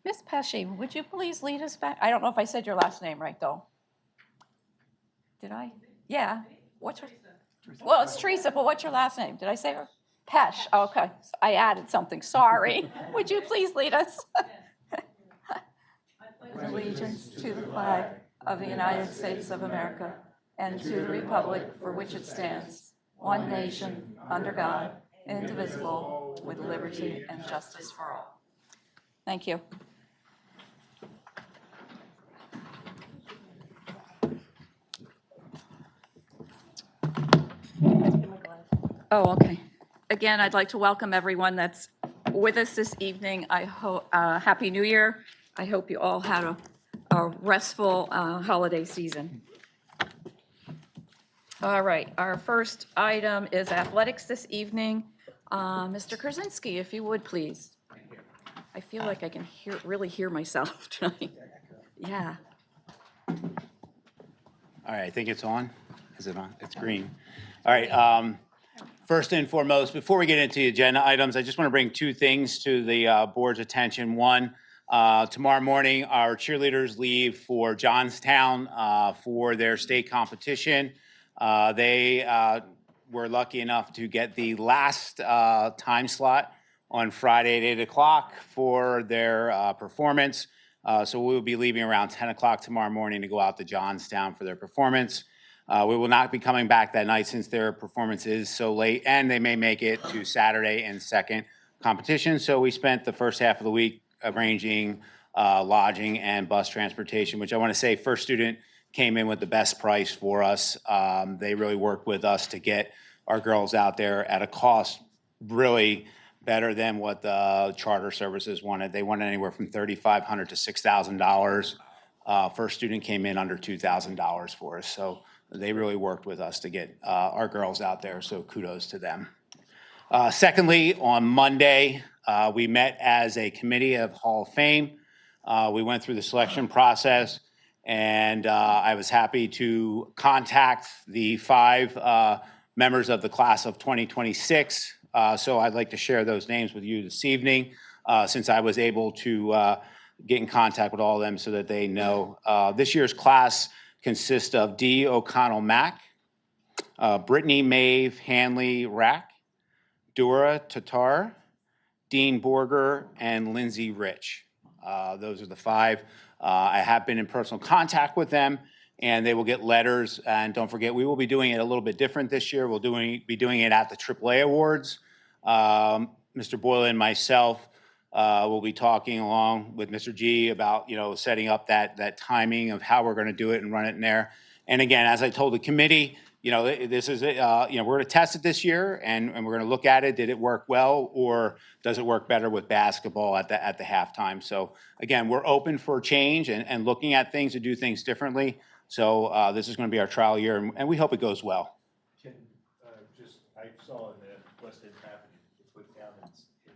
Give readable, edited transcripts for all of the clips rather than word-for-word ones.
Ms. Pesci, would you please lead us back? I don't know if I said your last name right, though. Did I? Yeah. What's your? Well, it's Teresa, but what's your last name? Did I say her? Pesh. Okay. I added something. Sorry. Would you please lead us? Allegiance to the flag of the United States of America and to the republic for which it stands, one nation, under God, indivisible, with liberty and justice for all. Thank you. Oh, okay. Again, I'd like to welcome everyone that's with us this evening. I hope Happy New Year. I hope you all had a restful holiday season. All right, our first item is athletics this evening. Mr. Krasinski, if you would, please. I feel like I can really hear myself tonight. Yeah. All right, I think it's on. Is it on? It's green. All right. First and foremost, before we get into the agenda items, I just want to bring two things to the board's attention. One, tomorrow morning, our cheerleaders leave for Johnstown for their state competition. They were lucky enough to get the last time slot on Friday at 8 o'clock for their performance. So we will be leaving around 10 o'clock tomorrow morning to go out to Johnstown for their performance. We will not be coming back that night since their performance is so late, and they may make it to Saturday and second competition. So we spent the first half of the week arranging lodging and bus transportation, which I want to say First Student came in with the best price for us. They really worked with us to get our girls out there at a cost really better than what the charter services wanted. They wanted anywhere from $3,500 to $6,000. First Student came in under $2,000 for us. So they really worked with us to get our girls out there, so kudos to them. Secondly, on Monday, we met as a committee of Hall of Fame. We went through the selection process, and I was happy to contact the 5 members of the class of 2026. So I'd like to share those names with you this evening, since I was able to get in contact with all of them so that they know. This year's class consists of Dee O'Connell Mack, Brittany Maeve Hanley Rack, Dora Tatar, Dean Borger, and Lindsay Rich. Those are the 5. I have been in personal contact with them, and they will get letters. And don't forget, we will be doing it a little bit different this year. We'll be doing it at the AAA Awards. Mr. Boyle and myself we'll be talking along with Mr. G about, setting up that timing of how we're going to do it and run it in there. And again, as I told the committee, this is, we're going to test it this year, and we're going to look at it. Did it work well, or does it work better with basketball at the halftime? So again, we're open for change and looking at things to do things differently. So this is going to be our trial year, and we hope it goes well. I saw in the West End happening, it's put down in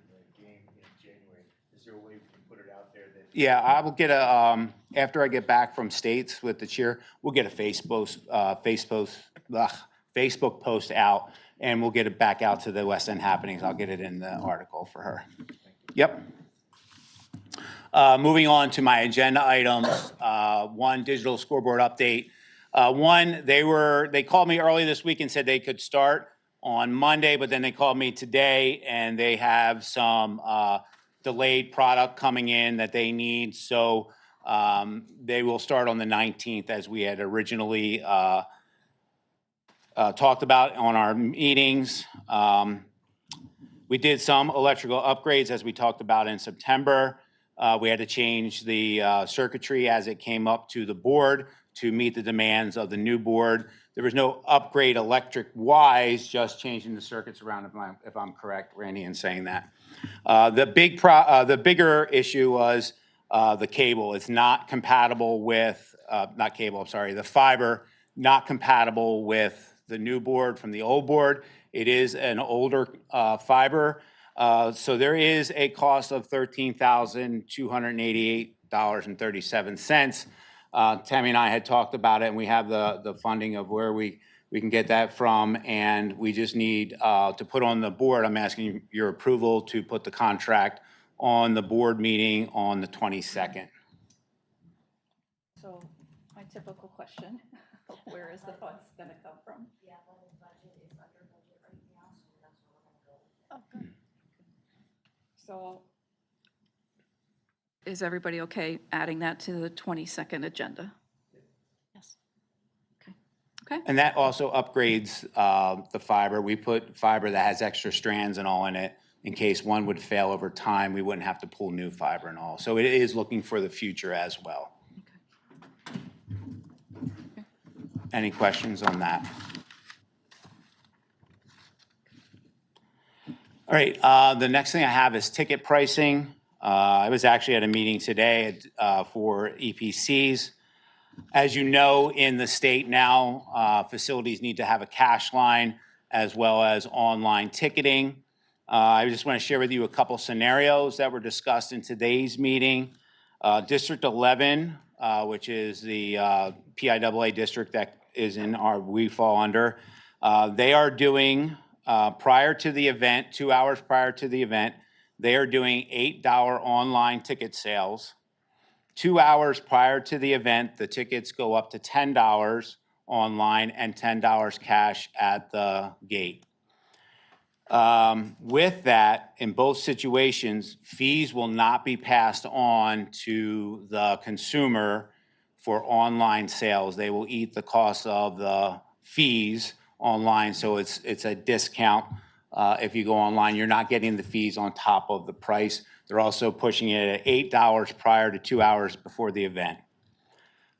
the game in January. Is there a way we can put it out there that? Yeah, I will get after I get back from States with the cheer, we'll get a Facebook post out, and we'll get it back out to the West End happenings. I'll get it in the article for her. Yep. Moving on to my agenda items. One, digital scoreboard update. One, they called me early this week and said they could start on Monday, but then they called me today, and they have some delayed product coming in that they need. So they will start on the 19th, as we had originally talked about on our meetings. We did some electrical upgrades, as we talked about in September. We had to change the circuitry as it came up to the board to meet the demands of the new board. There was no upgrade electric-wise, just changing the circuits around, if I'm correct, Randy, in saying that. The bigger issue was the cable. It's not compatible with, the fiber, not compatible with the new board from the old board. It is an older fiber. So there is a cost of $13,288.37. Tammy and I had talked about it, and we have the funding of where we can get that from, and we just need to put on the board. I'm asking your approval to put the contract on the board meeting on the 22nd. So my typical question, where is the funds gonna come from? Yeah, but the budget is under budget right now, so that's where we're gonna go. Oh, good. So is everybody okay adding that to the 22nd agenda? Yes. Okay. Okay. And that also upgrades the fiber. We put fiber that has extra strands and all in it in case one would fail over time. We wouldn't have to pull new fiber and all. So it is looking for the future as well. Any questions on that? All right, the next thing I have is ticket pricing. I was actually at a meeting today for EPCs. As you know, in the state now, facilities need to have a cash line as well as online ticketing. I just want to share with you a couple scenarios that were discussed in today's meeting. District 11, which is the PIAA district that is in we fall under, they are doing, prior to the event, 2 hours prior to the event, they are doing $8 online ticket sales. 2 hours prior to the event, the tickets go up to $10 online and $10 cash at the gate. With that, in both situations, fees will not be passed on to the consumer for online sales. They will eat the cost of the fees online, so it's a discount. If you go online, you're not getting the fees on top of the price. They're also pushing it at $8 prior to 2 hours before the event.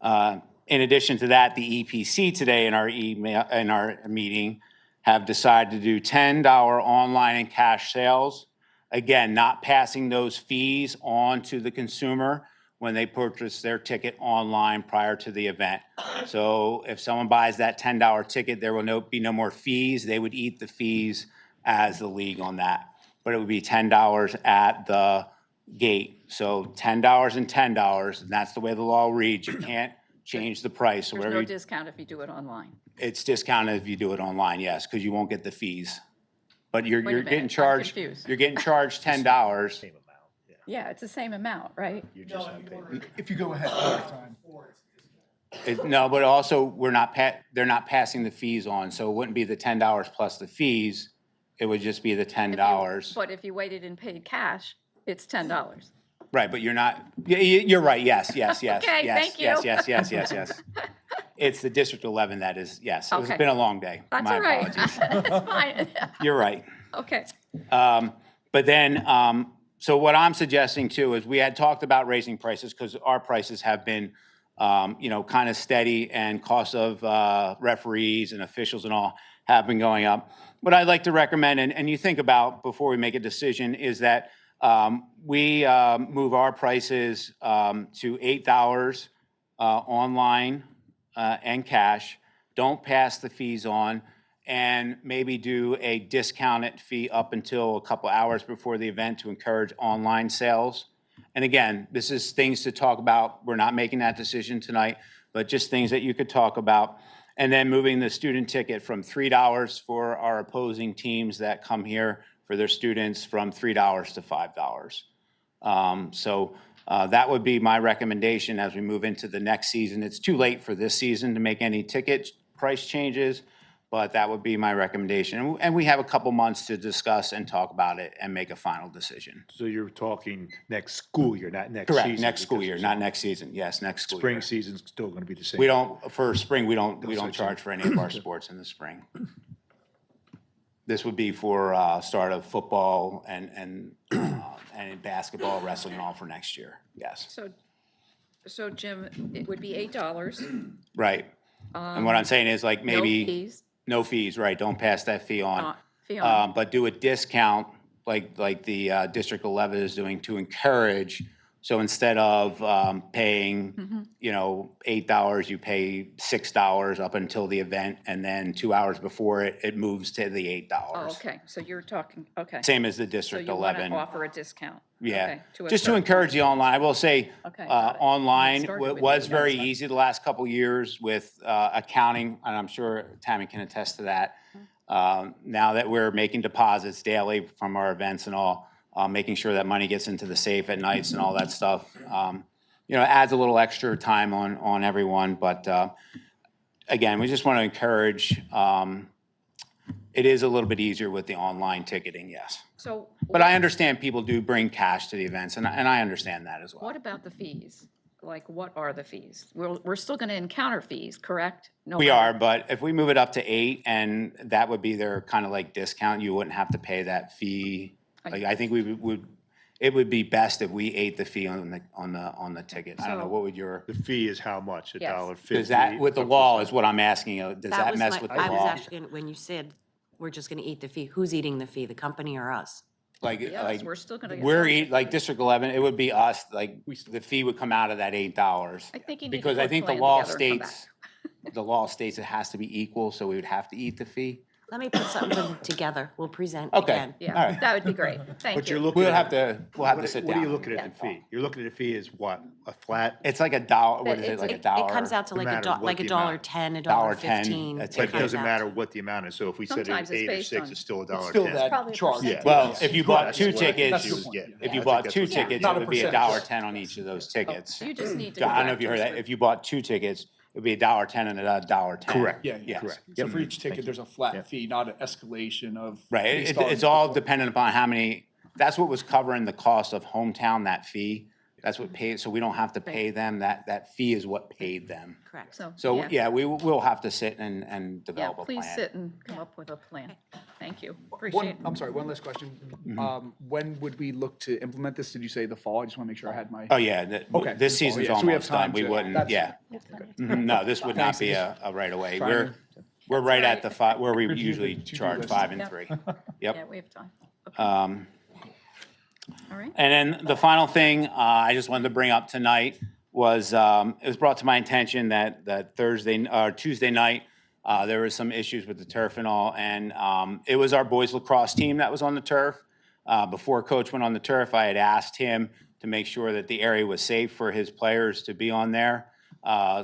In addition to that, the EPC today in our meeting have decided to do $10 online and cash sales. Again, not passing those fees on to the consumer when they purchase their ticket online prior to the event. So if someone buys that $10 ticket, there will be no more fees. They would eat the fees as the league on that. But it would be $10 at the gate. So $10 and $10, and that's the way the law reads. You can't change the price. So There's whatever no you, discount if you do it online. it's discounted if you do it online, yes, because you won't get the fees. But you're Wait a minute, getting I'm charged, confused. you're getting charged $10. Same amount, yeah. Yeah, it's the same amount, right? You're just not paying. If you go ahead of time. No, but also, they're not passing the fees on, so it wouldn't be the $10 plus the fees. It would just be the $10. But if you waited and paid cash, it's $10. Right, but you're not, you're right, yes. Okay, thank you. Yes. It's the District 11 that is, yes. It's Okay. been a long day. That's My all right. apologies. It's fine. You're right. Okay. But then, so what I'm suggesting too is we had talked about raising prices because our prices have been, kind of steady and costs of referees and officials and all have been going up. What I'd like to recommend, and you think about before we make a decision, is that we move our prices to $8 online and cash. Don't pass the fees on, and maybe do a discounted fee up until a couple hours before the event to encourage online sales. And again, this is things to talk about. We're not making that decision tonight, but just things that you could talk about. And then moving the student ticket from $3 for our opposing teams that come here for their students from $3 to $5. So that would be my recommendation as we move into the next season. It's too late for this season to make any ticket price changes, but that would be my recommendation. And we have a couple months to discuss and talk about it and make a final decision. So you're talking next school year, not next season? Correct, next school because year, not next season. Yes, next school year. Spring season's still gonna be the same. We don't, for spring, we don't switch charge for any of our sports in the spring. This would be for start of football and basketball, wrestling, and all for next year, yes. So Jim, it would be $8. Right. And what I'm saying is like No maybe. fees. No fees, right, don't pass that fee on. Fee on. But do a discount like the District 11 is doing to encourage. So instead of paying, $8, you pay $6 up until the event, and then 2 hours before it moves to the $8. Oh, okay, so you're talking, okay. Same as the So District you want 11. to offer a discount? Yeah, Okay, just to a- encourage the online. I will say, Okay, got it. online Started with was $8. very easy the last couple years with accounting, and I'm sure Tammy can attest to that. Now that we're making deposits daily from our events and all, making sure that money gets into the safe at nights and all that stuff. You know, it adds a little extra time on everyone, but again, we just want to encourage, it is a little bit easier with the online ticketing, yes. So But I understand people do bring cash to the events, and I understand that as well. what about the fees? Like, what are the fees? We're still going to encounter fees, correct? No We matter- are, but if we move it up to 8, and that would be their kind of like discount, you wouldn't have to pay that fee. Like, I think we would, it would be best if we ate the fee on the ticket. I don't know, So- what would your, The fee is how much? Yes. $1.50? does that, with the law is what I'm asking, does that was mess my- with the I was law? actually, when you said we're just gonna eat the fee, who's eating the fee, the company or us? Yes, we're still going to. Like District 11, it would be us, like, the fee would come out of that $8. I think you need to Because put I a think the plan law together and come states, the law states it has to be equal, so we would have to eat the fee. Let me put something together, we'll present Okay. again. All Yeah, right. that would be great. Thank But you're you. looking We'll at. have to sit What are you down. looking at the fee? You're looking at the fee as what? A flat? It's like $1, what is It's it, like a- a dollar? It comes out to No like matter what like the amount. $1.10, $1.10, $1.15. that's But it it doesn't comes out matter to. what the amount is, so if we said it Sometimes was it's 8 or based 6, on- it's still It's still $1.10. that Probably a charge. percentage. Well, if you bought That's 2 what- tickets, that's what was getting at. if you I bought think 2 that's what- tickets, Not it a would be percentage. $1.10 on each of those tickets. You just need to. John, I don't know if direct you heard us that, with- if you bought 2 tickets, it'd be $1.10 and $1.10. Correct. Yeah, Yes. Correct. So for each ticket, there's a flat fee, not an escalation of. Right, based on- it's all dependent upon how many, that's what was covering the cost of hometown, that fee. That's what paid, so we don't have to pay them, that fee is what paid them. Correct. So, yeah, we'll have to sit and Yeah, develop a plan. please sit and come up with a plan. Thank you. One, Appreciate it. I'm sorry, one last question. Mm-hmm. When would we look to implement this? Did you say the fall? I just want to make sure I had my. Oh, yeah, Okay. this Oh, season's yeah, so we have almost done, time we to- wouldn't, that's- yeah. Mhm, No, this would not Thanks. be a right away. Trying We're right at the 5, where we Review the usually to-do charge list. 5 and Yeah. 3. Yeah, Yep. we have time. Okay. All right. And then the final thing I just wanted to bring up tonight was, it was brought to my attention that Tuesday night, there was some issues with the turf and all, and it was our boys lacrosse team that was on the turf. Before Coach went on the turf, I had asked him to make sure that the area was safe for his players to be on there.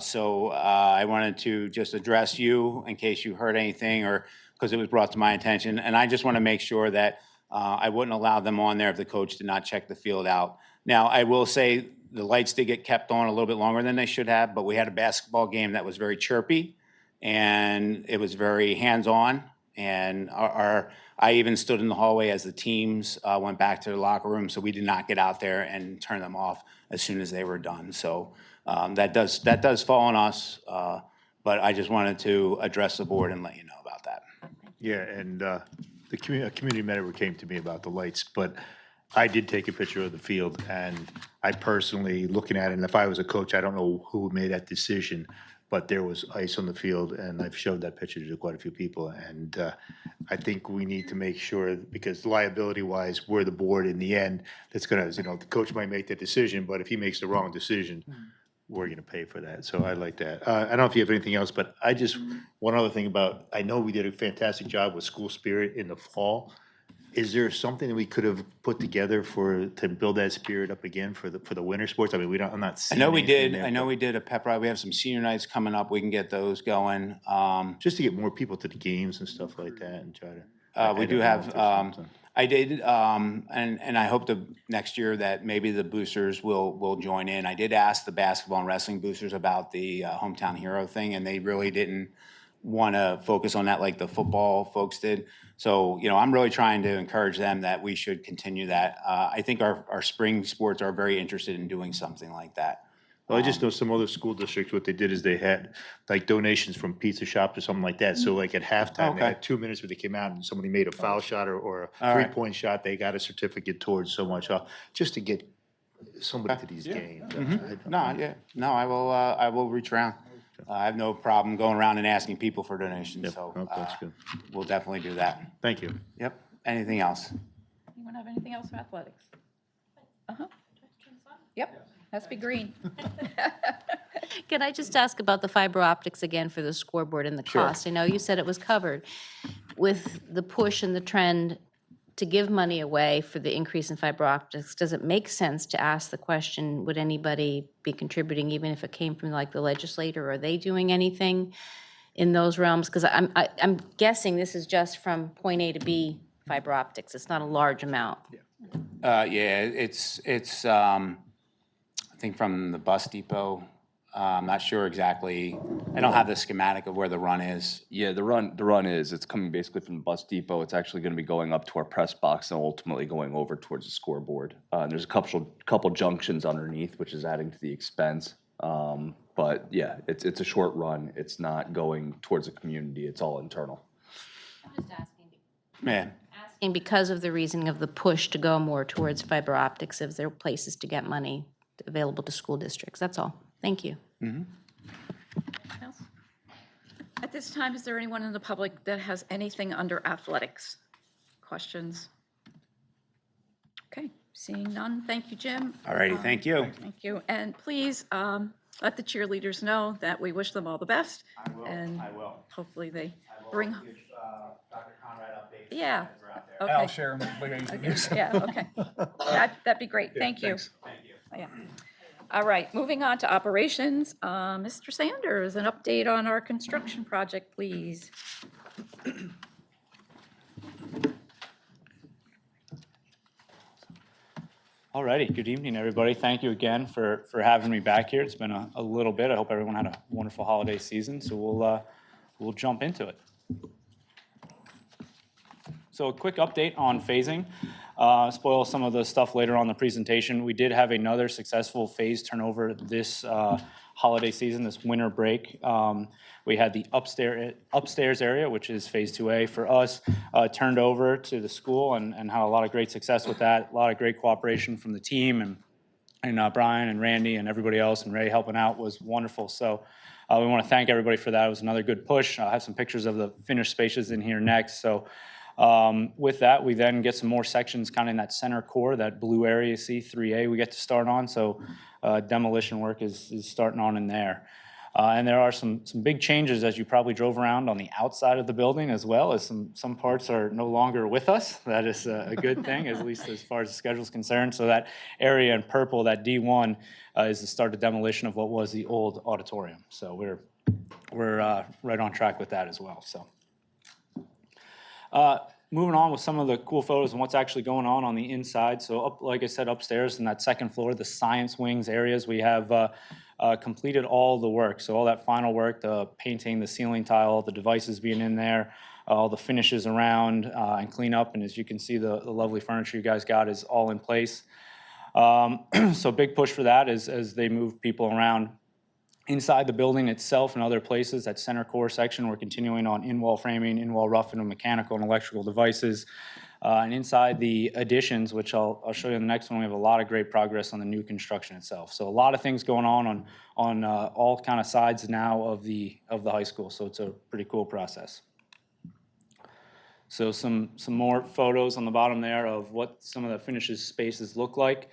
So I wanted to just address you in case you heard anything, or because it was brought to my attention. And I just want to make sure that I wouldn't allow them on there if the coach did not check the field out. Now, I will say the lights did get kept on a little bit longer than they should have, but we had a basketball game that was very chirpy, and it was very hands-on. And I even stood in the hallway as the teams went back to the locker room, so we did not get out there and turn them off as soon as they were done. So that does fall on us, but I just wanted to address the board and let you know about that. Yeah, and the community member came to me about the lights, but I did take a picture of the field, and I personally, looking at it, and if I was a coach, I don't know who made that decision, but there was ice on the field, and I've showed that picture to quite a few people, and I think we need to make sure, because liability-wise, we're the board in the end that's gonna, the coach might make that decision, but if he makes the wrong decision, we're gonna pay for that, so I like that. I don't know if you have anything else, but one other thing about, I know we did a fantastic job with school spirit in the fall. Is there something that we could have put together to build that spirit up again for the winter sports? I mean, I'm not I seeing know we anything did, there, I know but we did a pep ride. We have some senior nights coming up. We can get those going. Just to get more people to the games and stuff like that and try to. We I do don't know if have, there's something. I did, and I hope next year that maybe the boosters will join in. I did ask the basketball and wrestling boosters about the hometown hero thing, and they really didn't want to focus on that like the football folks did. So, I'm really trying to encourage them that we should continue that. I think our spring sports are very interested in doing something like that. Well, I just know some other school districts, what they did is they had like donations from pizza shops or something like that. So like at halftime, they Okay. had 2 minutes where they came out and somebody made a foul shot or a All right. three-point shot, they got a certificate towards so much, just to get somebody to these games. No, I will reach around. I have no problem going around and asking people for donations, Yep, so oh, that's good. we'll definitely do that. Thank you. Yep. Anything else? Anyone have anything else for athletics? Uh-huh. Yep, has to be green. Can I just ask about the fiber optics again for the scoreboard and the Sure. cost? I know you said it was covered. With the push and the trend to give money away for the increase in fiber optics, does it make sense to ask the question, would anybody be contributing, even if it came from like the legislator? Are they doing anything in those realms? Because I'm guessing this is just from point A to B fiber optics. It's not a large amount. Yeah, I think from the bus depot. I'm not sure exactly. I don't have the schematic of where the run is. Yeah, the run is, it's coming basically from the bus depot. It's actually gonna be going up to our press box and ultimately going over towards the scoreboard. And there's a couple junctions underneath, which is adding to the expense. But yeah, it's a short run. It's not going towards the community. It's all internal. I'm just asking. Man, Asking because of the reasoning of the push to go more towards fiber optics, if there are places to get money available to school districts. That's all. Thank you. Else? At this time, is there anyone in the public that has anything under athletics? Questions? Okay, seeing none. Thank you, Jim. all righty, thank you. Thank you. And please let the cheerleaders know that we wish them all the best. I will, And I will. hopefully they bring. Dr. Conrad updates. Yeah. as we're out there. I'll Okay. share them like I usually do. so. Yeah, okay. That'd be great. Thank you. thanks. Thank you. Yeah. All right, moving on to operations. Mr. Sanders, an update on our construction project, please. All righty, good evening, everybody. Thank you again for having me back here. It's been a little bit. I hope everyone had a wonderful holiday season, so we'll jump into it. So a quick update on phasing. Spoil some of the stuff later on in the presentation. We did have another successful phase turnover this holiday season, this winter break. We had the upstairs area, which is phase 2A for us, turned over to the school and had a lot of great success with that. A lot of great cooperation from the team and Brian and Randy and everybody else, and Ray helping out was wonderful. So we want to thank everybody for that. It was another good push. I have some pictures of the finished spaces in here next. So with that, we then get some more sections kind of in that center core, that blue area you see, 3A, we get to start on. So demolition work is starting on in there. And there are some big changes as you probably drove around on the outside of the building, as well as some parts are no longer with us. That is a good thing, at least as far as the schedule is concerned. So that area in purple, that D1, is the start of demolition of what was the old auditorium. So we're right on track with that as well. So. Moving on with some of the cool photos and what's actually going on the inside. So up, like I said, upstairs in that second floor, the science wings areas, we have completed all the work. So all that final work, the painting, the ceiling tile, the devices being in there, all the finishes around and clean up. And as you can see, the lovely furniture you guys got is all in place. So big push for that as they move people around. Inside the building itself and other places, that center core section, we're continuing on in-wall framing, in-wall roughing of mechanical and electrical devices. And inside the additions, which I'll show you in the next one, we have a lot of great progress on the new construction itself. So a lot of things going on all kind of sides now of the high school. So it's a pretty cool process. So some more photos on the bottom there of what some of the finishes spaces look like.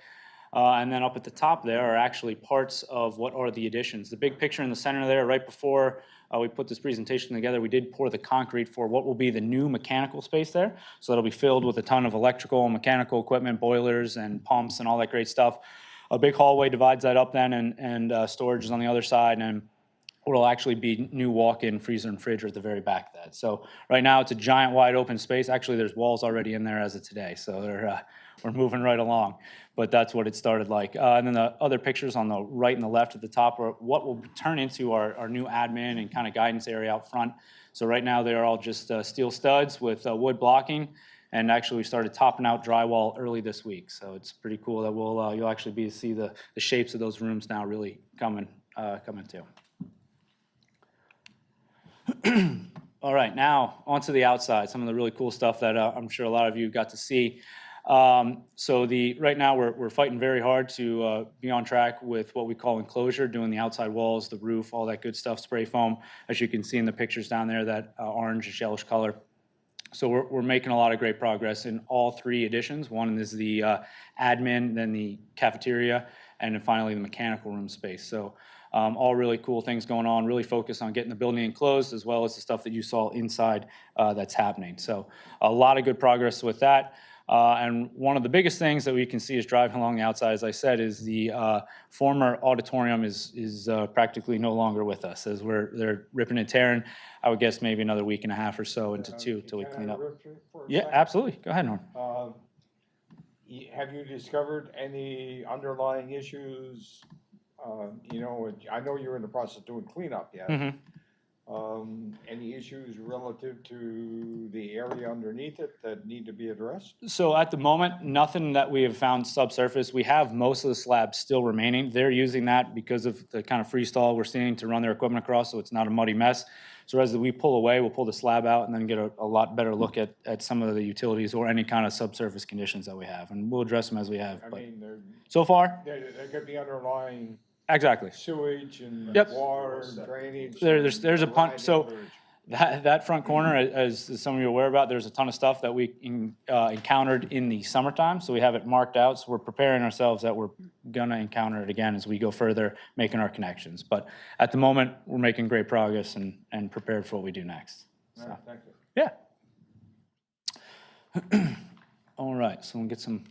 And then up at the top there are actually parts of what are the additions. The big picture in the center there, right before we put this presentation together, we did pour the concrete for what will be the new mechanical space there. So that'll be filled with a ton of electrical and mechanical equipment, boilers and pumps and all that great stuff. A big hallway divides that up then, and storage is on the other side, and what'll actually be new walk-in freezer and fridge at the very back of that. So right now it's a giant wide open space. Actually, there's walls already in there as of today, so we're moving right along. But that's what it started like. And then the other pictures on the right and the left at the top are what will turn into our new admin and kind of guidance area out front. So right now they're all just steel studs with wood blocking. And actually we started topping out drywall early this week. So it's pretty cool that you'll actually see the shapes of those rooms now really coming too. All right, now onto the outside, some of the really cool stuff that I'm sure a lot of you got to see. So right now we're fighting very hard to be on track with what we call enclosure, doing the outside walls, the roof, all that good stuff, spray foam, as you can see in the pictures down there, that orange yellowish color. So we're making a lot of great progress in all three additions. One is the admin, then the cafeteria, and then finally the mechanical room space. So all really cool things going on, really focused on getting the building enclosed, as well as the stuff that you saw inside that's happening. So a lot of good progress with that. And one of the biggest things that we can see is driving along the outside, as I said, is the former auditorium is practically no longer with us, as they're ripping and tearing. I would guess maybe another week and a half or so into two till we clean up. Yeah, absolutely. Go ahead, Norm. have you discovered any underlying issues? You know, I know you're in the process of doing cleanup yet. Mhm. Any issues relative to the area underneath it that need to be addressed? So at the moment, nothing that we have found subsurface. We have most of the slabs still remaining. They're using that because of the kind of freestall we're seeing to run their equipment across, so it's not a muddy mess. So as we pull away, we'll pull the slab out and then get a lot better look at some of the utilities or any kind of subsurface conditions that we have, and we'll address them as we have. I But mean, so far, there could be underlying exactly. sewage and Yep. water and drainage. There's a variety pun, so of areas. that front corner, as some of you are aware about, there's a ton of stuff that we encountered in the summertime, so we have it marked out, so we're preparing ourselves that we're gonna encounter it again as we go further, making our connections. But at the moment, we're making great progress and prepared for what we do next. All right, thank you. Yeah. All right, so we'll get some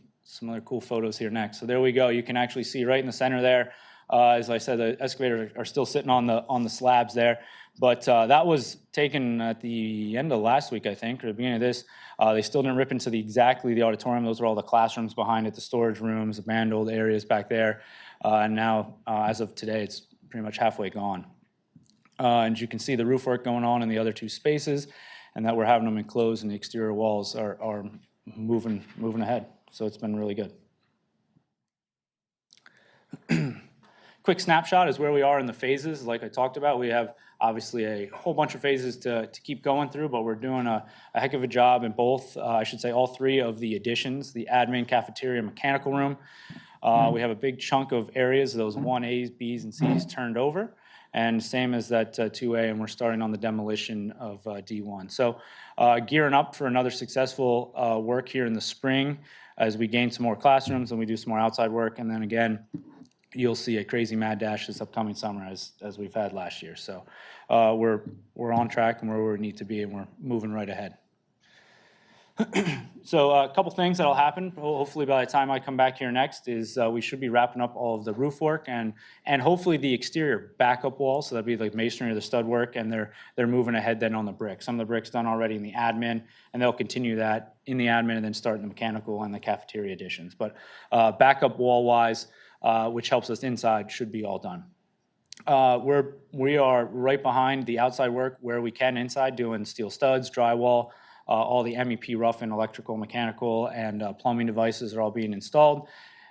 other cool photos here next. So there we go. You can actually see right in the center there. As I said, the excavators are still sitting on the slabs there. But that was taken at the end of last week, I think, or the beginning of this. They still didn't rip into exactly the auditorium. Those were all the classrooms behind it, the storage rooms, the band old areas back there. And now, as of today, it's pretty much halfway gone. And you can see the roof work going on in the other two spaces, and that we're having them enclosed, and the exterior walls are moving ahead. So it's been really good. Quick snapshot is where we are in the phases. Like I talked about, we have obviously a whole bunch of phases to keep going through, but we're doing a heck of a job in both, I should say all three of the additions, the admin, cafeteria, mechanical room. We have a big chunk of areas, those 1As, Bs, and Cs turned over. And same as that 2A, and we're starting on the demolition of D1. So gearing up for another successful work here in the spring as we gain some more classrooms and we do some more outside work. And then again, you'll see a crazy mad dash this upcoming summer as we've had last year. So we're on track and we're where we need to be, and we're moving right ahead. So a couple things that'll happen, hopefully by the time I come back here next, is we should be wrapping up all of the roof work and hopefully the exterior backup walls, so that'd be like masonry or the stud work, and they're moving ahead then on the brick. Some of the brick's done already in the admin, and they'll continue that in the admin and then start in the mechanical and the cafeteria additions. But backup wall-wise, which helps us inside, should be all done. We are right behind the outside work where we can inside, doing steel studs, drywall, all the MEP rough and electrical, mechanical, and plumbing devices are all being installed.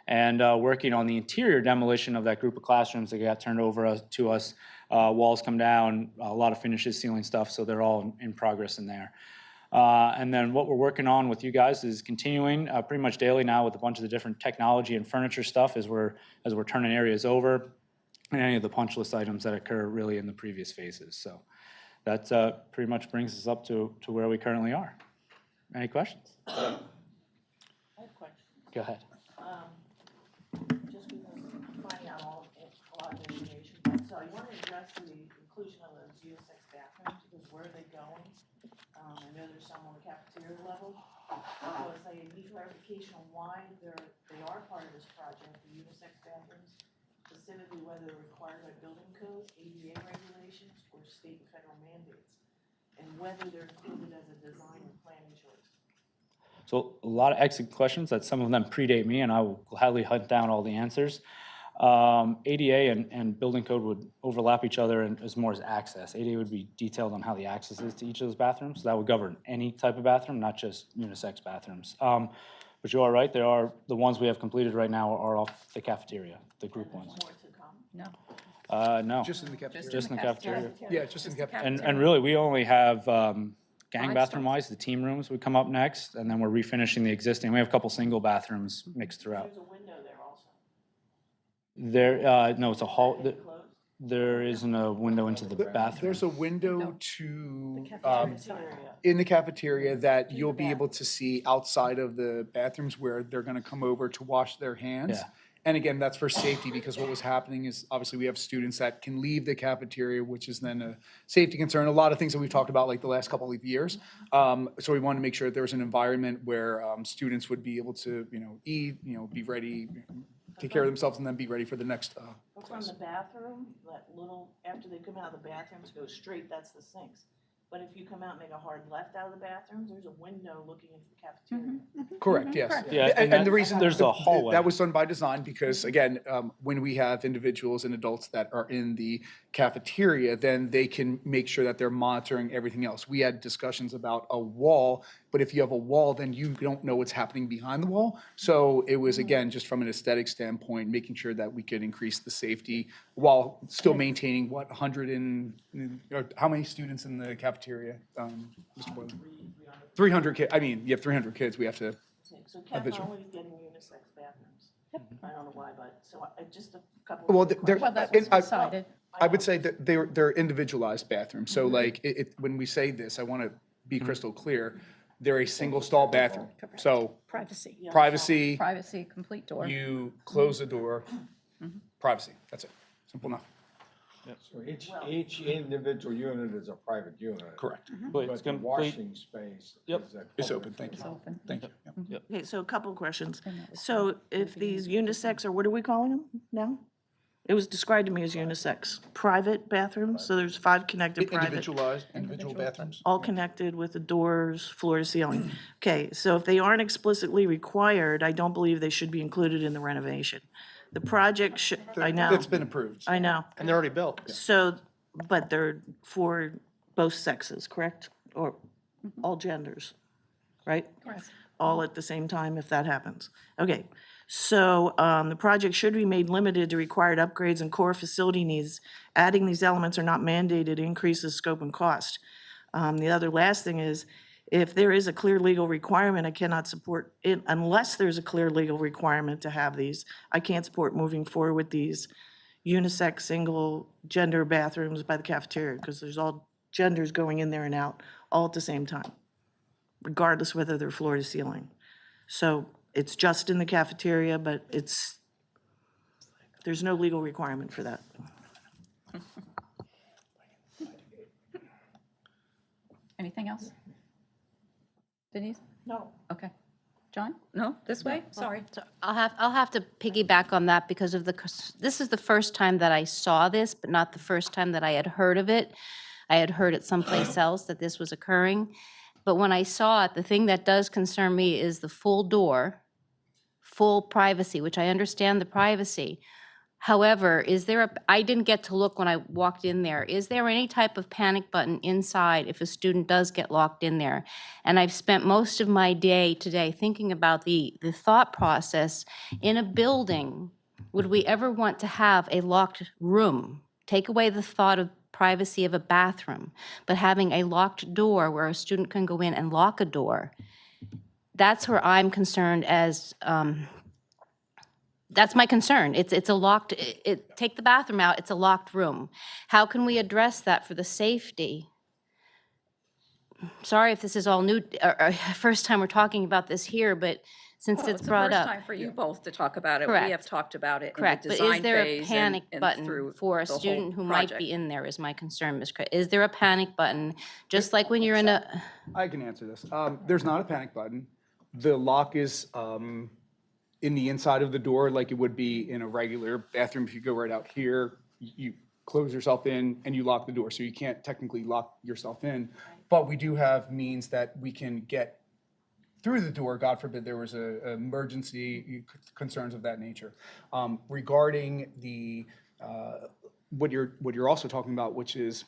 And working on the interior demolition of that group of classrooms that got turned over to us. Walls come down, a lot of finishes, ceiling stuff, so they're all in progress in there. And then what we're working on with you guys is continuing pretty much daily now with a bunch of the different technology and furniture stuff as we're turning areas over, and any of the punch list items that occur really in the previous phases. So that pretty much brings us up to where we currently are. Any questions? I have a question. Go ahead. Just because I'm finding out a lot of information, but so I want to address the inclusion of those unisex bathrooms, because where are they going? I know there's some on the cafeteria level. Was I need clarification on why they are part of this project, the unisex bathrooms, specifically whether they're required by building codes, ADA regulations, or state and federal mandates, and whether they're included as a design or planning choice. So a lot of excellent questions that some of them predate me, and I will gladly hunt down all the answers. ADA and building code would overlap each other as more as access. ADA would be detailed on how the access is to each of those bathrooms. So that would govern any type of bathroom, not just unisex bathrooms. But you are right, there are, the ones we have completed right now are off the cafeteria, the group ones. More to come? No, Just in the cafeteria. just in the cafeteria. Yeah, just in the cafeteria. And really, we only have, gang Five bathroom-wise, the team rooms would come up next, and then we're refinishing the existing. We have a couple single bathrooms mixed throughout. There's a window there also. There, no, it's a hall, Closed? there isn't a window into the bathroom. There's a window to, Cafeteria. in the cafeteria that you'll be able to see outside of the bathrooms where they're gonna come over to wash their hands. Yeah. And again, that's for safety, because what was happening is obviously we have students that can leave the cafeteria, which is then a safety concern. A lot of things that we've talked about like the last couple of years. So we wanted to make sure that there was an environment where students would be able to, eat, be ready, take care of themselves, and then be ready for the next But from the bathroom, that little, after they come out of the bathrooms, go straight, that's the sinks. but if you come out and make a hard left out of the bathrooms, there's a window looking into the cafeteria. Correct, yes. Yeah, And and the that- reason. there's a hallway. That was done by design because, again, when we have individuals and adults that are in the cafeteria, then they can make sure that they're monitoring everything else. We had discussions about a wall, but if you have a wall, then you don't know what's happening behind the wall. So it was, again, just from an aesthetic standpoint, making sure that we could increase the safety while still maintaining, what, 100 and, or how many students in the cafeteria, Mr. Boylan? 300 kids, I mean, you have 300 kids, we have to, So Cat visual. always getting unisex bathrooms. I don't know why, but, so just a couple. well, of they're, Well, that was I- decided. I would say that they're individualized bathrooms. So like, when we say this, I want to be crystal clear, they're a single stall bathroom. So Privacy. privacy, Privacy, complete door. you close the door, privacy, that's it. Simple enough. So each individual unit is a private unit. Correct. But it's But the complete, washing space Yep. is a It's public open, thank you. It's open. Thank you. Yep. Okay, so a couple of questions. So if these unisex, or what are we calling them now? It was described to me as unisex, private bathrooms, so there's 5 connected private, Individualized, individual bathrooms. all connected with the doors, floor to ceiling. Okay, so if they aren't explicitly required, I don't believe they should be included in the renovation. The project should, I know, It's been approved. I know. And they're already built. So, but they're for both sexes, correct? Or all genders, right? Correct. All at the same time if that happens. Okay, so the project should be made limited to required upgrades and core facility needs. Adding these elements are not mandated, increases scope and cost. The other last thing is, if there is a clear legal requirement, I cannot support it unless there's a clear legal requirement to have these. I can't support moving forward with these unisex, single gender bathrooms by the cafeteria because there's all genders going in there and out all at the same time, regardless whether they're floor to ceiling. So it's just in the cafeteria, but there's no legal requirement for that. Anything else? Denise? No. Okay. John? No? This way? Sorry. So I'll have to piggyback on that because of this is the first time that I saw this, but not the first time that I had heard of it. I had heard it someplace else that this was occurring. But when I saw it, the thing that does concern me is the full door, full privacy, which I understand the privacy. However, I didn't get to look when I walked in there. Is there any type of panic button inside if a student does get locked in there? And I've spent most of my day today thinking about the thought process. In a building, would we ever want to have a locked room? Take away the thought of privacy of a bathroom, but having a locked door where a student can go in and lock a door. That's where I'm concerned as, that's my concern. It's a locked, take the bathroom out, it's a locked room. How can we address that for the safety? Sorry if this is all new, or first time we're talking about this here, but since Well, it's brought the up. first time for you both to talk about it. We Correct. have talked about it in the Correct, but is design there a phase panic and button through for a the whole student who might project. be in there is my concern, Ms. Cra- Is there a panic button? Just like when you're in a, I can answer this. There's not a panic button. The lock is in the inside of the door like it would be in a regular bathroom. If you go right out here, you close yourself in and you lock the door. So you can't technically lock yourself in. But we do have means that we can get through the door, God forbid there was a emergency, concerns of that nature. Regarding the, what you're also talking about, which is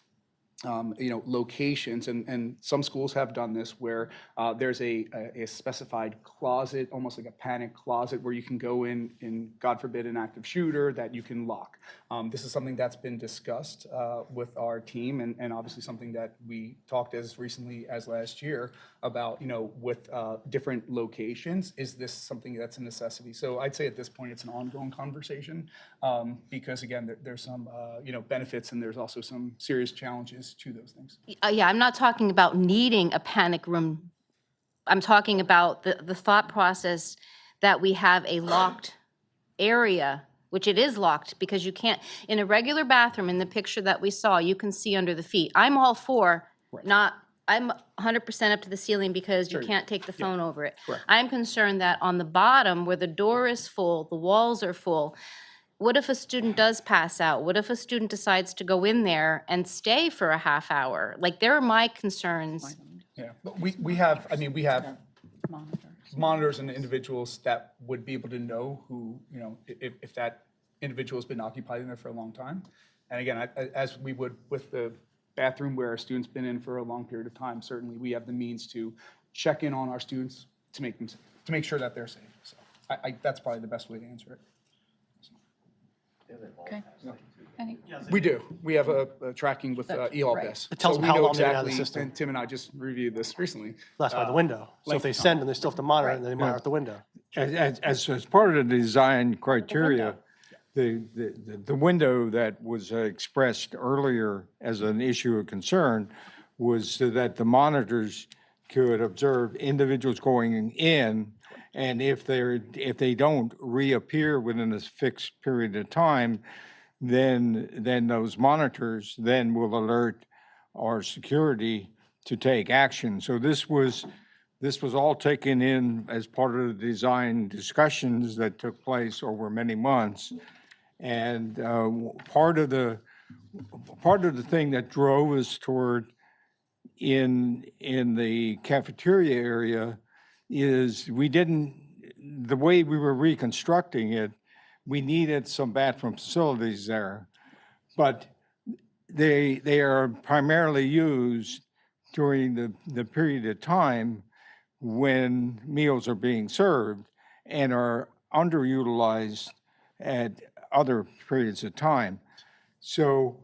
locations, and some schools have done this where there's a specified closet, almost like a panic closet, where you can go in, God forbid, an active shooter that you can lock. This is something that's been discussed with our team, and obviously something that we talked as recently as last year about, with different locations. Is this something that's a necessity? So I'd say at this point, it's an ongoing conversation because, again, there's some, benefits and there's also some serious challenges to those things. yeah, I'm not talking about needing a panic room. I'm talking about the thought process that we have a locked area, which it is locked because you can't, in a regular bathroom, in the picture that we saw, you can see under the feet. I'm all for I'm 100% up to the ceiling because you can't take the phone over it. Correct. I'm concerned that on the bottom where the door is full, the walls are full, what if a student does pass out? What if a student decides to go in there and stay for a half hour? Like, there are my concerns. Yeah, but we have, I mean, we have monitors and individuals that would be able to know who, you know, if that individual has been occupied in there for a long time. And again, as we would with the bathroom where a student's been in for a long period of time, certainly we have the means to check in on our students to make sure that they're safe. So that's probably the best way to answer it. Okay. Any? We do. We have a tracking with ELPS. It tells So them we how know long they've been out of the exactly, system. and Tim and I just reviewed this recently. That's by the window. So if they length of send them, they still have to monitor it, and they monitor at the window. As part of the design criteria, the window that was expressed earlier as an issue of concern was so that the monitors could observe individuals going in, and if they don't reappear within a fixed period of time, then those monitors then will alert our security to take action. So this was all taken in as part of the design discussions that took place over many months. And part of the thing that drove us toward in the cafeteria area is the way we were reconstructing it, we needed some bathroom facilities there. But they are primarily used during the period of time when meals are being served and are underutilized at other periods of time. So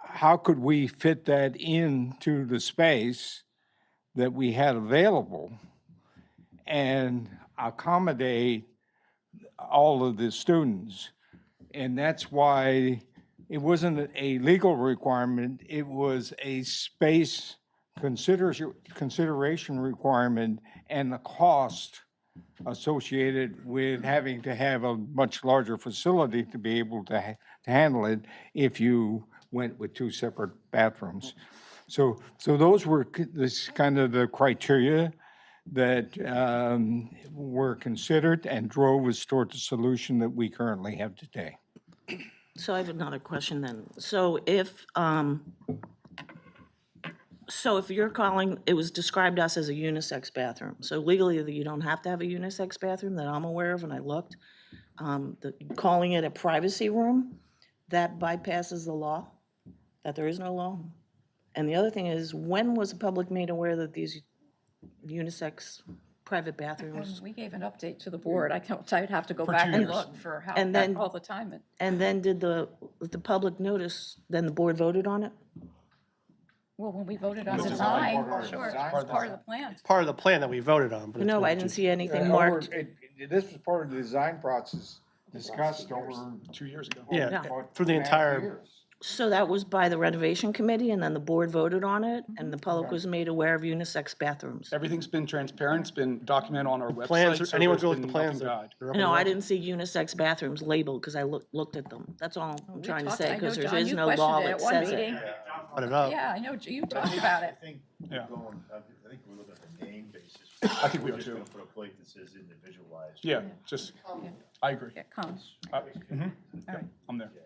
how could we fit that into the space that we had available and accommodate all of the students? And that's why it wasn't a legal requirement, it was a space consideration requirement and the cost associated with having to have a much larger facility to be able to handle it if you went with two separate bathrooms. So those were this kind of the criteria that were considered and drove us toward the solution that we currently have today. So I have another question then. So if you're calling, it was described us as a unisex bathroom. So legally, you don't have to have a unisex bathroom that I'm aware of, and I looked. Calling it a privacy room, that bypasses the law, that there is no law. And the other thing is, when was the public made aware that these unisex private bathrooms? We gave an update to the board. I'd have to go For back 2 and years. look for how, And then- all the time. And then did the public notice, then the board voted on it? Well, when we voted on This is design, all part of the sure, design it's part of the plan. Part of the plan that we voted on. but it's No, been I didn't see anything marked. This was part of the design process discussed over 2 years ago. Yeah, Yeah. through the 2.5 entire, years. So that was by the renovation committee, and then the board voted on it, and the public was made aware of unisex bathrooms? Everything's been transparent, it's been documented on our website. plans, so anyone there's go look at the been plans. nothing to hide. they're up No, and I running. didn't see unisex bathrooms labeled, because I looked at them. That's all I'm We trying to talked- say, I know, because there John, is you no law questioned it that at one says meeting. it. Put it up. Yeah, I know, you talked about it. Yeah. I think we're looking at the name basis. I think we are We're just too. gonna put a plate that says individualized. Yeah, just, I agree. It comes. All right. I'm there. Yeah.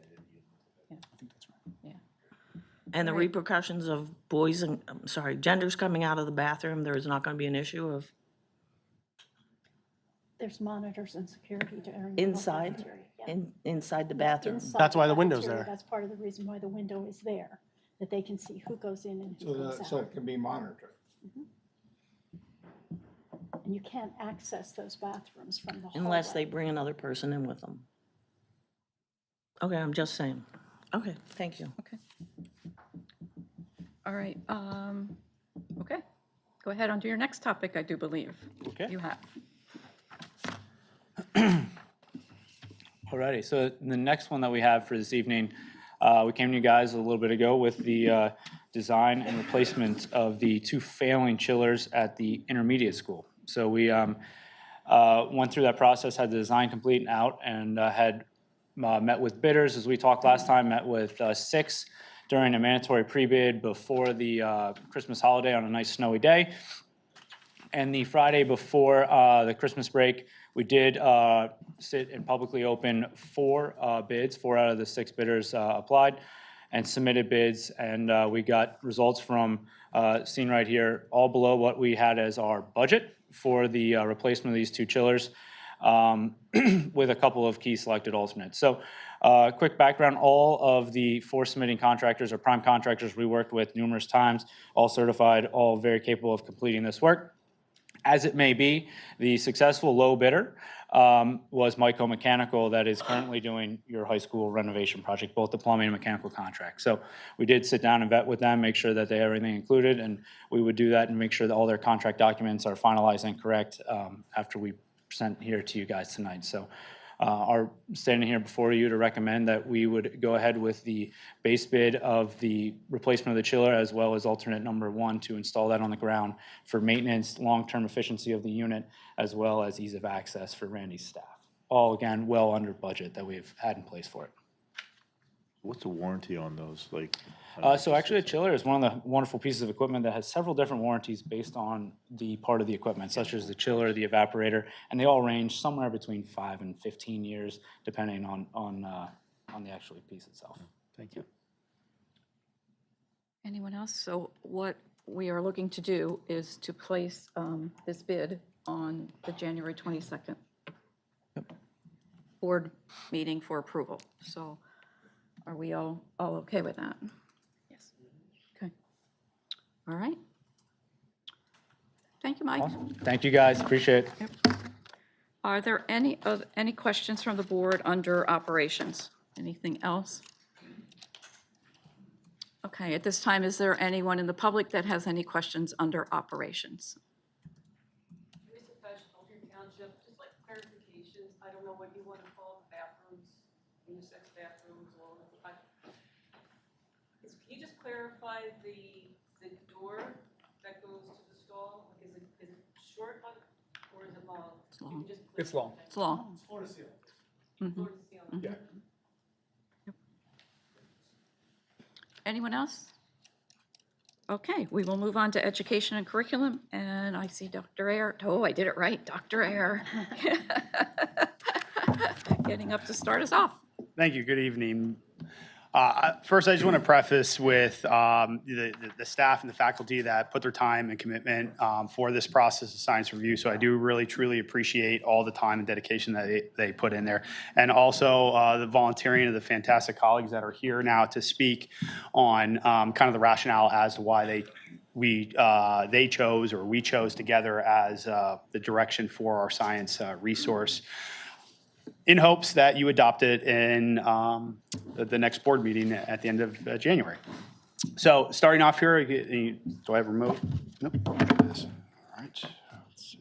I think that's right. And the Right. repercussions of genders coming out of the bathroom, there is not gonna be an issue of There's monitors and security during. the whole inside, cafeteria, yeah. inside the bathroom? Inside That's the why the window's cafeteria. there. That's part of the reason why the window is there, that they can see who goes in and who goes So out. it can be monitored. And you can't access those bathrooms from the hallway. Unless they bring another person in with them. Okay, I'm just saying. Okay, thank you. All right, okay. Go ahead on to your next topic, I do believe. Okay. You have. Alrighty, so the next one that we have for this evening, we came to you guys a little bit ago with the design and replacement of the two failing chillers at the intermediate school. So we went through that process, had the design complete and out, and had met with bidders, as we talked last time, met with 6 during a mandatory pre-bid before the Christmas holiday on a nice snowy day. And the Friday before the Christmas break, We did sit and publicly open 4 bids. 4 out of the 6 bidders applied and submitted bids, and we got results from, seen right here, all below what we had as our budget for the replacement of these 2 chillers, with a couple of key selected alternates. So quick background, all of the 4 submitting contractors or prime contractors we worked with numerous times, all certified, all very capable of completing this work. As it may be, the successful low bidder was Myco Mechanical that is currently doing your high school renovation project, both the plumbing and mechanical contract. So we did sit down and vet with them, make sure that they have everything included, and we would do that and make sure that all their contract documents are finalized and correct after we present here to you guys tonight. So are standing here before you to recommend that we would go ahead with the base bid of the replacement of the chiller as well as alternate number 1 to install that on the ground for maintenance, long-term efficiency of the unit, as well as ease of access for Randy's staff. All, again, well under budget that we've had in place for it. What's the warranty on those? Like, So actually, a chiller is one of the wonderful pieces of equipment that has several different warranties based on the part of the equipment, such as the chiller, the evaporator, and they all range somewhere between 5 and 15 years, depending on the actual piece itself. thank you. Anyone else? So what we are looking to do is to place this bid on the January 22nd board meeting for approval. So are we all okay with that? Yes. Okay. All right. Thank you, Mike. Awesome. Thank you, guys. Appreciate it. Are there any questions from the board under operations? Anything else? Okay, at this time, is there anyone in the public that has any questions under operations? Teresa Pesh, Elgin Township, just like clarifications, I don't know what you want to call bathrooms, unisex bathrooms, or, can you just clarify the door that goes to the stall? Is it short or is it long? It's long. It's long. It's long. Floor to ceiling. Mhm. Floor to ceiling. Yeah. Anyone else? Okay, we will move on to education and curriculum, and I see Dr. Ayer. Oh, I did it right, Dr. Ayer. Getting up to start us off. Thank you. Good evening. First, I just want to preface with the staff and the faculty that put their time and commitment for this process of science review. So I do really, truly appreciate all the time and dedication that they put in there. And also the volunteering of the fantastic colleagues that are here now to speak on kind of the rationale as to why they chose or we chose together as the direction for our science resource, in hopes that you adopt it in the next board meeting at the end of January. So starting off here, do I have a remote? Nope. All right. Let's see.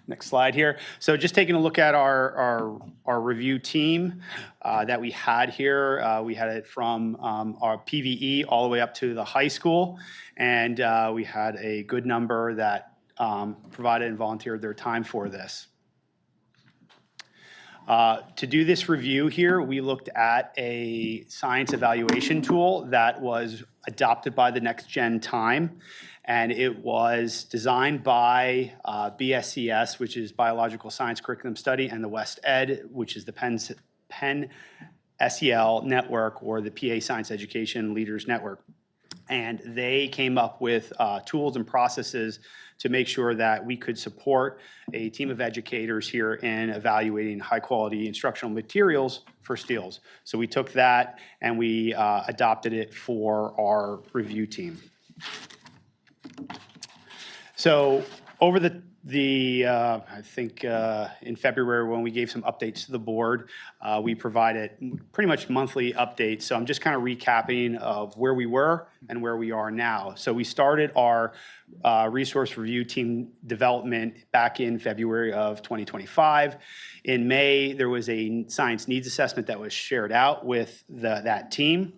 Next slide here. So just taking a look at our review team that we had here. We had it from our PVE all the way up to the high school. And we had a good number that provided and volunteered their time for this. To do this review here, we looked at a science evaluation tool that was adopted by the Next Gen Time, and it was designed by BSCS, which is Biological Science Curriculum Study, and the West Ed, which is the Penn SEL Network, or the PA Science Education Leaders Network. And they came up with tools and processes to make sure that we could support a team of educators here in evaluating high-quality instructional materials for STEELS. So we took that and we adopted it for our review team. So over I think in February when we gave some updates to the board, we provided pretty much monthly updates. So I'm just kind of recapping of where we were and where we are now. So we started our resource review team development back in February of 2025. In May, there was a science needs assessment that was shared out with that team.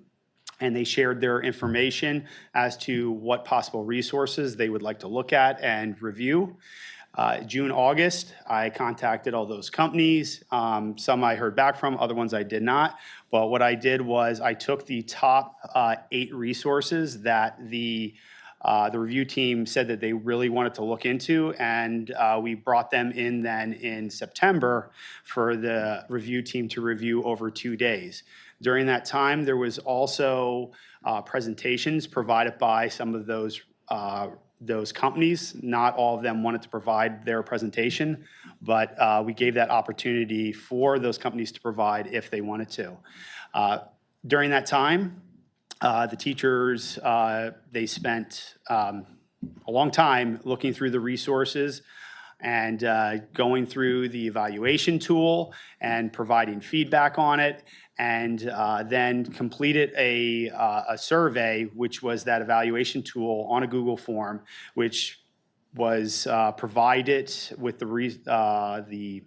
And they shared their information as to what possible resources they would like to look at and review. June, August, I contacted all those companies. Some I heard back from, other ones I did not. But what I did was I took the top 8 resources that the the review team said that they really wanted to look into, and we brought them in then in September for the review team to review over 2 days. During that time, there was also presentations provided by some of those companies. Not all of them wanted to provide their presentation, but we gave that opportunity for those companies to provide if they wanted to. During that time, the teachers, they spent a long time looking through the resources and going through the evaluation tool and providing feedback on it, and then completed a survey, which was that evaluation tool on a Google form, which was provided with the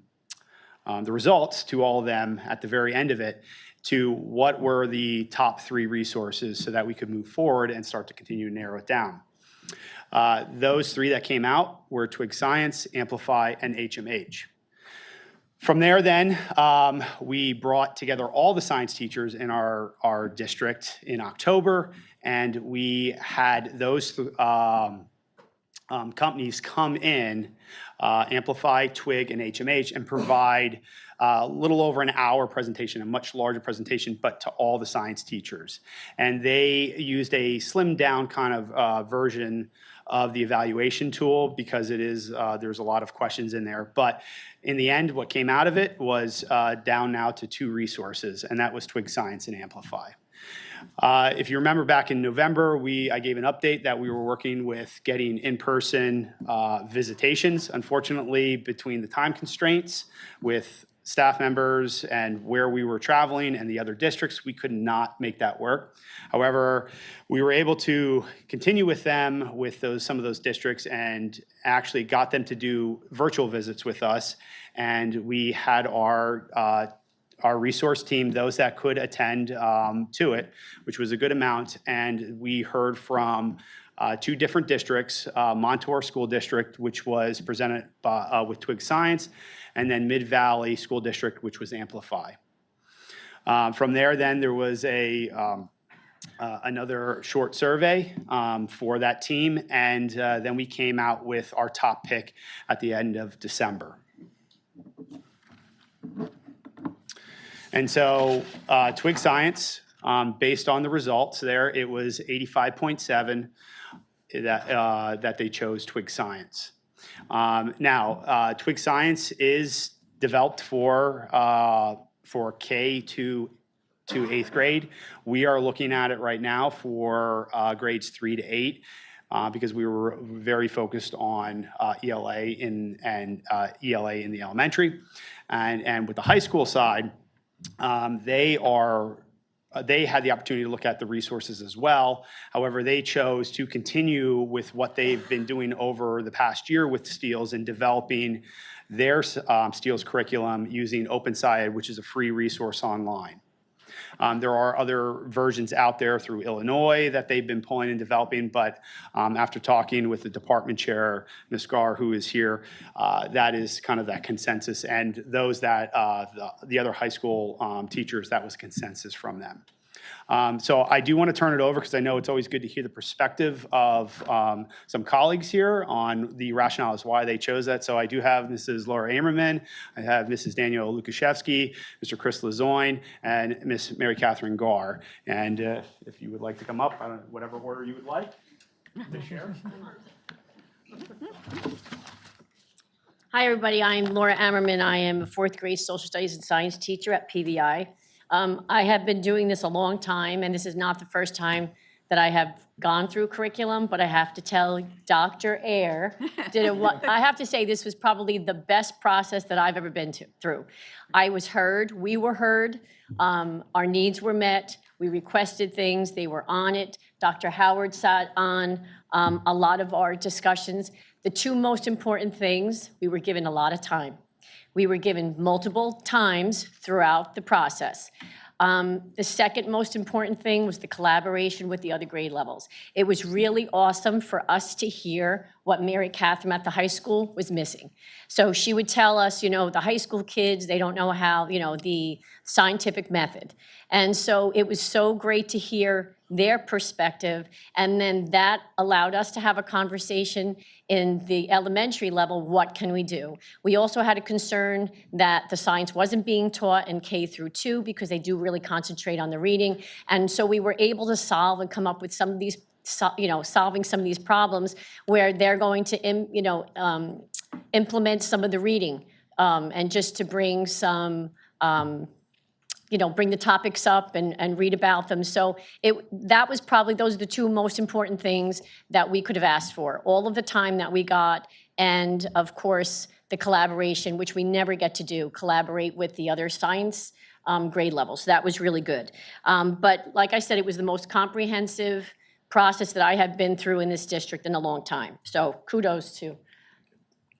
results to all of them at the very end of it, to what were the top 3 resources so that we could move forward and start to continue to narrow it down. Those 3 that came out were Twig Science, Amplify, and HMH. From there then, we brought together all the science teachers in our district in October, and we had those companies come in, Amplify, Twig, and HMH, and provide a little over an hour presentation, a much larger presentation, but to all the science teachers. And they used a slimmed down kind of version of the evaluation tool because it is, there's a lot of questions in there. But in the end, what came out of it was down now to 2 resources, and that was Twig Science and Amplify. If you remember back in November, I gave an update that we were working with getting in-person visitations. Unfortunately, between the time constraints with staff members and where we were traveling and the other districts, we could not make that work. However, we were able to continue with them with some of those districts and actually got them to do virtual visits with us. And we had our resource team, those that could attend to it, which was a good amount. And we heard from 2 different districts, Montour School District, which was presented with Twig Science, and then Mid-Valley School District, which was Amplify. From there, then there was another short survey for that team, and then we came out with our top pick at the end of December. And so Twig Science, based on the results there, it was 85.7 that they chose Twig Science. Now, Twig Science is developed for K to 8th grade. We are looking at it right now for grades 3 to 8 because we were very focused on ELA and ELA in the elementary. And with the high school side, they had the opportunity to look at the resources as well. However, they chose to continue with what they've been doing over the past year with STEELS and developing their STEELS curriculum using OpenScience, which is a free resource online. There are other versions out there through Illinois that they've been pulling and developing, but after talking with the department chair, Ms. Gar, who is here, that is kind of that consensus. And those that, the other high school teachers, that was consensus from them. So I do want to turn it over because I know it's always good to hear the perspective of some colleagues here on the rationale as why they chose that. So I do have Mrs. Laura Amerman, I have Mrs. Danielle Lukashevsky, Mr. Chris Lazoin, and Miss Mary Catherine Gar. And if you would like to come up, I don't know, whatever order you would like to share. Hi, everybody. I'm Laura Amerman. I am a 4th grade social studies and science teacher at PBI. I have been doing this a long time, and this is not the first time that I have gone through curriculum, but I have to tell Dr. Ayer, I have to say this was probably the best process that I've ever been through. I was heard, we were heard, our needs were met, we requested things, they were on it. Dr. Howard sat on a lot of our discussions. The 2 most important things, we were given a lot of time. We were given multiple times throughout the process. The second most important thing was the collaboration with the other grade levels. It was really awesome for us to hear what Mary Catherine at the high school was missing. So she would tell us, you know, the high school kids, they don't know how, you know, the scientific method. And so it was so great to hear their perspective, and then that allowed us to have a conversation in the elementary level, what can we do? We also had a concern that the science wasn't being taught in K through 2 because they do really concentrate on the reading, and so we were able to solve and come up with some of these, solving some of these problems where they're going to, implement some of the reading, and just to bring some, bring the topics up and read about them. So that was probably, those are the two most important things that we could have asked for. All of the time that we got, and of course, the collaboration, which we never get to do, collaborate with the other science grade levels. That was really good. But like I said, it was the most comprehensive process that I have been through in this district in a long time. So kudos to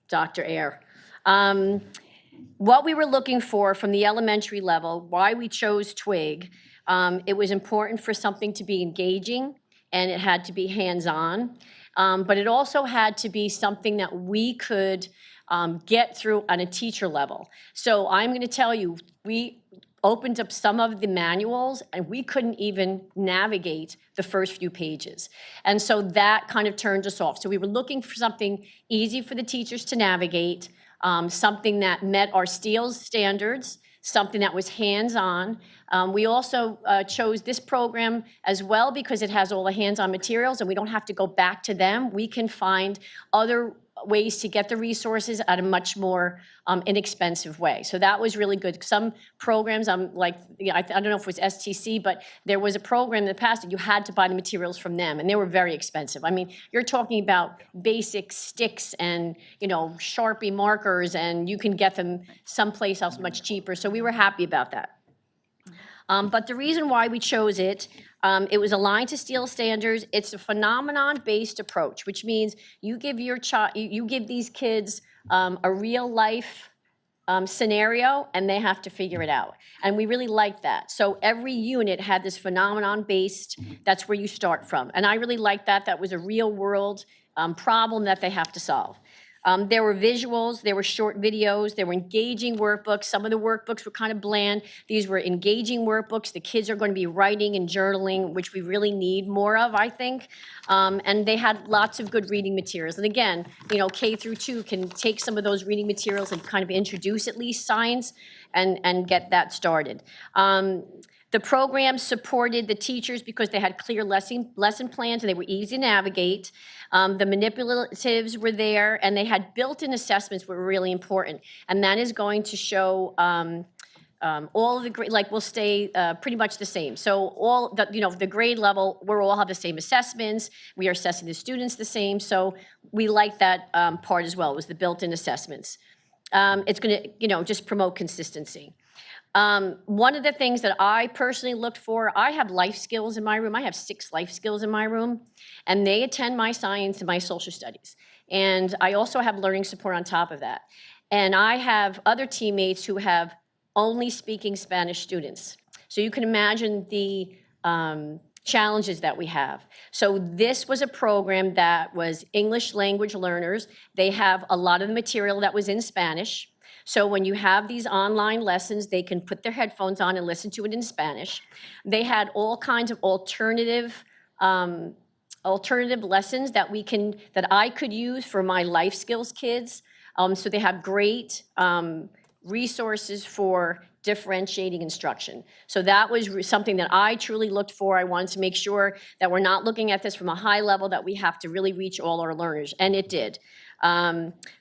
Dr. Ayer. What we were looking for from the elementary level, why we chose Twig, it was important for something to be engaging, and it had to be hands-on, but it also had to be something that we could get through on a teacher level. So I'm going to tell you, we opened up some of the manuals and we couldn't even navigate the first few pages. And so that kind of turned us off. So we were looking for something easy for the teachers to navigate, something that met our STEELS standards, something that was hands-on. We also chose this program as well because it has all the hands-on materials and we don't have to go back to them. We can find other ways to get the resources at a much more inexpensive way. So that was really good. Some programs, I don't know if it was STC, but there was a program in the past that you had to buy the materials from them, and they were very expensive. I mean, you're talking about basic sticks and, Sharpie markers, and you can get them someplace else much cheaper. So we were happy about that. But the reason why we chose it, it was aligned to STEEL standards. It's a phenomenon-based approach, which means you give your child, you give these kids a real life scenario, and they have to figure it out. And we really liked that. So every unit had this phenomenon-based. That's where you start from. And I really liked that. That was a real-world problem that they have to solve. There were visuals, there were short videos, there were engaging workbooks. Some of the workbooks were kind of bland. These were engaging workbooks. The kids are going to be writing and journaling, which we really need more of, I think. And they had lots of good reading materials. And again, K through 2 can take some of those reading materials and kind of introduce at least science and get that started. The program supported the teachers because they had clear lesson plans and they were easy to navigate. The manipulatives were there, and they had built-in assessments were really important. And that is going to show all of the grade, will stay pretty much the same. So all the grade level, we all have the same assessments. We are assessing the students the same. So we like that part as well, was the built-in assessments. It's going to, just promote consistency. One of the things that I personally looked for, I have life skills in my room. I have 6 life skills in my room, and they attend my science and my social studies. And I also have learning support on top of that. And I have other teammates who have only speaking Spanish students. So you can imagine the challenges that we have. So this was a program that was English language learners. They have a lot of the material that was in Spanish. So when you have these online lessons, they can put their headphones on and listen to it in Spanish. They had all kinds of alternative lessons that I could use for my life skills kids. So they have great resources for differentiating instruction. So that was something that I truly looked for. I wanted to make sure that we're not looking at this from a high level, that we have to really reach all our learners, and it did.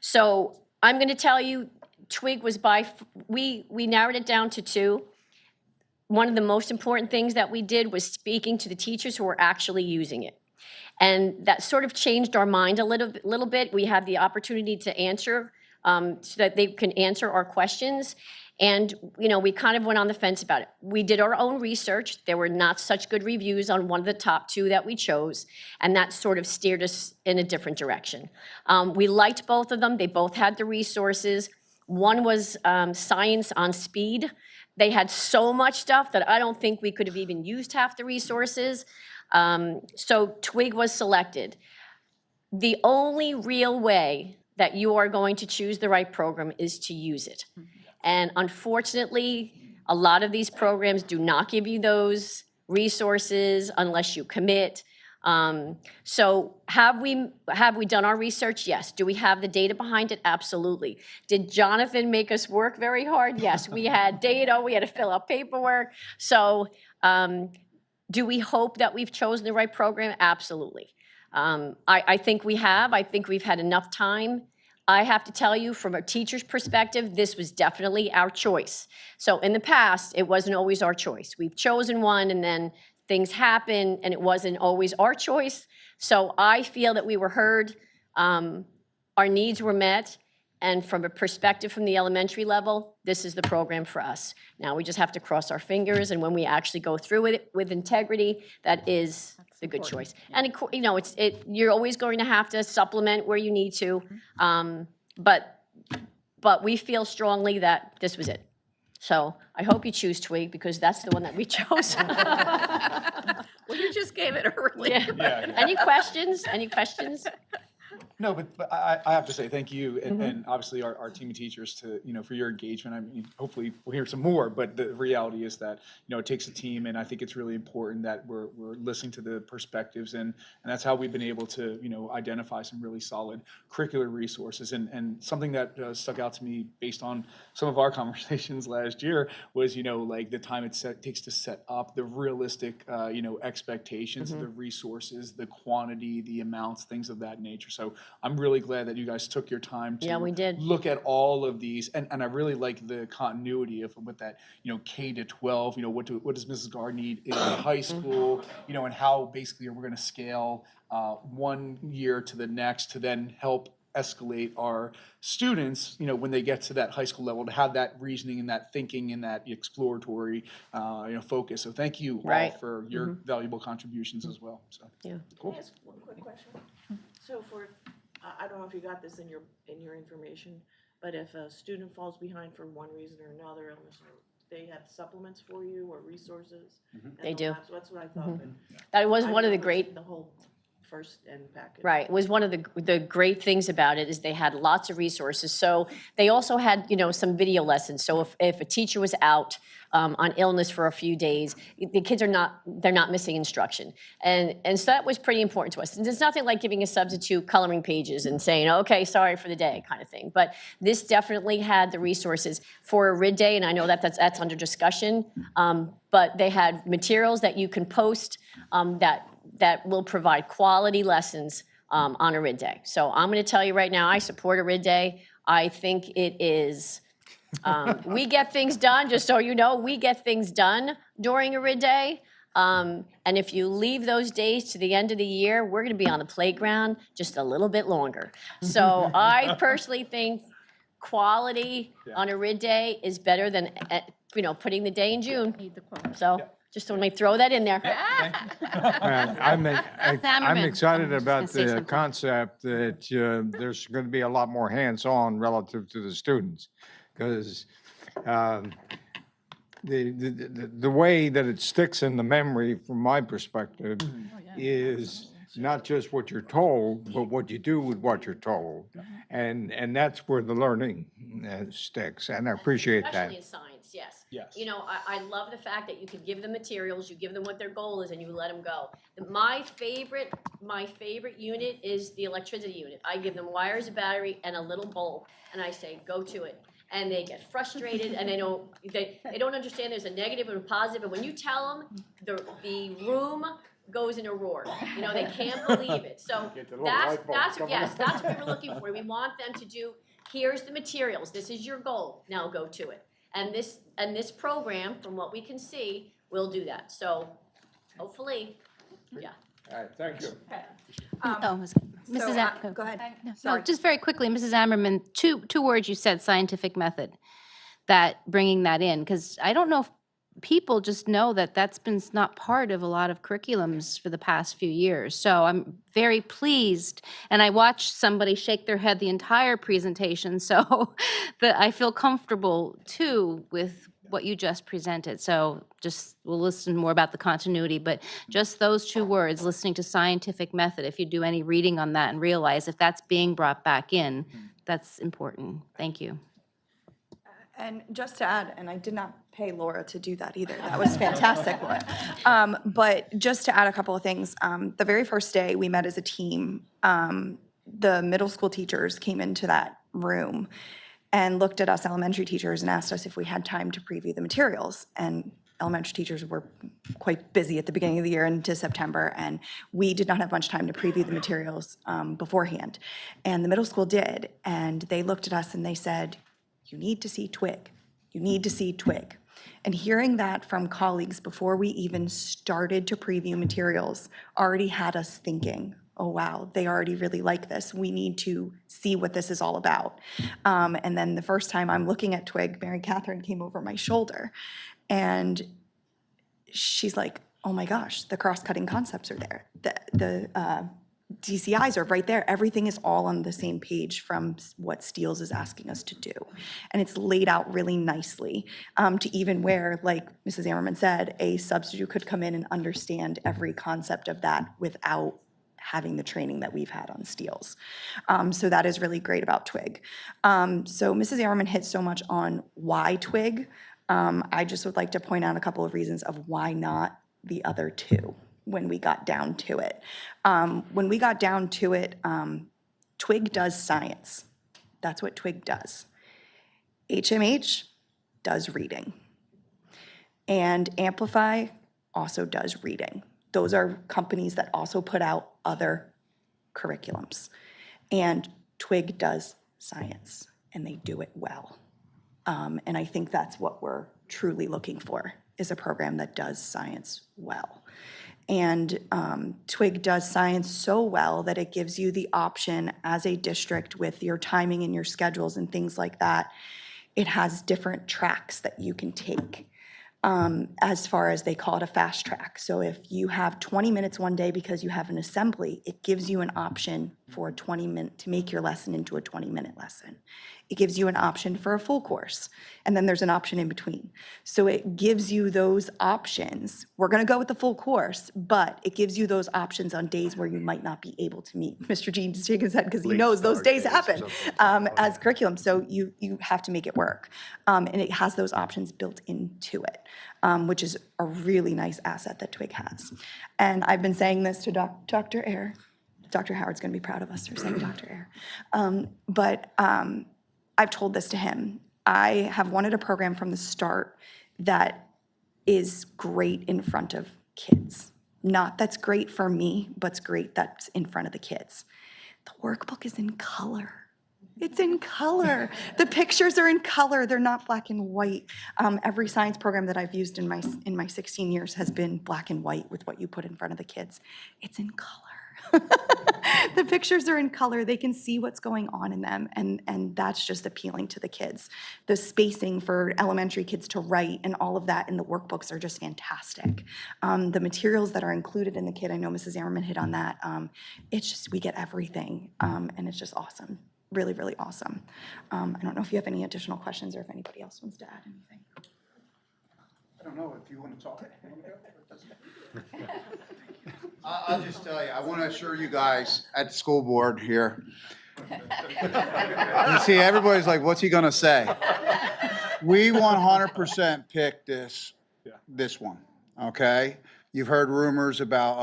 So I'm going to tell you, Twig was we narrowed it down to 2. One of the most important things that we did was speaking to the teachers who were actually using it. And that sort of changed our mind a little bit. We had the opportunity to answer, so that they can answer our questions. And, we kind of went on the fence about it. We did our own research. There were not such good reviews on one of the top 2 that we chose, and that sort of steered us in a different direction. We liked both of them. They both had the resources. One was Science on Speed. They had so much stuff that I don't think we could have even used half the resources. So Twig was selected. The only real way that you are going to choose the right program is to use it. And unfortunately, a lot of these programs do not give you those resources unless you commit. So have we done our research? Yes. Do we have the data behind it? Absolutely. Did Jonathan make us work very hard? Yes. We had data, we had to fill out paperwork. So do we hope that we've chosen the right program? Absolutely. I think we have. I think we've had enough time. I have to tell you, from a teacher's perspective, this was definitely our choice. So in the past, it wasn't always our choice. We've chosen one and then things happen and it wasn't always our choice. So I feel that we were heard, our needs were met, and from a perspective from the elementary level, this is the program for us. Now we just have to cross our fingers, and when we actually go through it with integrity, that is the good choice. And you know, you're always going to have to supplement where you need to, but we feel strongly that this was it. So I hope you choose Twig, because that's the one that we chose. Well, you just gave it early. Yeah. Any questions? Any questions? No, but I have to say thank you, and obviously our team of teachers to, you know, for your engagement. I mean, hopefully we'll hear some more, but the reality is that, you know, it takes a team, and I think it's really important that we're listening to the perspectives, and that's how we've been able to, you know, identify some really solid curricular resources. And something that stuck out to me based on some of our conversations last year was, you know, like the time it takes to set up the realistic, you know, expectations, the resources, the quantity, the amounts, things of that nature. So I'm really glad that you guys took your time to we did. look at all of these, and I really like the continuity of with that, you know, K to 12, you know, what does Mrs. Gard need in high school, you know, and how basically we're going to scale 1 year to the next to then help escalate our students, you know, when they get to that high school level, to have that reasoning and that thinking and that exploratory, you know, focus. So thank you all for your valuable contributions as well. So Yeah. cool. Can I ask one quick question? So I don't know if you got this in your information, but if a student falls behind for one reason or another, illness, or they have supplements for you or resources? and They the do. labs? That's what I thought. but That was I one of the didn't know great. The whole first end package. Right, it was one of the great things about it is they had lots of resources. So they also had, you know, some video lessons. So if a teacher was out on illness for a few days, the kids they're not missing instruction. And so that was pretty important to us. And there's nothing like giving a substitute coloring pages and saying, okay, sorry for the day kind of thing. But this definitely had the resources for a RID day, and I know that's under discussion. But they had materials that you can post that will provide quality lessons on a RID day. So I'm going to tell you right now, I support a RID day. I think it is, we get things done, just so you know, we get things done during a RID day. And if you leave those days to the end of the year, we're going to be on the playground just a little bit longer. So I personally think quality on a RID day is better than, you know, putting the day in June. So just want to throw that in there. I'm excited about say the something. concept that there's going to be a lot more hands-on relative to the students, because the way that it sticks in the memory, from my perspective, is not just what you're told, but what you do with what you're told. And that's where the learning sticks, and I appreciate that. Especially in science, yes. Yes. You know, I love the fact that you can give them materials, you give them what their goal is, and you let them go. My favorite unit is the electricity unit. I give them wires, a battery, and a little bulb, and I say, go to it. And they get frustrated, and they don't understand there's a negative and a positive, and when you tell them, the room goes in a roar. You know, they can't believe it. So that's what we're looking for. We want them to do, here's the materials, this is your goal, now go to it. And this program, from what we can see, will do that. So hopefully, yeah. All right, thank you. Mrs. Go ahead. No, just very quickly, Mrs. Ammerman, two words you said, scientific method, that bringing that in, because I don't know if people just know that that's been not part of a lot of curriculums for the past few years. So I'm very pleased, and I watched somebody shake their head the entire presentation, so that I feel comfortable too with what you just presented. So just, we'll listen more about the continuity, but just those two words, listening to scientific method, if you do any reading on that and realize if that's being brought back in, that's important. Thank you. And just to add, and I did not pay Laura to do that either. That was fantastic, Laura. But just to add a couple of things, the very first day we met as a team, the middle school teachers came into that room and looked at us elementary teachers and asked us if we had time to preview the materials. And elementary teachers were quite busy at the beginning of the year into September, and we did not have much time to preview the materials beforehand. And the middle school did, and they looked at us and they said, "You need to see Twig. You need to see Twig." And hearing that from colleagues before we even started to preview materials already had us thinking, oh wow, they already really like this. We need to see what this is all about. And then the first time I'm looking at Twig, Mary Catherine came over my shoulder and she's like, oh my gosh, the cross-cutting concepts are there. The DCIs are right there. Everything is all on the same page from what Steels is asking us to do. And it's laid out really nicely to even where, like Mrs. Ammerman said, a substitute could come in and understand every concept of that without having the training that we've had on Steels. So that is really great about Twig. So Mrs. Ammerman hit so much on why Twig. I just would like to point out a couple of reasons of why not the other two when we got down to it. When we got down to it, Twig does science. That's what Twig does. HMH does reading. And Amplify also does reading. Those are companies that also put out other curriculums. And Twig does science, and they do it well. And I think that's what we're truly looking for, is a program that does science well. And Twig does science so well that it gives you the option as a district with your timing and your schedules and things like that. It has different tracks that you can take. As far as they call it a fast track. So if you have 20 minutes one day because you have an assembly, it gives you an option for a 20-minute to make your lesson into a 20-minute lesson. It gives you an option for a full course, and then there's an option in between. So it gives you those options. We're gonna go with the full course, but it gives you those options on days where you might not be able to meet. Mr. Jean's shaking his head because he knows those days happen as curriculum, so you have to make it work. And it has those options built into it, which is a really nice asset that Twig has. And I've been saying this to Dr. Ayer. Dr. Howard's gonna be proud of us for saying Dr. Ayer. I've told this to him. I have wanted a program from the start that is great in front of kids. Not that's great for me, but it's great that's in front of the kids. The workbook is in color. It's in color. The pictures are in color. They're not black and white. Every science program that I've used in my 16 years has been black and white with what you put in front of the kids. It's in color. The pictures are in color. They can see what's going on in them, and that's just appealing to the kids. The spacing for elementary kids to write and all of that in the workbooks are just fantastic. The materials that are included in the kit, I know Mrs. Ammerman hit on that. It's just, we get everything, and it's just awesome. Really, really awesome. I don't know if you have any additional questions or if anybody else wants to add anything. I don't know if you want to talk. I'll just tell you, I want to assure you guys at the school board here. You see, everybody's like, what's he going to say? We 100% picked this one, okay? You've heard rumors about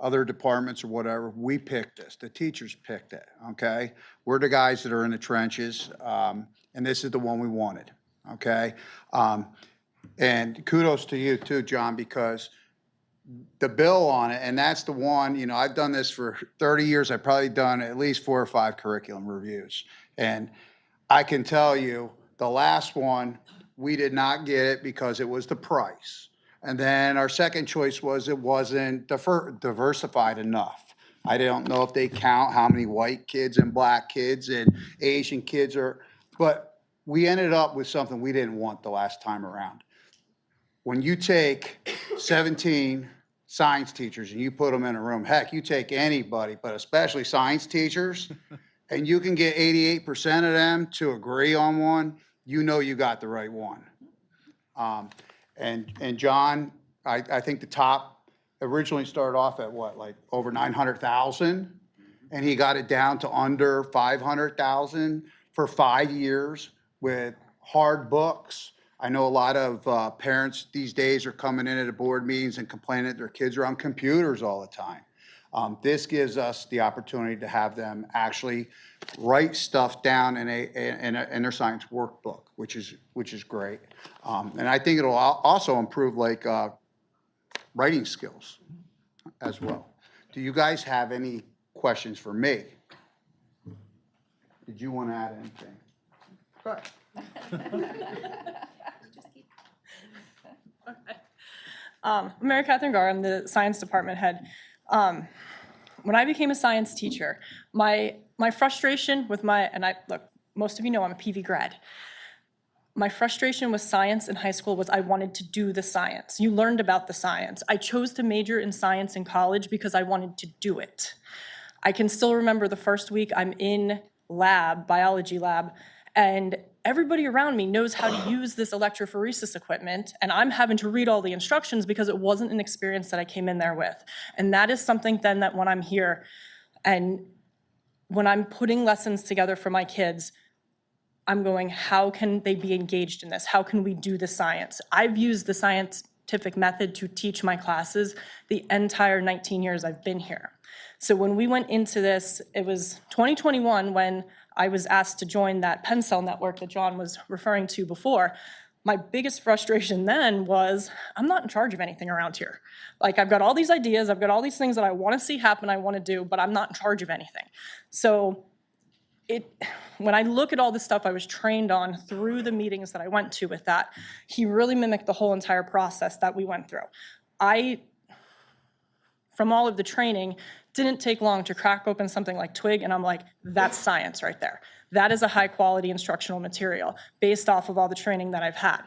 other departments or whatever. We picked this. The teachers picked it, okay? We're the guys that are in the trenches, and this is the one we wanted, okay? And kudos to you too, John, because the bill on it, and that's the one, you know, I've done this for 30 years. I've probably done at least 4 or 5 curriculum reviews. And I can tell you, the last one, we did not get it because it was the price. And then our second choice was it wasn't diversified enough. I don't know if they count how many white kids and black kids and Asian kids are, but we ended up with something we didn't want the last time around. When you take 17 science teachers and you put them in a room, heck, you take anybody, but especially science teachers, and you can get 88% of them to agree on one, you know you got the right one. And John, I think the top originally started off at what, like over 900,000? And he got it down to under 500,000 for 5 years with hard books. I know a lot of parents these days are coming in at the board meetings and complaining that their kids are on computers all the time. This gives us the opportunity to have them actually write stuff down in their science workbook, which is great. And I think it'll also improve like writing skills as well. Do you guys have any questions for me? Did you want to add anything? Go ahead. I'm Mary Catherine Garr, I'm the science department head. When I became a science teacher, my frustration with look, most of you know I'm a PV grad. My frustration with science in high school was I wanted to do the science. You learned about the science. I chose to major in science in college because I wanted to do it. I can still remember the first week I'm in biology lab, and everybody around me knows how to use this electrophoresis equipment, and I'm having to read all the instructions because it wasn't an experience that I came in there with. And that is something then that when I'm here and when I'm putting lessons together for my kids, I'm going, how can they be engaged in this? How can we do the science? I've used the scientific method to teach my classes the entire 19 years I've been here. So when we went into this, it was 2021 when I was asked to join that PennCell network that John was referring to before. My biggest frustration then was, I'm not in charge of anything around here. Like, I've got all these ideas, I've got all these things that I want to see happen, I want to do, but I'm not in charge of anything. So when I look at all the stuff I was trained on through the meetings that I went to with that, he really mimicked the whole entire process that we went through. From all of the training, didn't take long to crack open something like Twig, and I'm like, that's science right there. That is a high quality instructional material based off of all the training that I've had.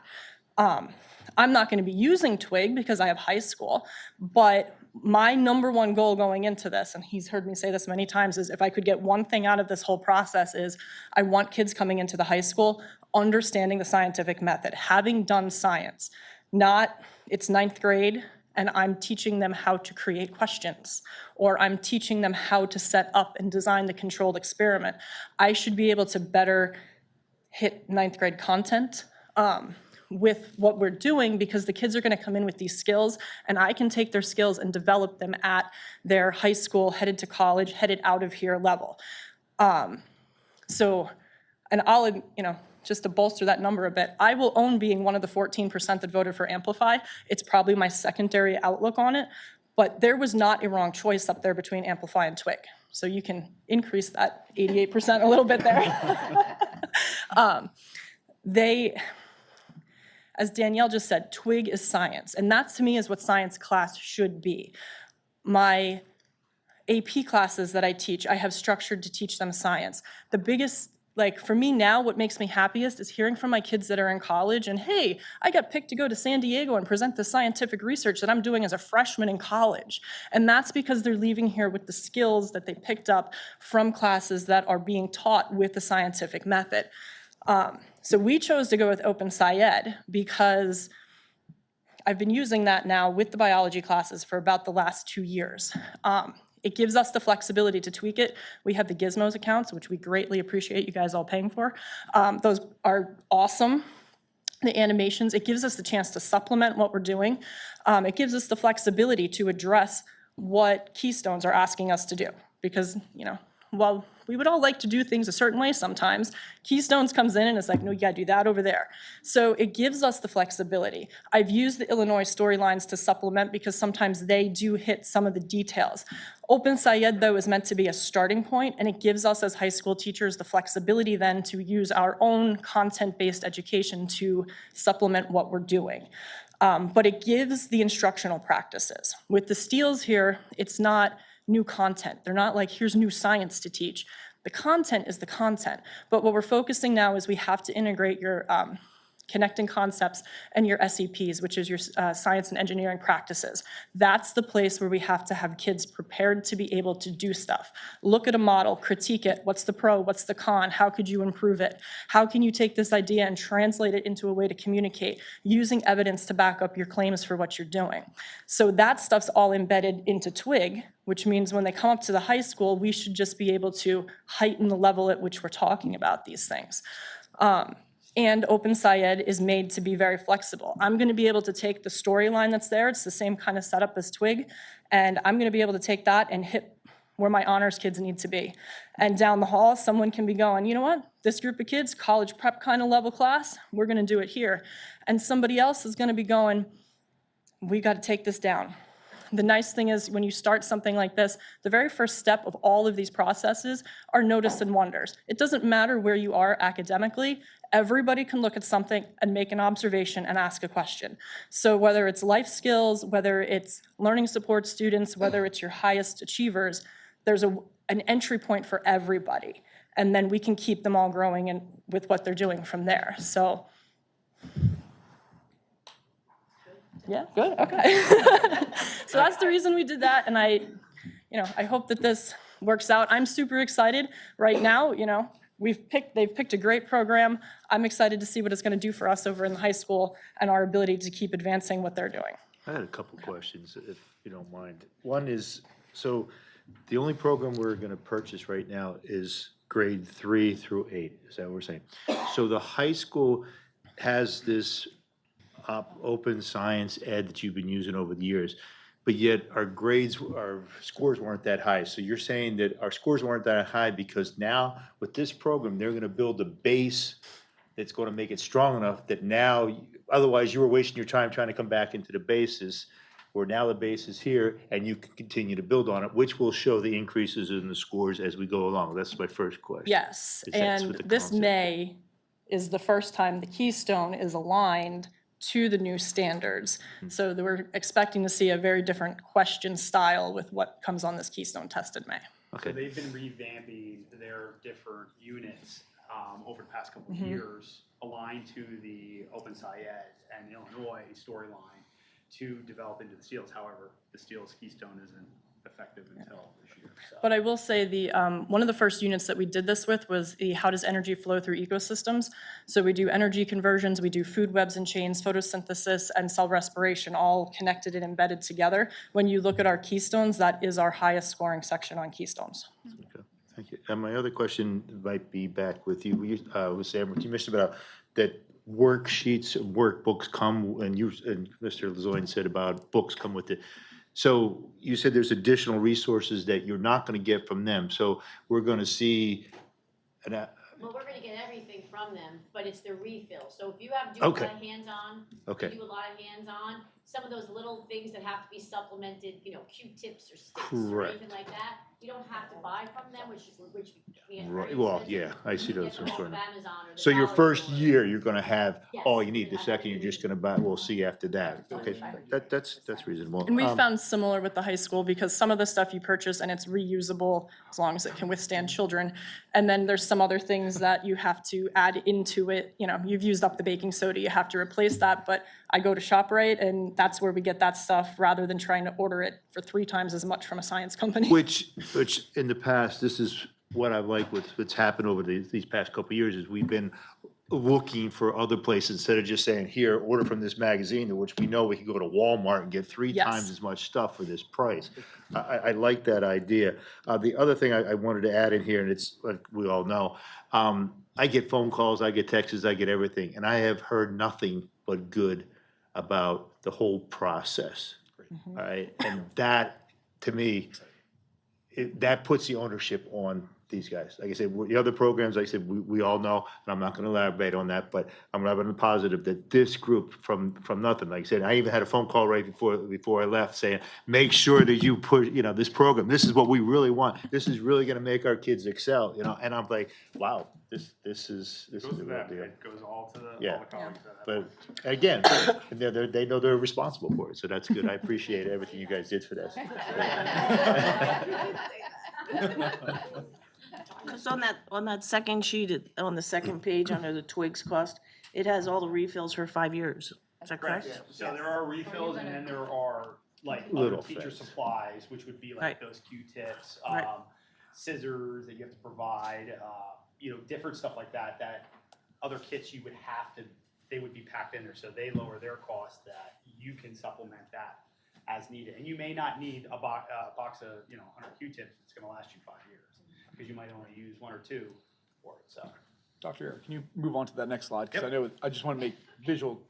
I'm not going to be using Twig because I have high school, but my number one goal going into this, and he's heard me say this many times, is if I could get one thing out of this whole process is I want kids coming into the high school understanding the scientific method, having done science. It's 9th grade, and I'm teaching them how to create questions, or I'm teaching them how to set up and design the controlled experiment. I should be able to better hit 9th grade content with what we're doing, because the kids are going to come in with these skills, and I can take their skills and develop them at their high school, headed to college, headed out of here level. And I'll, just to bolster that number a bit, I will own being one of the 14% that voted for Amplify. It's probably my secondary outlook on it, but there was not a wrong choice up there between Amplify and Twig. So you can increase that 88% a little bit there. As Danielle just said, Twig is science, and that to me is what science class should be. My AP classes that I teach, I have structured to teach them science. The biggest, for me now, what makes me happiest is hearing from my kids that are in college and, hey, I got picked to go to San Diego and present the scientific research that I'm doing as a freshman in college. And that's because they're leaving here with the skills that they picked up from classes that are being taught with the scientific method. So we chose to go with Open SciEd because I've been using that now with the biology classes for about the last 2 years. It gives us the flexibility to tweak it. We have the Gizmos accounts, which we greatly appreciate you guys all paying for. Those are awesome. The animations, it gives us the chance to supplement what we're doing. It gives us the flexibility to address what Keystones are asking us to do. Because, while we would all like to do things a certain way sometimes, Keystones comes in and it's like, no, you gotta do that over there. So it gives us the flexibility. I've used the Illinois storylines to supplement because sometimes they do hit some of the details. Open SciEd, though, is meant to be a starting point, and it gives us as high school teachers the flexibility then to use our own content-based education to supplement what we're doing. But it gives the instructional practices. With the Steels here, it's not new content. They're not like, here's new science to teach. The content is the content. But what we're focusing now is we have to integrate your connecting concepts and your SEPs, which is your science and engineering practices. That's the place where we have to have kids prepared to be able to do stuff. Look at a model, critique it. What's the pro? What's the con? How could you improve it? How can you take this idea and translate it into a way to communicate using evidence to back up your claims for what you're doing? So that stuff's all embedded into Twig, which means when they come up to the high school, we should just be able to heighten the level at which we're talking about these things. And Open Syed is made to be very flexible. I'm going to be able to take the storyline that's there, it's the same kind of setup as Twig, and I'm going to be able to take that and hit where my honors kids need to be. And down the hall, someone can be going, you know what, this group of kids, college prep kind of level class, we're going to do it here. And somebody else is going to be going, we got to take this down. The nice thing is when you start something like this, the very first step of all of these processes are notice and wonders. It doesn't matter where you are academically, everybody can look at something and make an observation and ask a question. So whether it's life skills, whether it's learning support students, whether it's your highest achievers, there's an entry point for everybody. And then we can keep them all growing and with what they're doing from there. So, yeah, good, okay. So that's the reason we did that, and I hope that this works out. I'm super excited right now, they've picked a great program. I'm excited to see what it's gonna do for us over in the high school and our ability to keep advancing what they're doing. I had a couple questions, if you don't mind. One is, so the only program we're gonna purchase right now is grade 3 through 8, is that what we're saying? So the high school has this open science ed that you've been using over the years, but yet our scores weren't that high. So you're saying that our scores weren't that high because now with this program, they're gonna build a base that's gonna make it strong enough that now, otherwise you were wasting your time trying to come back into the basis, where now the base is here and you can continue to build on it, which will show the increases in the scores as we go along. That's my first question. Yes, Is that's and what the this concept May is the first time the Keystone is aligned to the new standards. So we're expecting to see a very different question style with what comes on this Keystone test in May. So they've been revamping their different units over the past couple of Mhm. years, aligned to the Open Syed and Illinois storyline to develop into the Steels. However, the Steels Keystone isn't effective until this year. So. But I will say the one of the first units that we did this with was the how does energy flow through ecosystems. So we do energy conversions, we do food webs and chains, photosynthesis, and cell respiration, all connected and embedded together. When you look at our keystones, that is our highest scoring section on keystones. Okay, thank you. And my other question might be back with you, with Sam, you mentioned about that worksheets, workbooks come, and Mr. Lazoyan said about books come with it. So you said there's additional resources that you're not gonna get from them, so we're gonna see Well, we're gonna get everything from them, but it's the refill. So if you have to do a lot Okay. of hands-on, Okay. do a lot of hands-on, some of those little things that have to be supplemented, Q-tips or sticks or Correct. anything like that, you don't have to buy from them, which we had Right, very well, expensive. yeah, I see You can those. get them off of Amazon or the So your Dollar first Store. year, you're gonna have Yes. all you need, the second you're just gonna buy, we'll see after that. Okay, that's reasonable. And we found similar with the high school because some of the stuff you purchase and it's reusable as long as it can withstand children. And then there's some other things that you have to add into it. You've used up the baking soda, you have to replace that. But I go to ShopRite and that's where we get that stuff rather than trying to order it for 3 times as much from a science company. Which in the past, this is what I like with what's happened over these past couple of years, is we've been looking for other places instead of just saying, here, order from this magazine, to which we know we can go to Walmart and get 3 Yes. times as much stuff for this price. I like that idea. The other thing I wanted to add in here, and it's like we all know, I get phone calls, I get texts, I get everything, and I have heard nothing but good about the whole process. All right, and that, to me, that puts the ownership on these guys. Like I said, the other programs, like I said, we all know, and I'm not gonna elaborate on that, but I'm gonna be positive that this group from nothing, like I said, I even had a phone call right before I left saying, make sure that you put, this program, this is what we really want. This is really gonna make our kids excel, and I'm like, wow, this is a real deal. It goes all to Yeah. all the colleagues that have. But again, they know they're responsible for it, so that's good. I appreciate everything you guys did for this. Because on that second sheet, on the second page under the Twigs cost, it has all the refills for 5 years. Is that correct? So there are refills and then there are like Little other teacher things. supplies, which would be like Right. those Q-tips, Right. scissors that you have to provide, different stuff like that, that other kits you would have to, they would be packed in there, so they lower their cost that you can supplement that as needed. And you may not need a box of, 100 Q-tips, it's gonna last you 5 years, because you might only use 1 or 2 for it, so. Dr. Ayer, can you move on to that next slide? Because I know, I just want to make visual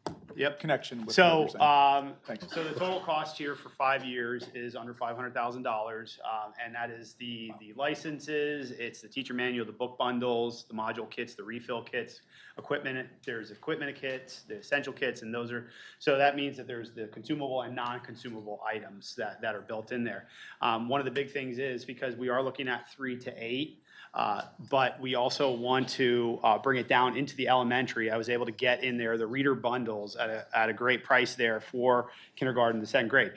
connection with what So, you're saying. Thanks. So the total cost here for 5 years is under $500,000, and that is the licenses, it's the teacher manual, the book bundles, the module kits, the refill kits, equipment. There's equipment kits, the essential kits, and those are. So that means that there's the consumable and non-consumable items that are built in there. One of the big things is because we are looking at 3 to 8. But we also want to bring it down into the elementary. I was able to get in there the reader bundles at a great price there for kindergarten to 2nd grade.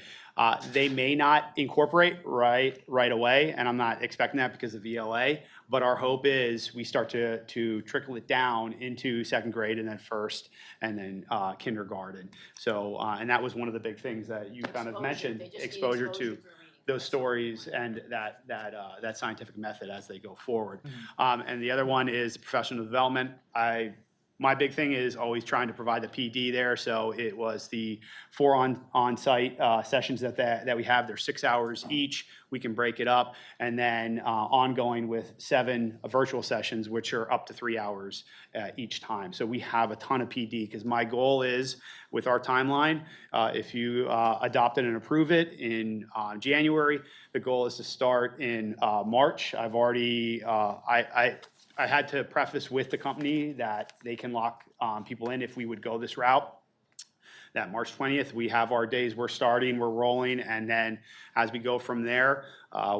They may not incorporate right away, and I'm not expecting that because of VLA, but our hope is we start to trickle it down into 2nd grade and then 1st and then kindergarten. So, and that was one of the big things that you kind of mentioned, exposure to those stories and that scientific method as they go forward. And the other one is professional development. My big thing is always trying to provide the PD there. So it was the 4 on-site sessions that we have. They're 6 hours each. We can break it up. And then ongoing with 7 virtual sessions, which are up to 3 hours each time. So we have a ton of PD because my goal is with our timeline, if you adopt it and approve it in January, the goal is to start in March. I've already, I had to preface with the company that they can lock people in if we would go this route. That March 20th, we have our days we're starting, we're rolling, and then as we go from there,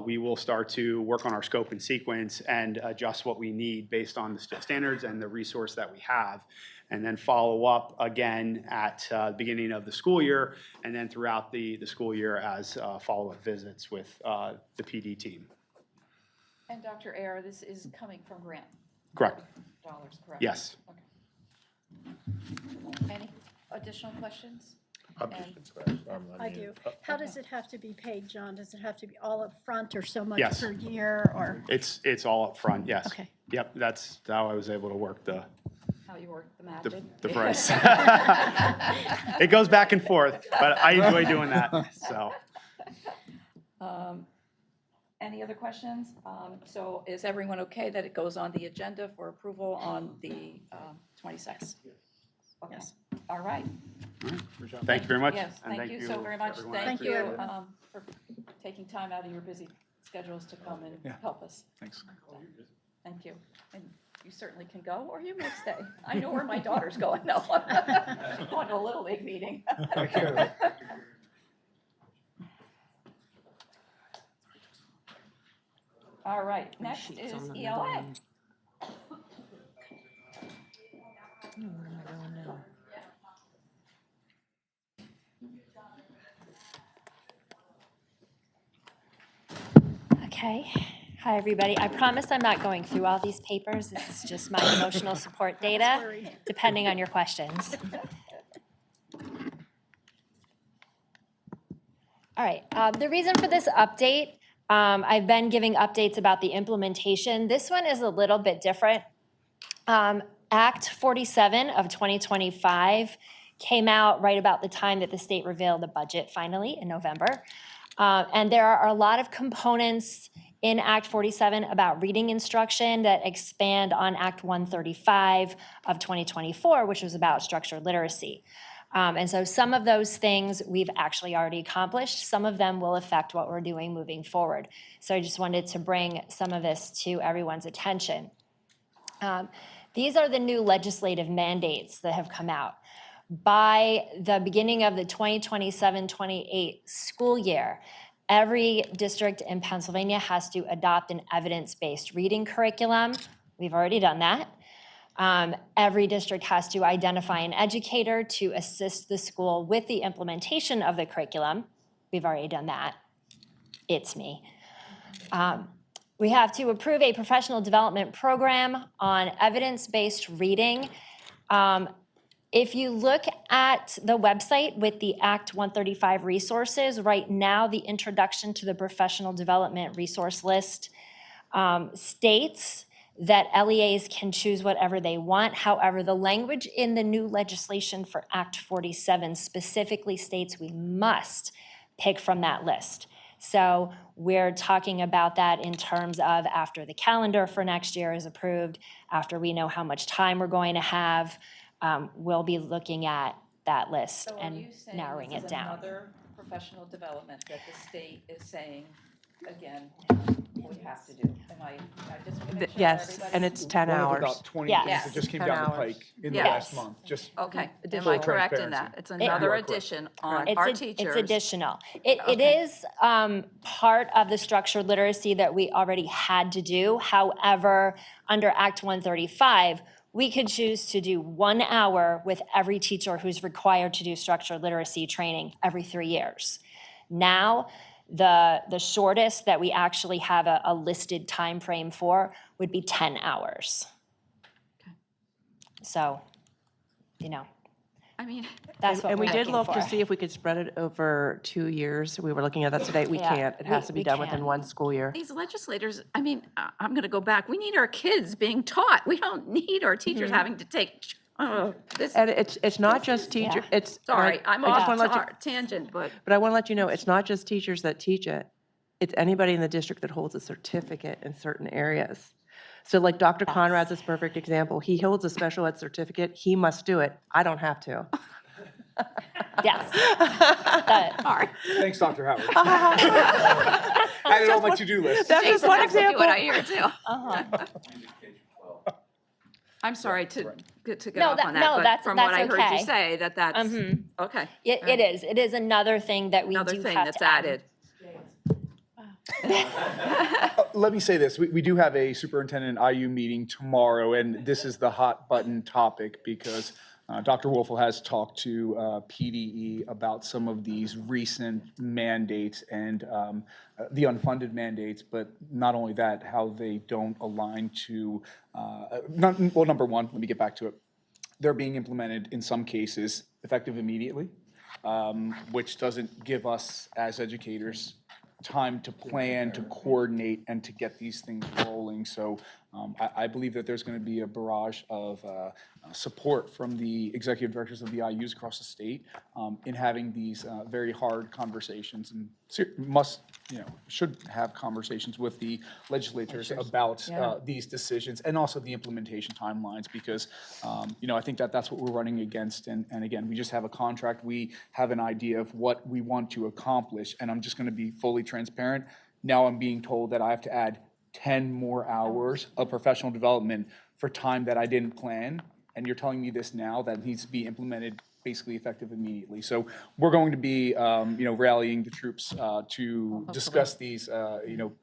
we will start to work on our scope and sequence and adjust what we need based on the standards and the resource that we have, and then follow up again at the beginning of the school year, and then throughout the school year as follow-up visits with the PD team. And Dr. Ayer, this is coming from grant Correct. dollars, correct? Yes. Okay. Any additional questions? I do. How does it have to be paid, John? Does it have to be all up front or so much Yes. per year or? It's all up front. Yes. Okay. Yep, that's how I was able to work How you work the magic? the price. It goes back and forth, but I enjoy doing that, so. Any other questions? So is everyone okay that it goes on the agenda for approval on the 26th? Okay. All right. Thank you very much. Yes, and thank you so very much. everyone. I Thank appreciate you it. for taking time out of your busy schedules to come and help us. Thanks. Thank you. And you certainly can go, or you may stay. I know where my daughter's going. No, going to a Little League meeting. All right, next is ELA. Okay. Hi, everybody. I promise I'm not going through all these papers. This is just my emotional support data, depending on your questions. All right. The reason for this update, I've been giving updates about the implementation. This one is a little bit different. Act 47 of 2025 came out right about the time that the state revealed the budget finally in November. And there are a lot of components in Act 47 about reading instruction that expand on Act 135 of 2024, which was about structured literacy. And so some of those things we've actually already accomplished. Some of them will affect what we're doing moving forward. So I just wanted to bring some of this to everyone's attention. These are the new legislative mandates that have come out. By the beginning of the 2027-28 school year, every district in Pennsylvania has to adopt an evidence-based reading curriculum. We've already done that. Every district has to identify an educator to assist the school with the implementation of the curriculum. We've already done that. It's me. We have to approve a professional development program on evidence-based reading. If you look at the website with the Act 135 resources, right now the introduction to the professional development resource list states that LEAs can choose whatever they want. However, the language in the new legislation for Act 47 specifically states we must pick from that list. So we're talking about that in terms of after the calendar for next year is approved, after we know how much time we're going to have, we'll be looking at that list and narrowing it down. Another professional development that the state is saying, again, we have to do. Am I just want to make sure Yes, everybody- and it's 10 One of hours. about 20 Yes. things that just came 10 down the hours. pike in the Yes. last month, just Okay, am Additional I correct in transparency. that? It's You another are correct. addition on It's our a- teachers. It's additional. It is part of the structured literacy that we already had to do. However, under Act 135, we could choose to do 1 hour with every teacher who's required to do structured literacy training every 3 years. Now, the shortest that we actually have a listed time frame for would be 10 hours. So, I mean, that's what And we're we did looking look to for. see if we could spread it over 2 years. We were looking at that today. We Yeah, can't. It has to be we done within can't. 1 school year. these legislators, I mean, I'm going to go back. We need our kids being taught. We don't need our teachers having to take, this, And it's not just teacher, it's. sorry, I'm I just off wanna let you- tangent, but But I want to let you know, it's not just teachers that teach it. It's anybody in the district that holds a certificate in certain areas. So like Dr. Conrad's is a perfect example. He holds a special ed certificate. He must do it. I don't have to. Yes. Thanks, Dr. Howard. Add it on my to-do list. That's just one has to do example. it, I hear too. Uh-huh. I'm sorry to get No, off on no, that, but that's- from what I that's heard you okay. say, that's, Mhm. okay. It is another thing that we Another do thing have that's to add. added. Let me say this, we do have a superintendent IU meeting tomorrow, and this is the hot button topic because Dr. Wolfel has talked to PDE about some of these recent mandates and the unfunded mandates, but not only that, how they don't align to, well, number one, let me get back to it. They're being implemented in some cases effective immediately, which doesn't give us as educators time to plan, to coordinate, and to get these things rolling. So I believe that there's going to be a barrage of support from the executive directors of the IUs across the state in having these very hard conversations and should have conversations with the legislators about these decisions and also the implementation timelines because, I think that that's what we're running against. And again, we just have a contract. We have an idea of what we want to accomplish. And I'm just going to be fully transparent. Now I'm being told that I have to add 10 more hours of professional development for time that I didn't plan. And you're telling me this now that needs to be implemented basically effective immediately. So we're going to be, rallying the troops to discuss these,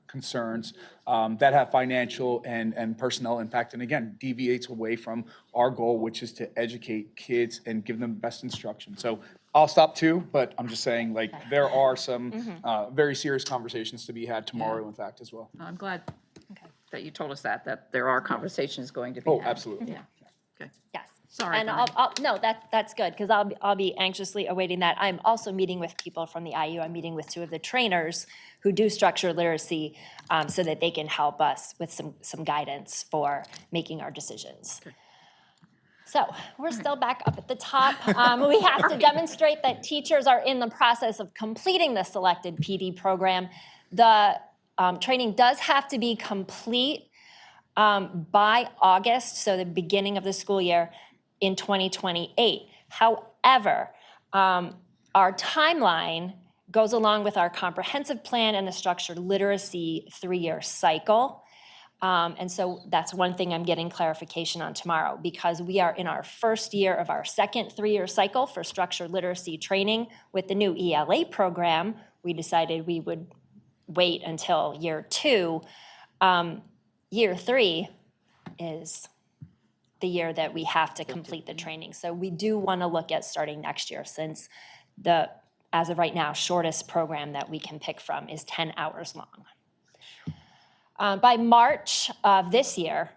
concerns that have financial and personnel impact. And again, deviates away from our goal, which is to educate kids and give them the best instruction. So I'll stop too, but I'm just saying, there are some very serious conversations to be had tomorrow, in fact, as well. I'm glad that you told us that there are conversations going to be Oh, had. absolutely. Yeah, okay. Yes. Sorry, And Bonnie. no, that's good, because I'll be anxiously awaiting that. I'm also meeting with people from the IU. I'm meeting with 2 of the trainers who do structured literacy so that they can help us with some guidance for making our decisions. So we're still back up at the top. We have to demonstrate that teachers are in the process of completing the selected PD program. The training does have to be complete by August, so the beginning of the school year in 2028. However, our timeline goes along with our comprehensive plan and the structured literacy 3-year cycle. And so that's one thing I'm getting clarification on tomorrow because we are in our first year of our second 3-year cycle for structured literacy training. With the new ELA program, we decided we would wait until year 2. Year 3 is the year that we have to complete the training. So we do want to look at starting next year since the, as of right now, shortest program that we can pick from is 10 hours long. By March of this year,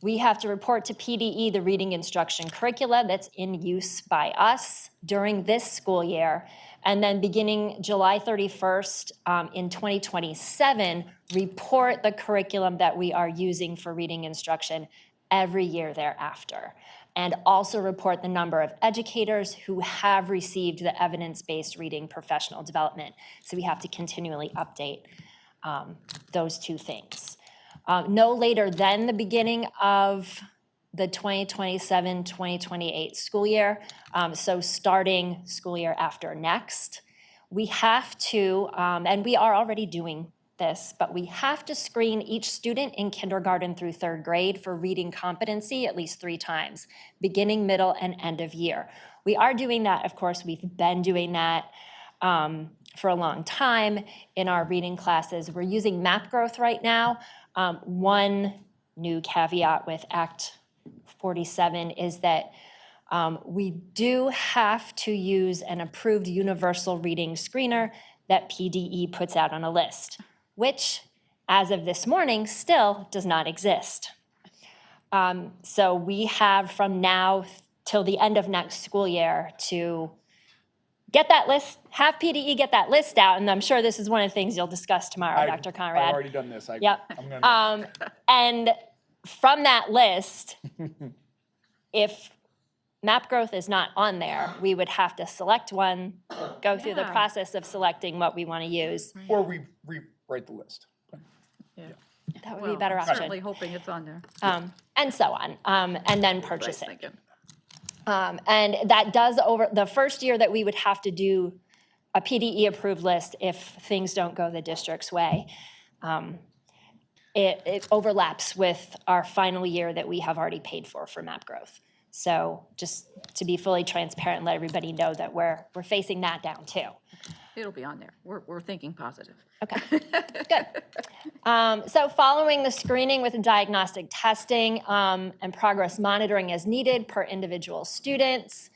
we have to report to PDE the reading instruction curricula that's in use by us during this school year. And then beginning July 31st in 2027, report the curriculum that we are using for reading instruction every year thereafter. And also report the number of educators who have received the evidence-based reading professional development. So we have to continually update those two things. No later than the beginning of the 2027-2028 school year, so starting school year after next, we have to, and we are already doing this, but we have to screen each student in kindergarten through third grade for reading competency at least 3 times, beginning, middle, and end of year. We are doing that, of course, we've been doing that for a long time in our reading classes. We're using map growth right now. One new caveat with Act 47 is that we do have to use an approved universal reading screener that PDE puts out on a list, which, as of this morning, still does not exist. So we have from now till the end of next school year to get that list, have PDE get that list out, and I'm sure this is one of the things you'll discuss tomorrow, Dr. Conrad. I've already done this. Yep. And from that list, if map growth is not on there, we would have to select one, go through the process of selecting what we want to use. Or we rewrite the list. That would be a better option. Certainly hoping it's on there. And so on, and then purchase it. And that does over, the first year that we would have to do a PDE approved list if things don't go the district's way, it overlaps with our final year that we have already paid for map growth. So just to be fully transparent, let everybody know that we're facing that down too. It'll be on there. We're thinking positive. Okay, good. So following the screening with diagnostic testing and progress monitoring as needed per individual students,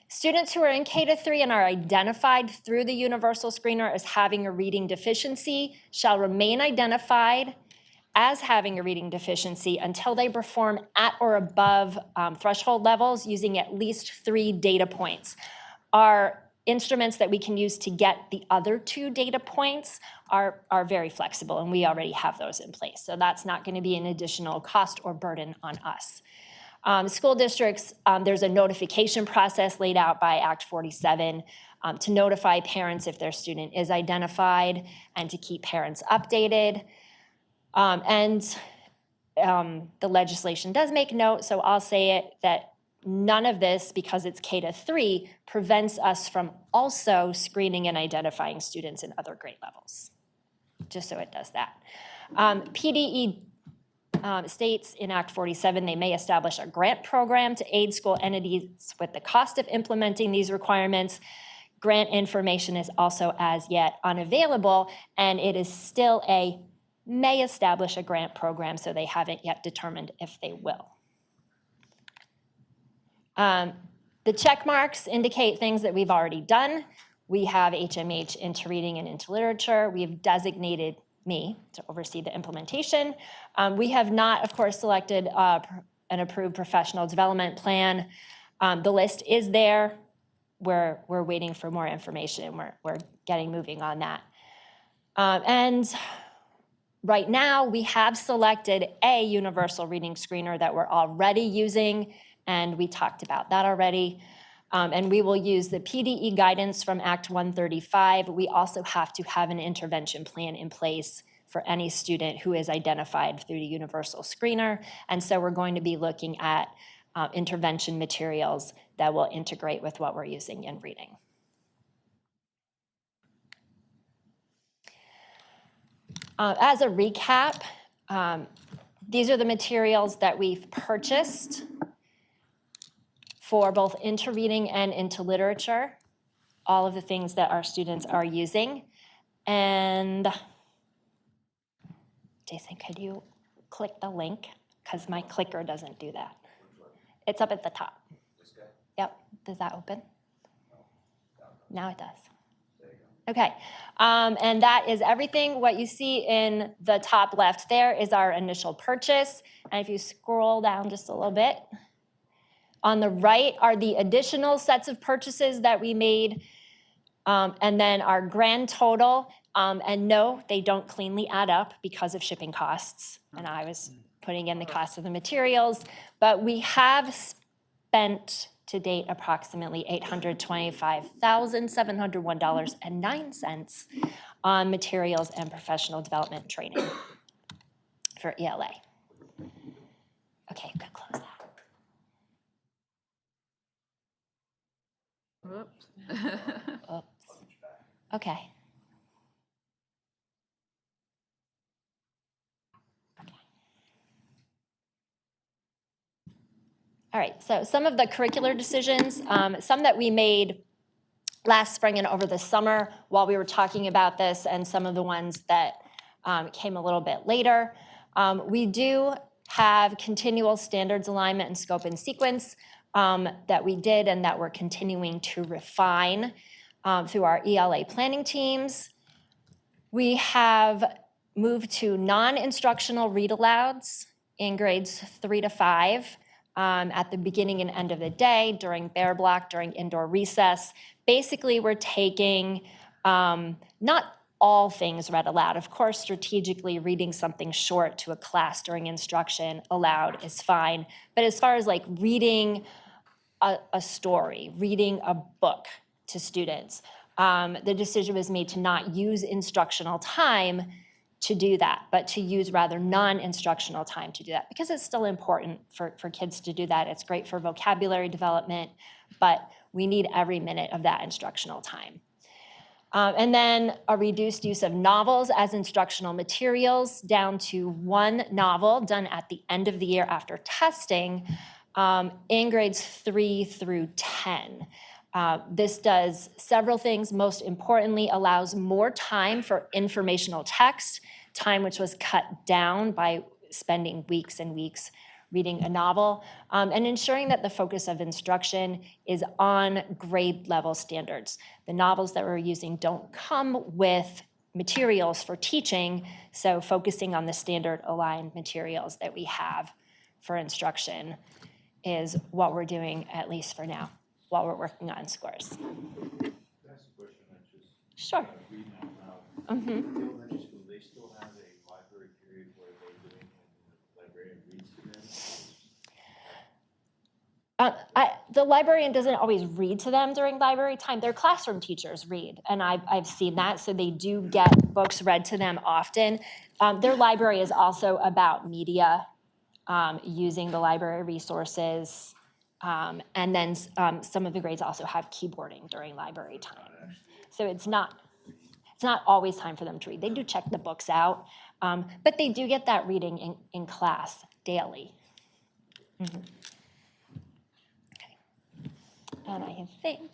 students who are in K-3 and are identified through the universal screener as having a reading deficiency shall remain identified as having a reading deficiency until they perform at or above threshold levels using at least 3 data points. Our instruments that we can use to get the other 2 data points are very flexible, and we already have those in place. So that's not going to be an additional cost or burden on us. School districts, there's a notification process laid out by Act 47 to notify parents if their student is identified and to keep parents updated. The legislation does make note, so I'll say it, that none of this, because it's K-3, prevents us from also screening and identifying students in other grade levels, just so it does that. PDE states in Act 47 they may establish a grant program to aid school entities with the cost of implementing these requirements. Grant information is also as yet unavailable, and it is still a may establish a grant program, so they haven't yet determined if they will. The check marks indicate things that we've already done. We have HMH into reading and into literature. We have designated me to oversee the implementation. We have not, of course, selected an approved professional development plan. The list is there. We're waiting for more information. We're getting moving on that. And right now, we have selected a universal reading screener that we're already using, and we talked about that already. And we will use the PDE guidance from Act 135. We also have to have an intervention plan in place for any student who is identified through the universal screener. And so we're going to be looking at intervention materials that will integrate with what we're using in reading. As a recap, these are the materials that we've purchased for both into reading and into literature, all of the things that our students are using. And Jason, could you click the link? Because my clicker doesn't do that. It's up at the top. Yep, does that open? Now it does. Okay, and that is everything. What you see in the top left there is our initial purchase. And if you scroll down just a little bit, on the right are the additional sets of purchases that we made, and then our grand total. And no, they don't cleanly add up because of shipping costs. And I was putting in the cost of the materials, but we have spent to date approximately $825,701.09 on materials and professional development training for ELA. Okay, good, close that. Whoops. Oops. Okay. All right, so some of the curricular decisions, some that we made last spring and over the summer while we were talking about this, and some of the ones that came a little bit later. We do have continual standards alignment and scope and sequence that we did and that we're continuing to refine through our ELA planning teams. We have moved to non-instructional read-alouds in grades 3 to 5 at the beginning and end of the day, during bear block, during indoor recess. Basically, we're taking not all things read aloud. Of course, strategically reading something short to a class during instruction aloud is fine. But as far as like reading a story, reading a book to students, the decision was made to not use instructional time to do that, but to use rather non-instructional time to do that, because it's still important for kids to do that. It's great for vocabulary development, but we need every minute of that instructional time. And then a reduced use of novels as instructional materials, down to one novel done at the end of the year after testing in grades 3 through 10. This does several things. Most importantly, allows more time for informational text, time which was cut down by spending weeks and weeks reading a novel, and ensuring that the focus of instruction is on grade level standards. The novels that we're using don't come with materials for teaching, so focusing on the standard aligned materials that we have for instruction is what we're doing, at least for now, while we're working on scores. Sure. Mm-hmm. They still have a library period where they go in and the librarian reads to them? The librarian doesn't always read to them during library time. Their classroom teachers read, and I've seen that, so they do get books read to them often. Their library is also about media, using the library resources, and then some of the grades also have keyboarding during library time. So it's not always time for them to read. They do check the books out, but they do get that reading in class daily. Mm-hmm. And I think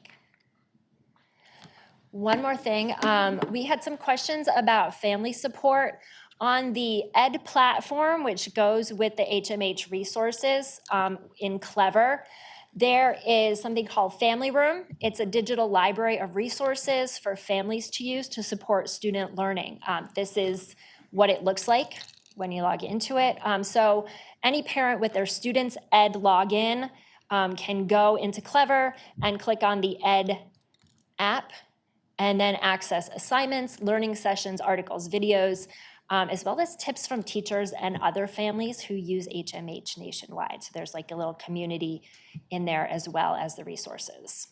one more thing, we had some questions about family support. On the ED platform, which goes with the HMH resources in Clever, there is something called Family Room. It's a digital library of resources for families to use to support student learning. This is what it looks like when you log into it. So any parent with their student's ED login can go into Clever and click on the ED app and then access assignments, learning sessions, articles, videos, as well as tips from teachers and other families who use HMH nationwide. So there's like a little community in there as well as the resources.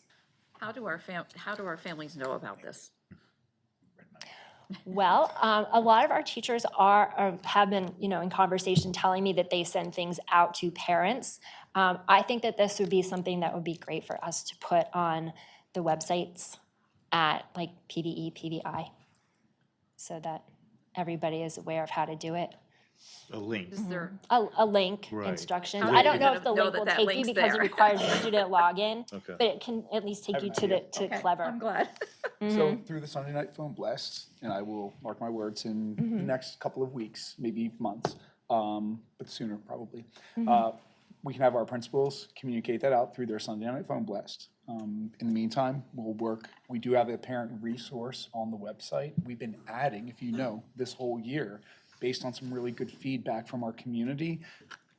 How do our families know about this? Well, a lot of our teachers have been, in conversation telling me that they send things out to parents. I think that this would be something that would be great for us to put on the websites at like PDE, PVI, so that everybody is aware of how to do it. A link. Is there A link, Right. instructions. How I are don't you know gonna if the know link that will that take you link's because it there? requires a student login, Okay. but it can at least take you to Clever. I'm glad. So through the Sunday Night Phone Blast, and I will mark my words in the next couple of weeks, maybe months, but sooner probably. We can have our principals communicate that out through their Sunday Night Phone Blast. In the meantime, we'll work. We do have a parent resource on the website. We've been adding, if you know, this whole year, based on some really good feedback from our community.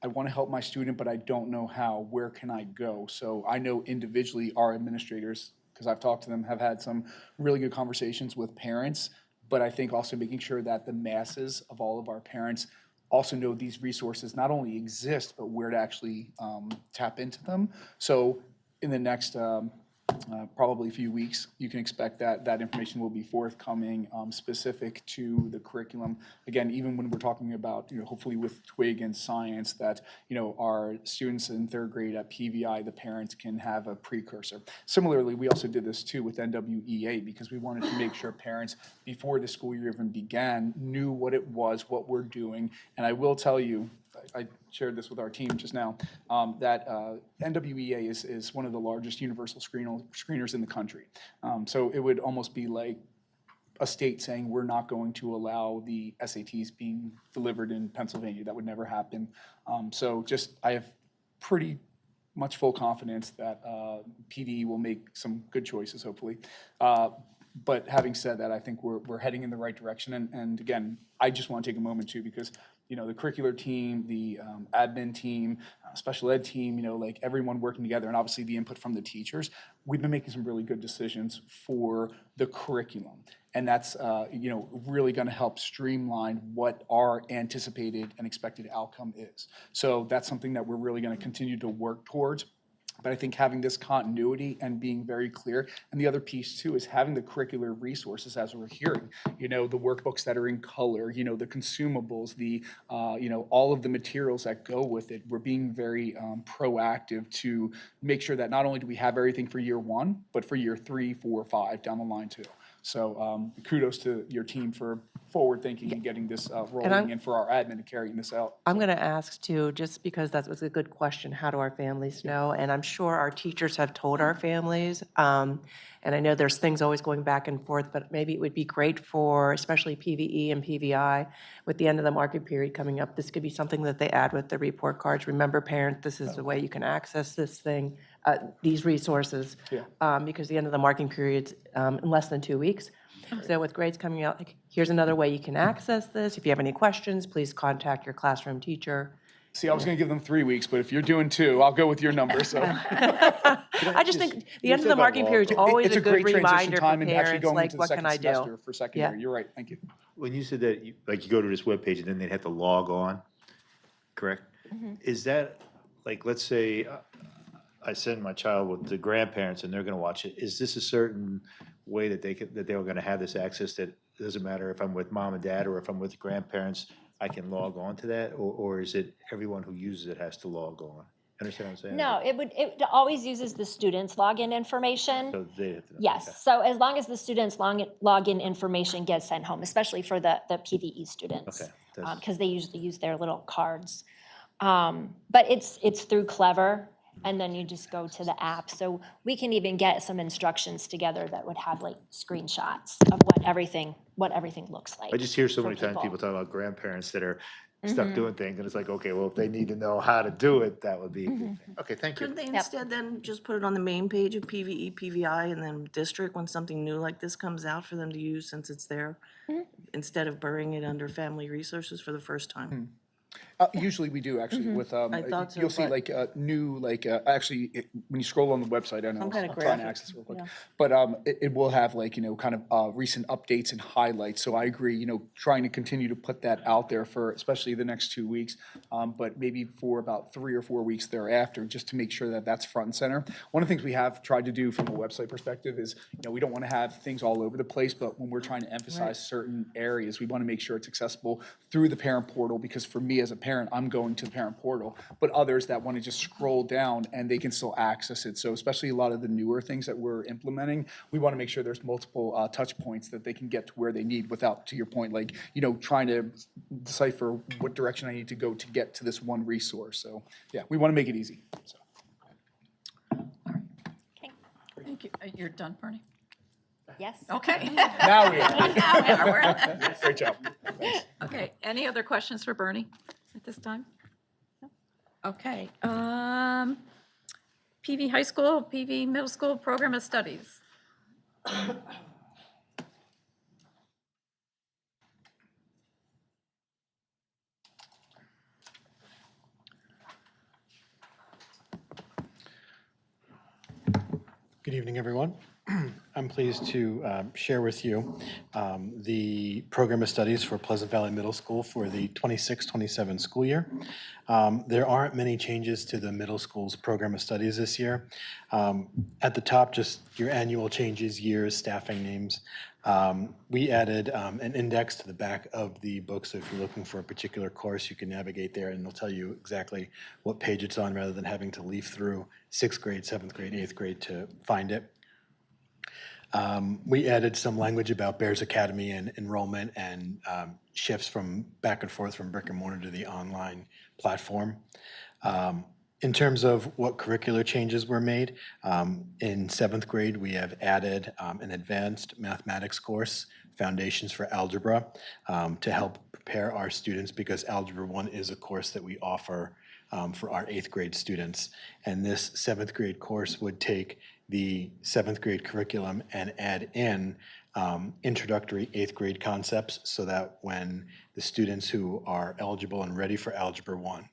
I want to help my student, but I don't know how. Where can I go? So I know individually our administrators, because I've talked to them, have had some really good conversations with parents, but I think also making sure that the masses of all of our parents also know these resources not only exist, but where to actually tap into them. So in the next probably a few weeks, you can expect that information will be forthcoming, specific to the curriculum. Again, even when we're talking about, hopefully with TWIG and science, that, our students in third grade at PVI, the parents can have a precursor. Similarly, we also did this too with NWEA, because we wanted to make sure parents, before the school year even began, knew what it was, what we're doing. And I will tell you, I shared this with our team just now, that NWEA is one of the largest universal screeners in the country. So it would almost be like a state saying, we're not going to allow the SATs being delivered in Pennsylvania. That would never happen. So I have pretty much full confidence that PD will make some good choices, hopefully. But having said that, I think we're heading in the right direction. And again, I just want to take a moment too, because the curricular team, the admin team, special ed team, like everyone working together, and obviously the input from the teachers, we've been making some really good decisions for the curriculum. And that's, really going to help streamline what our anticipated and expected outcome is. So that's something that we're really going to continue to work towards. But I think having this continuity and being very clear, and the other piece too is having the curricular resources, as we're hearing, the workbooks that are in color, the consumables, the, all of the materials that go with it. We're being very proactive to make sure that not only do we have everything for year one, but for year 3, 4, 5 down the line too. So kudos to your team for forward thinking and getting this rolling, and for our admin to carrying this out. I'm going to ask too, just because that was a good question, how do our families know? And I'm sure our teachers have told our families, and I know there's things always going back and forth, but maybe it would be great for especially PVE and PVI with the end of the market period coming up. This could be something that they add with the report cards. Remember, parent, this is the way you can access this thing, these resources, because the end of the marking period's in less than 2 weeks. So with grades coming out, like, here's another way you can access this. If you have any questions, please contact your classroom teacher. See, I was going to give them 3 weeks, but if you're doing 2, I'll go with your number. So I just think the end of the marking period is always a good reminder for parents, like, what can I do? For secondary, you're right. Thank you. When you said that, you go to this webpage and then they'd have to log on, correct? Is that, like, let's say I send my child with the grandparents and they're going to watch it. Is this a certain way that they were going to have this access, that it doesn't matter if I'm with mom and dad or if I'm with the grandparents, I can log on to that? Or is it everyone who uses it has to log on? Understand what I'm saying? No, it always uses the student's login information. So they have to know. Yes, Okay. so as long as the student's login information gets sent home, especially for the PVE students. Okay. Because they usually use their little cards. But it's through Clever, and then you just go to the app. So we can even get some instructions together that would have like screenshots of what everything looks like. I just hear so many for times people talk about grandparents that are Mm-hmm. stuck doing things, and it's like, okay, well, if they need to know how to do it, that would be a good thing. Okay, thank you. Couldn't they instead then just put it on the main page of PVE, PVI, and then district when something new like this comes out for them to use since it's there? Instead of burying it under family resources for the first time? Usually we do actually with, I thought so, you'll see but- like new, like, actually, when you scroll on the website, I know, Some kind of I'm trying to graphic, access it real quick. yeah. But it will have like, kind of recent updates and highlights. So I agree, trying to continue to put that out there for especially the next 2 weeks, but maybe for about 3 or 4 weeks thereafter, just to make sure that that's front and center. One of the things we have tried to do from a website perspective is, we don't want to have things all over the place, but when we're trying to emphasize certain areas, we want to make sure it's accessible through the parent portal, because for me as a parent, I'm going to the parent portal, but others that want to just scroll down and they can still access it. So especially a lot of the newer things that we're implementing, we want to make sure there's multiple touch points that they can get to where they need without, to your point, like, trying to decipher what direction I need to go to get to this one resource. So yeah, we want to make it easy. So. Thank you. You're done, Bernie? Yes. Okay. Now we are. Now we are. Great job. Thanks. Okay, any other questions for Bernie at this time? No? Okay, PV High School, PV Middle School Program of Studies. Good evening, everyone. I'm pleased to share with you the program of studies for Pleasant Valley Middle School for the 26-27 school year. There aren't many changes to the middle school's program of studies this year. At the top, just your annual changes, years, staffing names. We added an index to the back of the book, so if you're looking for a particular course, you can navigate there and it'll tell you exactly what page it's on rather than having to leaf through 6th grade, 7th grade, 8th grade to find it. We added some language about Bears Academy and enrollment and shifts from back and forth from brick and mortar to the online platform. In terms of what curricular changes were made, in 7th grade, we have added an advanced mathematics course, Foundations for Algebra, to help prepare our students because Algebra 1 is a course that we offer for our 8th grade students. And this 7th grade course would take the 7th grade curriculum and add in introductory 8th grade concepts so that when the students who are eligible and ready for Algebra 1,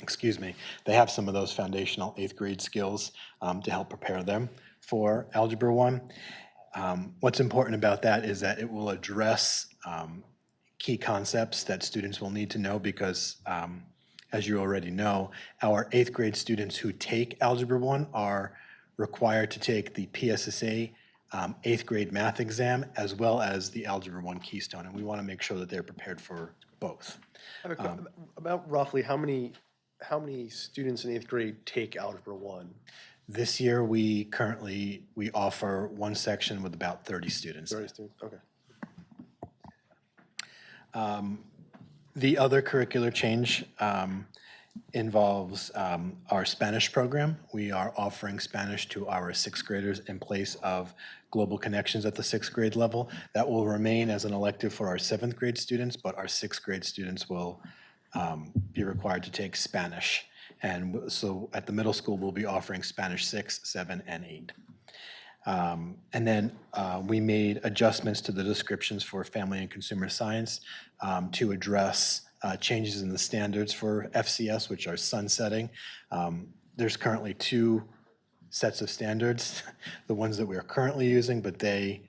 excuse me, they have some of those foundational 8th grade skills to help prepare them for Algebra 1. What's important about that is that it will address key concepts that students will need to know because as you already know, our 8th grade students who take Algebra 1 are required to take the PSSA 8th grade math exam as well as the Algebra 1 Keystone, and we want to make sure that they're prepared for both. About roughly how many students in 8th grade take Algebra 1? This year, we offer one section with about 30 students. 30 students, okay. The other curricular change involves our Spanish program. We are offering Spanish to our 6th graders in place of Global Connections at the 6th grade level. That will remain as an elective for our 7th grade students, but our 6th grade students will be required to take Spanish. And so at the middle school, we'll be offering Spanish 6, 7, and 8. And then we made adjustments to the descriptions for family and consumer science to address changes in the standards for FCS, which are sunsetting. There's currently 2 sets of standards, the ones that we are currently using, but they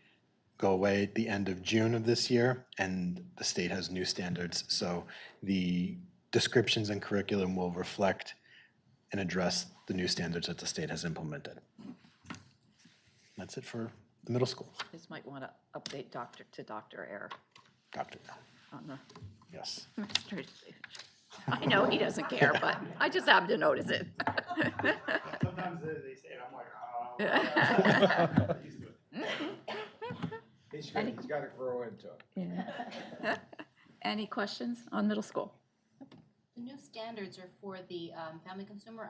go away at the end of June of this year, and the state has new standards. So the descriptions and curriculum will reflect and address the new standards that the state has implemented. That's it for the middle school. Just might want to update Dr. Ayer. Dr. On the Yes. administrative. I know he doesn't care, but I just happen to notice it. Sometimes they say it, I'm like, He's got to grow into it. Yeah. Any questions on middle school? The new standards are for the family consumer.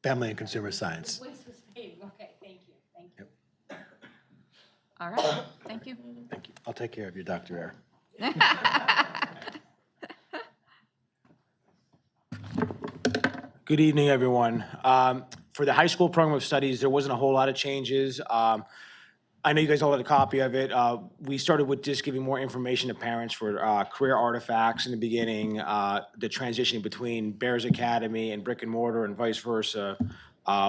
Family and consumer science. Voice was fading. Okay, thank you. Thank you. All right, thank you. Thank you. I'll take care of you, Dr. Ayer. Good evening, everyone. For the high school program of studies, there wasn't a whole lot of changes. I know you guys all had a copy of it. We started with just giving more information to parents for career artifacts in the beginning, the transitioning between Bears Academy and brick and mortar and vice versa.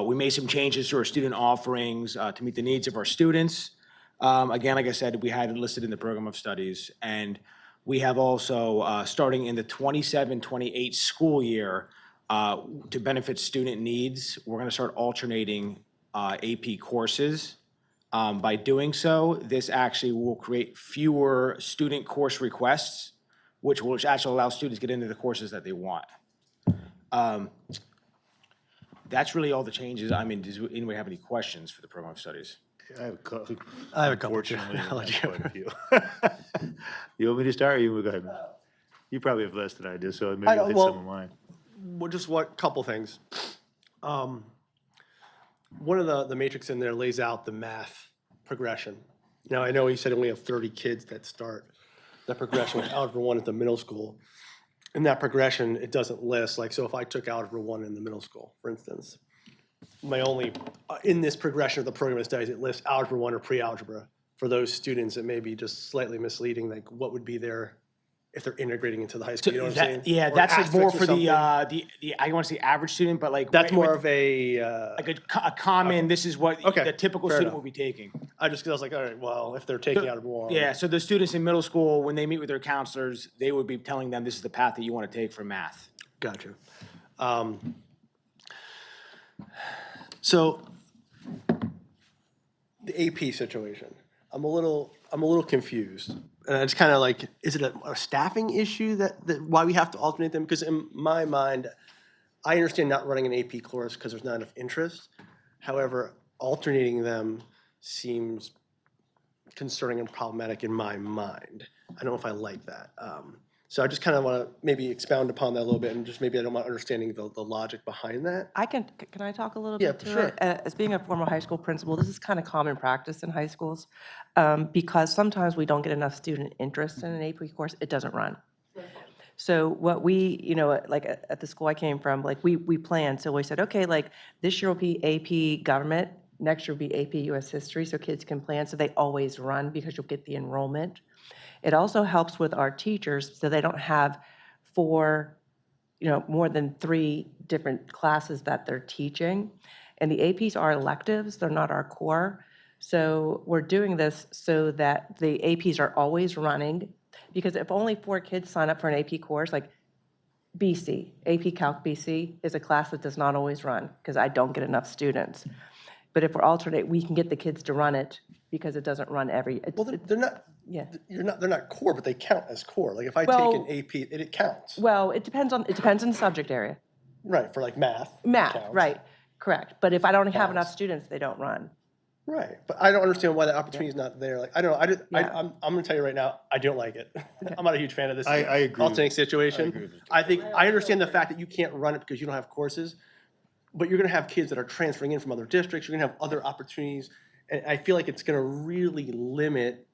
We made some changes to our student offerings to meet the needs of our students. Again, like I said, we had it listed in the program of studies. And we have also, starting in the 27-28 school year, to benefit student needs, we're going to start alternating AP courses. By doing so, this actually will create fewer student course requests, which will actually allow students to get into the courses that they want. That's really all the changes. I mean, does anybody have any questions for the program of studies? I have a couple. Unfortunately, I have quite a few. You want me to start, or you go ahead? You probably have less than I do, so maybe I'll hit some of mine. Well, just couple things. One of the matrix in there lays out the math progression. Now, I know you said only have 30 kids that start the progression with Algebra 1 at the middle school. In that progression, it doesn't list, like, so if I took Algebra 1 in the middle school, for instance, my only, in this progression of the program of studies, it lists Algebra 1 or pre-algebra. For those students, it may be just slightly misleading, like what would be their if they're integrating into the high school, you know what I'm saying? Yeah, Or that's like more aspects for of the, something. I don't want to say average student, but like. That's with- more of a. Like a common, this is what Okay, the typical fair student enough. will be taking. I was like, all right, well, if they're taking out more. Yeah, so the students in middle school, when they meet with their counselors, they would be telling them this is the path that you want to take for math. Gotcha. So the AP situation, I'm a little confused. And it's kind of like, is it a staffing issue that why we have to alternate them? Because in my mind, I understand not running an AP course because there's not enough interest. However, alternating them seems concerning and problematic in my mind. I don't know if I like that. So I just kind of want to maybe expound upon that a little bit and just maybe I don't mind understanding the logic behind that. Can I talk a little Yeah, bit to sure. it? As being a former high school principal, this is kind of common practice in high schools because sometimes we don't get enough student interest in an AP course, it doesn't run. So what we, like at the school I came from, like we planned, so we said, okay, like this year will be AP government, next year will be AP US history, so kids can plan, so they always run because you'll get the enrollment. It also helps with our teachers, so they don't have more than 3 different classes that they're teaching. And the APs are electives, they're not our core. So we're doing this so that the APs are always running, because if only 4 kids sign up for an AP course, like BC, AP Calc BC is a class that does not always run, because I don't get enough students. But if we're alternate, we can get the kids to run it, because it doesn't run Well, they're not. Yeah. They're not core, but they count as core. Like if I Well- take an AP, it counts. Well, it depends on the subject area. Right, for like math. it Math, counts. right, correct. But if I don't have Counts. enough students, they don't run. Right, but I don't understand why that opportunity is not there. Like, I don't know, Yeah. I'm gonna tell you right now, I don't like it. I'm not a huge fan of this. I agree with- Alternating situation. I agree with you. I understand the fact that you can't run it because you don't have courses, but you're gonna have kids that are transferring in from other districts, you're gonna have other opportunities. And I feel like it's gonna really limit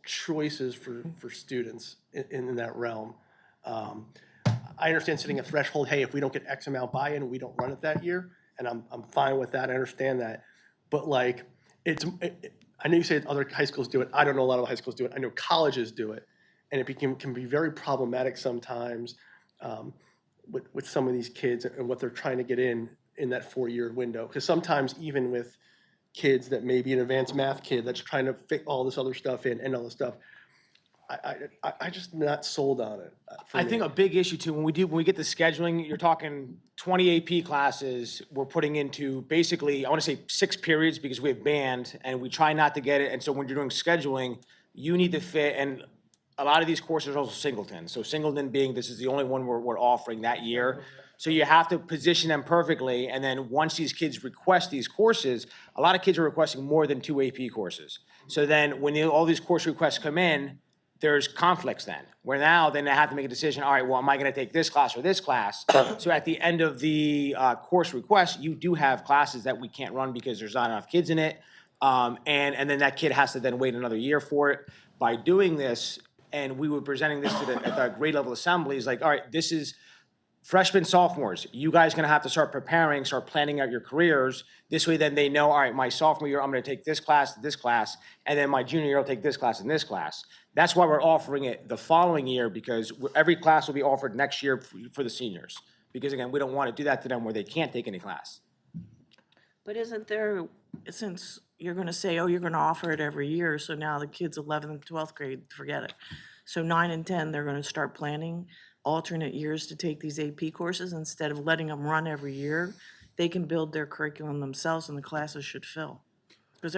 choices for students in that realm. I understand setting a threshold, hey, if we don't get X amount buy-in, we don't run it that year, and I'm fine with that, I understand that. But like, I know you say other high schools do it, I don't know a lot of high schools do it, I know colleges do it, and it can be very problematic sometimes with some of these kids and what they're trying to get in that 4-year window. Because sometimes even with kids that may be an advanced math kid that's trying to fit all this other stuff in and all this stuff, I just not sold on it. I think a big issue too, when we get the scheduling, you're talking 20 AP classes, we're putting into basically, I want to say 6 periods because we have band and we try not to get it. And so when you're doing scheduling, you need to fit, and a lot of these courses are also singleton. So singleton being, this is the only one we're offering that year. So you have to position them perfectly. And then once these kids request these courses, a lot of kids are requesting more than 2 AP courses. So then when all these course requests come in, there's conflicts then, where now then they have to make a decision, all right, well, am I gonna take this class or this class? So at the end of the course request, you do have classes that we can't run because there's not enough kids in it. And then that kid has to then wait another year for it. By doing this, and we were presenting this to at the grade level assemblies, like, all right, this is freshmen, sophomores, you guys gonna have to start preparing, start planning out your careers. This way then they know, all right, my sophomore year, I'm gonna take this class, and then my junior year, I'll take this class and this class. That's why we're offering it the following year, because every class will be offered next year for the seniors. Because again, we don't wanna do that to them where they can't take any class. But isn't there, since you're gonna say, oh, you're gonna offer it every year, so now the kids 11th and 12th grade, forget it. So 9 and 10, they're gonna start planning alternate years to take these AP courses instead of letting them run every year. They can build their curriculum themselves and the classes should fill. Because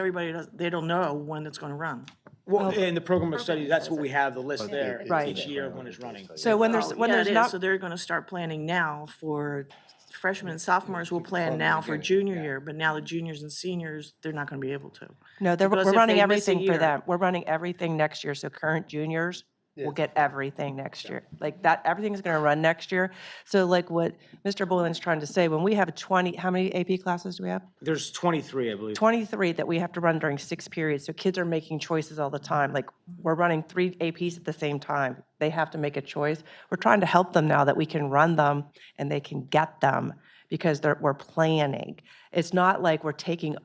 they don't know when it's gonna run. Well, in the program of studies, that's what we have, the list there, Right. each year when it's running. So when Yeah, there's it is. not, So they're gonna start planning now for freshmen and sophomores will plan now for junior year, but now the juniors and seniors, they're not gonna be able to. no, Because we're if running they miss a everything for year- them. We're running everything next year, so current juniors will get everything next year. Like that, everything is gonna run next year. So like what Mr. Boylan's trying to say, when we have 20, how many AP classes do we have? There's 23, I believe. 23 that we have to run during 6 periods, so kids are making choices all the time. Like, we're running 3 APs at the same time. They have to make a choice. We're trying to help them now that we can run them and they can get them because we're planning. It's not like we're taking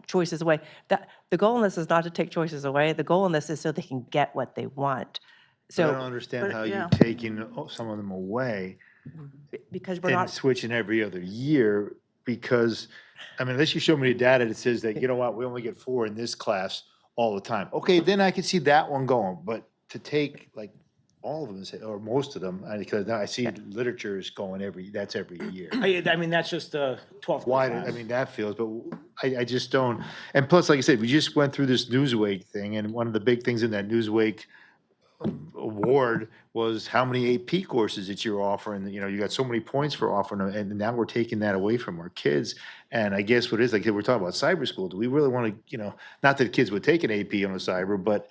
choices away. The goal in this is not to take choices away. The goal in this is so they can get what they want. But I So. don't understand but, how yeah, you're taking some of them away Because we're and not, switching every other year, because, I mean, unless you show me the data that says that, you know what, we only get 4 in this class all the time. Okay, then I could see that one going, but to take like all of them, and say- or most of them, because now I see literature is going that's every year. I mean, that's just the 12th Why, class. I mean, that feels, but I just don't, and plus, like I said, we just went through this Newsweek thing, and one of the big things in that Newsweek award was how many AP courses that you're offering, you know, you got so many points for offering them, and now we're taking that away from our kids. And I guess what it is, like, we're talking about cyber school, do we really want to, you know, not that kids would take an AP on a cyber, but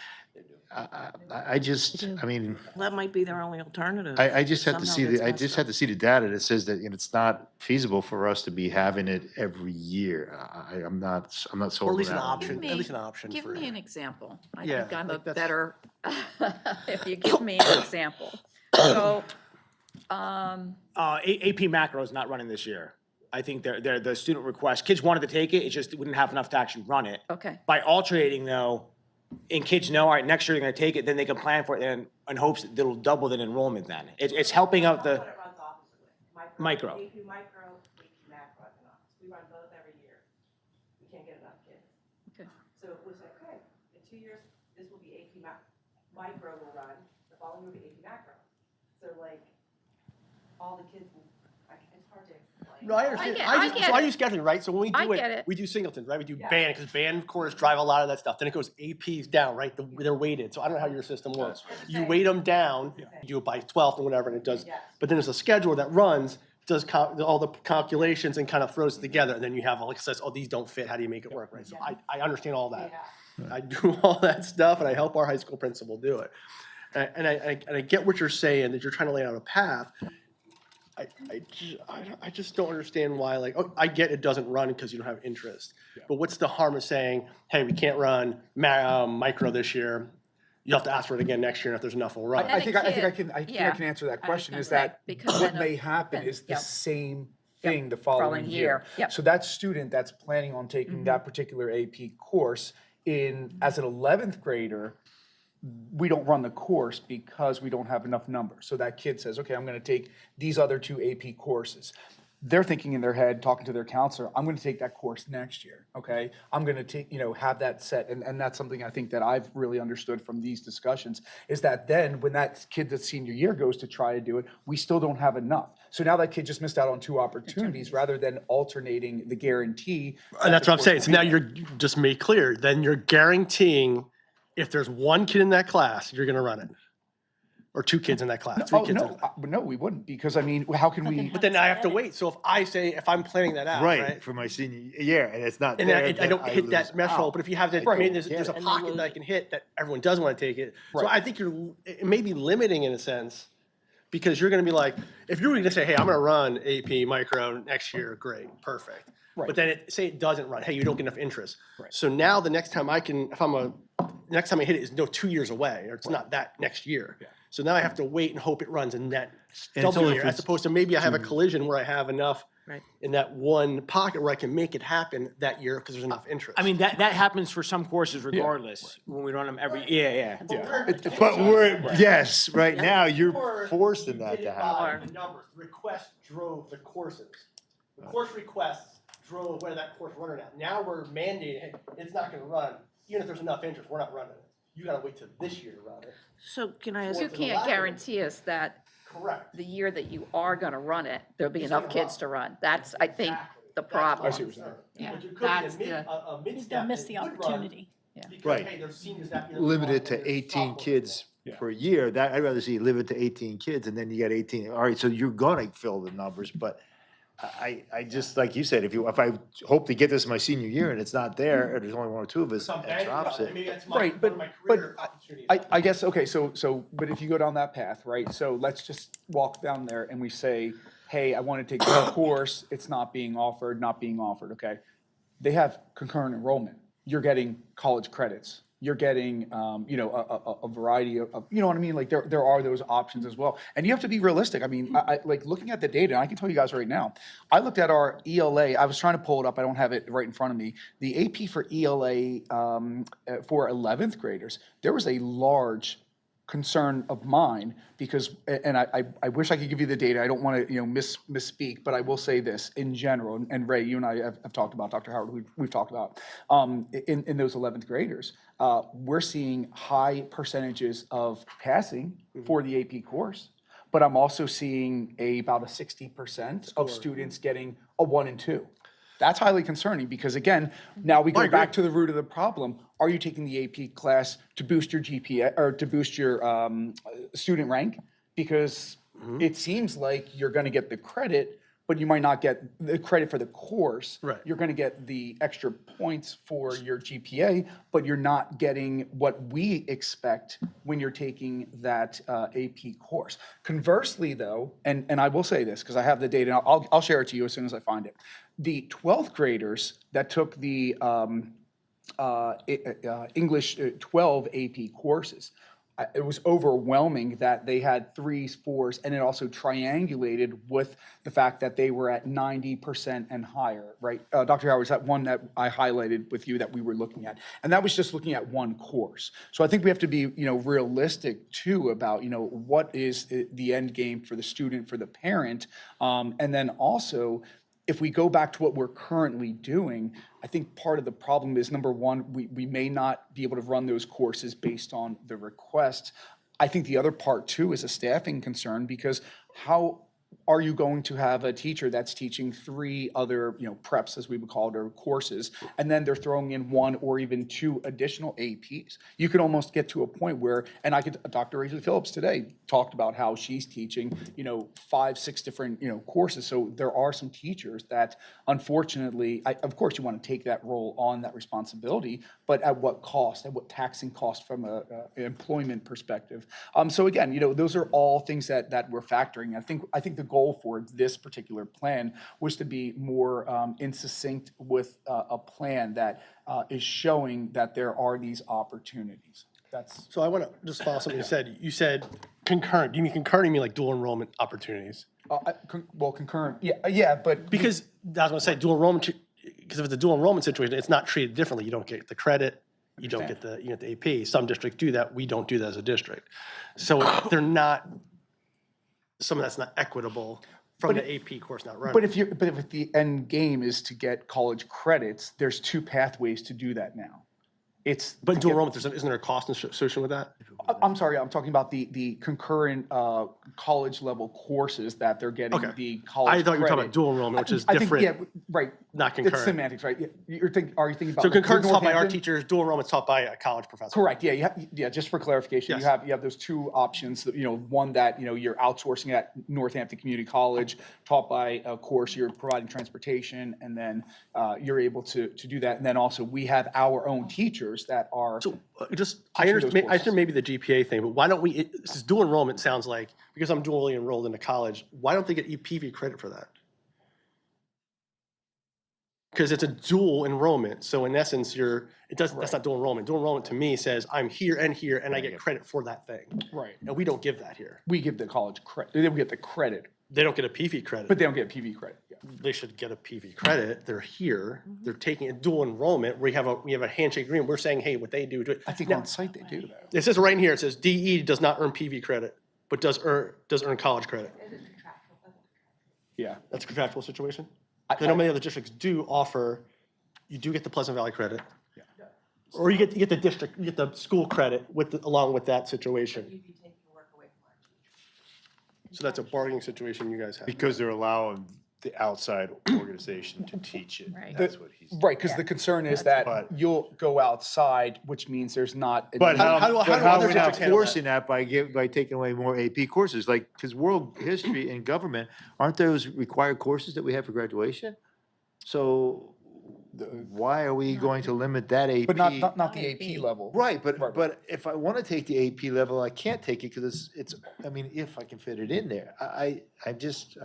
I just, I mean, that might be their only alternative. I just have to Somehow see gets I messed just up. have to see the data that says that, you know, it's not feasible for us to be having it every year. I'm not sold Or at on least an that one. option, at least an option Give for. me an example. I Yeah, think I'm a like that's- better, if you give me an example. So, AP macro is not running this year. I think they're the student request, kids wanted to take it, it just wouldn't have enough to actually run it. okay, By alternating though, and kids know, all right, next year they're gonna take it, then they can plan for it and in hopes that it'll double the enrollment then. It's helping out the What it runs opposite way. micro. AP micro, AP macro economics. We run both every year. We can't get enough kids. okay. So we say, okay, in 2 years, this will be AP micro will run, the following will be AP macro. So like, all the kids will, it's hard to explain. No, I understand. So I use scheduling, right? So when we I do get it, it. we do singletons, right? We do band, because band courses drive a lot of that stuff. Then it goes APs down, right? They're weighted. So I don't know how your system works. You weight them down, you do it by 12th or whatever, and it does. But then there's a scheduler that runs, does all the calculations and kind of throws it together. And then you have, like, says, oh, these don't fit. How do you make it work, right? So I understand all that. I do all that stuff, and I help our high school principal do it. And I get what you're saying, that you're trying to lay out a path. I just don't understand why, like, oh, I get it doesn't run because you don't have interest. But what's the harm of saying, hey, we can't run micro this year. You have to ask for it again next year, and if there's enough, we'll run. I think I can yeah, answer that I was question, gonna is say, that because what then may a- happen then- is the yep. same thing the following year. Yep. So that student that's planning on taking that particular AP course as an 11th grader, we don't run the course because we don't have enough numbers. So that kid says, okay, I'm gonna take these other 2 AP courses. They're thinking in their head, talking to their counselor, I'm gonna take that course next year, okay? I'm gonna take, have that set, and that's something I think that I've really understood from these discussions, is that then, when that kid that's senior year goes to try to do it, we still don't have enough. So now that kid just missed out on 2 opportunities, rather than alternating the guarantee. And that's what I'm saying. So So now you're just made clear, then you're guaranteeing if there's 1 kid in that class, you're gonna run it. Or 2 kids in that class, 3 Oh, kids. no, we wouldn't, because I mean, how can we? But then I have to wait. So if I'm planning that out, right? For my senior year, and it's not And there, I then don't hit that lose threshold, out. but if you have that, Right. there's a And then pocket lose that I can hit that everyone does want to take it. So Right. I think it may be limiting in a sense, because you're gonna be like, if you're gonna say, hey, I'm gonna run AP micro next year, great, perfect. Right. But then say it doesn't run, hey, you don't get enough interest. Right. So now the next time next time I hit it is 2 years away, or it's not that next year. Yeah. So now I have to wait and hope it runs in that And it's double only year, for as opposed to maybe I have a collision where I have enough Right. in that one pocket where I can make it happen that year because there's enough interest. I mean, that happens for some courses regardless, when we run them yeah. But yes, right now, you're forcing that to happen. The numbers, the request drove the courses. The course requests drove whether that course run or not. Now we're mandating, hey, it's not gonna run, even if there's enough interest, we're not running it. You gotta wait till this year to run it. So can I ask? You can't guarantee us that Correct. the year that you are gonna run it, there'll be enough gonna kids to run. That's, I think, the problem. I see what you're saying. Yeah, But you could that's be the- a mid They'll step miss that the would run opportunity. because, Right. hey, there's seniors that year. Limited to there's 18 sophomores. kids per year, that, I'd rather see limit to 18 kids, and then you got 18, all right, so you're gonna fill the numbers, but I just, like you said, if I hope to get this my senior year and it's not there, or there's only 1 or 2 of us, So I'm it banking drops on it. it. Maybe that's my, Right, one of my career opportunities. I guess, okay, so, but if you go down that path, right, so let's just walk down there and we say, hey, I want to take this course, it's not being offered, okay? They have concurrent enrollment. You're getting college credits. You're getting, a variety of, you know what I mean? Like, there are those options as well. And you have to be realistic. I mean, I like, looking at the data, and I can tell you guys right now, I looked at our ELA, I was trying to pull it up, I don't have it right in front of me. The AP for ELA for 11th graders, there was a large concern of mine, because, and I wish I could give you the data, I don't want to, misspeak, but I will say this in general, and Ray, you and I have talked about, Dr. Howard, we've talked about, in those 11th graders, we're seeing high percentages of passing for the AP course, but I'm also seeing about a 60% of students getting a 1 and 2. That's highly concerning because, again, now we go back to the root of the problem. Are you taking the AP class to boost your GPA or to boost your student rank? Because it seems like you're going to get the credit, but you might not get the credit for the course. Right. You're going to get the extra points for your GPA, but you're not getting what we expect when you're taking that AP course. Conversely, though, and I will say this because I have the data, and I'll share it to you as soon as I find it. The 12th graders that took the English 12 AP courses, it was overwhelming that they had 3s, 4s, and it also triangulated with the fact that they were at 90% and higher, right? Dr. Howard, is that one that I highlighted with you that we were looking at? And that was just looking at one course. So I think we have to be, realistic too about, what is the end game for the student, for the parent, and then also, if we go back to what we're currently doing, I think part of the problem is, number one, we may not be able to run those courses based on the request. I think the other part too is a staffing concern, because how are you going to have a teacher that's teaching 3 other, preps, as we would call it, or courses, and then they're throwing in 1 or even 2 additional APs? You could almost get to a point where, and Dr. Rachel Phillips today talked about how she's teaching, 5, 6 different, courses. So there are some teachers that, unfortunately, of course, you want to take that role on, that responsibility, but at what cost? At what taxing cost from an employment perspective? So again, those are all things that we're factoring. I think the goal for this particular plan was to be more in succinct with a plan that is showing that there are these opportunities. That's So I want to just follow something you said. You said concurrent. Do you mean concurrent? You mean like dual enrollment opportunities? Concurrent. Yeah, but because I was going to say dual enrollment. Because if it's a dual enrollment situation, it's not treated differently. You don't get the credit. You don't get the AP. Some districts do that. We don't do that as a district. So they're not. Some of that's not equitable from the AP course not running. But if the end game is to get college credits, there's 2 pathways to do that now. But dual enrollment, isn't there a cost associated with that? I'm sorry, I'm talking about the concurrent college level courses that they're getting the college I thought you were talking credit. about dual enrollment, which is I think, different. yeah, right. Not concurrent. It's semantics, right? Are you thinking about? So concurrent is taught by our Northampton? teachers, dual enrollment is taught by a college professor. Correct, yeah, just for clarification, Yes. you have those 2 options, one that, you're outsourcing at Northampton Community College, taught by a course, you're providing transportation, and then you're able to do that. And then also, we have our own teachers that are. I understand maybe the GPA thing, but why don't we, this is dual enrollment sounds like, because I'm dually enrolled into college, why don't they get PV credit for that? Because it's a dual enrollment, so in essence, that's not dual enrollment. Dual enrollment to me says I'm here, and I get credit for that thing. Right. And we don't give that here. We give the college credit, they get the credit. They don't get a PV credit. But they don't get PV credit. Yeah. They should get a PV credit. They're here. They're taking a dual enrollment. We have a handshake agreement. We're saying, hey, what they do. I think on site they do that. It says right in here. It says DE does not earn PV credit, but does earn college credit. Yeah, that's a contractual situation. I know many other districts do offer. You do get the Pleasant Valley credit, or you get the district, you get the school credit along with that situation. So that's a bargaining situation you guys have. Because they're allowing the outside organization to teach it. Right. That's what he's. Right, because the concern is that you'll go outside, which means there's not. But how how do we're other not districts handle forcing that by taking away more AP courses, like, because world history and government, aren't those required courses that we have for graduation? So why are we going to limit that AP? But not the AP level. Right, but if I want to take the AP level, I can't take it because it's, I mean, if I can fit it in there. I don't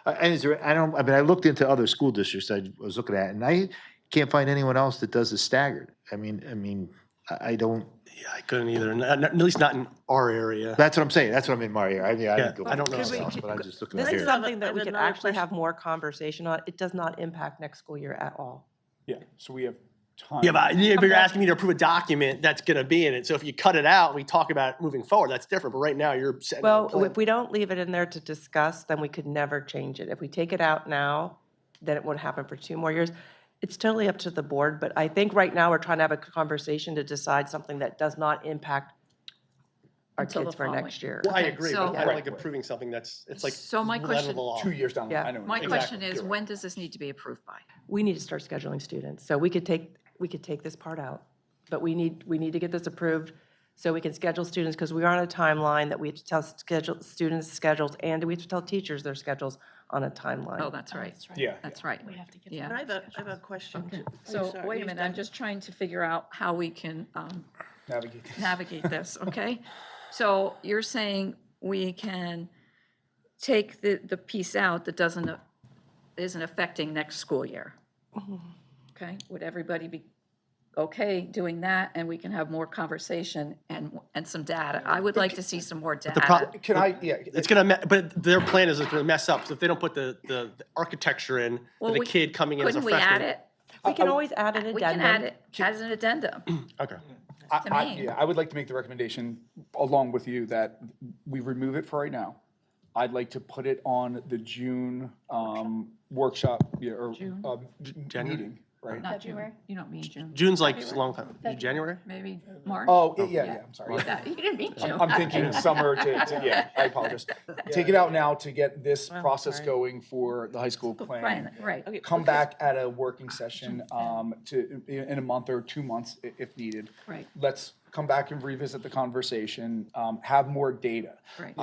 know. I looked into other school districts I was looking at, and I can't find anyone else that does the staggered. I don't. Yeah, I couldn't either, at least not in our area. That's what I'm saying. That's what I'm in my area. I didn't go. I don't know. anything else, but I'm just looking This at is here. something that we have could another actually have more conversation on. It does not impact next school year at all. Yeah, so we have time. but you're asking me to approve a document that's gonna be in it. So if you cut it out, we talk about it moving forward, that's different. But right now, you're setting out a Well, plan. if we don't leave it in there to discuss, then we could never change it. If we take it out now, then it won't happen for 2 more years. It's totally up to the board, but I think right now we're trying to have a conversation to decide something that does not impact our Until kids the for following. next year. Well, I Okay, agree, so- but I don't like approving something it's like. So my level question- of the law. 2 years down. Yeah. I know. My Exactly. question is, You're right. when does this need to be approved by? We need to start scheduling students. So we could take this part out, but we need to get this approved so we can schedule students, because we are on a timeline that we have to tell students' schedules, and we have to tell teachers their schedules on a timeline. Oh, that's right. Yeah. That's right. We have to get. Yeah. I have a question. too. So, Sorry, wait a he's minute, I'm done. just trying to figure out how we can Navigate this. navigate this, okay? So you're saying we can take the piece out that isn't affecting next school year? Okay, would everybody be okay doing that, and we can have more conversation and some data? I would like to see some more data. Can I, It's gonna, but their plan is to mess up, so if they don't put the architecture in, Well, for the we- kid coming in as a Couldn't freshman. we add it? We can always add an We can add addendum. it as an addendum. Okay. to me. Yeah, I would like to make the recommendation, along with you, that we remove it for right now. I'd like to put it on the June workshop, or meeting, right? Not June. You don't mean June. June's like a long time. January? Maybe March? Oh, yeah, I'm sorry. You didn't mean June. I'm thinking summer yeah, I apologize. Take it out now to get this process going for the high school plan. Right. Come back at a working session in a month or 2 months if needed. Right. Let's come back and revisit the conversation, have more data. Right.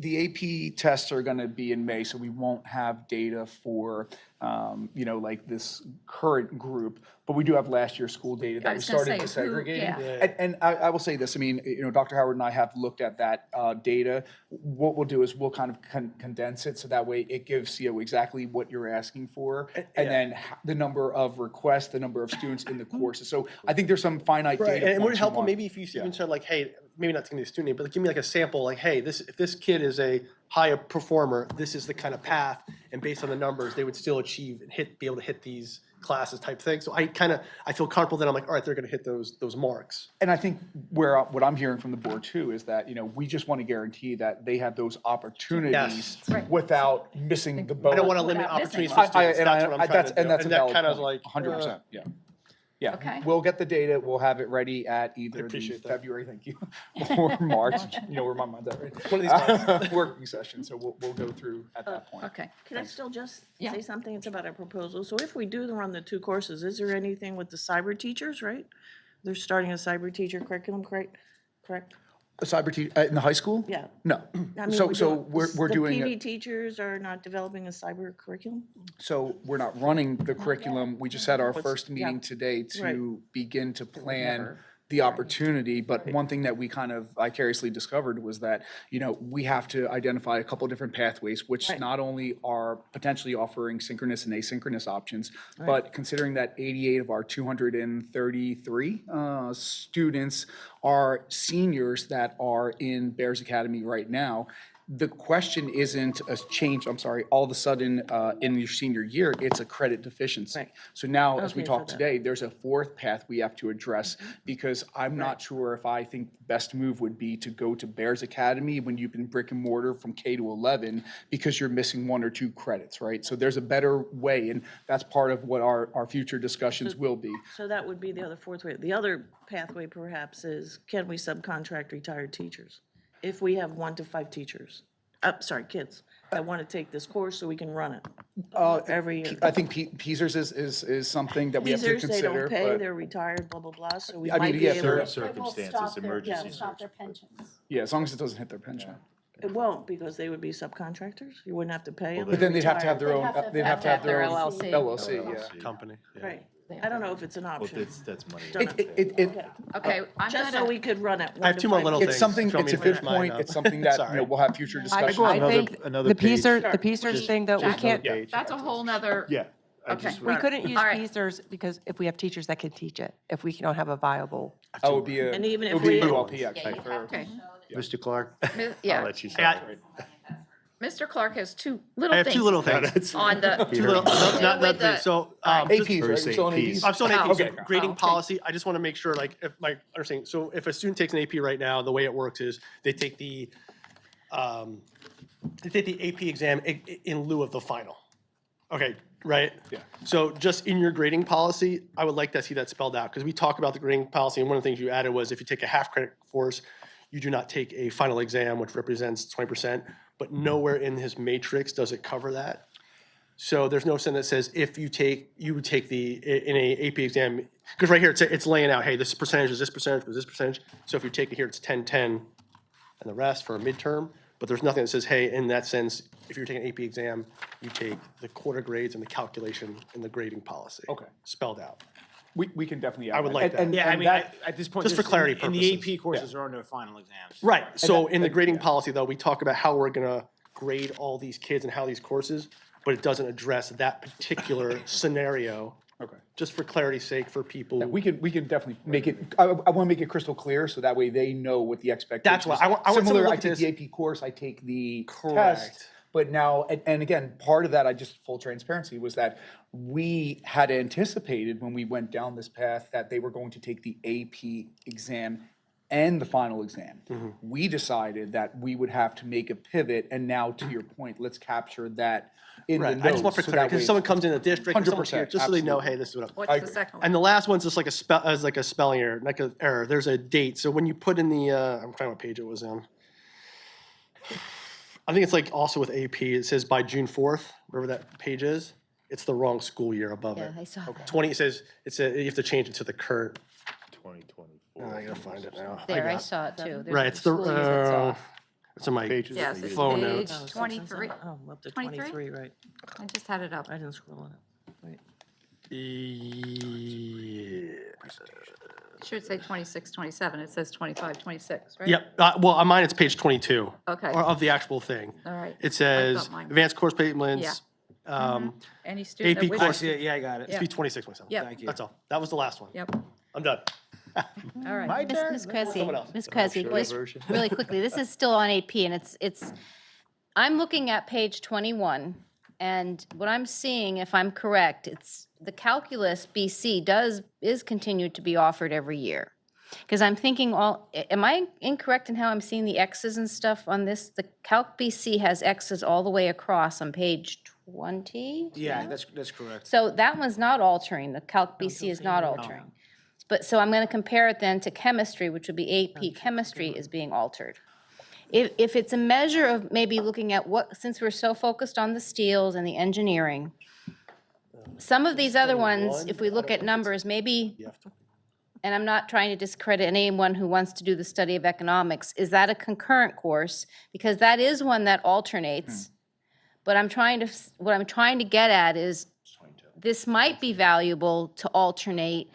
The AP tests are gonna be in May, so we won't have data for, like this current group, but we do have last year's school data I that we was gonna started say, disaggregating. yeah. And I will say this, I mean, Dr. Howard and I have looked at that data. What we'll do is we'll kind of condense it, so that way it gives you exactly what you're asking for, and then the number of requests, the number of students in the courses. So I think there's some finite Right, data. and it would points help you want. maybe if you even said like, hey, maybe not to give me the student name, but give me like a sample, like, hey, if this kid is a high performer, this is the kind of path, and based on the numbers, they would still achieve and be able to hit these classes type thing. So I feel comfortable that I'm like, all right, they're gonna hit those marks. And I think what I'm hearing from the board too is that, we just want to guarantee that they have those opportunities without missing the boat. I don't wanna limit opportunities for students, that's what I'm trying to do. And that's a And that valid kind of point, like, 100%, yeah. Yeah, Okay. we'll get the data, we'll have it ready at either the appreciate that. February, thank you, or March, where my mind's at, right? One of these Working session, so we'll go through at that point. Okay. Can I still just Yeah. say something? It's about a proposal. So if we do run the 2 courses, is there anything with the cyber teachers, right? They're starting a cyber teacher curriculum, correct? A cyber in the high school? Yeah. No. I mean, So we're doing The it. PD teachers are not developing a cyber curriculum? So we're not running the curriculum. We just had our first meeting yeah. today to Right. begin to plan the opportunity. But one thing that we kind of vicariously discovered was that, we have to identify a couple different pathways, which Right. not only are potentially offering synchronous and asynchronous options, Right. but considering that 88 of our 233 students are seniors that are in Bears Academy right now, the question isn't a change, all of a sudden in your senior year, it's a credit deficiency. Right. So now, as we Okay, talked so that- today, there's a fourth path we have to address, because I'm not sure if I think the best move would be to go to Bears Academy when you've been brick and mortar from K to 11, because you're missing 1 or 2 credits, right? So there's a better way, and that's part of what our future discussions will be. So that would be the other fourth way. The other pathway perhaps is, can we subcontract retired teachers? If we have 1 to 5 teachers, kids that want to take this course so we can run it every year. I think Peasers is something that we have to Teachers, consider. they don't pay, but- they're retired, blah, blah, blah, so we I might mean, be yeah, able there to. are Circumstances, emergency. Stop their pensions. Yeah, as long as it doesn't hit their pension. It won't, because they would be subcontractors. You wouldn't have to pay them. But then they'd have to have their own, They'd they'd have to have their own LLC. LLC, yeah. Company. Right. I don't know if it's an option. That's money. Don't know. Okay, I'm Just so gonna, we could run it. I have 2 more little things. It's something, Fill it's me a in, good finish mine point, up. it's something that, Sorry. we'll have future I discussions. think the Peasers thing, though, we can't, that's a whole nother. Yeah. Okay. we couldn't use All right. Peasers because if we have teachers that can teach it, if we don't have a viable. Oh, it would be a, And even it if would be a we- ULP, actually. Okay. Mr. Clark? Yeah. I'll let you say Yeah. it. Mr. Clark has two little I things. have two little things. On the. Two little, not with three. the- So, APs, just- right? You're still on APs? I'm still on Oh, AP, so okay. grading Oh, okay. policy, I just want to make sure, like, if my understanding, so if a student takes an AP right now, the way it works is they take the AP exam in lieu of the final. Okay, right? Yeah. So just in your grading policy, I would like to see that spelled out, because we talk about the grading policy, and one of the things you added was if you take a half credit course, you do not take a final exam, which represents 20%, but nowhere in his matrix does it cover that. So there's no sentence that says if you would take in a AP exam, because right here it's laying out, hey, this percentage is this percentage, was this percentage. So if you take it here, it's 10, 10, and the rest for a midterm. But there's nothing that says, hey, in that sense, if you're taking an AP exam, you take the quarter grades and the calculation in the grading policy. Okay. Spelled out. We can definitely add I would that. like that. And Yeah, I and mean, that- at this point. Just for this- clarity in purposes. the AP courses, there are no final exams. Right, so that- in the grading yeah. policy, though, we talk about how we're gonna grade all these kids and how these courses, but it doesn't address that particular scenario. Okay. Just for clarity's sake for people. Yeah, we can definitely make it, I want to make it crystal clear, so that way they know what the expectation is. That's why, I want someone to Similar, look I at take this. the AP course, I take the Correct. test. But now, and again, part of that, I just, full transparency, was that we had anticipated when we went down this path that they were going to take the AP exam and the final exam. Mm-hmm. We decided that we would have to make a pivot, and now, to your point, let's capture that in the Right, notes. I just want for so clarity, that because way if someone comes in the district, or someone's 100%, here, just so they know, absolutely. hey, this is what I'm. What's I the agree. second one? And the last one's just like as like a spelling error, like an error. There's a date. So when you put in the, I'm trying what page it was on. I think it's like also with AP, it says by June 4th, wherever that page is. It's the wrong school year above Yeah, it. I saw that. 20, you have to change it to the current. 2024. I gotta find it now. There, I got it. saw it too. There's Right, it's the, school years that's off. it's on my Yes, it's phone page notes. 23. Oh, I'm up to 23? 23, right. I just had it up. I didn't scroll on it. Wait. It should say 26, 27. It says 25, 26, right? Yep, well, on mine, it's page 22. Okay. Or of the actual thing. All right. It says mine. advanced course payments, Any student that AP wishes. course. Yeah, I got it. It's be 26, 27. Yep. Thank you. That's all. That was the last one. Yep, I'm done. all right. Miss Cressy, Someone else. Miss Cressy, just really quickly, this is still on AP, and I'm looking at page 21, and what I'm seeing, if I'm correct, it's the calculus BC is continued to be offered every year. Because I'm thinking am I incorrect in how I'm seeing the X's and stuff on this? The Calc BC has X's all the way across on page 20? Yeah, that's correct. So that one's not altering, the Calc BC is not altering. But, so I'm going to compare it then to chemistry, which would be AP chemistry is being altered. If it's a measure of maybe looking at since we're so focused on the steels and the engineering, some of these other ones, if we look at numbers, maybe, and I'm not trying to discredit anyone who wants to do the study of economics, is that a concurrent course? Because that is one that alternates. But what I'm trying to get at is, this might be valuable to alternate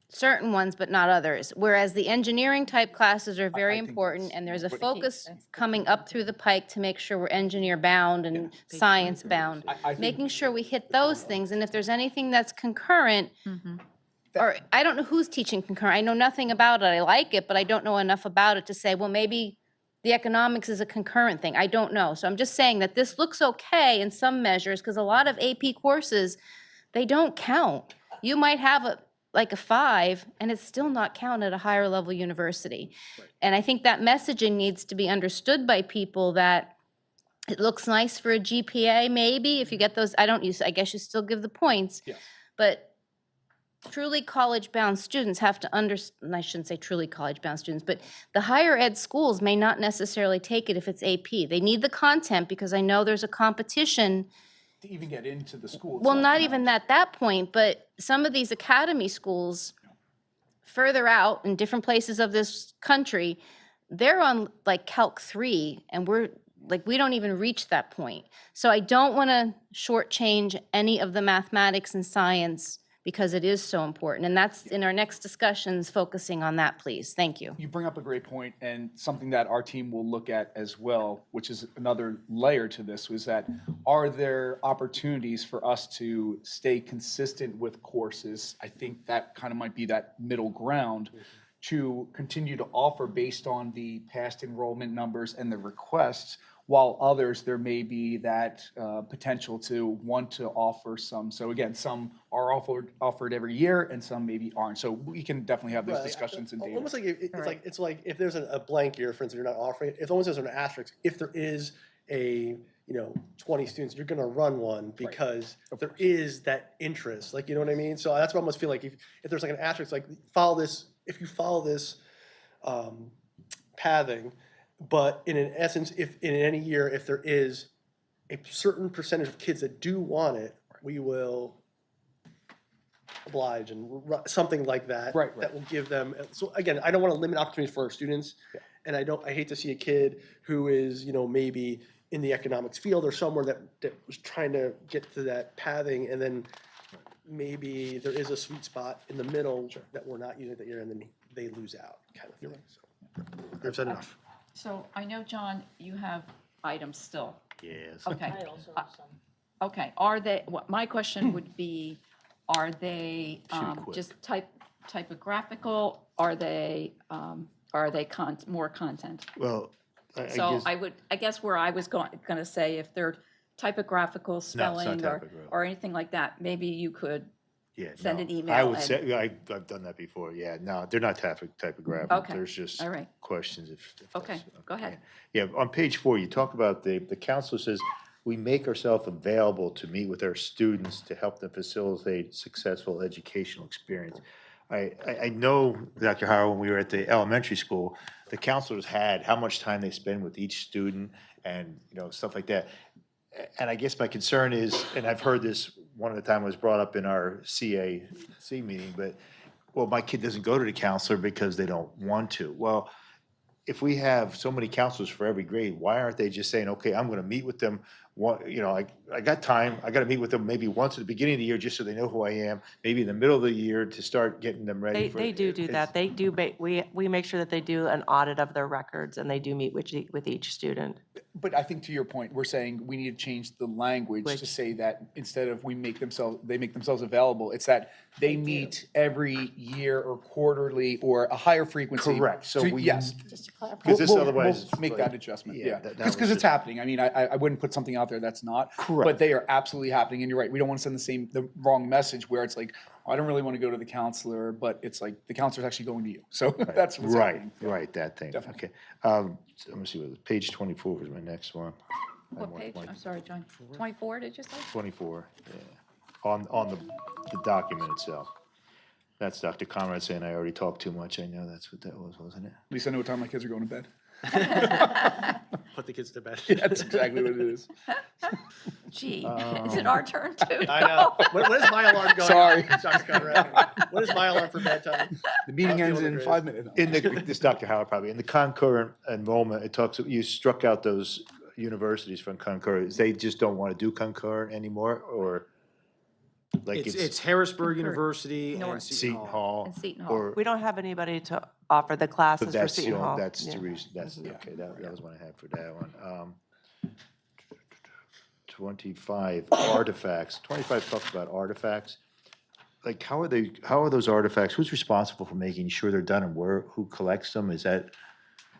certain ones, but not others. Whereas the engineering type classes are very important, and there's a focus coming up through the pike to make sure we're engineer bound and science bound. Making sure we hit those things, and if there's anything that's concurrent, or I don't know who's teaching concurrent, I know nothing about it, I like it, but I don't know enough about it to say, well, maybe the economics is a concurrent thing, I don't know. So I'm just saying that this looks okay in some measures, because a lot of AP courses, they don't count. You might have a 5, and it's still not counted at a higher level university. And I think that messaging needs to be understood by people, that it looks nice for a GPA, maybe, if you get those, I guess you still give the points. Yes. But truly college-bound students have to and I shouldn't say truly college-bound students, but the higher ed schools may not necessarily take it if it's AP. They need the content, because I know there's a competition. To even get into the school. Well, itself. not even at that point, but some of these academy schools further out in different places of this country, they're on like Calc 3, and we don't even reach that point. So I don't want to shortchange any of the mathematics and science, because it is so important. And that's in our next discussions, focusing on that, please. Thank you. You bring up a great point, and something that our team will look at as well, which is another layer to this, was that are there opportunities for us to stay consistent with courses? I think that kind of might be that middle ground to continue to offer based on the past enrollment numbers and the requests, while others, there may be that potential to want to offer some. So again, some are offered every year and some maybe aren't. So we can definitely have these Right. discussions in data. Almost like, it's like if there's a blank year, for instance, you're not offering it, if almost there's an asterisk, if there is a, 20 students, you're gonna run one because there is that interest, like, you know what I mean? So that's what I almost feel like, if there's like an asterisk, like, if you follow this pathing, but in an essence, if in any year, if there is a certain percentage of kids that do want it, we will oblige and something like that. Right. That will give them, so again, I don't want to limit opportunities for our students. And I hate to see a kid who is, maybe in the economics field or somewhere that was trying to get to that pathing, and then maybe there is a sweet spot in the middle that we're not using that year, and then they lose out, kind of thing. So there's enough. So I know, John, you have items still. Yes. Okay. I also have some. Okay, are they, my question would be, are they quick. just typographical? Are they more content? Well, So I guess where I was gonna say, if they're typographical, spelling, or anything like that, maybe you could send an email. I would and- say, I've done that before, yeah, no, they're not typographical, Okay, there's just all right. questions if Okay, go ahead. Yeah, on page 4, you talk about the counselor says, we make ourselves available to meet with our students to help them facilitate successful educational experience. I know, Dr. Howard, when we were at the elementary school, the counselors had how much time they spend with each student and, stuff like that. And I guess my concern is, and I've heard this one of the time was brought up in our CAC meeting, but, well, my kid doesn't go to the counselor because they don't want to. Well, if we have so many counselors for every grade, why aren't they just saying, okay, I'm going to meet with them? I got time. I got to meet with them maybe once at the beginning of the year, just so they know who I am. Maybe in the middle of the year to start getting them ready for. They do that. They do, we make sure that they do an audit of their records and they do meet with each student. But I think to your point, we're saying we need to change the language to say that instead of they make themselves available, it's that they meet every year or quarterly or a higher frequency. Correct. So we- yes. Just to clarify. Because this We'll otherwise. make that adjustment, yeah. that Because was it's happening. I mean, I wouldn't put something out there that's not. Correct. But they are absolutely happening, and you're right. We don't want to send the wrong message where it's like, oh, I don't really want to go to the counselor, but it's like the counselor's actually going to you. So that's what's happening. Right, that thing, Definitely. okay. Let me see, page 24 was my next one. What page? I'm sorry, John. 24, did you say? 24, yeah, on the document itself. That's Dr. Conrad saying I already talked too much. I know that's what that was, wasn't it? At least I know what time my kids are going to bed. Put the kids to bed. That's exactly what it is. Gee, is it our turn too? I know. When is my alarm going? Sorry. Dr. Conrad. When is my alarm for bedtime? The meeting I'll ends deal in with the 5 minutes. In this Dr. Howard probably, in the concurrent enrollment, it talks, you struck out those universities from concurrent. They just don't want to do concurrent anymore, or like It's Harrisburg University and Seton Hall? And Seton Hall. Or, We don't have anybody to offer the classes but for that's, Seton Hall. that's the Yeah. reason, that's, okay, that was what I had for that one. 25 artifacts, 25 talks about artifacts. Like, how are those artifacts, who's responsible for making sure they're done and who collects them? Is that?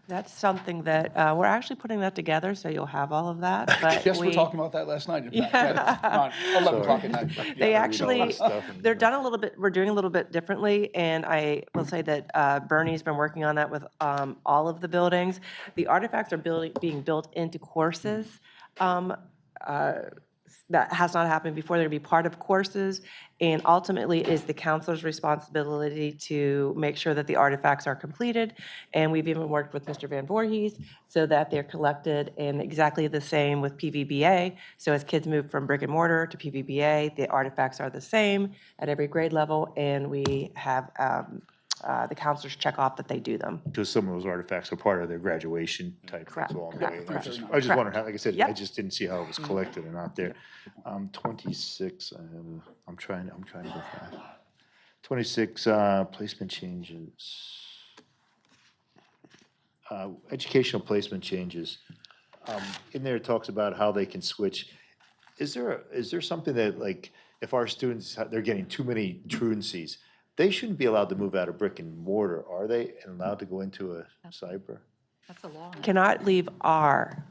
That's something that, we're actually putting that together, so you'll have all of that, but Yes, we were talking about that last night. In fact. Yeah. Yeah, it's 11 o'clock at night. but They yeah. actually, they're done a little bit, we're doing a little bit differently, and I will say that Bernie's been working on that with all of the buildings. The artifacts are being built into courses. That has not happened before. They're going to be part of courses, and ultimately it is the counselor's responsibility to make sure that the artifacts are completed. And we've even worked with Mr. Van Voorhees so that they're collected, and exactly the same with PVBA. So as kids move from brick and mortar to PVBA, the artifacts are the same at every grade level, and we have the counselors check off that they do them. Because some of those artifacts are part of their graduation type things along the way. I was correct. just Correct. wondering how, like I said, I Yep. just didn't see how it was collected or not there. 26, I'm trying to go fast. 26, placement changes. Educational placement changes. In there, it talks about how they can switch. Is there something that, like, if our students, they're getting too many truancies, they shouldn't be allowed to move out of brick and mortar, are they? And allowed to go into a cyber? That's a law. Cannot leave our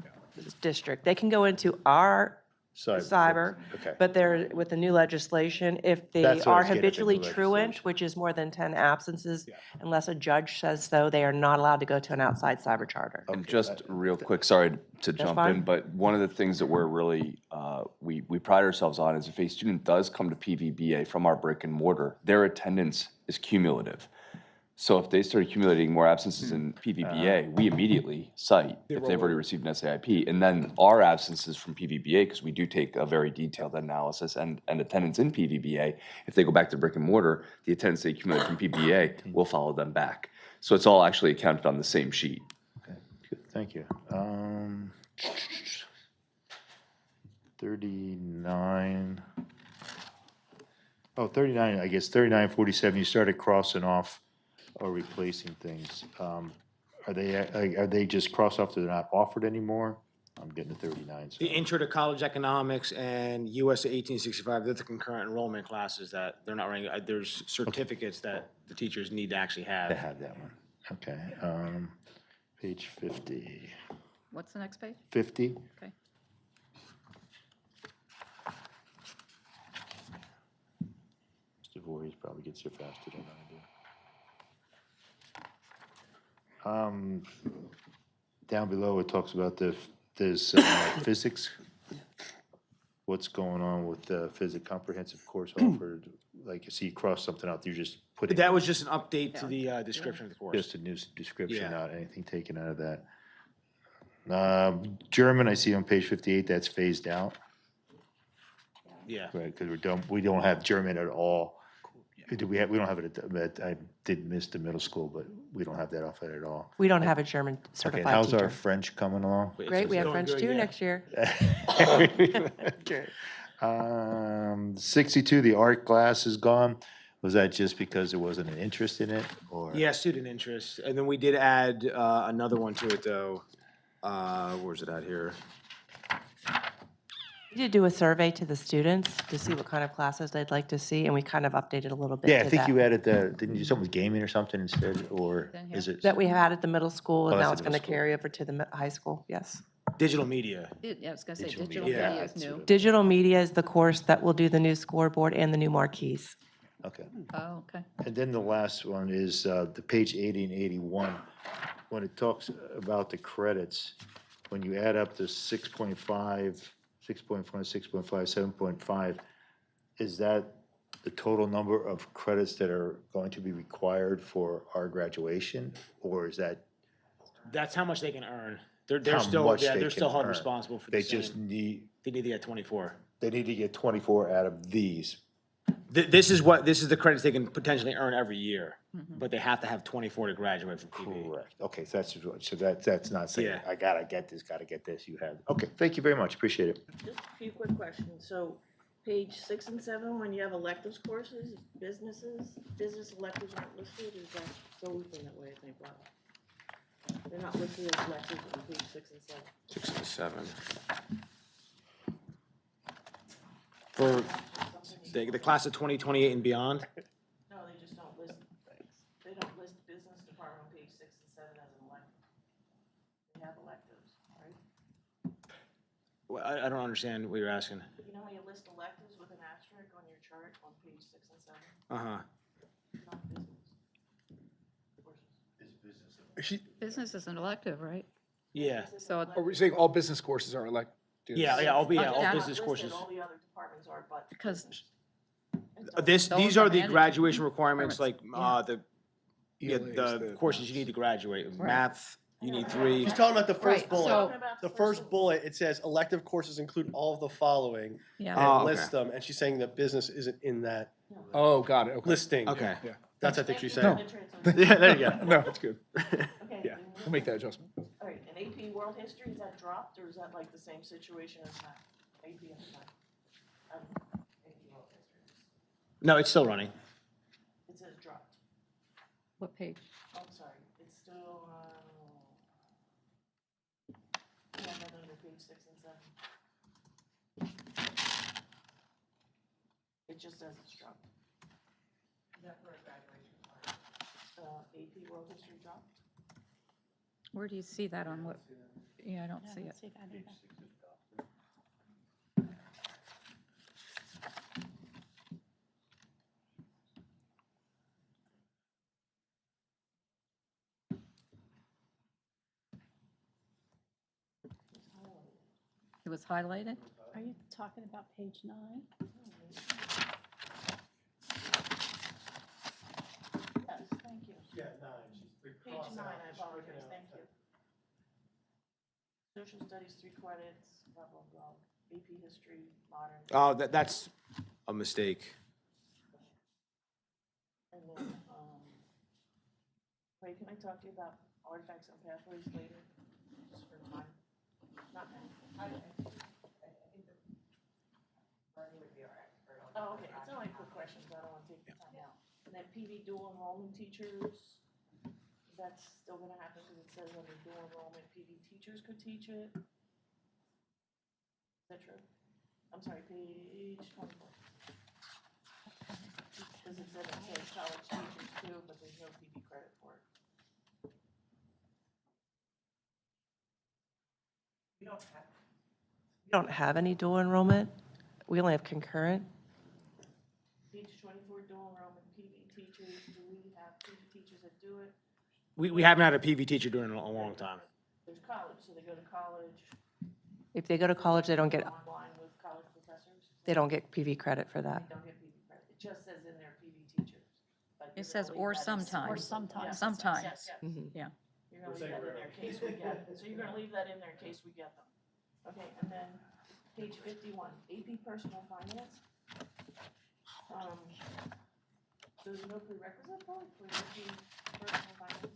district. They can go into our cyber, Okay. but they're, with the new legislation, if they That's what I are was getting at, the new habitually truant, which is more than 10 absences, unless a judge says so, they are not allowed to go to an outside cyber charter. And just real quick, sorry to jump fine. in, but one of the things that we're really, we pride ourselves on is if a student does come to PVBA from our brick and mortar, their attendance is cumulative. So if they start accumulating more absences in PVBA, we immediately cite if they've already received an SAIP. And then our absences from PVBA, because we do take a very detailed analysis and attendance in PVBA, if they go back to brick and mortar, the attendance they accumulate from PVBA will follow them back. So it's all actually accounted on the same sheet. Okay, good, thank you. 39. Oh, 39, I guess 39, 47, you started crossing off or replacing things. Are they just crossed off that they're not offered anymore? I'm getting to 39. So. The Intro to College Economics and US 1865, they're the concurrent enrollment classes that they're not running. There's certificates that the teachers need to actually have. They have that one. Okay. Page 50. What's the next page? 50? Okay. Mr. Voorhees probably gets here faster than I do. Down below, it talks about there's physics. What's going on with the physics comprehensive course offered? Like, you see, you cross something out, you're just putting. That was just an update to the description of the course. Just a new description, Yeah. not anything taken out of that. German, I see on page 58, that's phased out, Yeah. right? Because we don't have German at all. We don't have it I did miss the middle school, but we don't have that offered at all. We don't have a German Okay, certified how's teacher. our French coming along? Great, we have French good, too yeah. next year. Okay. 62, the art class is gone. Was that just because there wasn't an interest in it, or? Yeah, student interest. And then we did add another one to it, though. Where's it at here? We did do a survey to the students to see what kind of classes they'd like to see, and we kind of updated a little bit Yeah, I to think that. you added didn't you do something with gaming or something instead, or is it? That we had at the middle school, and Oh, that's now at it's the going to middle school. carry over to the high school, yes. Digital media. Yeah, I was gonna say, Digital digital media. media Yeah. is new. Digital media is the course that will do the new scoreboard and the new marquees. Okay. Oh, okay. And then the last one is the page 80 and 81. When it talks about the credits, when you add up the 6.5, 6.5, 7.5, is that the total number of credits that are going to be required for our graduation? Or is that That's how much they can earn. They're how still, much yeah, they they're still can held earn? responsible for the They same. just need, They need to get 24. they need to get 24 out of these. This is the credits they can potentially earn every year, but they have to have 24 to graduate from PV. Correct. Okay, so that's not saying, Yeah. I gotta get this, you have. Okay, thank you very much, appreciate it. Just a few quick questions. So page 6 and 7, when you have electives courses, business electives aren't listed, is that still looking that way, I think, wow. They're not listed as electives on page 6 and 7. 6 and 7. For the class of 2028 and beyond? No, they just don't list, they don't list business department on page 6 and 7 as an elective. They have electives, right? Well, I don't understand what you're asking. You know how you list electives with an asterisk on your chart on page 6 and 7? Uh-huh. Not business. Business is an elective, right? Yeah. So Are we saying all business courses are electives? Yeah, all They're all not business listed, courses. all the other departments are, but. because These Those are are the management graduation requirements, like, requirements. the courses you need to graduate. Math, you need 3. He's talking about the first Right, bullet. so- The first bullet, it says elective courses include all of the following. Yeah. And Oh, okay. lists them, and she's saying that business isn't in that Oh, got it, okay. listing. Okay. Yeah. That's, I think she's No. saying. Yeah, there you go. No, it's good. Okay, Yeah, then we'll make that adjustment. All right, and AP World History, is that dropped, or is that like the same situation as math? AP and math? AP World History. No, it's still running. It says dropped. what page? Oh, I'm sorry, it's still, yeah, that under page 6 and 7. It just says it's dropped. Is that for a graduation class? AP World History dropped? Where do you see that on what? Yeah, I don't see it. See that either. It was highlighted? Are you talking about page 9? Yes, thank you. Yeah, 9. Page 9, I apologize, thank you. Social studies, 3 credits, blah, blah, blah, AP history, modern. Oh, that's a mistake. And then, Ray, can I talk to you about artifacts and pathways later? Just for time? Not now? Oh, okay, it's only quick questions, I don't want to take the time out. And then PV dual enrollment teachers, is that still gonna happen, because it says under dual enrollment, PV teachers could teach it? Is that true? I'm sorry, page 24. Because it says college teachers too, but there's no PV credit for it. We don't have any dual enrollment. We only have concurrent. Page 24, dual enrollment PV teachers, do we have PV teachers that do it? We haven't had a PV teacher doing it in a long time. There's college, so they go to college If they go to college, they don't get online with college professors? PV credit for that. They don't get PV credit, it just says in there PV teachers. but It you're says gonna or leave that in- sometimes. Or sometimes. Sometimes. Yes, yes. Mhm. Yeah. You're gonna leave that in there in case we get it, so you're gonna leave that in there in case we get them. Okay, and then page 51, AP personal finance. There's no prerequisite for it, for AP personal finance?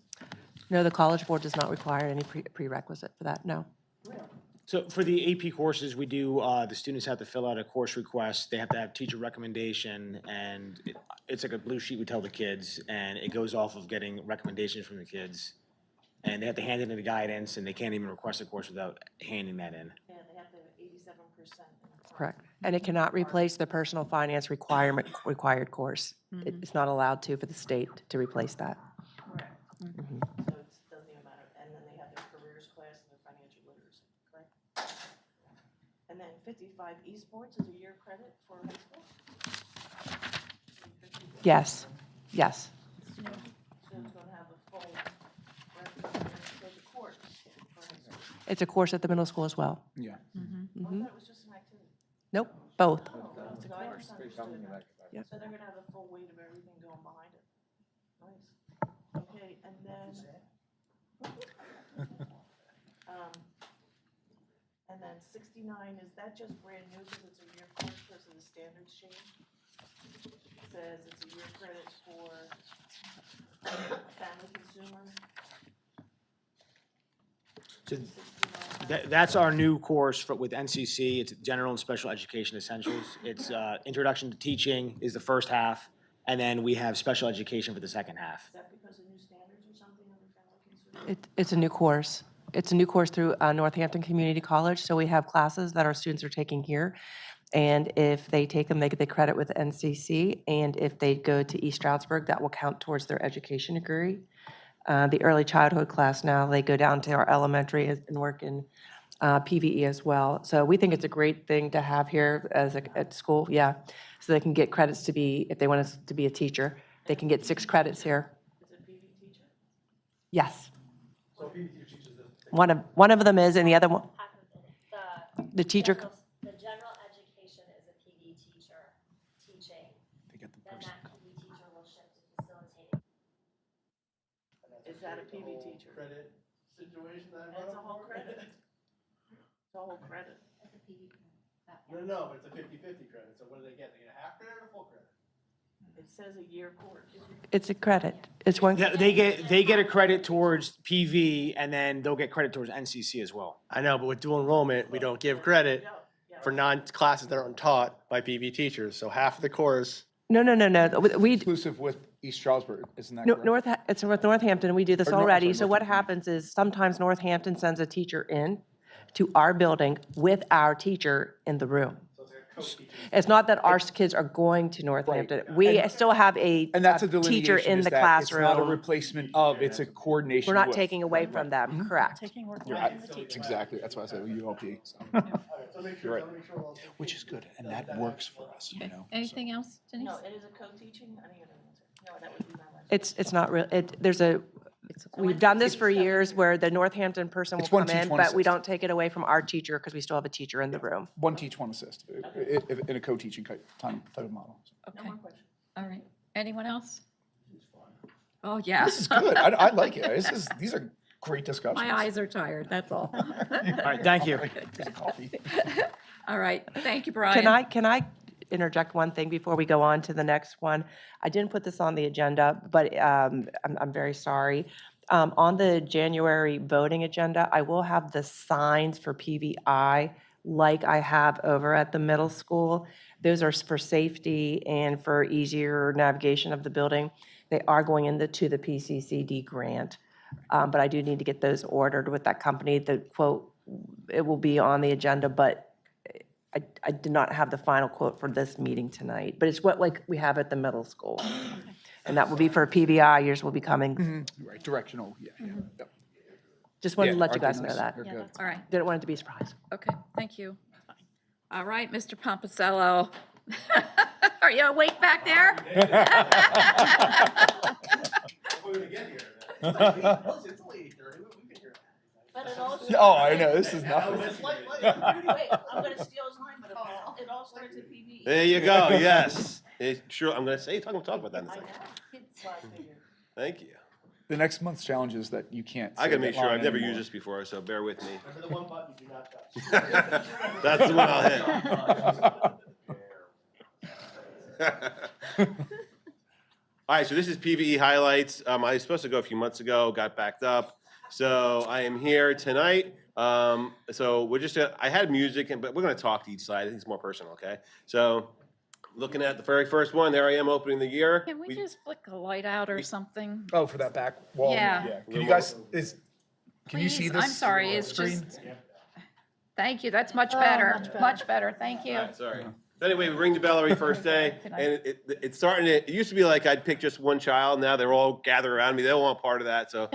No, the College Board does not require any prerequisite for that, no. Really? So for the AP courses, we do, the students have to fill out a course request. They have to have teacher recommendation, and it's like a blue sheet we tell the kids, and it goes off of getting recommendations from the kids. And they have to hand it in the guidance, and they can't even request a course without handing that in. Yeah, they have to have 87% in the Correct. And it cannot replace the personal finance required course. It's not allowed to for the state to replace that. Correct. Mhm. So it doesn't even matter, and then they have their careers class and their financial literacy, correct? And then 55, esports is a year credit for high school? Yes, yes. So it's gonna have a full, there's a course for high school. It's a course at the middle school as well. Yeah. I thought it was just an activity. Nope, both. It's a course. Yep. So they're gonna have a full weight of everything going behind it. Nice. Okay, and then 69, is that just brand new because it's a year course because of the standards change? It says it's a year credit for family consumer. So 69, that's our new course with NCC. It's General and Special Education Essentials. It's Introduction to Teaching is the first half, and then we have Special Education for the second half. Is that because of new standards or something under family consumer? It's a new course. It's a new course through Northampton Community College. So we have classes that our students are taking here. And if they take them, they get the credit with NCC. And if they go to East Stroudsburg, that will count towards their education degree. The early childhood class now, they go down to our elementary and work in PVE as well. So we think it's a great thing to have here at school, yeah. So they can get credits to be, if they want to be a teacher, they can get 6 credits here. Is it PV teacher? Yes. So PV teacher teaches the One of them is, and the other one, the teacher. The general education is a PD teacher teaching, then that PD teacher will shift to facilitating. Is that a PV teacher? credit situation that I That's brought a up? whole credit? It's a whole credit. No, but it's a 50-50 credit, so what do they get? They get a half credit or a full credit? It says a year course. It's a credit. It's one. Yeah, they get a credit towards PV, and then they'll get credit towards NCC as well. I know, but with dual enrollment, we don't give credit for non-classes that aren't taught by PV teachers, so half of the course. No. We, Exclusive with East Stroudsburg, isn't that No- correct? it's with Northampton, we do this Or no, I'm already. sorry, So what Northampton. happens is sometimes Northampton sends a teacher in to our building with our teacher in the room. So it's like a It's not that our kids are going to Northampton. We still have a And that's a teacher delineation, in is the that it's not a classroom. replacement of, it's a coordination We're not with. taking away from them, correct? Taking work You're away right. from the teacher. Exactly, that's why I said ULP. So. You're right. Which is good, and that works for us, you know. Anything else, Denise? No, it is a co-teaching, I didn't get an answer. No, that would be my last. It's not real, we've done this for years where the Northampton person will It's one come teach, in, one but we assist. don't take it away from our teacher because we still have a teacher in the room. One teach, one assist, in a co-teaching type of model. Okay. All right. Anyone else? Oh, yeah. This is good, I like it, these are great discussions. My eyes are tired, that's all. All right, thank you. All right, thank you, Brian. Can I interject one thing before we go on to the next one? I didn't put this on the agenda, but I'm very sorry. On the January voting agenda, I will have the signs for PVI like I have over at the middle school. Those are for safety and for easier navigation of the building. They are going into the PCCD grant, but I do need to get those ordered with that company. The quote, it will be on the agenda, but I did not have the final quote for this meeting tonight, but it's what like we have at the middle school. And that will be for PVI, yours will be coming. Right, directional, yeah. Yep. Just wanted to Yeah, let you our guys know goodness, that. you're good. All right, Didn't want it to be a surprise. okay, thank you. All right, Mr. Pomposello. Are you awake back there? But it also. Oh, I know, this is not. Wait, I'm gonna steal his line, but it all starts at PV. There you go, yes. Sure, I'm gonna say, talk about that in a second. Thank you. The next month's challenge is that you can't. I say gotta make that sure, line I've never anymore. used this before, so bear with me. For the one button you do not touch. That's the one I'll hit. All right, so this is PVE highlights. I was supposed to go a few months ago, got backed up. So I am here tonight. So we're just, I had music, but we're gonna talk to each side. I think it's more personal, okay? So looking at the very first one, there I am opening the year. Can we just flick a light out or something? Oh, for that back wall? Yeah. Can you guys, can you see Please, this? I'm sorry, it's screen? just, thank you, that's much better, much better, thank you. All right, sorry. So anyway, we ring the bell every first day, and it's starting to, it used to be like I'd pick just one child, now they're all gathered around me, they all want part of that, so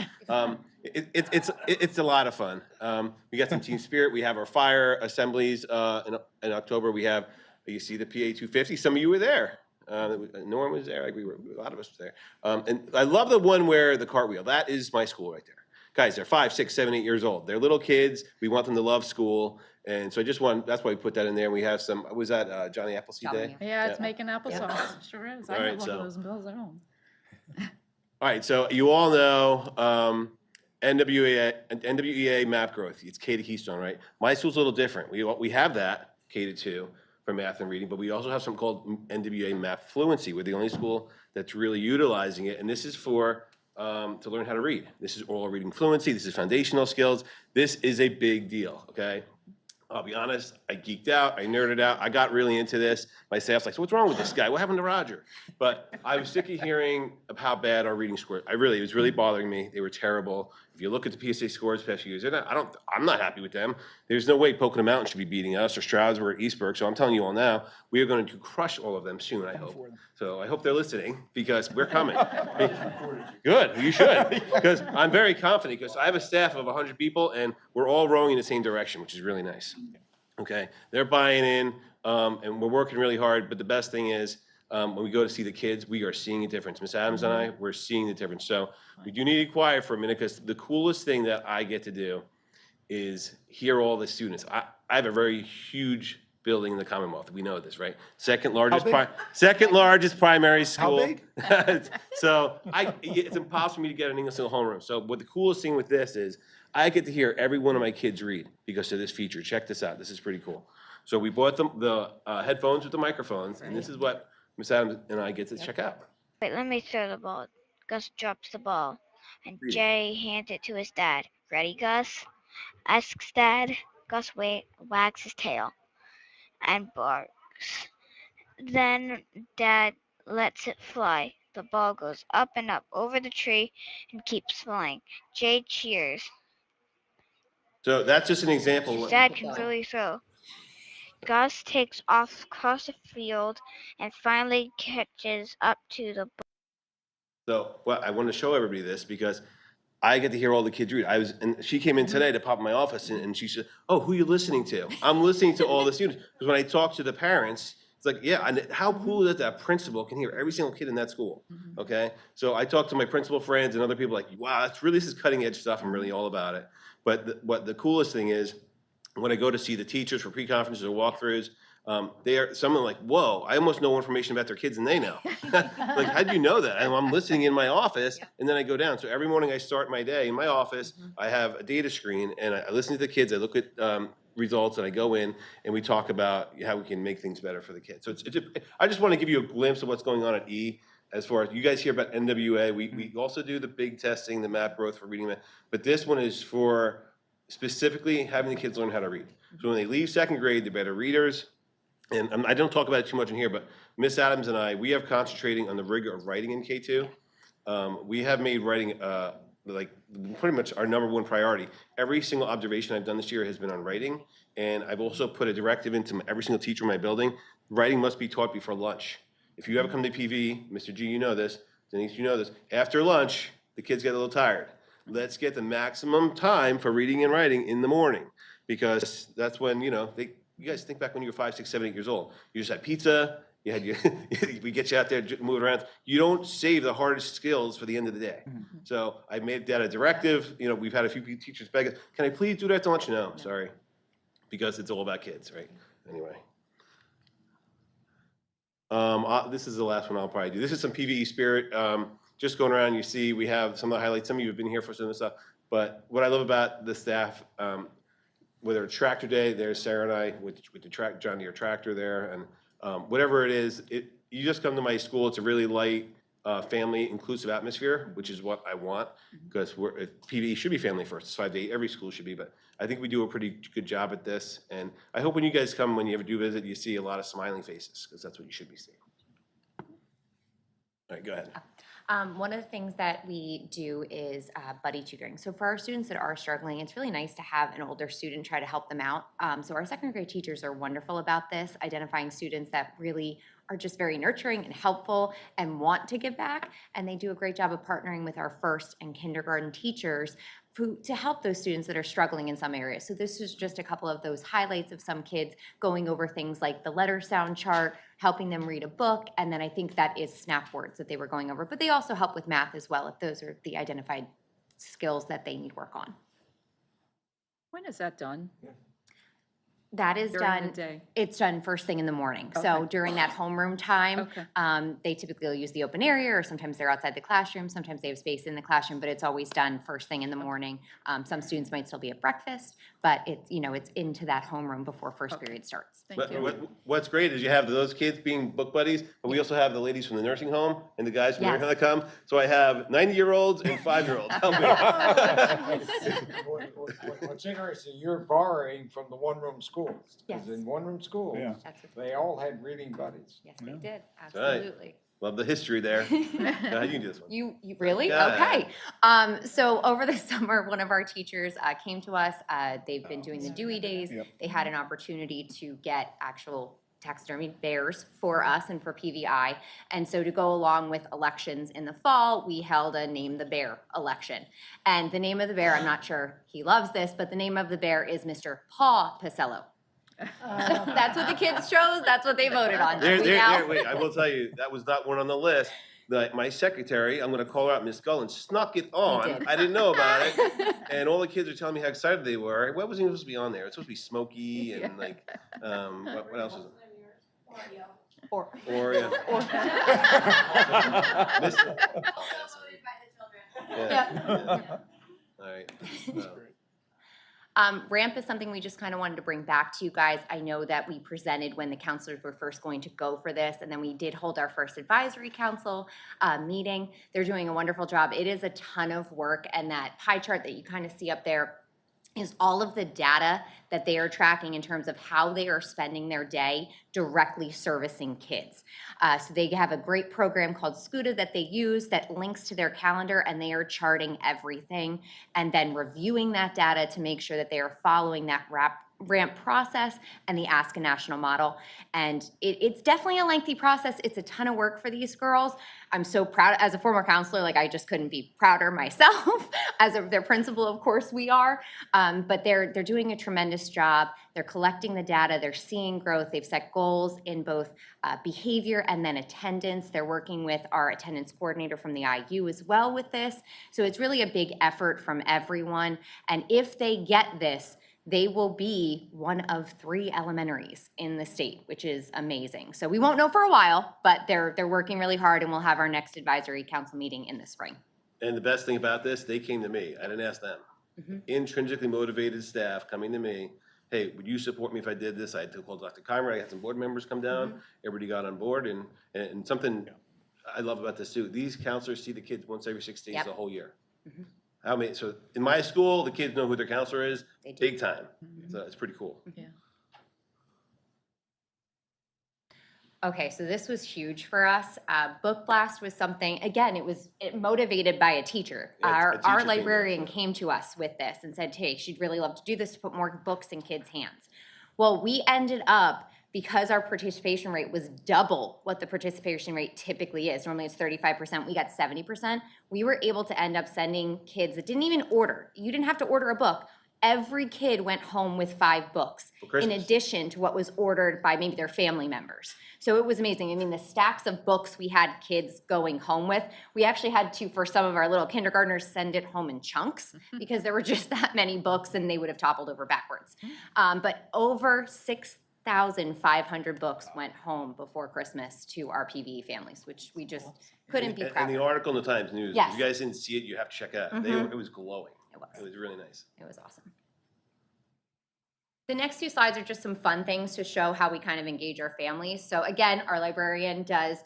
it's a lot of fun. We got some team spirit, we have our fire assemblies in October, we have, you see the PA 250, some of you were there. Norm was there, like a lot of us were there. And I love the one where the cartwheel, that is my school right there. Guys, they're 5, 6, 7, 8 years old. They're little kids. We want them to love school. And so I just want, that's why we put that in there. We have some, was that Johnny Appleseed Day? Yeah, it's making applesauce, sure is, I All right, have one so- of those bills at home. All right, so you all know NWEA map growth. It's K to Keystone, right? My school's a little different. We have that, K to 2, for math and reading, but we also have something called NWEA map fluency. We're the only school that's really utilizing it, and this is for to learn how to read. This is oral reading fluency. This is foundational skills. This is a big deal, okay? I'll be honest, I geeked out, I nerded out, I got really into this. My staff's like, so what's wrong with this guy? What happened to Roger? But I was sick of hearing of how bad our reading scores. It was really bothering me. They were terrible. If you look at the PSA scores past few years, I'm not happy with them. There's no way Pocono Mountain should be beating us or Stroudsburg or Eastburg. So I'm telling you all now, we are going to crush all of them soon, I hope. So I hope they're listening because we're coming. Good, you should. Because I'm very confident because I have a staff of 100 people and we're all rowing in the same direction, which is really nice. Okay, they're buying in and we're working really hard. But the best thing is when we go to see the kids, we are seeing a difference. Miss Adams and I, we're seeing the difference. So we do need to be quiet for a minute because the coolest thing that I get to do is hear all the students. I have a very huge building in the Commonwealth. We know this, right? Second largest primary school. How big? So it's impossible for me to get an English in the homeroom. So what the coolest thing with this is I get to hear every one of my kids read because of this feature. Check this out. This is pretty cool. So we bought them the headphones with the microphones, and this is what Miss Adams and I get to check out. Wait, let me throw the ball. Gus drops the ball, and Read it. Jay hands it to his dad. Ready, Gus? Asks Dad. Gus wags his tail and barks. Then Dad lets it fly. The ball goes up and up over the tree and keeps flying. Jay cheers. So that's just an example. Dad can really throw. Gus takes off across the field and finally catches up to the. So, well, I want to show everybody this because I get to hear all the kids read. And she came in today to pop in my office and she said, "Oh, who are you listening to?" I'm listening to all the students because when I talk to the parents, it's like, yeah, and how cool is it that a principal can hear every single kid in that school? Okay, so I talk to my principal friends and other people like, wow, this is cutting edge stuff. I'm really all about it. But what the coolest thing is, when I go to see the teachers for pre-conferences or walkthroughs, they are someone like, whoa, I almost know more information about their kids than they know. Like, how'd you know that? I'm listening in my office and then I go down. So every morning I start my day in my office, I have a data screen and I listen to the kids, I look at results and I go in and we talk about how we can make things better for the kids. So I just want to give you a glimpse of what's going on at E. As far as you guys hear about NWA, we also do the big testing, the map growth for reading, but this one is for specifically having the kids learn how to read. So when they leave second grade, they're better readers. And I don't talk about it too much in here, but Miss Adams and I, we have concentrating on the rigor of writing in K2. We have made writing like pretty much our number one priority. Every single observation I've done this year has been on writing. And I've also put a directive into every single teacher in my building. Writing must be taught before lunch. If you ever come to PV, Mr. G, you know this, Denise, you know this, after lunch, the kids get a little tired. Let's get the maximum time for reading and writing in the morning because that's when, you guys think back when you were 5, 6, 7, 8 years old. You just had pizza, we get you out there, move around. You don't save the hardest skills for the end of the day. So I made that a directive. We've had a few teachers beg us, can I please do that at lunch? No, sorry, because it's all about kids, right? Anyway. This is the last one I'll probably do. This is some PVE spirit. Just going around, you see we have some of the highlights. Some of you have been here for some of the stuff. But what I love about the staff, whether it's tractor day, there's Sarah and I with the John Deere tractor there, and whatever it is, you just come to my school. It's a really light, family inclusive atmosphere, which is what I want because PVE should be family first. It's 5 to 8. Every school should be, but I think we do a pretty good job at this. And I hope when you guys come, when you ever do visit, you see a lot of smiling faces because that's what you should be seeing. All right, go ahead. One of the things that we do is buddy tutoring. So for our students that are struggling, it's really nice to have an older student try to help them out. So our second grade teachers are wonderful about this, identifying students that really are just very nurturing and helpful and want to give back. And they do a great job of partnering with our first and kindergarten teachers to help those students that are struggling in some areas. So this is just a couple of those highlights of some kids going over things like the letter sound chart, helping them read a book, and then I think that is snap words that they were going over. But they also help with math as well if those are the identified skills that they need work on. When is that done? That is During the done, day? it's done first thing in the morning. So Okay. during that homeroom time, Okay. they typically will use the open area, or sometimes they're outside the classroom, sometimes they have space in the classroom, but it's always done first thing in the morning. Some students might still be at breakfast, but it's into that homeroom before first period starts. What's great is you have those kids being book buddies, but we also have the ladies from the nursing home and the guys from the nursing home that come. So I have 90-year-olds and 5-year-olds helping. What's interesting, you're borrowing from the one-room schools. Yes. Because in one-room schools, they all had reading buddies. Yes, they did, All right. absolutely. Love the history there. Go ahead, you can do this one. You really? Yeah. Okay. So over the summer, one of our teachers came to us. They've been doing the Dewey Days. They had an opportunity to get actual taxidermy bears for us and for PVI. And so to go along with elections in the fall, we held a Name the Bear election. And the name of the bear, I'm not sure he loves this, but the name of the bear is Mr. Paw Pacello. That's what the kids chose. That's what they voted on. Wait, I will tell you, that was not one on the list. My secretary, I'm going to call her out, Miss Gullen, snuck it on. I didn't know about it. And all the kids are telling me how excited they were. What was even supposed to be on there? It's supposed to be smoky and what else was it? Oreo. All right. Ramp is something we just kind of wanted to bring back to you guys. I know that we presented when the counselors were first going to go for this, and then we did hold our first advisory council meeting. They're doing a wonderful job. It is a ton of work, and that pie chart that you kind of see up there is all of the data that they are tracking in terms of how they are spending their day directly servicing kids. So they have a great program called SCUDA that they use that links to their calendar, and they are charting everything and then reviewing that data to make sure that they are following that ramp process and the Ask a National model. And it's definitely a lengthy process. It's a ton of work for these girls. I'm so proud, as a former counselor, like I just couldn't be prouder myself. Their principal, of course we are, but they're doing a tremendous job. They're collecting the data, they're seeing growth. They've set goals in both behavior and then attendance. They're working with our attendance coordinator from the IU as well with this. So it's really a big effort from everyone. And if they get this, they will be one of 3 elementaries in the state, which is amazing. So we won't know for a while, but they're working really hard, and we'll have our next advisory council meeting in the spring. And the best thing about this, they came to me. I didn't ask them. Intrinsically motivated staff coming to me. Hey, would you support me if I did this? I had to call Dr. Conrad. I had some board members come down. Everybody got on board. And something I love about this too, these counselors see the kids once every 6 days the whole year. How many? So in my school, the kids know who their counselor is, big time. So it's pretty cool. Okay, so this was huge for us. Book Blast was something, again, it was motivated by a teacher. Yeah, Our librarian came to us with this and said, hey, she'd really love to do this to put more books in kids' hands. Well, we ended up, because our participation rate was double what the participation rate typically is, normally it's 35%, we got 70%, we were able to end up sending kids that didn't even order. You didn't have to order a book. Every kid went home with 5 books in addition to what was ordered by maybe their family members. So it was amazing. I mean, the stacks of books we had kids going home with, we actually had to, for some of our little kindergartners, send it home in chunks because there were just that many books and they would have toppled over backwards. But over 6,500 books went home before Christmas to our PVE families, which we just couldn't be proud And the of. article in the Times News, Yes. if you guys didn't see it, you have to check it out. It was glowing. It was really nice. It was awesome. The next 2 slides are just some fun things to show how we kind of engage our families. So again, our librarian does,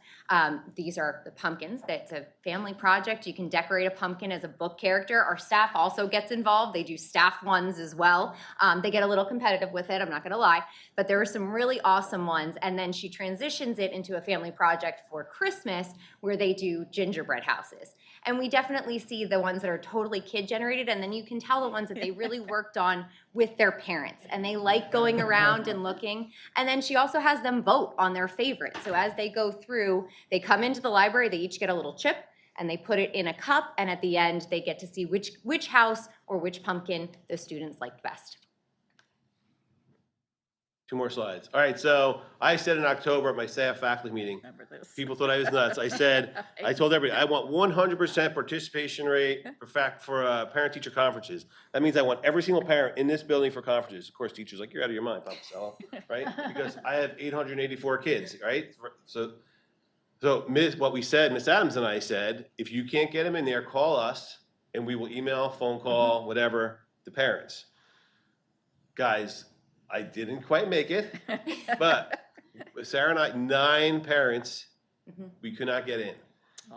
these are the pumpkins. That's a family project. You can decorate a pumpkin as a book character. Our staff also gets involved. They do staff ones as well. They get a little competitive with it, I'm not gonna lie, but there were some really awesome ones. And then she transitions it into a family project for Christmas where they do gingerbread houses. And we definitely see the ones that are totally kid generated, and then you can tell the ones that they really worked on with their parents, and they like going around and looking. And then she also has them vote on their favorite. So as they go through, they come into the library, they each get a little chip, and they put it in a cup, and at the end, they get to see which house or which pumpkin the students liked best. 2 more slides. All right, so I said in October at my staff faculty meeting, people thought I was nuts. I told everybody, I want 100% participation rate for parent-teacher conferences. That means I want every single parent in this building for conferences. Of course, teachers like, you're out of your mind, Papa Costello, right? Because I have 884 kids, right? So what we said, Ms. Adams and I said, if you can't get them in there, call us, and we will email, phone call, whatever, the parents. Guys, I didn't quite make it, but Sarah and I, 9 parents, we could not get in.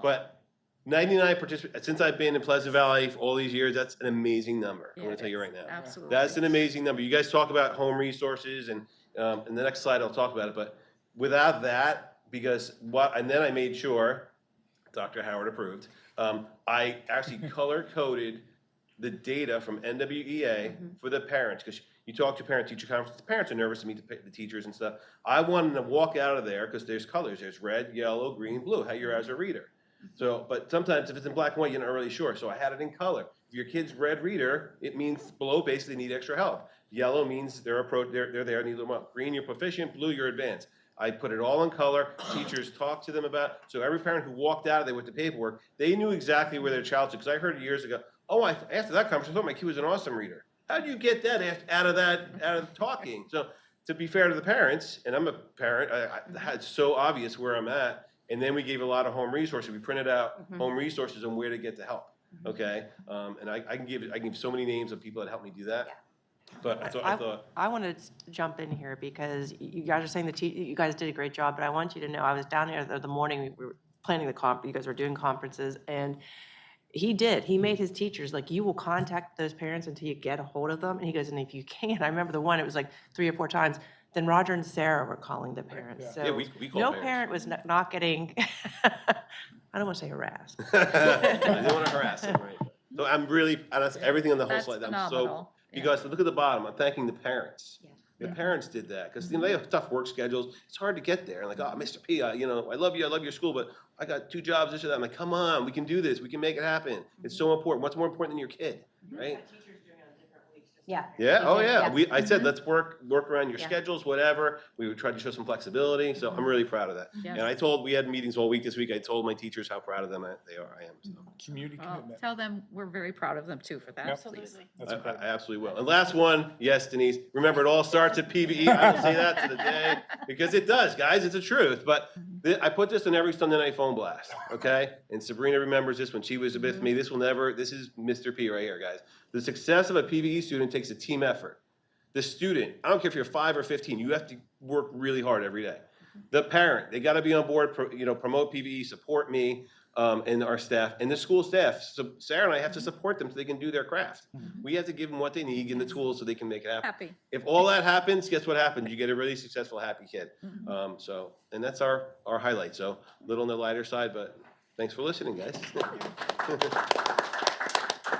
But 99 participants, since I've been in Pleasant Valley for all these years, that's an amazing number. I'm gonna tell you right now. Absolutely. That's an amazing number. You guys talk about home resources, and in the next slide I'll talk about it, but without that, and then I made sure, Dr. Howard approved, I actually color-coded the data from NWEA for the parents, because you talk to parent-teacher conferences, the parents are nervous to meet the teachers and stuff. I wanted to walk out of there, because there's colors, there's red, yellow, green, blue, how you're as a reader. So, but sometimes if it's in black and white, you're not really sure, so I had it in color. If your kid's red reader, it means below basically need extra help. Yellow means they're there, need a little more. Green, you're proficient, blue, you're advanced. I put it all in color, teachers talked to them about, so every parent who walked out of there with the paperwork, they knew exactly where their child's, because I heard years ago, after that conference, I thought my kid was an awesome reader. How do you get that out of talking? So to be fair to the parents, and I'm a parent, it's so obvious where I'm at, and then we gave a lot of home resources. We printed out home resources on where to get the help, okay? And I can give so many names of people that helped me do that. But I thought. I wanted to jump in here because you guys are saying that you guys did a great job, but I want you to know, I was down there the morning, we were planning the conference, you guys were doing conferences, and he made his teachers, like, you will contact those parents until you get a hold of them. And he goes, and if you can't, I remember the one, it was like 3 or 4 times, then Roger and Sarah were calling the parents. Yeah. So We call no parents. parent was not getting, I don't want to say harassed. I don't want to harass them, right? So I'm really, that's everything on the whole That's slide. phenomenal. Because look at the bottom, I'm thanking the parents. The parents did that, because, they have tough work schedules, it's hard to get there, and like, oh, Mr. P, I love you, I love your school, but I got 2 jobs, this or that, I'm like, come on, we can do this, we can make it happen. It's so important, what's more important than your kid, right? Yeah. Yeah, oh yeah, Yeah. I said, let's work around your schedules, whatever, we would try to show some flexibility, so I'm really proud of that. Yes. And we had meetings all week this week, I told my teachers how proud of them they are, I am, so. Community Well, commitment. tell them we're very proud of them too for that, please. I absolutely will. And last one, yes, Denise, remember, it all starts at PVE. I will say that to the day, because it does, guys, it's the truth. But I put this on every Sunday night phone blast, okay? And Sabrina remembers this when she was with me. This is Mr. P right here, guys. The success of a PVE student takes a team effort. The student, I don't care if you're 5 or 15, you have to work really hard every day. The parent, they gotta be on board, promote PVE, support me, and our staff, and the school staff. So Sarah and I have to support them so they can do their craft. We have to give them what they need, give them the tools so they can make it happen. Happy. If all that happens, guess what happens? You get a really successful, happy kid. And that's our highlight. So a little on the lighter side, but thanks for listening, guys.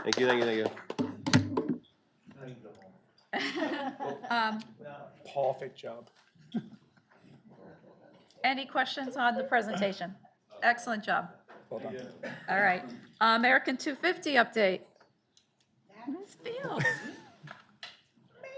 Thank you. Perfect job. Any questions on the presentation? Excellent job. Well done. All right. American 250 update. Ms. Fields.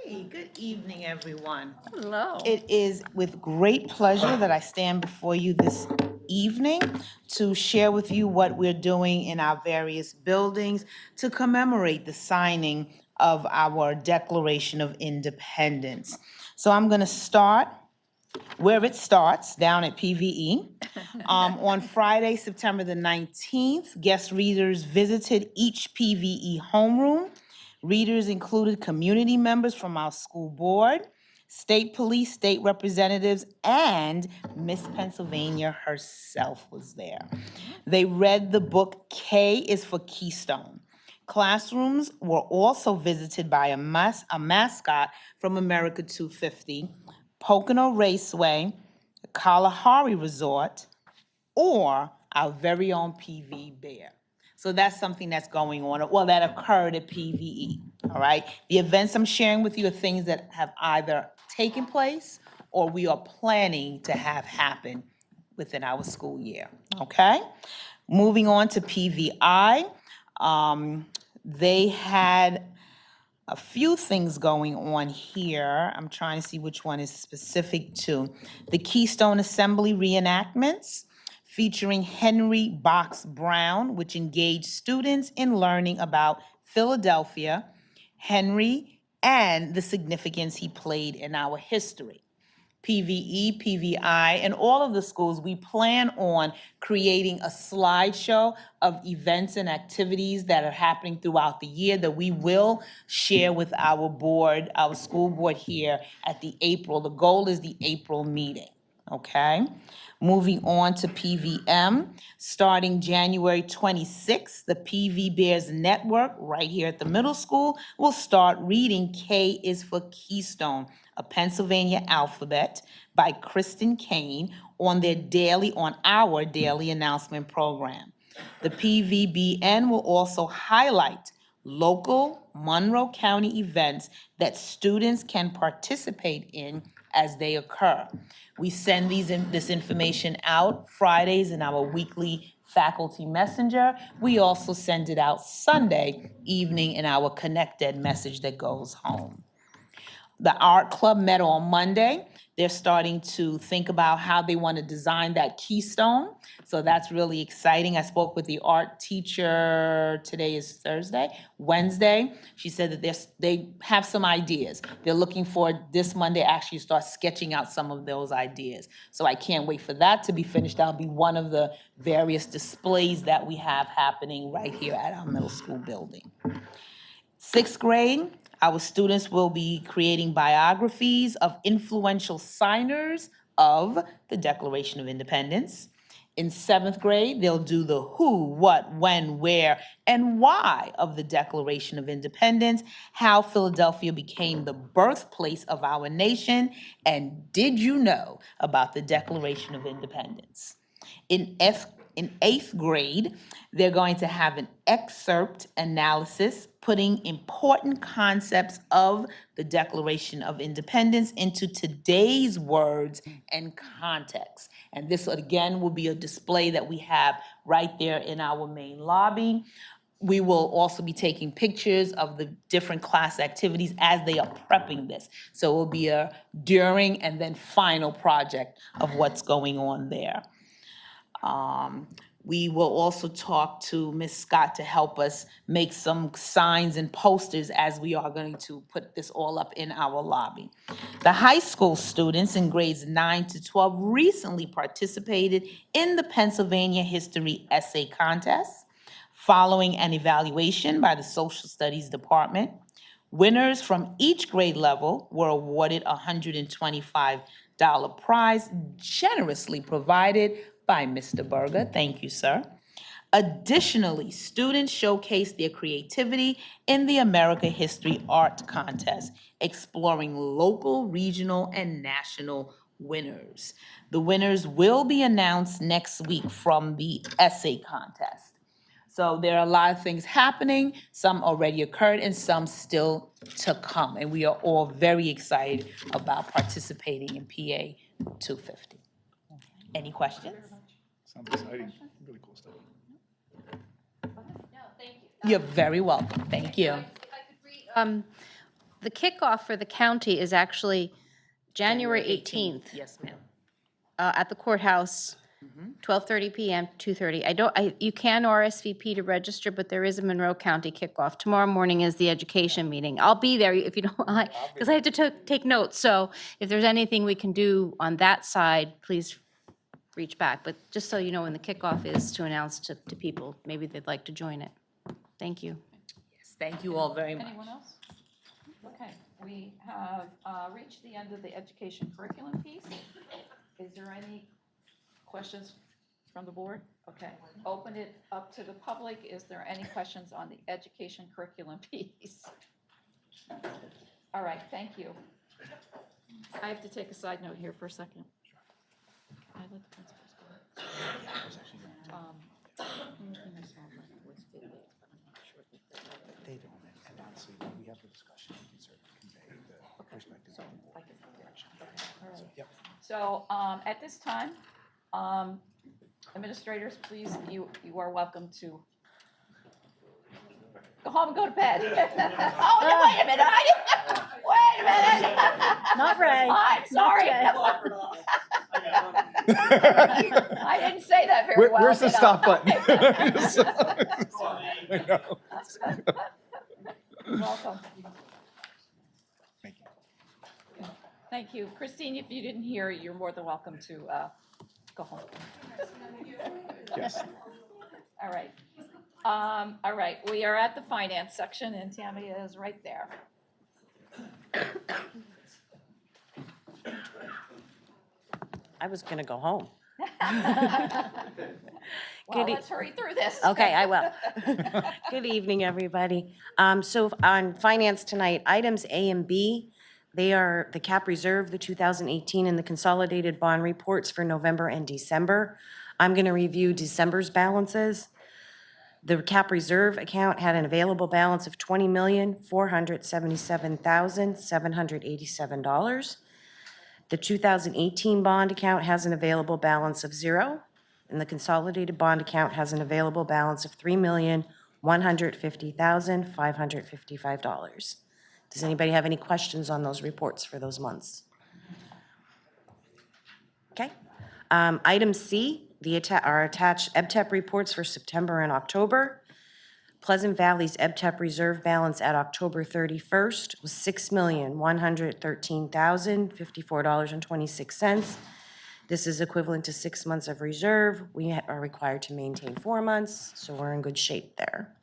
Hey, good evening, everyone. Hello. It is with great pleasure that I stand before you this evening to share with you what we're doing in our various buildings to commemorate the signing of our Declaration of Independence. So I'm going to start where it starts, down at PVE. On Friday, September the 19th, guest readers visited each PVE homeroom. Readers included community members from our school board, state police, state representatives, and Miss Pennsylvania herself was there. They read the book K is for Keystone. Classrooms were also visited by a mascot from America 250, Pocono Raceway, Kalahari Resort, or our very own PV Bear. So that's something that's going on, well, that occurred at PVE, all right? The events I'm sharing with you are things that have either taken place or we are planning to have happen within our school year, okay? Moving on to PVI, they had a few things going on here. I'm trying to see which one is specific to. The Keystone Assembly reenactments featuring Henry Box Brown, which engaged students in learning about Philadelphia, Henry, and the significance he played in our history. PVE, PVI, and all of the schools, we plan on creating a slideshow of events and activities that are happening throughout the year that we will share with our board, our school board here at the goal is the April meeting, okay? Moving on to PVM, starting January 26th, the PV Bears Network right here at the middle school will start reading K is for Keystone, a Pennsylvania alphabet by Kristen Kane on our daily announcement program. The PVBN will also highlight local Monroe County events that students can participate in as they occur. We send this information out Fridays in our weekly faculty messenger. We also send it out Sunday evening in our Connected message that goes home. The art club met on Monday. They're starting to think about how they want to design that keystone. So that's really exciting. I spoke with the art teacher, today is Thursday, Wednesday. She said that they have some ideas. They're looking for this Monday actually start sketching out some of those ideas. So I can't wait for that to be finished. That'll be one of the various displays that we have happening right here at our middle school building. 6th grade, our students will be creating biographies of influential signers of the Declaration of Independence. In 7th grade, they'll do the who, what, when, where, and why of the Declaration of Independence, how Philadelphia became the birthplace of our nation, and did you know about the Declaration of Independence? In in 8th grade, they're going to have an excerpt analysis putting important concepts of the Declaration of Independence into today's words and context. And this, again, will be a display that we have right there in our main lobby. We will also be taking pictures of the different class activities as they are prepping this. So it will be a during and then final project of what's going on there. We will also talk to Ms. Scott to help us make some signs and posters as we are going to put this all up in our lobby. The high school students in grades 9 to 12 recently participated in the Pennsylvania History Essay Contest. Following an evaluation by the Social Studies Department, winners from each grade level were awarded a $125 prize generously provided by Mr. Berger. Thank you, sir. Additionally, students showcased their creativity in the America History Art Contest, exploring local, regional, and national winners. The winners will be announced next week from the essay contest. So there are a lot of things happening. Some already occurred and some still to come. And we are all very excited about participating in PA 250. Any questions? Sounds exciting. Really cool stuff. You're very welcome. Thank you. The kickoff for the county is actually January 18th Yes, ma'am. at the courthouse, 12:30 PM, 2:30. You can RSVP to register, but there is a Monroe County kickoff. Tomorrow morning is the education meeting. I'll be there if you don't mind, because I have to take notes. So if there's anything we can do on that side, please reach back. But just so you know when the kickoff is, to announce to people, maybe they'd like to join it. Thank you. Yes, thank you all very much. Anyone else? Okay, we have reached the end of the education curriculum piece. Is there any questions from the board? Okay, open it up to the public. Is there any questions on the education curriculum piece? All right, thank you. I have to take a side note here for a second. I let the principals go. They don't, and honestly, when we have the discussion, we can sort of convey the perspective of the board direction. All right. Yep. So at this time, administrators, please, you are welcome to go home and go to bed. Oh, no, wait a minute. Wait a minute. Not Ray. I'm sorry. I didn't say that very well. Where's the did I? stop button? Welcome. Thank you. Christine, if you didn't hear, you're more than welcome to go home. Yes. All right. All right, we are at the finance section, and Tammy is right there. I was going to go home. Well, let's hurry through this. Okay, I will. Good evening, everybody. So on finance tonight, items A and B, they are the cap reserve, the 2018, and the consolidated bond reports for November and December. I'm going to review December's balances. The cap reserve account had an available balance of $20,477,787. The 2018 bond account has an available balance of $0, and the consolidated bond account has an available balance of $3,150,555. Does anybody have any questions on those reports for those months? Okay. Item C, our attached EBTEP reports for September and October. Pleasant Valley's EBTEP reserve balance at October 31st was $6,113,054.26. This is equivalent to 6 months of reserve. We are required to maintain 4 months, so we're in good shape there.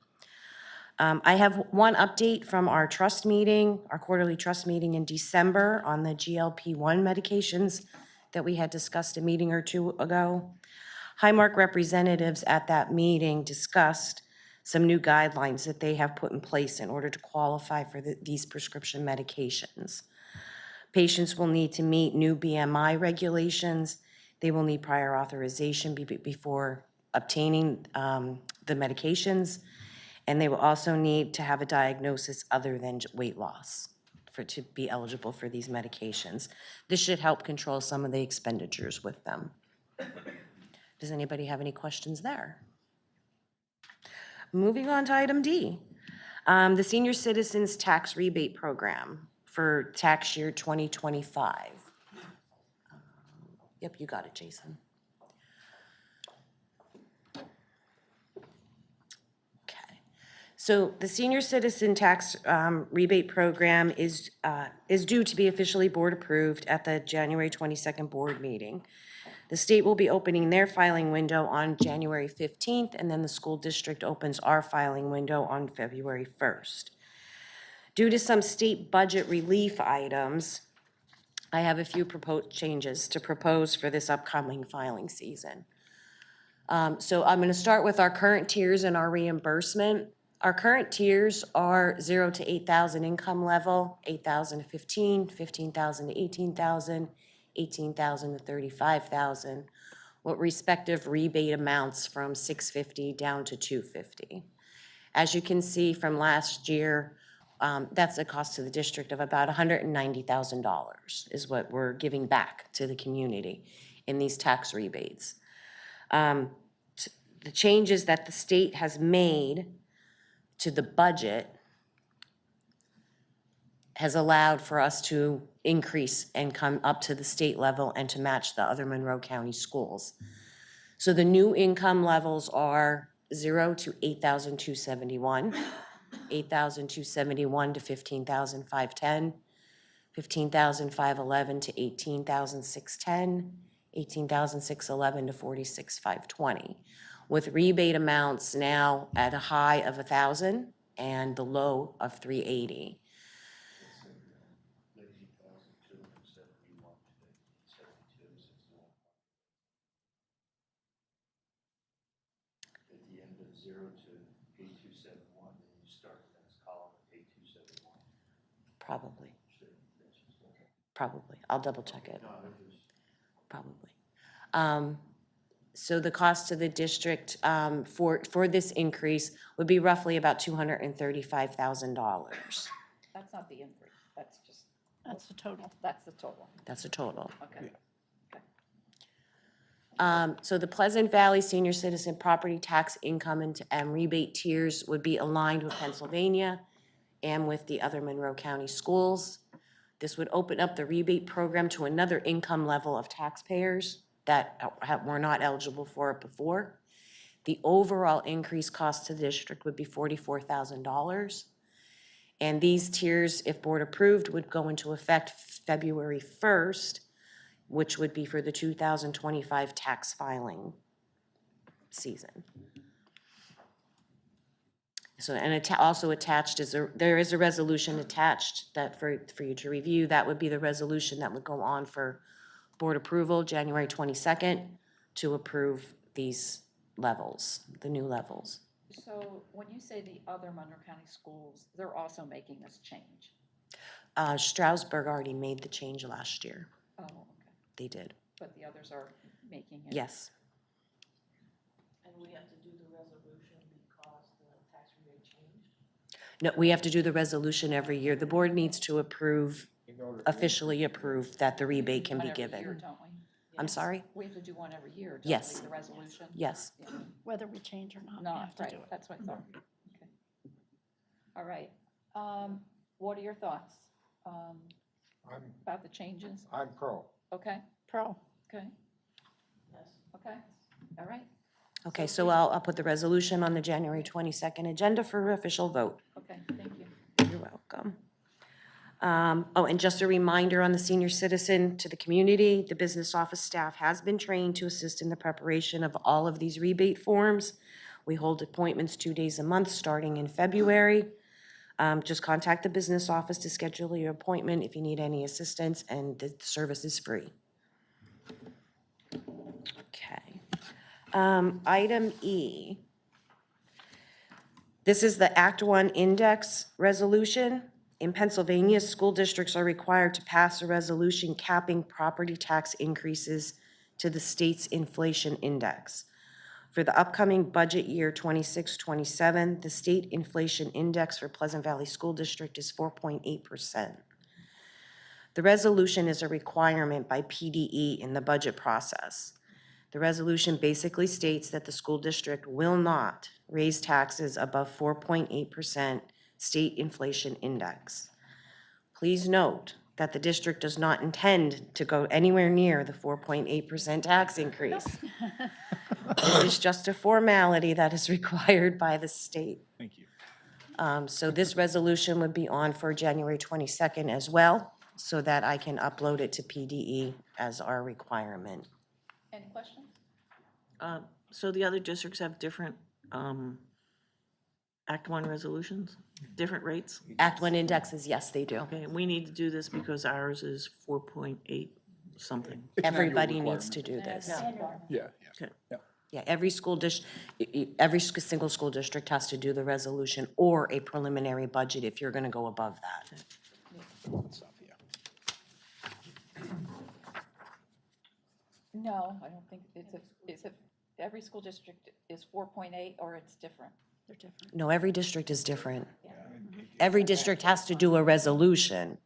I have one update from our trust meeting, our quarterly trust meeting in December on the GLP-1 medications that we had discussed a meeting or two ago. Highmark representatives at that meeting discussed some new guidelines that they have put in place in order to qualify for these prescription medications. Patients will need to meet new BMI regulations. They will need prior authorization before obtaining the medications, and they will also need to have a diagnosis other than weight loss to be eligible for these medications. This should help control some of the expenditures with them. Does anybody have any questions there? Moving on to item D, the Senior Citizens Tax Rebate Program for tax year 2025. Yep, you got it, Jason. So the Senior Citizen Tax Rebate Program is due to be officially board approved at the January 22nd board meeting. The state will be opening their filing window on January 15th, and then the school district opens our filing window on February 1st. Due to some state budget relief items, I have a few proposed changes to propose for this upcoming filing season. So I'm going to start with our current tiers and our reimbursement. Our current tiers are 0 to 8,000 income level, 8,000 to 15, 15,000 to 18,000, 18,000 to 35,000, with respective rebate amounts from $650 down to $250. As you can see from last year, that's a cost to the district of about $190,000 is what we're giving back to the community in these tax rebates. The changes that the state has made to the budget has allowed for us to increase and come up to the state level and to match the other Monroe County schools. So the new income levels are 0 to 8,271, 8,271 to 15,510, 15,511 to 18,610, 18,611 to 46,520. With rebate amounts now at a high of 1,000 and the low of 380. At the end of 0 to 8271, then you start the next column at 8271. Probably. Probably. I'll double check it. Probably. So the cost to the district for this increase would be roughly about $235,000. That's not the increase, that's just, That's the total. that's the total. That's a total. Okay. So the Pleasant Valley Senior Citizen Property Tax Income and Rebate tiers would be aligned with Pennsylvania and with the other Monroe County schools. This would open up the rebate program to another income level of taxpayers that were not eligible for it before. The overall increased cost to the district would be $44,000. And these tiers, if board approved, would go into effect February 1st, which would be for the 2025 tax filing season. So, and also attached is there is a resolution attached that for you to review. That would be the resolution that would go on for board approval January 22nd to approve these levels, the new levels. So when you say the other Monroe County schools, they're also making this change? Stroudsburg already made the change last year. Oh, okay. They did. But the others are making it? Yes. And we have to do the resolution because the tax rebate changed? No, we have to do the resolution every year. The board needs to approve, officially approve that the rebate can be One every given. year, don't we? I'm sorry? We have to do one every year, don't we? Yes. The resolution? Yes. Yeah. Whether we change or not, No, we have to right, do it. that's what I thought. Okay. All right. What are your thoughts about the changes? I'm pro. Okay, Pro. okay, Yes. okay, all right, Okay, so I'll put the resolution on the January 22nd agenda for official vote. okay, thank you. You're welcome. Oh, and just a reminder on the senior citizen to the community, the business office staff has been trained to assist in the preparation of all of these rebate forms. We hold appointments 2 days a month, starting in February. Just contact the business office to schedule your appointment if you need any assistance, and the service is free. Okay. Item E. This is the Act 1 Index Resolution. In Pennsylvania, school districts are required to pass a resolution capping property tax increases to the state's inflation index. For the upcoming budget year 26-27, the state inflation index for Pleasant Valley School District is 4.8%. The resolution is a requirement by PDE in the budget process. The resolution basically states that the school district will not raise taxes above 4.8% state inflation index. Please note that the district does not intend to go anywhere near the 4.8% tax increase. This is just a formality that is required by the state. Thank you. So this resolution would be on for January 22nd as well, so that I can upload it to PDE as our requirement. Any questions? So the other districts have different Act One resolutions, different rates? Act One indexes, yes, they do. Okay, and we need to do this because ours is 4.8 something. Everybody needs to do this. Yeah. Okay. Yeah, every school single school district has to do the resolution or a preliminary budget if you're gonna go above that. No, I don't think, is it, every school district is 4.8 or it's different? They're different. No, every district is different. Every district has to do a resolution.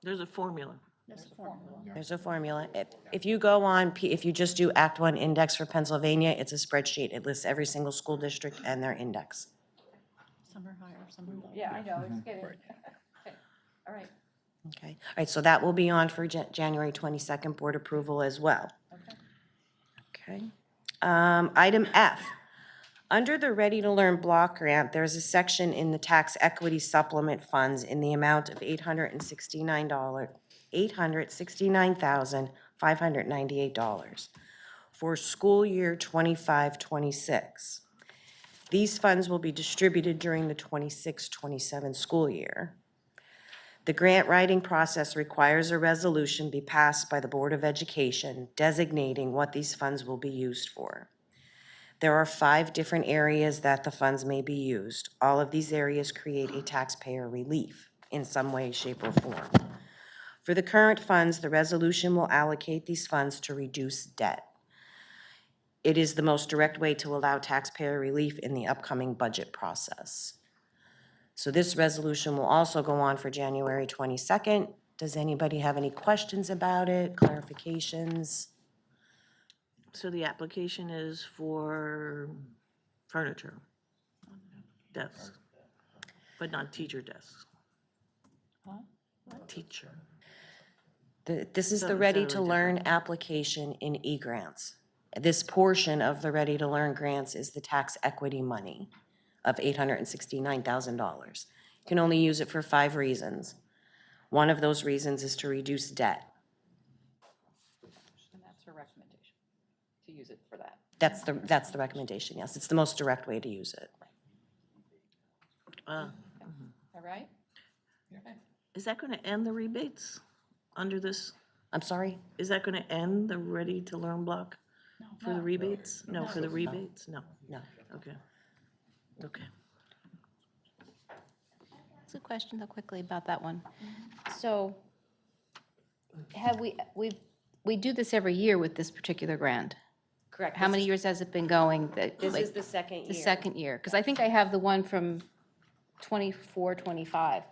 There's a formula. There's a formula. If you go on, if you just do Act One index for Pennsylvania, it's a spreadsheet. It lists every single school district and their index. Some are higher, some are lower. Yeah, I know, it's getting, okay, all right. Okay, all right, so that will be on for January 22nd board approval as well. Okay. Item F. Under the Ready to Learn block grant, there's a section in the tax equity supplement funds in the amount of $869,598 for school year 25-26. These funds will be distributed during the 26-27 school year. The grant writing process requires a resolution be passed by the Board of Education designating what these funds will be used for. There are 5 different areas that the funds may be used. All of these areas create a taxpayer relief in some way, shape, or form. For the current funds, the resolution will allocate these funds to reduce debt. It is the most direct way to allow taxpayer relief in the upcoming budget process. So this resolution will also go on for January 22nd. Does anybody have any questions about it, clarifications? So the application is for furniture, desks, but not teacher desks. Teacher. This is So the it's Ready totally to Learn application in eGrants. This portion of the Ready to Learn grants is the tax equity money of $869,000. You can only use it for 5 reasons. One of those reasons is to reduce debt. And that's her recommendation, to use it for that. That's the recommendation, yes. It's the most direct way to use it. All right? Is that going to end the rebates under this? I'm sorry? Is that going to end the Ready to Learn block for the rebates? No, for the rebates? No. No. Okay. Okay. That's a question though quickly about that one. So have we do this every year with this particular grant? Correct. How many years has it been going? This is the second year. The second year, because I think I have the one from 24, 25.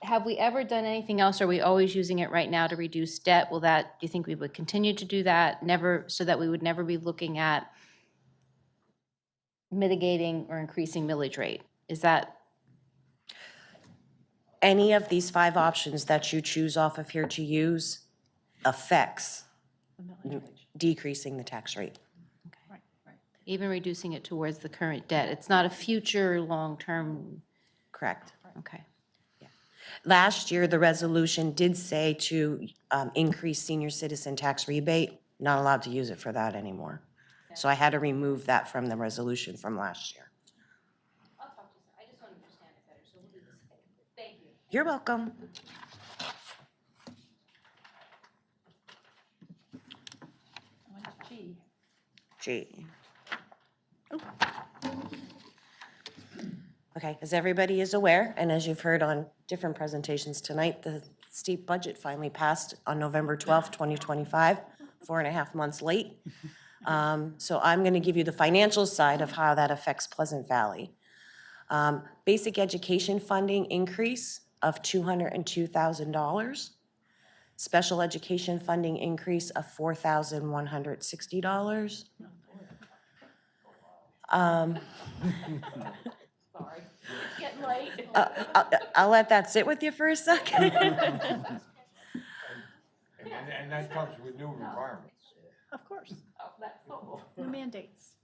Have we ever done anything else? Are we always using it right now to reduce debt? Do you think we would continue to do that? Never, so that we would never be looking at mitigating or increasing millage rate? Is that? Any of these 5 options that you choose off of here to use affects decreasing the tax rate. Even reducing it towards the current debt? It's not a future long-term? Correct. Okay. Last year, the resolution did say to increase senior citizen tax rebate. Not allowed to use it for that anymore. So I had to remove that from the resolution from last year. I'll talk to you. I just want to understand it better, so we'll do this. Thank you. You're welcome. G. G. Okay, as everybody is aware, and as you've heard on different presentations tonight, the state budget finally passed on November 12th, 2025, 4.5 months late. So I'm going to give you the financial side of how that affects Pleasant Valley. Basic education funding increase of $202,000. Special education funding increase of $4,160. Sorry, it's getting late. I'll let that sit with you for a second. And that comes with new requirements. Of course, Oh, that's helpful. new mandates.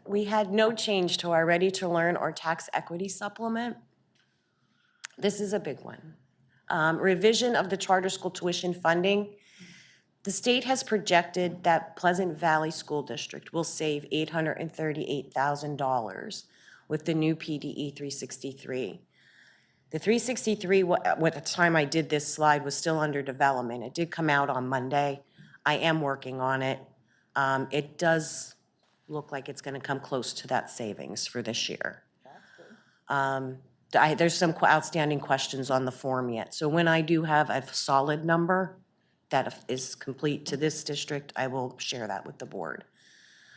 We had no change to our Ready to Learn or tax equity supplement. This is a big one. Revision of the charter school tuition funding. The state has projected that Pleasant Valley School District will save $838,000 with the new PDE 363. The 363, at the time I did this slide, was still under development. It did come out on Monday. I am working on it. It does look like it's going to come close to that savings for this year. There's some outstanding questions on the form yet. So when I do have a solid number that is complete to this district, I will share that with the board.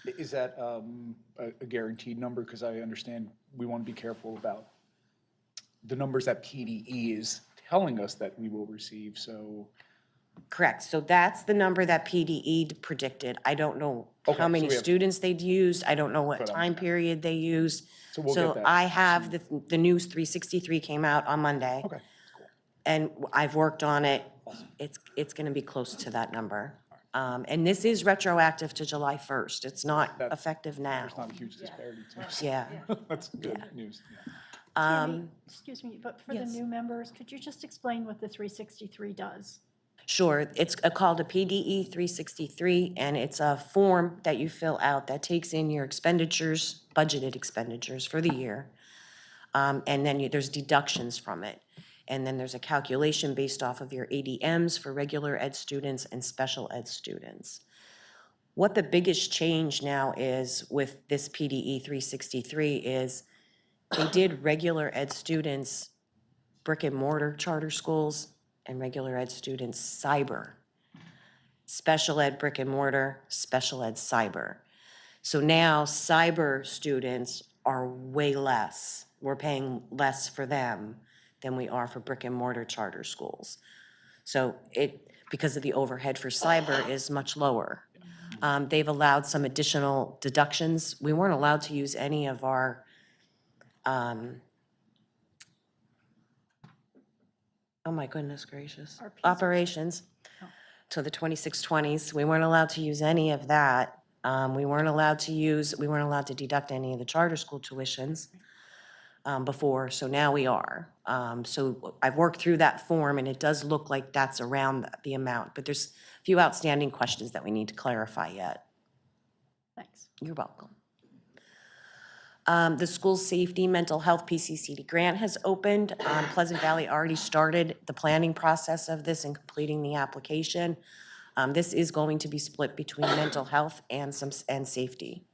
Is that a guaranteed number? Because I understand we want to be careful about the numbers that PDE is telling us that we will receive, so. Correct. So that's the number that PDE predicted. I don't know Okay, how so many we have- students they'd used. I don't know what But, time period they used. So we'll get that. I have, the news 363 came out on Monday. Okay. And I've worked on it. It's going to be close to that number. And this is retroactive to July 1st. It's not effective now. There's not a huge disparity too. Yeah. That's good news. Tammy, excuse me, but for the yes. new members, could you just explain what the 363 does? Sure, it's called a PDE 363, and it's a form that you fill out that takes in your expenditures, budgeted expenditures for the year. And then there's deductions from it. And then there's a calculation based off of your ADMs for regular ed students and special ed students. What the biggest change now is with this PDE 363 is they did regular ed students, brick and mortar charter schools, and regular ed students cyber. Special ed brick and mortar, special ed cyber. So now cyber students are way less. We're paying less for them than we are for brick and mortar charter schools. So because of the overhead for cyber is much lower. They've allowed some additional deductions. We weren't allowed to use any of our oh my goodness gracious, operations to the 2620s. We weren't allowed to use any of that. We weren't allowed to deduct any of the charter school tuitions before, so now we are. So I've worked through that form and it does look like that's around the amount, but there's a few outstanding questions that we need to clarify yet. Thanks. You're welcome. The school safety mental health PCCD grant has opened. Pleasant Valley already started the planning process of this and completing the application. This is going to be split between mental health and safety.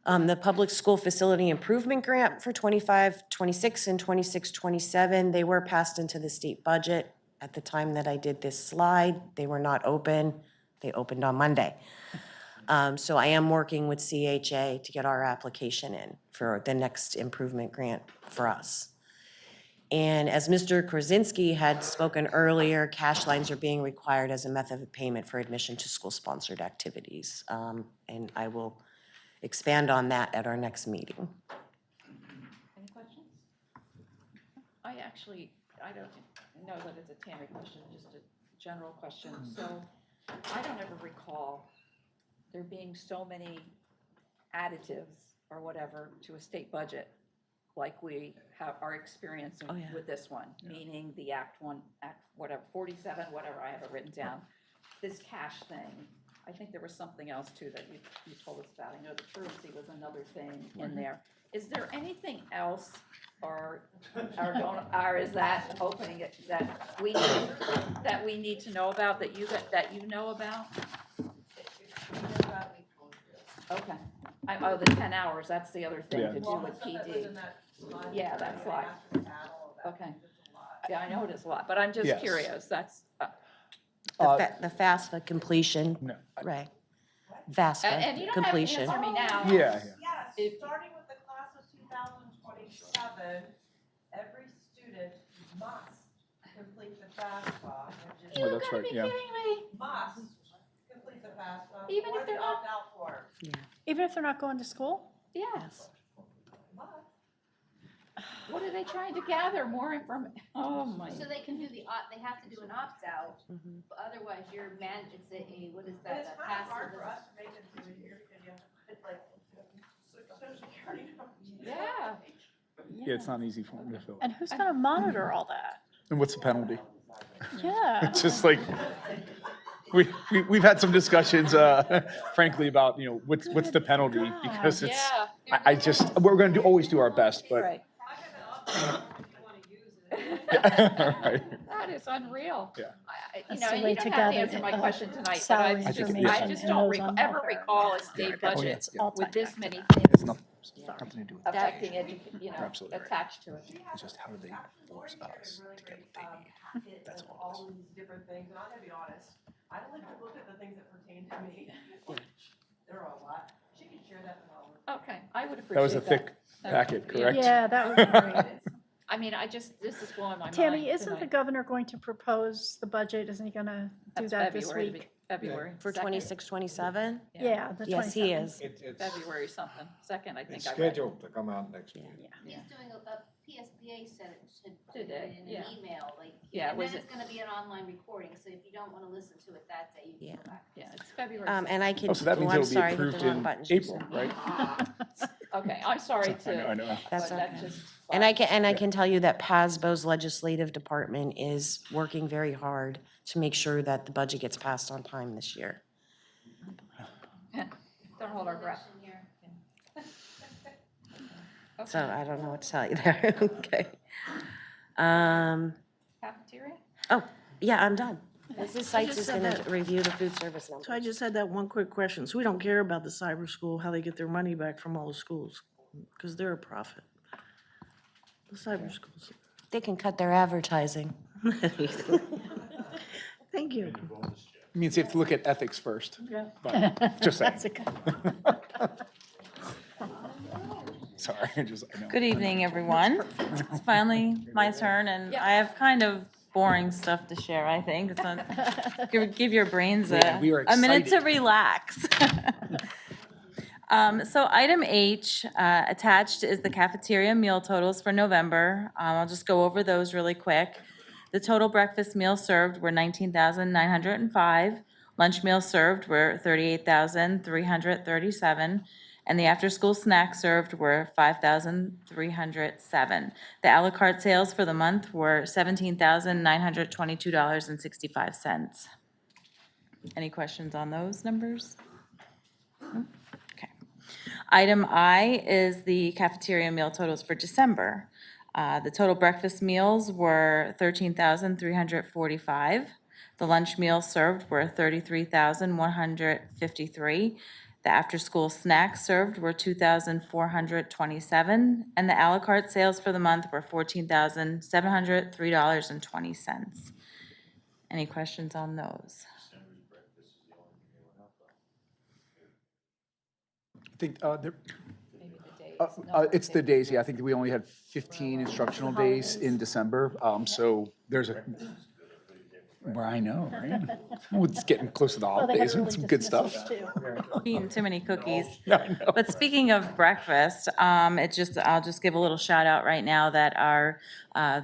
The public school facility improvement grant for 25-26 and 26-27, they were passed into the state budget. At the time that I did this slide, they were not open. They opened on Monday. So I am working with CHA to get our application in for the next improvement grant for us. And as Mr. Krasinski had spoken earlier, cash lines are being required as a method of payment for admission to school-sponsored activities. And I will expand on that at our next meeting. Any questions? I don't know that it's a Tammy question, just a general question. So I don't ever recall there being so many additives or whatever to a state budget like we are experiencing with this one, meaning the Act 47, whatever, I have it written down. This cash thing, I think there was something else too that you told us about. I know the truancy was another thing in there. Is there anything else or is that opening it that we need to know about that you know about? Okay. The 10 hours, that's the other thing to do with PD. Yeah, that slide. Okay. Yeah, I know it is a lot, but I'm just Yes. curious. That's, The FAFSA completion, No. right? And FAFSA you don't have to completion. answer me now. Yeah, Yes, starting with the class of 2027, every student must complete the FAFSA, which is. Oh, that's right, yeah. Must complete the FAFSA. Even if or they're the not- opt-out form. Even if they're not going to school? Yes. What are they trying to gather? More information? Oh, my. So they can do they have to do an opt-out, but otherwise you're it's what is And it's kind of hard for us to make it through here because you have to put like social security numbers. Yeah. Yeah, it's not an easy form to fill. And who's gonna monitor all that? And what's the penalty? Yeah. It's just like, we've had some discussions, frankly, about, what's the penalty? Because it's, Yeah. I just, we're gonna always do our best, but. Right. Right. That is unreal. Yeah. You That's know, the and way you to don't have to gather answer my the, question tonight, but salary I just information don't and those on ever welfare. recall a state budget It's all with tied this back many It's things nothing to do with that. affecting You're absolutely right. attached to it. It's just how do they force us to get what they need? That's all. All these different things, and I'm gonna be honest, I like to look at the things that pertain to me. There are a lot. She can share that tomorrow. Okay, I would appreciate That was a that. thick packet, correct? Yeah, that would be great. I mean, this is blowing my mind. Tammy, isn't the tonight. governor going to propose the budget? Isn't he gonna do That's that this February, week? February. For 2nd. 26-27? Yeah, the 27th. Yes, he is. February something, 2nd, I think It's I read. scheduled to come out next week. He's doing a PSBA said it should put it Today, in yeah. an email, Yeah, and was then it- it's gonna be an online recording, so if you don't wanna listen to it that day, you can go back. Yeah, it's February. And I can, Oh, so that means I'm it'll be sorry, hit approved the wrong in button. April, right? Okay, I'm sorry I know, I to, know. That's but that okay. just. And I can tell you that PASBO's legislative department is working very hard to make sure that the budget gets passed on time this year. Don't hold our breath. So I don't know what to tell you there. Okay. Cafeteria? Oh, yeah, I'm done. Mrs. Sites just is said gonna that- review the food service numbers. So I just had that one quick question. So we don't care about the cyber school, how they get their money back from all the schools, because they're a profit. The cyber schools. They can cut their advertising. Thank you. It means you have to look at ethics first. Yeah. But, just saying. That's a good. Sorry, I know. Good evening, everyone. It's finally my turn, and I have kind of boring stuff to share, I think. It's not, give your brains Yeah, we are a minute to excited. relax. So item H, attached is the cafeteria meal totals for November. I'll just go over those really quick. The total breakfast meals served were 19,905. Lunch meals served were 38,337. And the after-school snacks served were 5,307. The à la carte sales for the month were $17,922.65. Any questions on those numbers? No? Okay. Item I is the cafeteria meal totals for December. The total breakfast meals were 13,345. The lunch meals served were 33,153. The after-school snacks served were 2,427, and the à la carte sales for the month were $14,703.20. Any questions on those? I think it's the days, yeah. I think we only had 15 instructional days in December. So there's a, where I know, right? Oh, it's getting close to the holidays. It's some good stuff. Eating too many cookies. Yeah, I know. But speaking of breakfast, I'll just give a little shout out right now that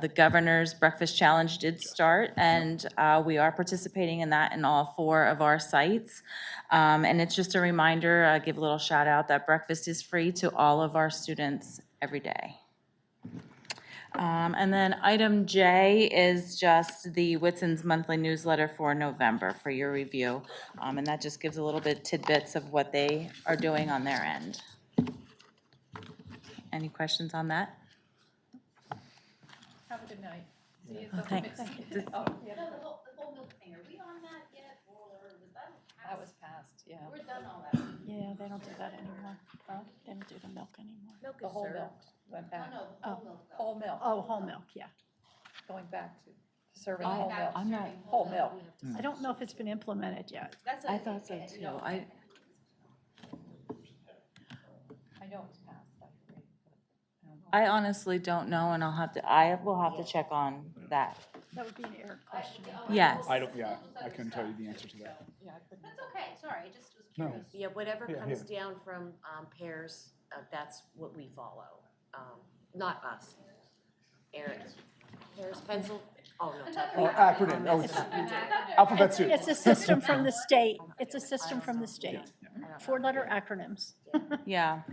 the governor's breakfast challenge did start, and we are participating in that in all 4 of our sites. And it's just a reminder, give a little shout out that breakfast is free to all of our students every day. And then item J is just the Whitson's monthly newsletter for November for your review. And that just gives a little bit tidbits of what they are doing on their end. Any questions on that? Have a good night. See you. Thanks. Oh, yeah. The whole milk thing, are we on that yet, or was that? That was passed, yeah. We're done all that. Yeah, they don't do that anymore. They don't do the milk anymore. Milk The is whole served. milk went back. No, the whole milk. Whole milk, Oh, whole milk, yeah. going back to serving whole milk. I'm not, Whole milk. I don't know if it's been implemented yet. I thought so too. I know it's passed. I honestly don't know, and I will have to check on that. That would be an Eric question. Yes. I couldn't tell you the answer to that. That's okay, sorry, I just was No. curious. Yeah, whatever Yeah, comes here. down from pears, that's what we follow. Not us. Eric, pears, pencil, oh, no. Oh, acronym, oh, it's alphabet soup. It's a system from the state. It's a system from the state. 4-letter acronyms. Yeah.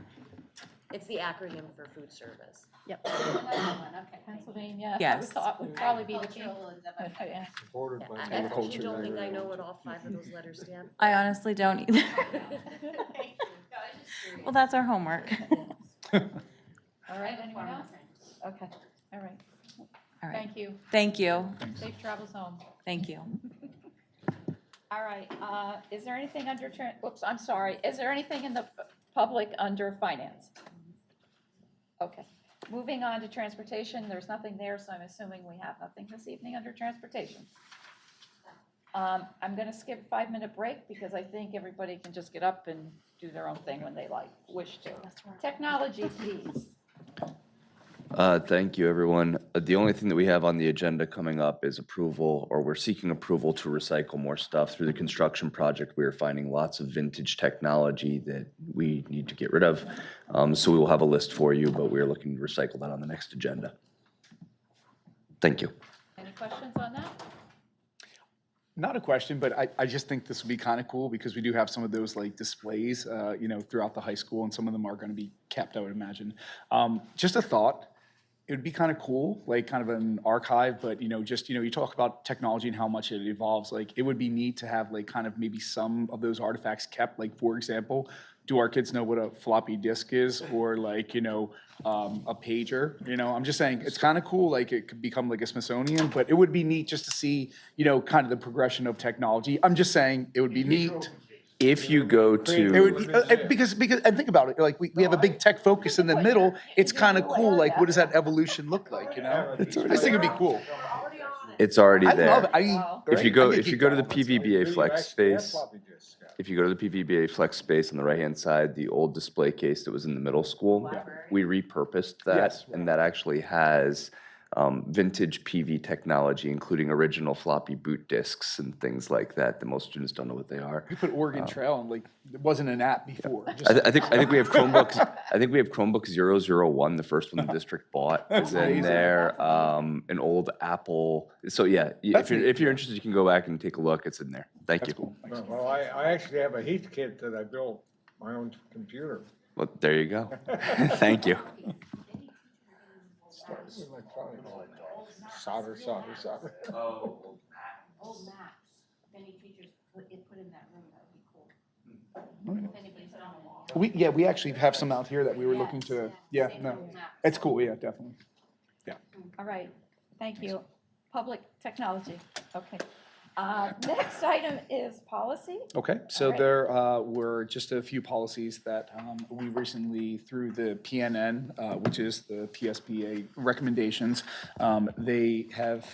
It's the acronym for food service. Yep. Pennsylvania. Yes. We thought would probably be the key. I actually don't think I know what all 5 of those letters stand for. I honestly don't either. Well, that's our homework. All right, anyone else? Okay, all right. All right. Thank you. Thank you. Safe travels home. Thank you. All right, is there anything under, whoops, I'm sorry. Is there anything in the public under finance? Okay, moving on to transportation. There's nothing there, so I'm assuming we have nothing this evening under transportation. I'm going to skip a 5-minute break because I think everybody can just get up and do their own thing when they wish to. Technology, please. Thank you, everyone. The only thing that we have on the agenda coming up is approval, or we're seeking approval to recycle more stuff through the construction project. We are finding lots of vintage technology that we need to get rid of. So we will have a list for you, but we're looking to recycle that on the next agenda. Thank you. Any questions on that? Not a question, but I just think this would be kind of cool because we do have some of those like displays, throughout the high school, and some of them are going to be kept, I would imagine. Just a thought. It would be kind of cool, like kind of an archive, but you talk about technology and how much it evolves. Like it would be neat to have like kind of maybe some of those artifacts kept. Like for example, do our kids know what a floppy disk is, or like a pager? I'm just saying it's kind of cool. Like it could become like a Smithsonian, but it would be neat just to see kind of the progression of technology. I'm just saying it would be neat. If you go It to, would, because and think about it, like we have a big tech focus in the middle. It's kind of cool. Like what does that evolution look like? I just think it'd be cool. it's already I love there. it. If you go to the PVBA flex space, if you go to the PVBA flex space on the right-hand side, the old display case that was in the middle school, we repurposed that, Yes. and that actually has vintage PV technology, including original floppy boot disks and things like that most students don't know what they are. We put Oregon Trail, and like it wasn't an app before. I think we have Chromebooks. I think we have Chromebook 001, the first one the district bought. That's It's in amazing. there. An old Apple. So yeah, That's if you're interested, you can go back and take a look. It's in there. Thank you. Well, I actually have a Heath kit that I built, my own computer. Well, there you go. Thank you. Solder. Old maps, if any teachers put in that room, that would be cool. If anybody's on the wall. We actually have some out here that we were looking to. Yeah, no, it's cool. Yeah, definitely. Yeah. All right, thank you. Public technology, okay. Next item is policy. Okay, so All right. there were just a few policies that we recently, through the PNN, which is the PSBA recommendations, they have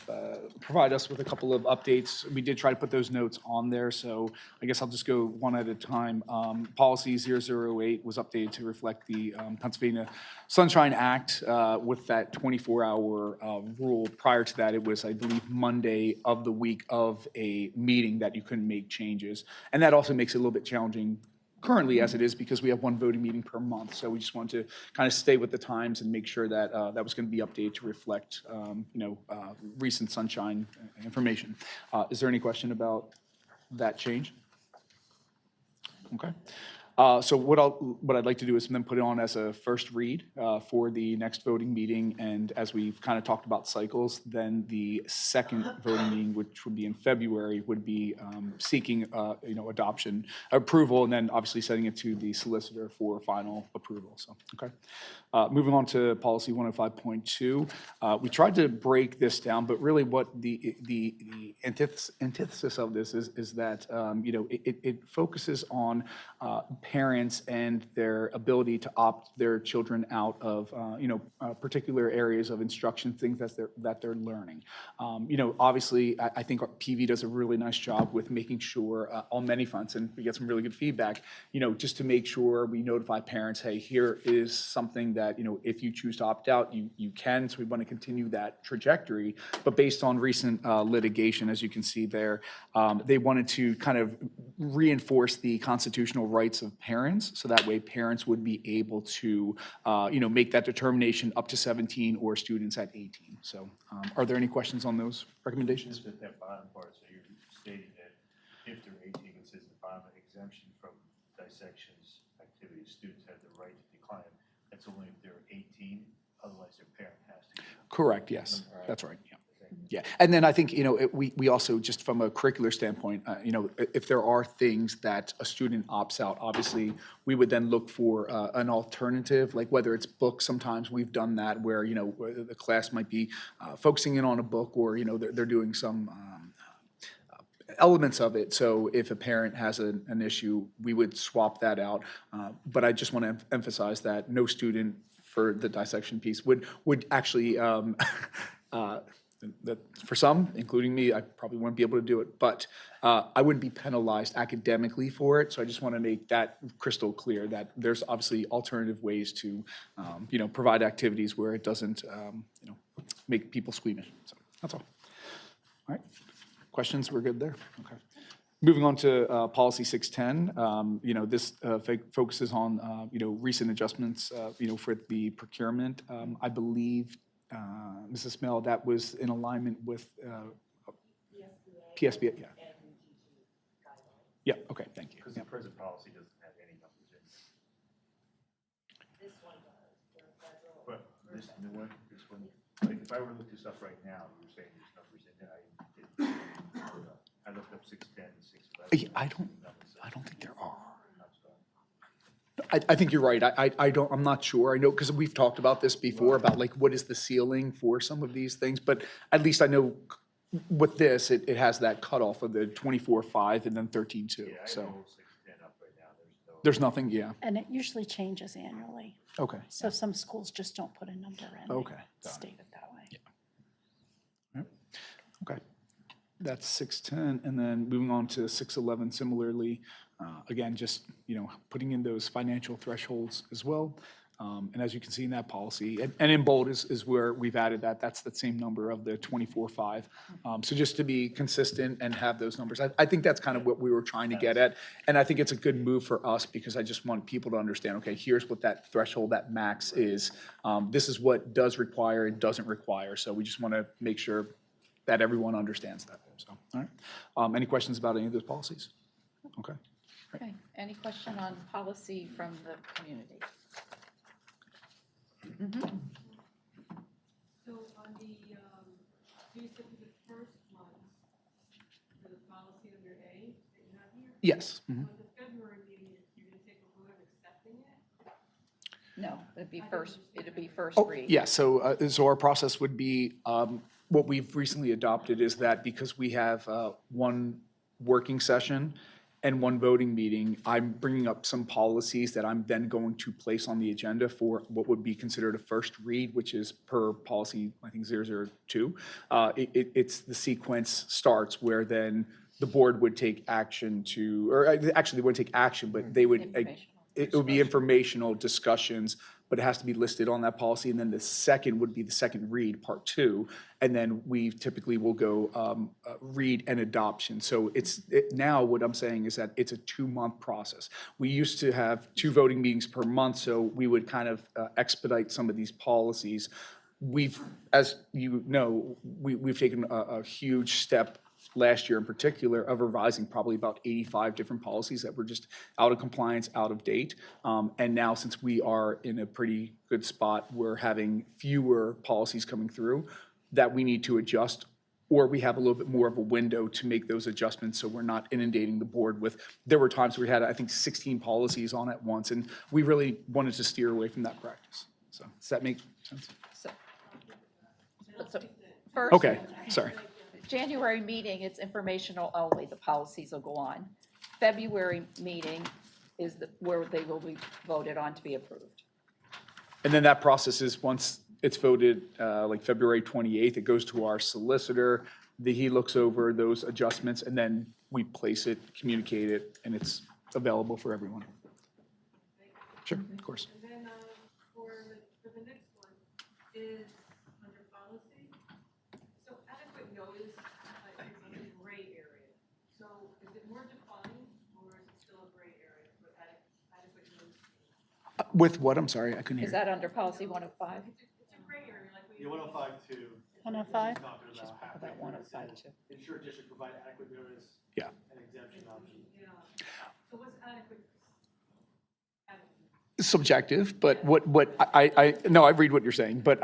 provided us with a couple of updates. We did try to put those notes on there, so I guess I'll just go one at a time. Policy 008 was updated to reflect the Pennsylvania Sunshine Act with that 24-hour rule. Prior to that, it was, I believe, Monday of the week of a meeting that you couldn't make changes. And that also makes it a little bit challenging currently as it is because we have one voting meeting per month. So we just wanted to kind of stay with the times and make sure that that was going to be updated to reflect, recent sunshine information. Is there any question about that change? Okay. So what I'd like to do is then put it on as a first read for the next voting meeting, and as we've kind of talked about cycles, then the second voting meeting, which would be in February, would be seeking adoption approval, and then obviously sending it to the solicitor for final approval. So okay. Moving on to policy 105.2, we tried to break this down, but really what the antithesis of this is that it focuses on parents and their ability to opt their children out of, particular areas of instruction, things that they're learning. Obviously, I think our PV does a really nice job with making sure on many fronts, and we get some really good feedback, just to make sure we notify parents, hey, here is something that, if you choose to opt out, you can. So we want to continue that trajectory. But based on recent litigation, as you can see there, they wanted to kind of reinforce the constitutional rights of parents, so that way parents would be able to, make that determination up to 17 or students at 18. So are there any questions on those recommendations? Just at that bottom part, so you're stating that if they're 18, it says the bottom exemption from dissections activities, students have the right to decline. That's only if they're 18, otherwise their parent has to. Correct, yes, that's right, yeah. Yeah, and then I think, we also, just from a curricular standpoint, if there are things that a student opts out, obviously, we would then look for an alternative, like whether it's books, sometimes we've done that where, where the class might be focusing in on a book, or, they're doing some elements of it. So if a parent has an issue, we would swap that out. But I just want to emphasize that no student for the dissection piece would actually, that for some, including me, I probably wouldn't be able to do it, but I wouldn't be penalized academically for it. So I just want to make that crystal clear that there's obviously alternative ways to, provide activities where it doesn't, make people squeamish. So that's all. All right. Questions? We're good there? Okay. Moving on to policy 610, this focuses on, recent adjustments, for the procurement. I believe, Mrs. Smell, that was in alignment with PSBA, yeah. Yeah, okay, thank you. Because the present policy doesn't have any numbers in it. This one does, But this new one, like if I were to look this up right now, you're saying there's numbers in it, I looked up 610, 611. I don't think there are. I think you're right. I'm not sure. I know, because we've talked about this before, about like what is the ceiling for some of these things, but at least I know with this, it has that cutoff of the 24.5 and then 13.2, so. There's nothing, yeah. And it usually changes annually. Okay. So some schools just don't put a number in. They Okay. state it that way. Yep. Okay. That's 610, and then moving on to 611 similarly, again, just, putting in those financial thresholds as well. And as you can see in that policy, and in bold is where we've added that, that's the same number of the 24.5. So just to be consistent and have those numbers, I think that's kind of what we were trying to get at. And I think it's a good move for us, because I just want people to understand, okay, here's what that threshold, that max is. This is what does require and doesn't require. So we just want to make sure that everyone understands that. So, all right. Any questions about any of those policies? Okay. Okay, any question on policy from the community? So on the, you said for the first one, for the policy under A that you have here? Yes. On the February meeting, you're gonna take a vote of accepting it? No, it'd be first Oh, read. yeah, so our process would be, what we've recently adopted is that because we have one working session and one voting meeting, I'm bringing up some policies that I'm then going to place on the agenda for what would be considered a first read, which is per policy, I think 002. It's the sequence starts where then the board would take action to, or actually they wouldn't take action, but they would, it would be informational discussions, but it has to be listed on that policy. And then the second would be the second read, part 2. And then we typically will go read and adoption. So now what I'm saying is that it's a 2-month process. We used to have 2 voting meetings per month, so we would kind of expedite some of these policies. We've, as you know, we've taken a huge step last year in particular of revising probably about 85 different policies that were just out of compliance, out of date. And now, since we are in a pretty good spot, we're having fewer policies coming through that we need to adjust, or we have a little bit more of a window to make those adjustments so we're not inundating the board with, there were times we had, I think, 16 policies on at once, and we really wanted to steer away from that practice. So does that make sense? So first. Okay, sorry. January meeting, it's informational only, the policies will go on. February meeting is where they will be voted on to be approved. And then that process is, once it's voted, like February 28th, it goes to our solicitor. He looks over those adjustments, and then we place it, communicate it, and it's available for everyone. Sure, of course. And then, for the next one is under policy. So adequate notice is a gray area. So is it more defined or is it still a gray area for adequate notice? With what? I'm sorry, I couldn't hear. Is that under policy 105? It's a gray area, like we. 105-2. 105? About 105 too. Ensure district provide adequate notice. Yeah. And exemption options. Yeah. So what's adequate? Subjective, but what I no, I read what you're saying, but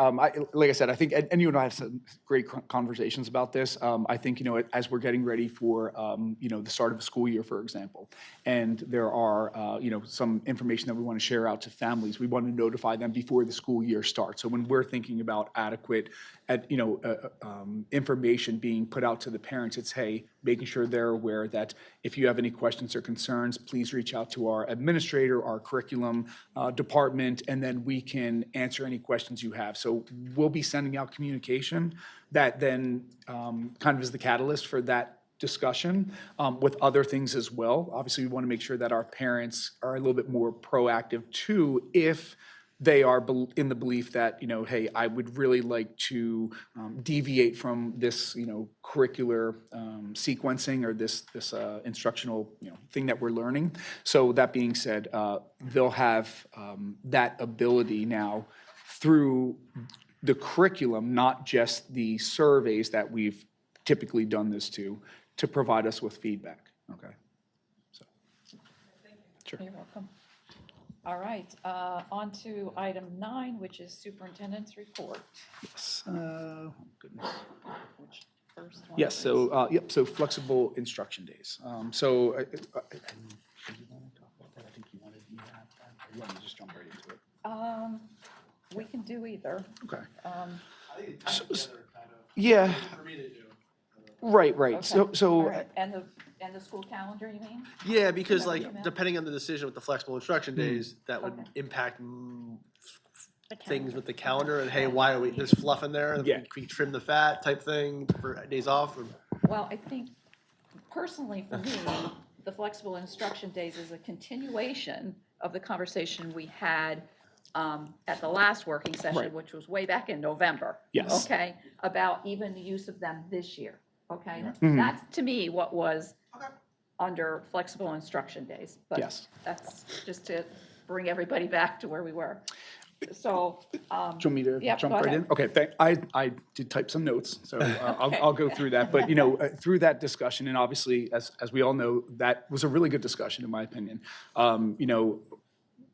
like I said, I think, and you and I have some great conversations about this. I think, as we're getting ready for, the start of a school year, for example, and there are, some information that we want to share out to families, we want to notify them before the school year starts. So when we're thinking about adequate, information being put out to the parents, it's, hey, making sure they're aware that if you have any questions or concerns, please reach out to our administrator, our curriculum department, and then we can answer any questions you have. So we'll be sending out communication that then kind of is the catalyst for that discussion with other things as well. Obviously, we want to make sure that our parents are a little bit more proactive too, if they are in the belief that, hey, I would really like to deviate from this, curricular sequencing or this instructional, thing that we're learning. So that being said, they'll have that ability now through the curriculum, not just the surveys that we've typically done this to provide us with feedback. Okay. So. Sure. You're welcome. All right, on to item 9, which is superintendent's report. Yes. Goodness. Which first one? Yes. So so flexible instruction days. So I think you wanted to talk about that. I think you wanted me to have that. Or you want me to just jump right into it? We can do either. Okay. I think it's tied together, kind of. Yeah. For me to do. Right. Okay. All So right. And the school calendar, you mean? Yeah, because Is that what you meant? depending on the decision with the flexible instruction days, that would Okay. impact The things calendar. with the calendar and, hey, why are there's fluff in there? Yeah. Can we trim the fat type thing for days off? Or, Well, I think personally for me, the flexible instruction days is a continuation of the conversation we had at the last working session, Right. which was way back in November. Yes. Okay, about even the use of them this year, okay? Mhm. That's, to me, what was under flexible instruction days. But Yes. that's just to bring everybody back to where we were. So, do you want me to Yep, jump go right ahead. in? Okay, I did type some notes, so I'll go through that. But, through that discussion, and obviously, as we all know, that was a really good discussion, in my opinion.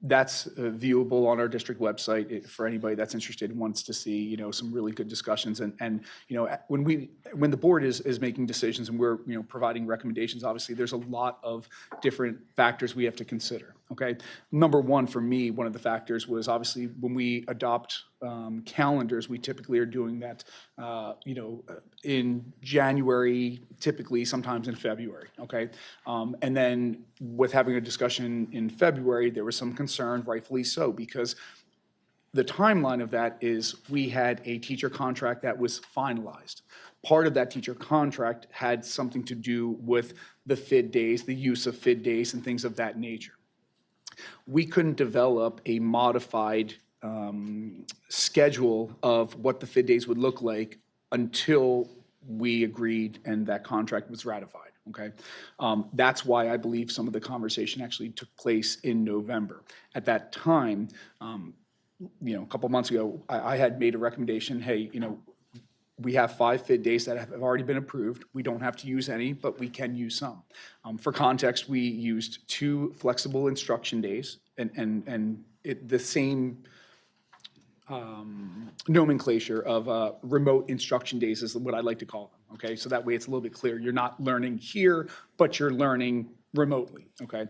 That's viewable on our district website for anybody that's interested and wants to see, some really good discussions. And when the board is making decisions and we're, providing recommendations, obviously, there's a lot of different factors we have to consider, okay? Number one, for me, one of the factors was obviously when we adopt calendars, we typically are doing that, in January, typically sometimes in February, okay? And then with having a discussion in February, there was some concern, rightfully so, because the timeline of that is we had a teacher contract that was finalized. Part of that teacher contract had something to do with the FID days, the use of FID days and things of that nature. We couldn't develop a modified schedule of what the FID days would look like until we agreed and that contract was ratified, okay? That's why I believe some of the conversation actually took place in November. At that time, a couple months ago, I had made a recommendation, hey, we have 5 FID days that have already been approved. We don't have to use any, but we can use some. For context, we used 2 flexible instruction days and the same nomenclature of remote instruction days is what I like to call them, okay? So that way it's a little bit clear. You're not learning here, but you're learning remotely, okay?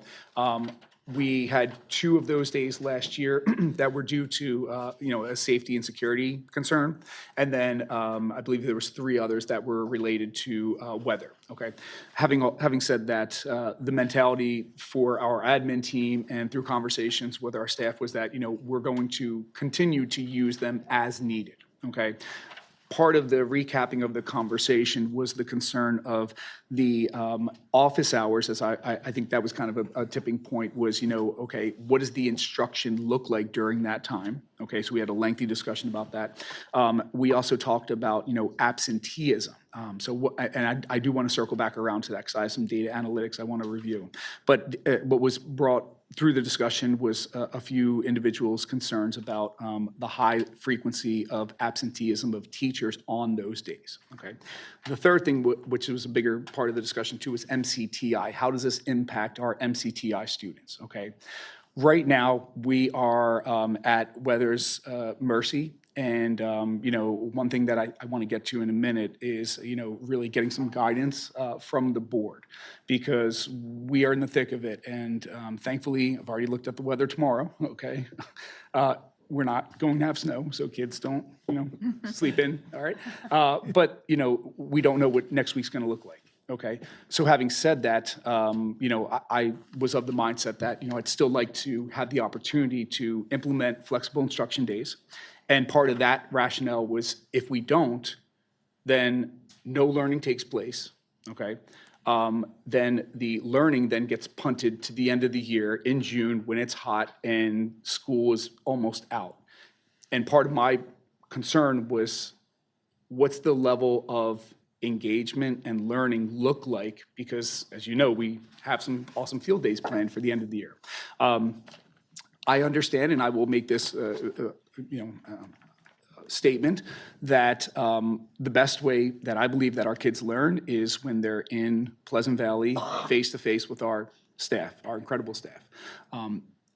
We had 2 of those days last year that were due to, a safety and security concern. And then I believe there was 3 others that were related to weather, okay? Having said that, the mentality for our admin team and through conversations with our staff was that, we're going to continue to use them as needed, okay? Part of the recapping of the conversation was the concern of the office hours, as I think that was kind of a tipping point, was, okay, what does the instruction look like during that time? Okay, so we had a lengthy discussion about that. We also talked about, absenteeism. I do want to circle back around to that because I have some data analytics I want to review. But what was brought through the discussion was a few individuals' concerns about the high frequency of absenteeism of teachers on those days, okay? The third thing, which was a bigger part of the discussion too, was MCTI. How does this impact our MCTI students, okay? Right now, we are at Weathers mercy. And, one thing that I want to get to in a minute is, really getting some guidance from the board, because we are in the thick of it. And thankfully, I've already looked at the weather tomorrow, okay? We're not going to have snow, so kids don't, sleep in, all right? But, we don't know what next week's going to look like. Okay, so having said that, I was of the mindset that, I'd still like to have the opportunity to implement flexible instruction days. And part of that rationale was if we don't, then no learning takes place, okay? Then the learning then gets punted to the end of the year in June when it's hot and school is almost out. And part of my concern was, what's the level of engagement and learning look like? Because, as you know, we have some awesome field days planned for the end of the year. I understand, and I will make this, statement that the best way that I believe that our kids learn is when they're in Pleasant Valley, face-to-face with our staff, our incredible staff.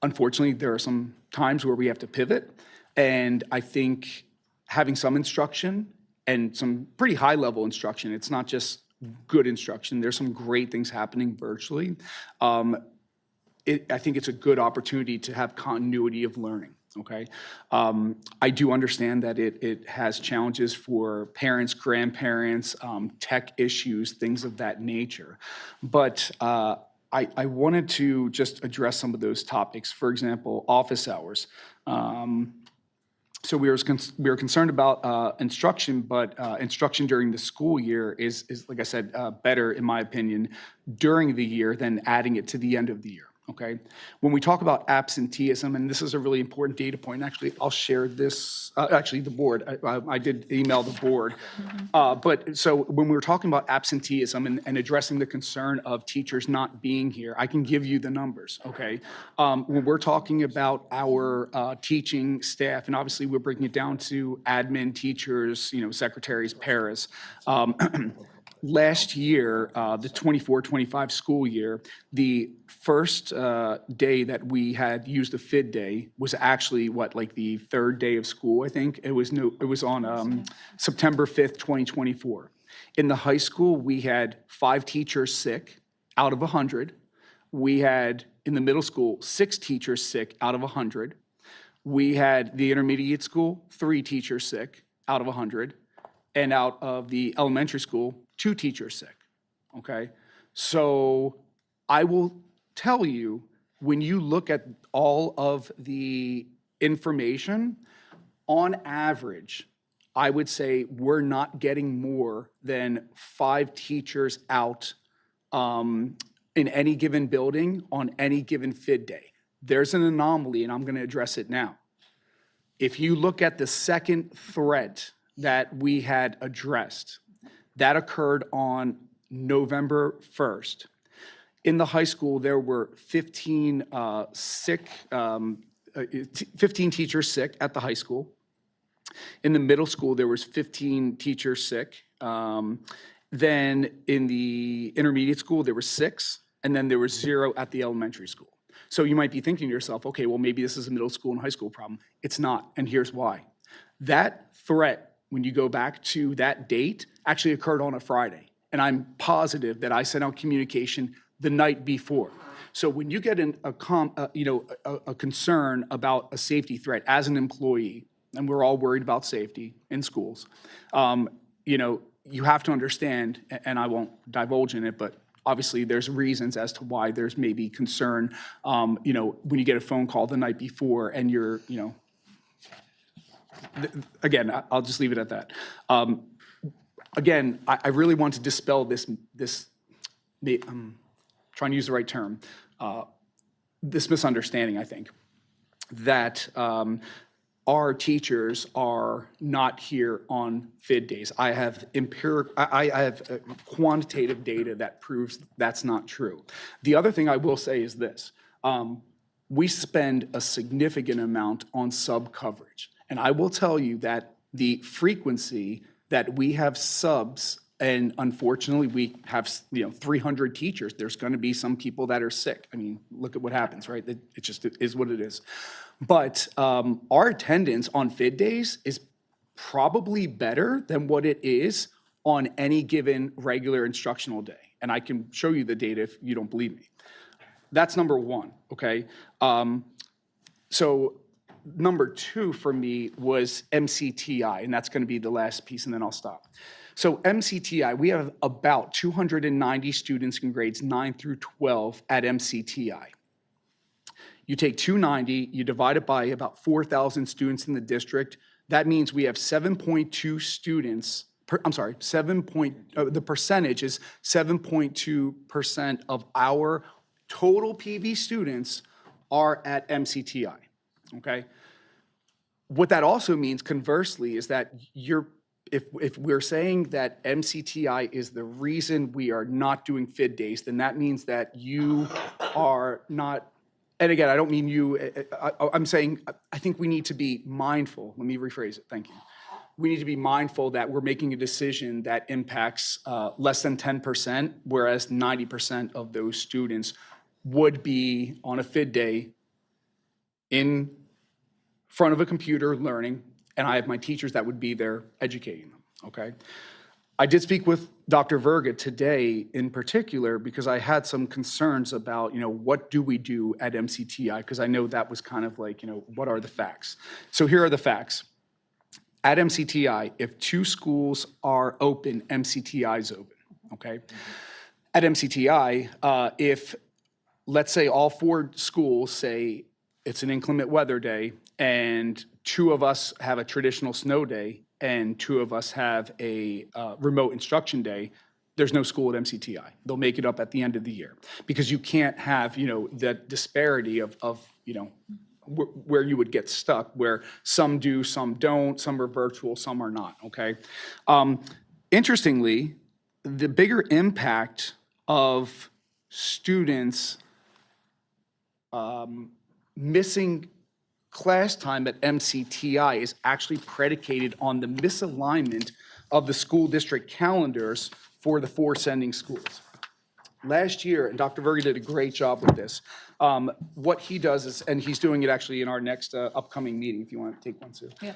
Unfortunately, there are some times where we have to pivot, and I think having some instruction and some pretty high-level instruction, it's not just good instruction, there's some great things happening virtually. I think it's a good opportunity to have continuity of learning, okay? I do understand that it has challenges for parents, grandparents, tech issues, things of that nature. But I wanted to just address some of those topics. For example, office hours. So we were concerned about instruction, but instruction during the school year is like I said, better, in my opinion, during the year than adding it to the end of the year. Okay, when we talk about absenteeism, and this is a really important data point, actually, I'll share this, actually the board, I did email the board. But so when we were talking about absenteeism and addressing the concern of teachers not being here, I can give you the numbers, okay? When we're talking about our teaching staff, and obviously we're breaking it down to admin, teachers, secretaries, paras, last year, the 24-25 school year, the first day that we had used a FID day was actually like the 3rd day of school, I think. It was on September 5th, 2024. In the high school, we had 5 teachers sick out of 100. We had, in the middle school, 6 teachers sick out of 100. We had the intermediate school, 3 teachers sick out of 100. And out of the elementary school, 2 teachers sick, okay? So I will tell you, when you look at all of the information, on average, I would say we're not getting more than 5 teachers out in any given building on any given FID day. There's an anomaly, and I'm gonna address it now. If you look at the second threat that we had addressed, that occurred on November 1st. In the high school, there were 15 teachers sick at the high school. In the middle school, there was 15 teachers sick. Then in the intermediate school, there were 6, and then there was 0 at the elementary school. So you might be thinking to yourself, okay, well, maybe this is a middle school and high school problem. It's not, and here's why. That threat, when you go back to that date, actually occurred on a Friday. And I'm positive that I sent out communication the night before. So when you get a concern about a safety threat as an employee, and we're all worried about safety in schools, you have to understand, and I won't divulge in it, but obviously there's reasons as to why there's maybe concern, when you get a phone call the night before and you're, again, I'll just leave it at that. Again, I really want to dispel this, trying to use the right term, this misunderstanding, I think, that our teachers are not here on FID days. I have quantitative data that proves that's not true. The other thing I will say is this. We spend a significant amount on sub coverage. And I will tell you that the frequency that we have subs, and unfortunately we have 300 teachers, there's going to be some people that are sick. I mean, look at what happens, right? It just is what it is. But our attendance on FID days is probably better than what it is on any given regular instructional day. And I can show you the data if you don't believe me. That's number one, okay? So number two for me was MCTI, and that's going to be the last piece, and then I'll stop. So MCTI, we have about 290 students in grades 9 through 12 at MCTI. You take 290, you divide it by about 4,000 students in the district. That means we have 7.2 students, the percentage is 7.2% of our total PV students are at MCTI, okay? What that also means, conversely, is that if we're saying that MCTI is the reason we are not doing FID days, then that means that you are not, and again, I don't mean you, I'm saying I think we need to be mindful. Let me rephrase it, thank you. We need to be mindful that we're making a decision that impacts less than 10%, whereas 90% of those students would be on a FID day in front of a computer learning, and I have my teachers that would be there educating them, okay? I did speak with Dr. Verga today in particular because I had some concerns about, what do we do at MCTI? Because I know that was kind of like, what are the facts? So here are the facts. At MCTI, if 2 schools are open, MCTI is open, okay? At MCTI, if, let's say all 4 schools say it's an inclement weather day and 2 of us have a traditional snow day and 2 of us have a remote instruction day, there's no school at MCTI. They'll make it up at the end of the year because you can't have, that disparity of where you would get stuck, where some do, some don't, some are virtual, some are not, okay? Interestingly, the bigger impact of students missing class time at MCTI is actually predicated on the misalignment of the school district calendars for the 4 sending schools. Last year, and Dr. Verga did a great job with this, what he does is, and he's doing it actually in our next upcoming meeting, if you want to take one, Sue. Yeah.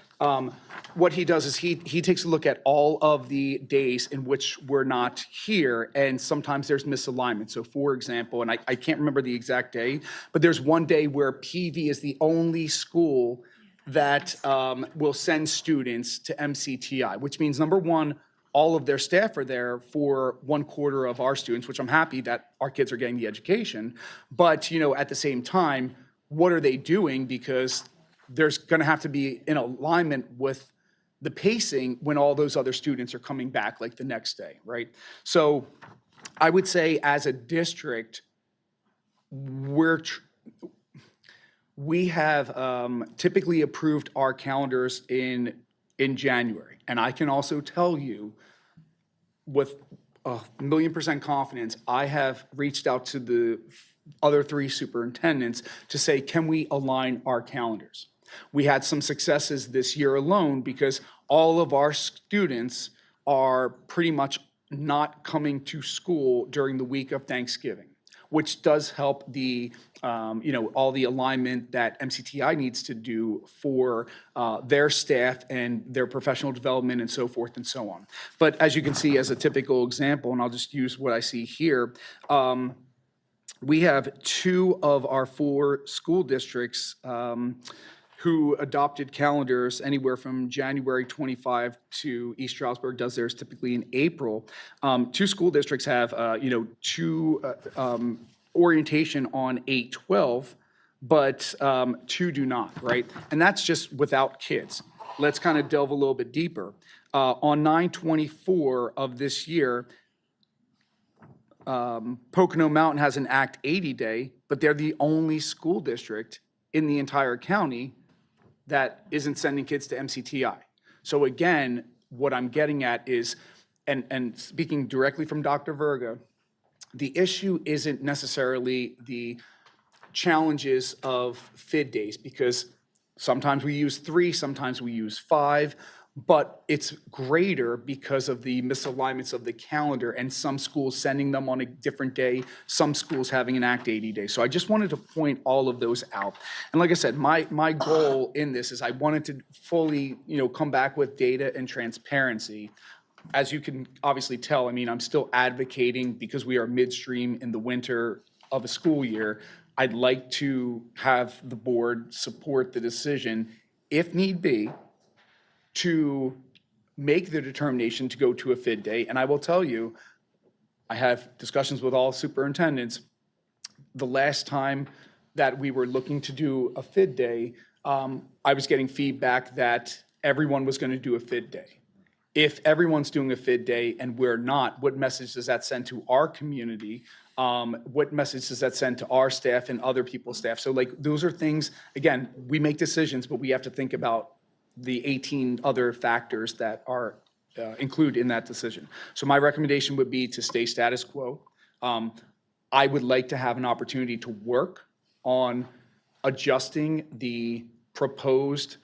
What he does is he takes a look at all of the days in which we're not here, and sometimes there's misalignment. So for example, and I can't remember the exact day, but there's one day where PV is the only school that will send students to MCTI, which means, number one, all of their staff are there for 1/4 of our students, which I'm happy that our kids are getting the education. But, at the same time, what are they doing? Because there's going to have to be in alignment with the pacing when all those other students are coming back like the next day, right? So I would say as a district, we have typically approved our calendars in January. And I can also tell you with 1,000,000% confidence, I have reached out to the other 3 superintendents to say, can we align our calendars? We had some successes this year alone because all of our students are pretty much not coming to school during the week of Thanksgiving, which does help the, all the alignment that MCTI needs to do for their staff and their professional development and so forth and so on. But as you can see, as a typical example, and I'll just use what I see here, we have 2 of our 4 school districts who adopted calendars anywhere from January 25 to East Stroudsburg does theirs typically in April. 2 school districts have, 2 orientation on 8/12, but 2 do not, right? And that's just without kids. Let's kind of delve a little bit deeper. On 9/24 of this year, Pocono Mountain has an Act 80 day, but they're the only school district in the entire county that isn't sending kids to MCTI. So again, what I'm getting at is, and speaking directly from Dr. Verga, the issue isn't necessarily the challenges of FID days, because sometimes we use 3, sometimes we use 5, but it's greater because of the misalignments of the calendar and some schools sending them on a different day, some schools having an Act 80 day. So I just wanted to point all of those out. And like I said, my goal in this is I wanted to fully, come back with data and transparency. As you can obviously tell, I mean, I'm still advocating because we are midstream in the winter of a school year. I'd like to have the board support the decision, if need be, to make the determination to go to a FID day. And I will tell you, I have discussions with all superintendents. The last time that we were looking to do a FID day, I was getting feedback that everyone was going to do a FID day. If everyone's doing a FID day and we're not, what message does that send to our community? What message does that send to our staff and other people's staff? So those are things, again, we make decisions, but we have to think about the 18 other factors that are included in that decision. So my recommendation would be to stay status quo. I would like to have an opportunity to work on adjusting the proposed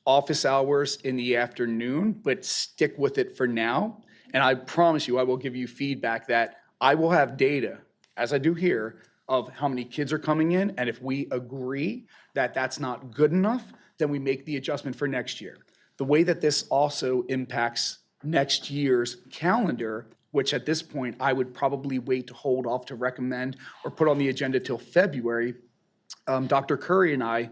office hours in the afternoon, but stick with it for now. And I promise you, I will give you feedback that I will have data, as I do here, of how many kids are coming in. And if we agree that that's not good enough, then we make the adjustment for next year. The way that this also impacts next year's calendar, which at this point I would probably wait to hold off to recommend or put on the agenda till February. Dr. Curry and I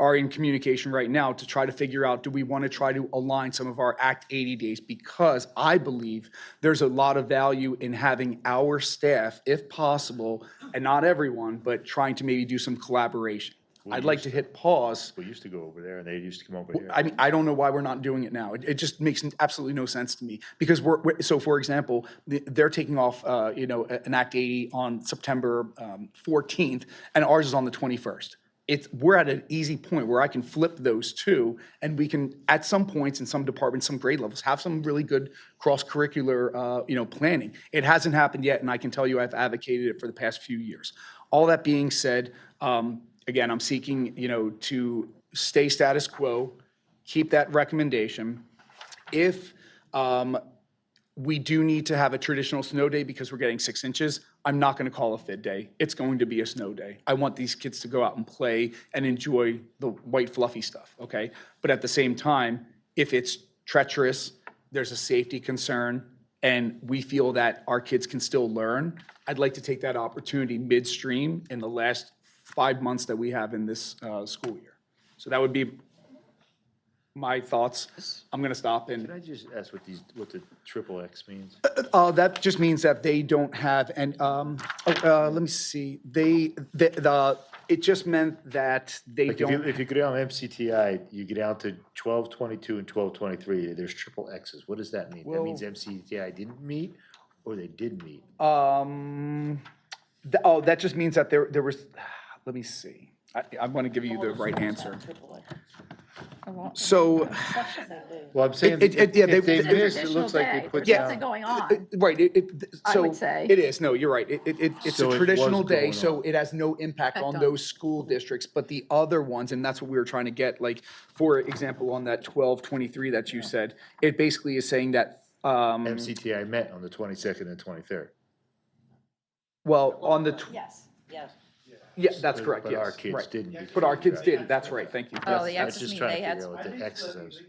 are in communication right now to try to figure out, do we want to try to align some of our Act 80 days? Because I believe there's a lot of value in having our staff, if possible, and not everyone, but trying to maybe do some collaboration. I'd like to hit pause. We used to go over there and they used to come over here. I mean, I don't know why we're not doing it now. It just makes absolutely no sense to me. Because so for example, they're taking off, an Act 80 on September 14th, and ours is on the 21st. We're at an easy point where I can flip those 2, and we can, at some points in some departments, some grade levels, have some really good cross-curricular, planning. It hasn't happened yet, and I can tell you I've advocated it for the past few years. All that being said, again, I'm seeking, to stay status quo, keep that recommendation. If we do need to have a traditional snow day because we're getting 6 inches, I'm not going to call a FID day. It's going to be a snow day. I want these kids to go out and play and enjoy the white fluffy stuff, okay? But at the same time, if it's treacherous, there's a safety concern, and we feel that our kids can still learn, I'd like to take that opportunity midstream in the last 5 months that we have in this school year. So that would be my thoughts. I'm going to stop and. Can I just ask what the triple X means? That just means that they don't have, and let me see. It just meant that they Like don't. if you go down MCTI, you get down to 1222 and 1223. There's triple X's. What does that mean? That means MCTI didn't meet, or they did meet. That just means that there was. Let me see. I want to give you the right answer. So, well, I'm saying if they missed, it looks like they put down. Something going on. Right, I would say. It is, no, you're right. It's So a it traditional was day, going so on. it has no impact on those school districts, but the other ones, and that's what we were trying to get, like, for example, on that 1223 that you said, it basically is saying that, MCTI met on the 22nd and 23rd. well, on the, Yes. Yes. yeah, that's correct, But yes. our kids right. didn't. But our kids didn't, that's right, thank you. Oh, the I was X's just mean trying they to had figure out what the X's is.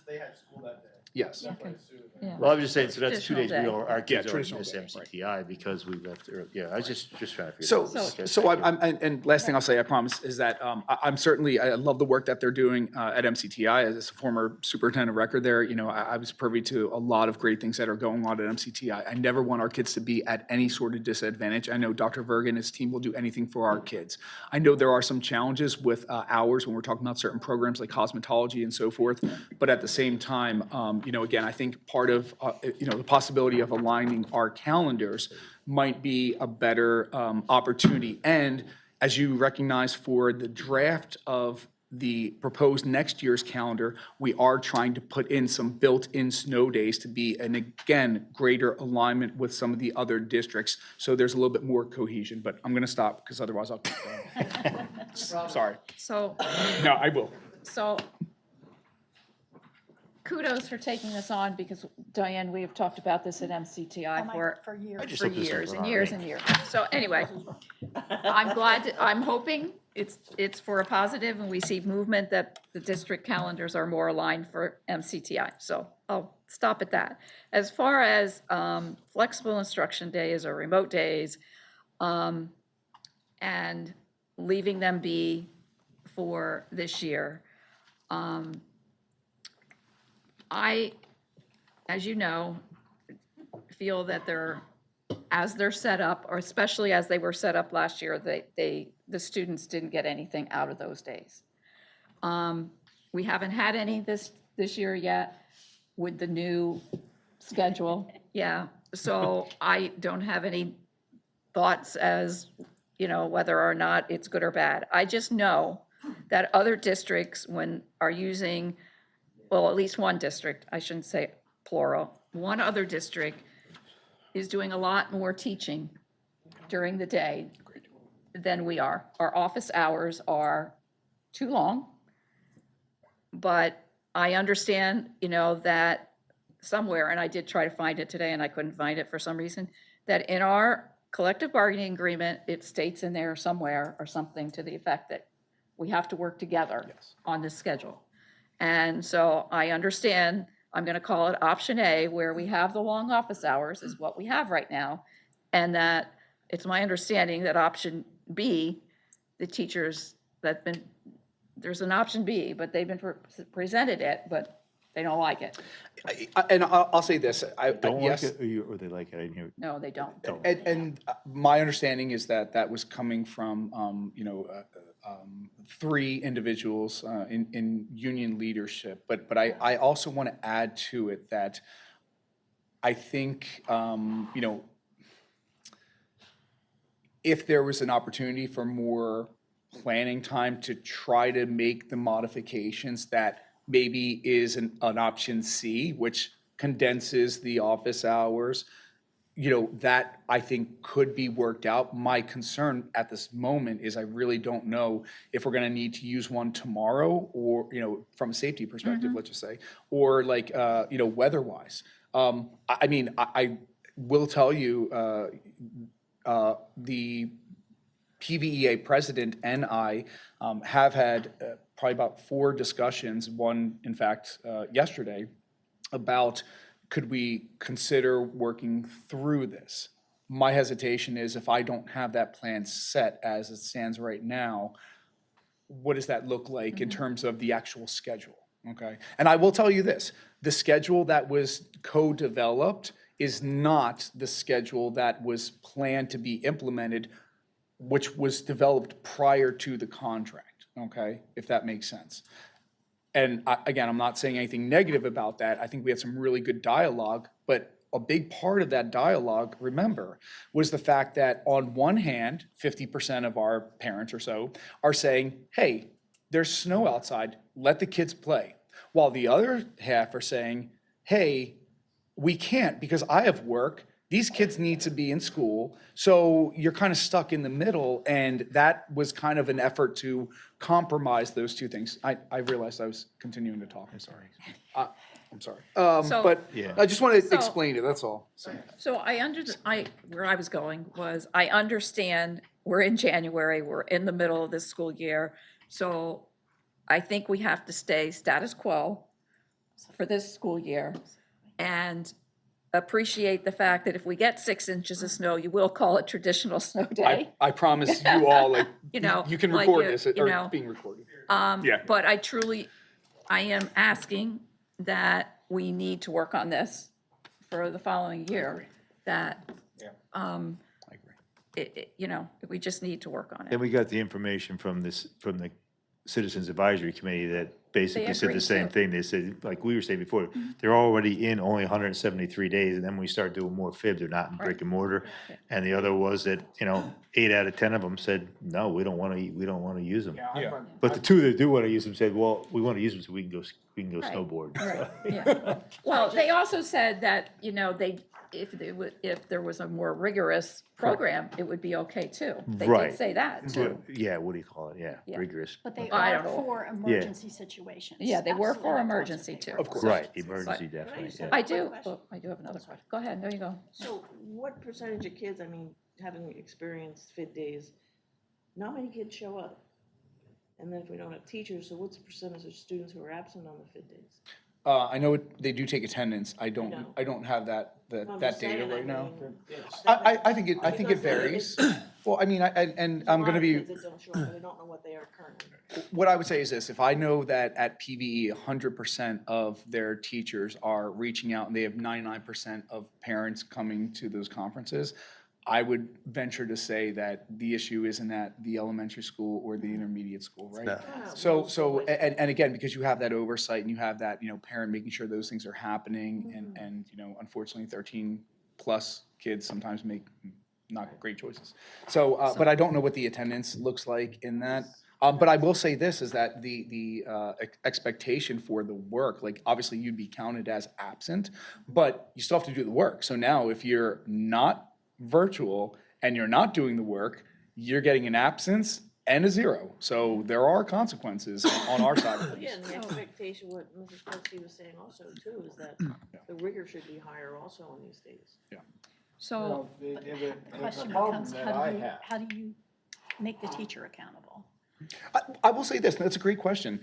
They had school that day. Yes. Well, I'm just saying, so that's 2 days, we Traditional don't, our kids don't traditional miss day, right. MCTI because we left early. Yeah, I was just trying to figure So, that out. Okay, so thank you. and last thing I'll say, I promise, is that I'm certainly, I love the work that they're doing at MCTI. As a former superintendent of record there, I was privy to a lot of great things that are going on at MCTI. I never want our kids to be at any sort of disadvantage. I know Dr. Verga and his team will do anything for our kids. I know there are some challenges with hours when we're talking about certain programs like cosmetology and so forth, but at the same time, again, I think part of, the possibility of aligning our calendars might be a better opportunity. And as you recognize, for the draft of the proposed next year's calendar, we are trying to put in some built-in snow days to be, and again, greater alignment with some of the other districts. So there's a little bit more cohesion, but I'm going to stop because otherwise I'll keep going. Sorry. So, No, I will. so kudos for taking this on because Diane, we have talked about this at MCTI For years. just for looked this years up and on years our- and years. So anyway, I'm hoping it's for a positive and we see movement that the district calendars are more aligned for MCTI. So I'll stop at that. As far as flexible instruction days or remote days, and leaving them be for this year, I, as you know, feel that as they're set up, or especially as they were set up last year, the students didn't get anything out of those days. We haven't had any this year yet with the new schedule. Yeah, so I don't have any thoughts as, whether or not it's good or bad. I just know that other districts, are using, well, at least one district, I shouldn't say plural, one other district is doing a lot more teaching during the day than we are. Our office hours are too long, but I understand, that somewhere, and I did try to find it today and I couldn't find it for some reason, that in our collective bargaining agreement, it states in there somewhere or something to the effect that we have to work together on this schedule. And so I understand, I'm going to call it option A, where we have the long office hours is what we have right now. And that it's my understanding that option B, the teachers there's an option B, but they've been presented it, but they don't like it. And I'll say this. Don't like yes. it, or they like it, I didn't hear. No, they don't. And my understanding is that was coming from, 3 individuals in union leadership. But I also want to add to it that I think, if there was an opportunity for more planning time to try to make the modifications that maybe is an option C, which condenses the office hours, that I think could be worked out. My concern at this moment is I really don't know if we're gonna need to use one tomorrow or, from a safety perspective, let's just say, or like, weather-wise. I will tell you, the PVEA president and I have had probably about 4 discussions, one, in fact, yesterday, about could we consider working through this? My hesitation is if I don't have that plan set as it stands right now, what does that look like in terms of the actual schedule, okay? And I will tell you this, the schedule that was co-developed is not the schedule that was planned to be implemented, which was developed prior to the contract, okay? If that makes sense. And again, I'm not saying anything negative about that. I think we had some really good dialogue, but a big part of that dialogue, remember, was the fact that on one hand, 50% of our parents or so are saying, hey, there's snow outside, let the kids play. While the other half are saying, hey, we can't because I have work, these kids need to be in school, so you're kind of stuck in the middle, and that was kind of an effort to compromise those 2 things. I realized I was continuing to talk, I'm sorry. I'm sorry. But Yeah. I just want to So- explain it, that's all. So where I was going was, I understand we're in January, we're in the middle of this school year. So I think we have to stay status quo for this school year, and appreciate the fact that if we get 6 inches of snow, you will call it traditional snow day. I promise you all, like, You know, you can like record you- this, you or know. it's being recorded. Yeah. But I am asking that we need to work on this for the following year, that, you know, we just need to work on it. And we got the information from from the Citizens Advisory Committee that basically said the agreed same too. thing. They said, like we were saying before, they're already in only 173 days, and then we start doing more fib, they're not in brick and mortar. And the other was that, you know, 8 out of 10 of them said, no, we don't want to use them. Yeah. But the 2 that do want to use them said, well, we want to use them so we can go Right. snowboard. Right, yeah. Well, they also said that, you know, if there was a more rigorous program, it would be okay too. They Right. did say that too. Yeah, what do you call it? Yeah, Yeah. rigorous. But they I are don't know. for emergency situations. Yeah, they were for Absolutely. emergency too. Of course. Right, emergency definitely, yeah. I do have another question. Go ahead, there you go. So what percentage of kids, I mean, having experienced fit days, not many kids show up. And then if we don't have teachers, so what's the percentage of students who are absent on the fit days? I know they do take attendance. I don't have that I'm that just data saying, right now. I I think it Because varies. Well, I mean, and I'm gonna be. Kids that don't show up, but I don't know what they are currently. What I would say is this: if I know that at PVE, 100% of their teachers are reaching out, and they have 99% of parents coming to those conferences, I would venture to say that the issue isn't at the elementary school or the intermediate school, right? No. And again, because you have that oversight and you have that, you know, parent making sure those things are happening, and you know, unfortunately, 13+ kids sometimes make not great choices. So, but I don't know what the attendance looks like in that. But I will say this, is that the expectation for the work, like obviously you'd be counted as absent, but you still have to do the work. So now if you're not virtual and you're not doing the work, you're getting an absence and a 0. So there are consequences on our side of Again, things. the expectation, what Mrs. Kelsey was saying also too, is that the rigor should be higher also on these days. Yeah. So, The question becomes, how do you make the teacher accountable? I will say this, and that's a great question.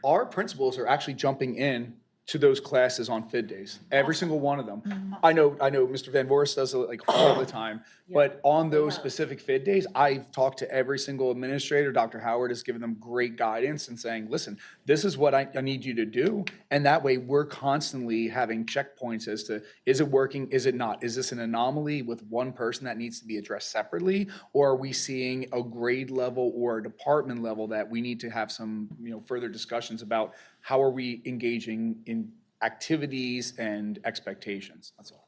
Our principals are actually jumping in to those classes on FID days, every single one of them. I know Mr. Van Voorst does it like all the time, but on those specific FID days, I've talked to every single administrator. Dr. Howard has given them great guidance and saying, listen, this is what I need you to do. And that way we're constantly having checkpoints as to, is it working, is it not? Is this an anomaly with one person that needs to be addressed separately? Or are we seeing a grade level or a department level that we need to have some, you know, further discussions about how are we engaging in activities and expectations? That's all.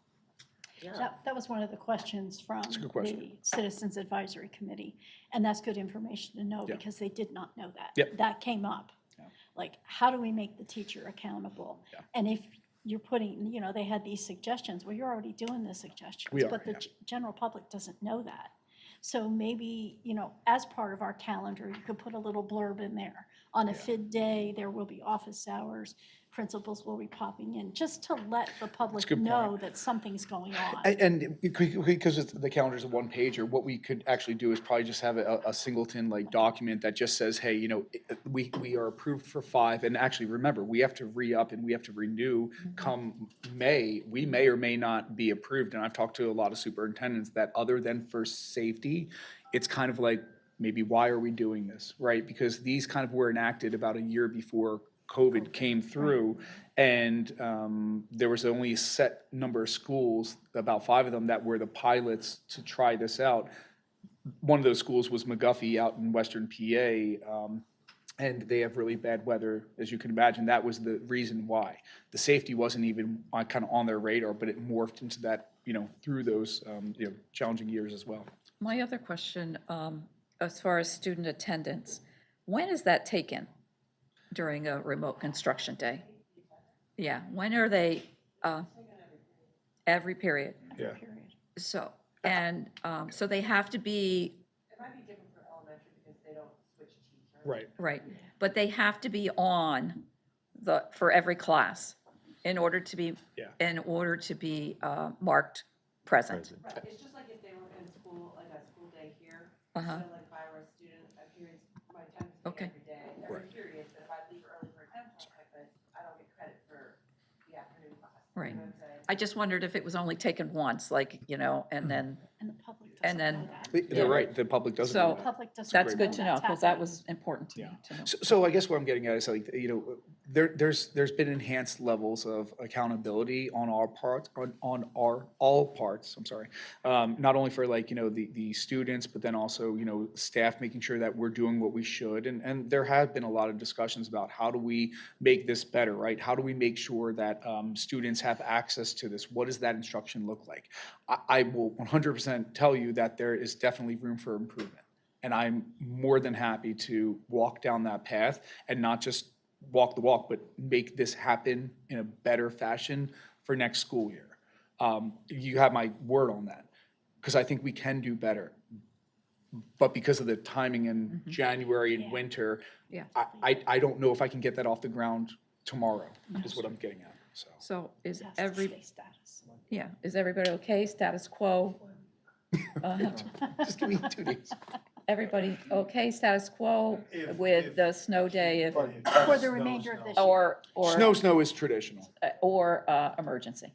That was one of the questions from a good question. the Citizens Advisory Committee. And that's good information to know Yeah. because they did not know that. Yep. That came up. Like, how do we make the teacher accountable? And if you're putting, you know, they had these suggestions, well, you're already doing the suggestions. We are, But the yeah. general public doesn't know that. So maybe, you know, as part of our calendar, you could put a little blurb in there. On a FID day, there will be office hours, principals will be popping in, just to let the public good know that something's going on. And because the calendar's a one pager, what we could actually do is probably just have a singleton like document that just says, hey, you know, we are approved for 5. And actually, remember, we have to re-up and we have to renew come May. We may or may not be approved. And I've talked to a lot of superintendents that other than for safety, it's kind of like, maybe why are we doing this, right? Because these kind of were enacted about a year before COVID came through, and there was only a set number of schools, about 5 of them, that were the pilots to try this out. One of those schools was McGuffey out in Western PA, and they have really bad weather, as you can imagine. That was the reason why. The safety wasn't even kind of on their radar, but it morphed into that, you know, through those you know, challenging years as well. my other question, as far as student attendance, when is that taken during a remote construction day? Yeah, when are they, every period? Yeah. So, and, so they have to be, It might be different for elementary because they don't switch teachers. Right. right, but they have to be on for every class in order to be, marked present. Right, it's just like if they were in school, like a school day here. Uh-huh. So like if I were a student, my periods, my attendance would be Okay. every day, every period, but if I leave early for 10, I could. Right. I just wondered if it was only taken once, like, you know, and then, And the public and doesn't know then. that. You're right, the public doesn't know So, that. Public doesn't that's know good to know, that's because that happening. was important to me to know. So I guess what I'm getting at is like, you know, there's been enhanced levels of accountability on our part, on our, all parts, I'm sorry. Not only for like, you know, the students, but then also, you know, staff making sure that we're doing what we should. And there have been a lot of discussions about how do we make this better, right? How do we make sure that students have access to this? What does that instruction look like? I will 100% tell you that there is definitely room for improvement. And I'm more than happy to walk down that path and not just walk the walk, but make this happen in a better fashion for next school year. You have my word on that, because I think we can do better. But because of the timing in January and winter, Yeah. I don't know if I can get that off the ground tomorrow, is what I'm getting at, so. So is It has to every, stay status. yeah, is everybody okay, status quo? Just give me 2 days. Everybody okay, status quo with the snow day if, For the remainder of this year. or, Snow is traditional. or emergency?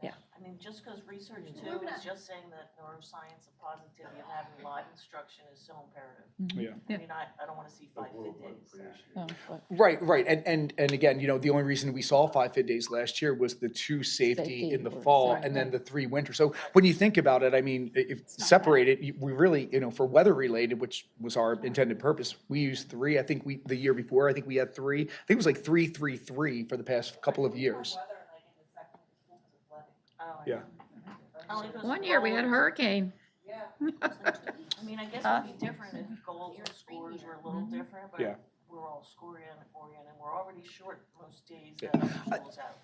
I mean, just because research too is just saying that neuroscience and positivity and having live instruction is so imperative. Yeah. I mean, I don't want to see 5 fit days. Oh, but- Right, and again, you know, the only reason we saw 5 fit days last year was the 2 safety in the fall and then the 3 winter. So when you think about it, I mean, if separated, we really, you know, for weather related, which was our intended purpose, we used 3. I think the year before, I think we had 3. I think it was like 3, 3, 3 for the past couple of years. Yeah. One year we had a hurricane. Yeah. I mean, I guess it'd be different if goals and scores were a little different, but Yeah. we're all score oriented, we're already short most days that other schools have.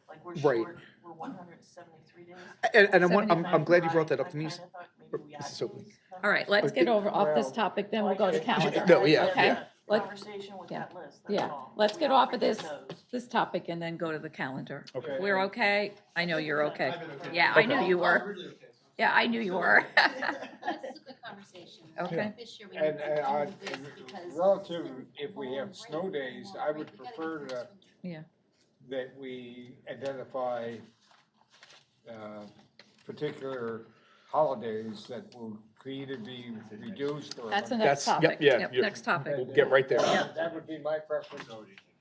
Like, we're Right. short, we're 173 days. And I'm glad you brought that up, Denise. So- All right, let's get off this topic, then we'll go to calendar. No, yeah, Okay? yeah. Let- Conversation with yeah, that list, that's Yeah, all. let's We get don't off of forget this, those. topic and then go to the calendar. Okay. We're okay? I know you're okay. Yeah, I knew you were. Yeah, I knew you were. This is a good conversation. Okay. This year we And, need to I, do this because. relative, if we have snow days, I would prefer to, Yeah. that we identify, particular holidays that will could either be reduced or. That's the That's- next yep, topic. yeah, Yep, you're- next topic. We'll get right there. That would be my preference.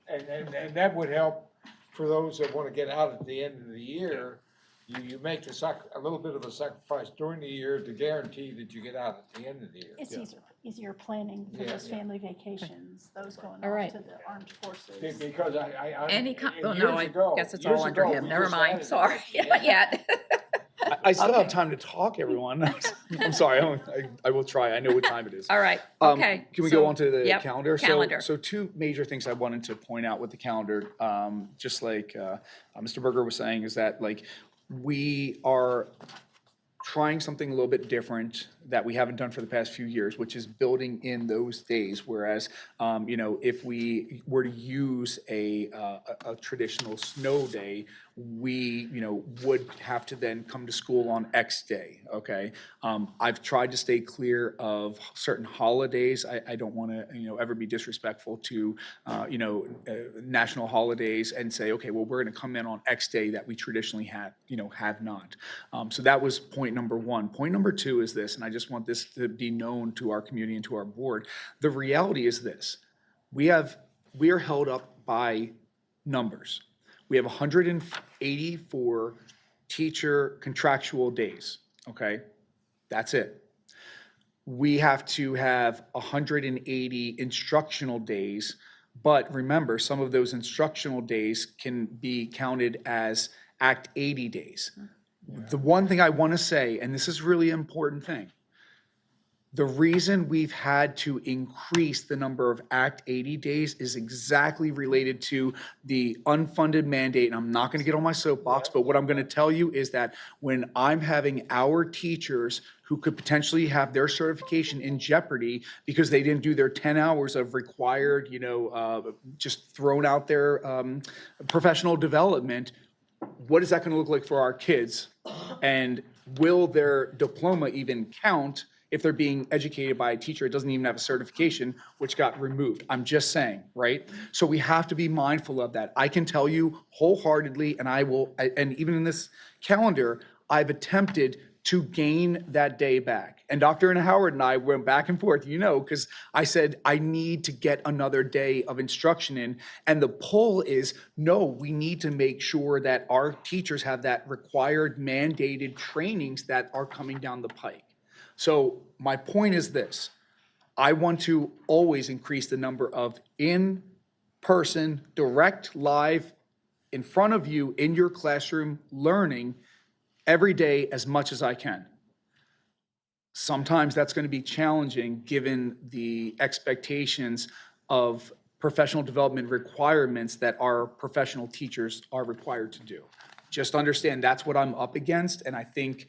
And that would help for those that want to get out at the end of the year. You make a little bit of a sacrifice during the year to guarantee that you get out at the end of the year. It's easier planning for Yeah, those yeah. family vacations, those going All off right. to the armed forces. Because Any, oh no, years I ago- guess it's years all under ago, him. we Never just mind, added it. sorry. Not yet. I still have Okay. time to talk, everyone. I'm sorry, I will try. I know what time it is. All right, Um, okay. Can we so- go on to the yep, calendar? Calendar. So 2 major things I wanted to point out with the calendar, just like Mr. Berger was saying, is that like we are trying something a little bit different that we haven't done for the past few years, which is building in those days. Whereas, you know, if we were to use a traditional snow day, we, you know, would have to then come to school on X day, okay? I've tried to stay clear of certain holidays. I don't want to, you know, ever be disrespectful to, you know, national holidays and say, okay, well, we're going to come in on X day that we traditionally have, you know, have not. So that was point number 1. Point number 2 is this, and I just want this to be known to our community and to our board. The reality is this: we are held up by numbers. We have 184 teacher contractual days, okay? That's it. We have to have 180 instructional days, but remember, some of those instructional days can be counted as Act 80 days. The one thing I want to say, and this is really an important thing, the reason we've had to increase the number of Act 80 days is exactly related to the unfunded mandate. And I'm not going to get on my soapbox, but what I'm going to tell you is that when I'm having our teachers who could potentially have their certification in jeopardy because they didn't do their 10 hours of required, you know, just thrown out there professional development, what is that going to look like for our kids? And will their diploma even count if they're being educated by a teacher, it doesn't even have a certification, which got removed. I'm just saying, right? So we have to be mindful of that. I can tell you wholeheartedly, and and even in this calendar, I've attempted to gain that day back. And Dr. Anna Howard and I went back and forth, because I said, I need to get another day of instruction in. And the pull is, no, we need to make sure that our teachers have that required mandated trainings that are coming down the pike. So my point is this, I want to always increase the number of in-person, direct, live, in front of you, in your classroom, learning every day as much as I can. Sometimes that's going to be challenging given the expectations of professional development requirements that our professional teachers are required to do. Just understand that's what I'm up against, and I think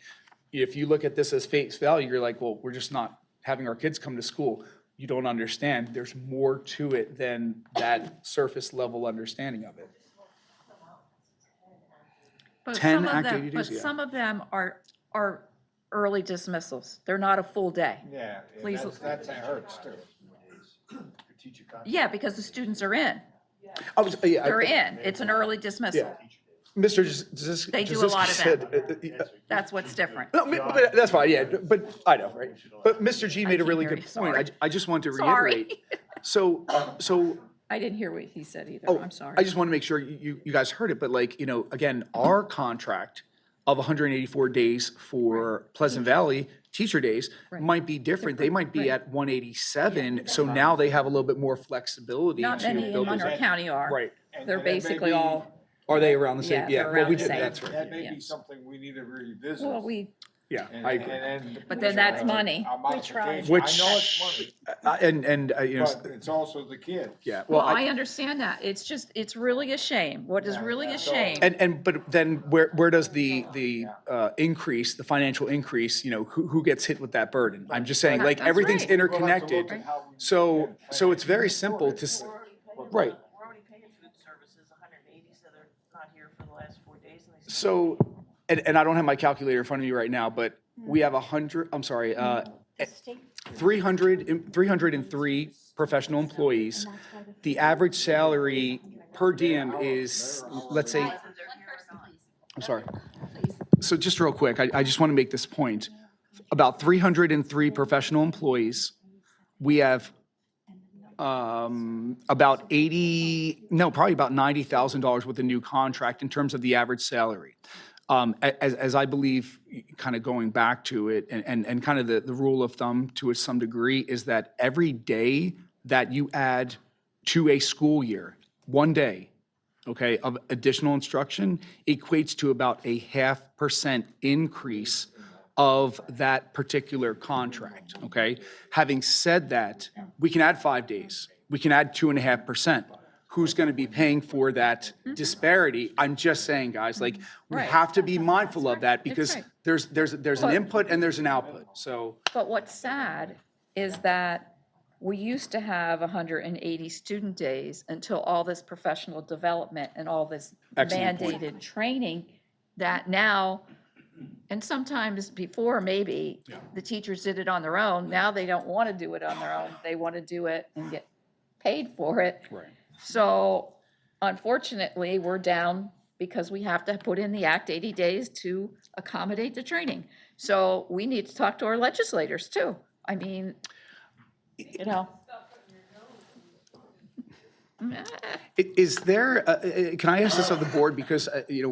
if you look at this as face value, you're like, well, we're just not having our kids come to school. You don't understand. There's more to it than that surface level understanding of it. But 10 some of active them, duties, but yeah. some of them are early dismissals. They're not a full day. Yeah, Please. that hurts too. Yeah, because the students are in. Yeah, They're in. It's an early dismissal. Mr. They do a lot of that. That's what's different. No, but that's fine, yeah, but I know, right? But Mr. G made a really good point. I just want to Sorry. reiterate. So I didn't hear what he said either. Oh, I'm sorry. I just want to make sure you guys heard it, but again, our contract of 184 days for Pleasant Valley teacher days might be different. They might be at 187, so now they have a little bit more flexibility Not to many in build those. Monroe County are. Right. They're basically all, Are they around the same? Yeah, they're well, around we the did- same. That's right. That may be Yes. something we need to revisit. well, Yeah, And- I agree. and- But then that's money. Our modification. Which- I know it's money, But but it's also the kids. Yeah, Well, I understand that. It's really a shame. What is really a shame. But then where does the increase, the financial increase, who gets hit with that burden? I'm just saying, like, That's everything's right. interconnected. So it's very simple to, right. We're already paying food services 180, so they're not here for the last 4 days. And they said, So, and I don't have my calculator in front of me right now, but we have 303 professional employees. The average salary per diem is, let's say, I'm sorry. So just real quick, I just want to make this point. About 303 professional employees. We have about probably about $90,000 with a new contract in terms of the average salary. As I believe, kind of going back to it, and kind of the rule of thumb to some degree is that every day that you add to a school year, 1 day, okay, of additional instruction equates to about a 0.5% increase of that particular contract, okay? Having said that, we can add 5 days. We can add 2.5%. Who's going to be paying for that disparity? I'm just saying, guys, like, we Right. have to be mindful of that because right. there's an But- input and there's an output, so. But what's sad is that we used to have 180 student days until all this professional development and all this Excellent point. mandated training that now, and sometimes before maybe, the teachers did it on their own. Now they don't want to do it on their own. They want to do it and get paid for it. Right. So unfortunately, we're down because we have to put in the Act 80 days to accommodate the training. So we need to talk to our legislators too. I mean, Is there, can I ask this of the board? Because,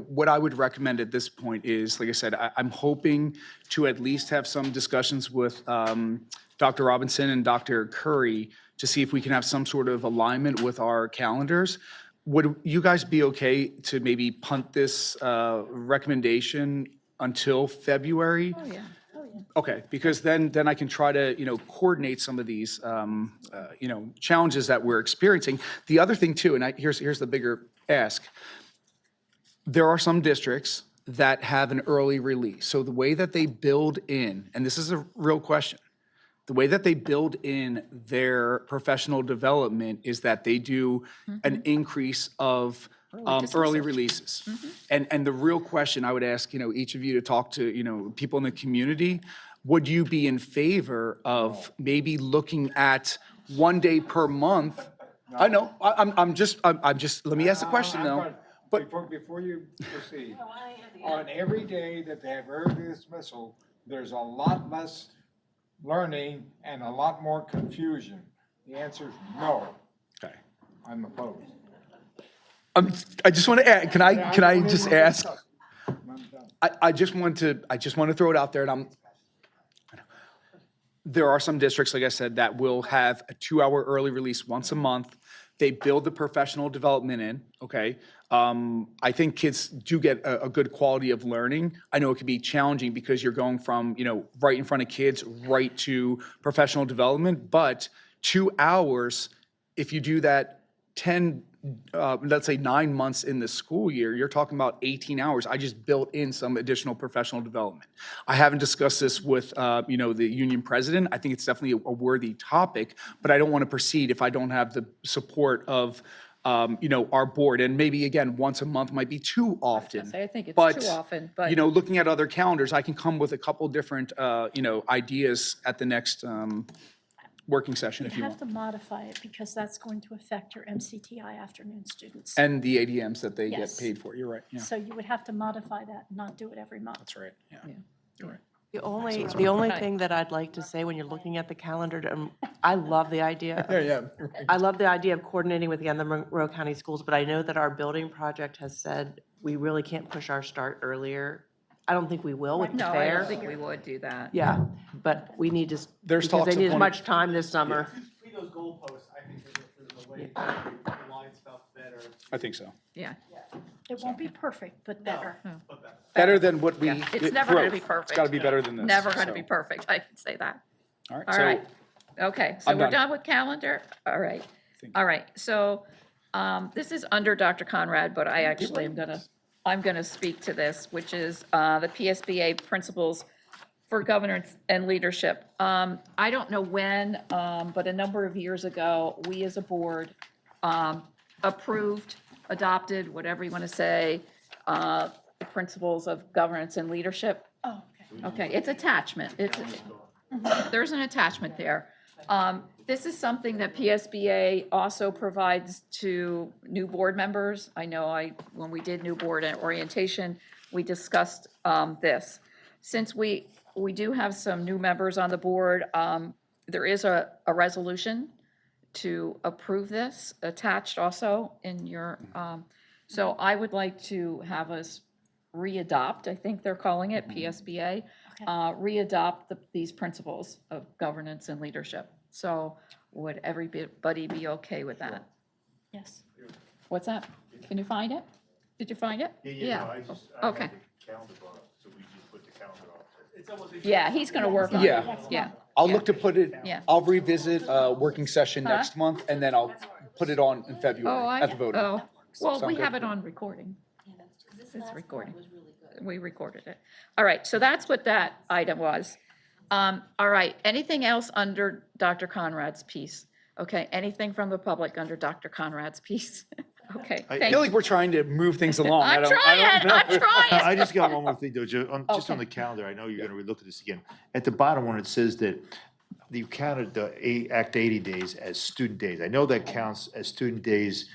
what I would recommend at this point is, like I said, I'm hoping to at least have some discussions with Dr. Robinson and Dr. Curry to see if we can have some sort of alignment with our calendars. Would you guys be okay to maybe punt this recommendation until February? oh, yeah. Okay, because then I can try to, coordinate some of these, challenges that we're experiencing. The other thing too, and here's the bigger ask. There are some districts that have an early release. So the way that they build in, and this is a real question, the way that they build in their professional development is that they do an increase of early releases. And the real question I would ask, each of you to talk to, people in the community, would you be in favor of maybe looking at 1 day per month? I know, I'm just, let me ask the question though. But Before you proceed, on every day that they have early dismissal, there's a lot less learning and a lot more confusion. The answer is no. Okay. I'm opposed. I just want to add, can I just ask? I'm done. I just want to throw it out there, and there are some districts, like I said, that will have a 2-hour early release once a month. They build the professional development in, okay? I think kids do get a good quality of learning. I know it can be challenging because you're going from, right in front of kids, right to professional development, but 2 hours, if you do that 10, let's say 9 months in the school year, you're talking about 18 hours. I just built in some additional professional development. I haven't discussed this with, the union president. I think it's definitely a worthy topic, but I don't want to proceed if I don't have the support of, our board. And maybe, again, once a month might be too often. I think it's But, too often, but. looking at other calendars, I can come with a couple different, ideas at the next working session You if you have want. to modify it because that's going to affect your MCTI afternoon students. And the ADMs that they get Yes. paid for, you're right, yeah. So you would have to modify that and not do it every month. That's right, yeah. You're right. The only thing that I'd like to say when you're looking at the calendar, I love the idea. Yeah. I love the idea of coordinating with, again, the Monroe County Schools, but I know that our building project has said we really can't push our start earlier. I don't think we will with the No, I fair. don't think we would do that. Yeah, but we need to, There's because talks they need of as one- much time this summer. Between those goalposts, I think there's a way to align stuff better. I think so. Yeah. It won't be perfect, but better. Better than what we. Yeah, it's never going to be growth. perfect. It's got to be better than this. Never going to so. be perfect, I can say that. All right, All so right. Okay, so I'm we're done. done with calendar? All right. All right, so this is under Dr. Conrad, but I actually I'm gonna speak to this, which is the PSBA Principles for Governance and Leadership. I don't know when, but a number of years ago, we as a board approved, adopted, whatever you want to say, the principles of governance and leadership. Oh, okay. Okay, it's attachment. There's an attachment there. This is something that PSBA also provides to new board members. I know when we did new board and orientation, we discussed this. Since we do have some new members on the board, there is a resolution to approve this attached also in your, so I would like to have us re-adopt, I think they're calling it, PSBA, re-adopt these principles of governance and leadership. So would everybody be okay with that? Yes. What's that? Can you find it? Did you find it? Okay. Yeah, he's gonna work on it. Yeah. Yeah. I'll look to put it, Yeah. I'll revisit a working session Huh? next month, and then I'll put it on in Oh, February at the voting. oh, well, Sound we good? have it on recording. It's recording. We recorded it. All right, so that's what that item was. All right, anything else under Dr. Conrad's piece? Okay, anything from the public under Dr. Conrad's piece? Okay, I thank feel you. like we're trying to move things along. I I'm don't- I don't trying, know. I'm trying. I just got one more thing, though, just on Okay. the calendar, I know you're gonna relook at this again. At the bottom one, it says that you counted the Act 80 days as student days. I know that counts as student days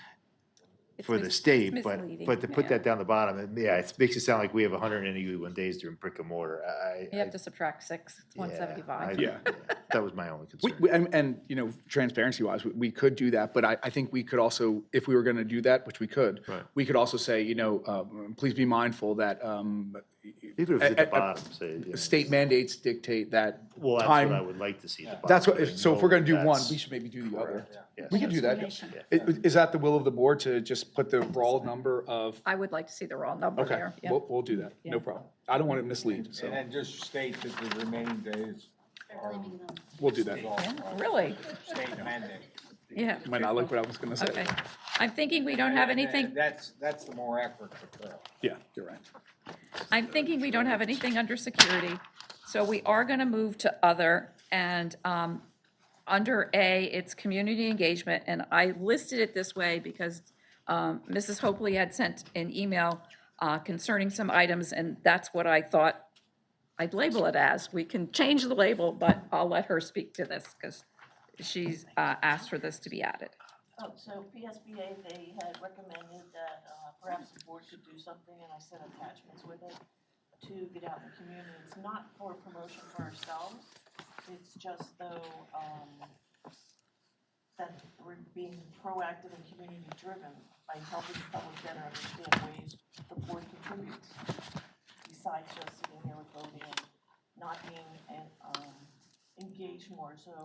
for the state, misleading, but to put yeah. that down the bottom, it makes it sound like we have 181 days during brick and mortar. You have to subtract 6, it's 175. Yeah. That was my only concern. And transparency wise, we could do that, but I think we could also, if we were going to do that, which we could, we could also say, please be mindful that Even if it's at the bottom, say. state mandates dictate that Well, that's time. what I would like to see at the bottom. That's but I what, so if we're know going to do one, that's- we should maybe do the other. Yes. We can do that. Explanation. Is that the will of the board to just put the raw number of? I would like to see the raw number Okay, there. yeah. we'll do that, no Yeah. problem. I don't want to mislead, And so then just state that the remaining days are. we'll do that. Yeah, Really? State mandate. Yeah. Might not like what I was going to say. Okay. I'm thinking we don't have anything. That's the more accurate portrayal. Yeah, you're right. I'm thinking we don't have anything under security, so we are going to move to other, and under A, it's community engagement, and I listed it this way because Mrs. Hopley had sent an email concerning some items, and that's what I thought I'd label it as, we can change the label, but I'll let her speak to this because she's asked for this to be added. Oh, so PSBA, they had recommended that perhaps the board could do something, and I sent attachments with it to get out in the community. It's not for promotion for ourselves, it's just though that we're being proactive and community driven by helping the public better understand ways the board contributes, besides just sitting here with voting and not being engaged more. So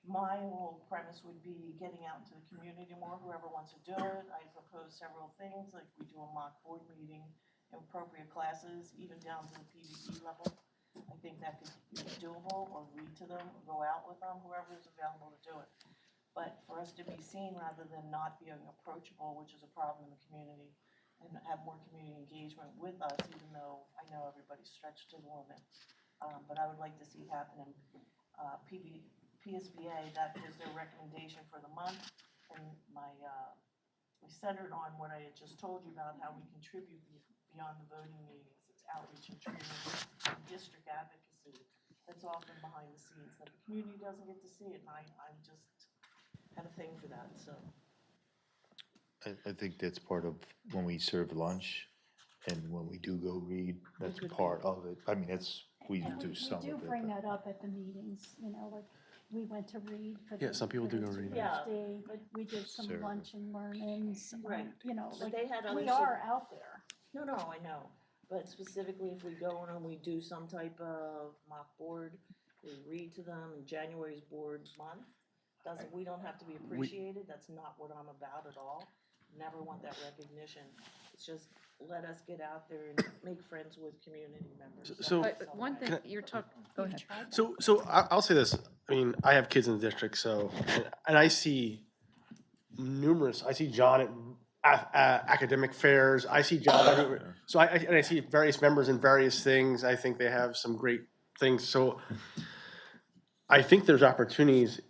my whole premise would be getting out into the community more, whoever wants to do it. I propose several things, like we do a mock board meeting in appropriate classes, even down to the PVP level. I think that could be doable, or read to them, or go out with them, whoever is available to do it. But for us to be seen rather than not being approachable, which is a problem in the community, and have more community engagement with us, even though I know everybody's stretched to the limit. But I would like to see happen in PSBA, that is their recommendation for the month, and we centered on what I had just told you about, how we contribute beyond the voting meetings. It's outreach and training, and district advocacy, that's often behind the scenes, that the community doesn't get to see it, and I just have a thing for that, so. I think that's part of when we serve lunch and when we do go read, that's part of it. I mean, we And do some We of do it. bring but- that up at the meetings, like, we went to read for the. Yeah, some people do go read. Yeah. But we did some Sarah. lunch and learnings, Right. like, But they had we other are out there. No, I know, but specifically if we go in and we do some type of mock board, we read to them in January's board month, we don't have to be appreciated, that's not what I'm about at all. Never want that recognition, it's just let us get out there and make friends with community members. So- But one thing, you're talking, go ahead. So I'll say this, I mean, I have kids in the district, so, and I see I see John at academic fairs, I see John everywhere. So I see various members in various things, I think they have some great things, so I think there's opportunities,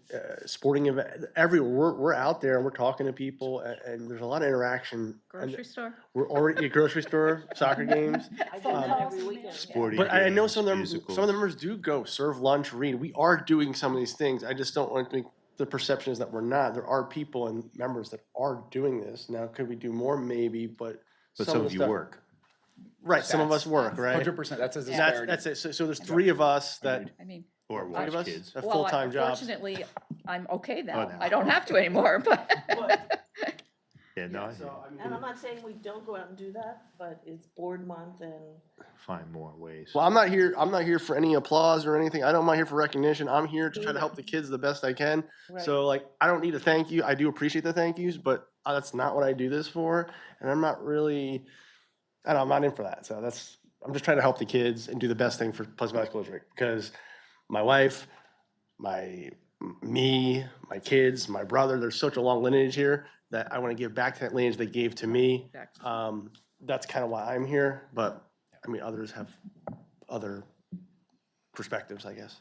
sporting event, everywhere, we're out there and we're talking to people, and there's a lot of interaction. and Grocery store? We're already at grocery store, soccer games. I do that every weekend. Sporting But I know games, some of musicals. the members do go serve lunch, read. We are doing some of these things. I just don't want to make the perception is that we're not. There are people and members that are doing this. Now, could we do more? Maybe, but But some some of of the you stuff- work. Right, some of us work, right? 100%, that's a disparity. That's it. So there's three of us that, I mean, Or three watch of us kids. have well, full-time jobs. Fortunately, I'm okay Oh, now. no. I don't have to anymore, but. Yeah, no, I And I'm not saying we don't go out and do that, but it's board month and find more ways. Well, I'm not here for any applause or anything. I'm not here for recognition. I'm here to try to help the kids the best I can. So like, I don't need a thank you. I do appreciate the thank yous, but that's not what I do this for. And I'm not really, I'm not in for that. So I'm just trying to help the kids and do the best thing for Pleasant Valley School District, because my wife, me, my kids, my brother, there's such a long lineage here that I want to give back to that lineage they gave to me. That's kind of why I'm here, but I mean, others have other perspectives, I guess.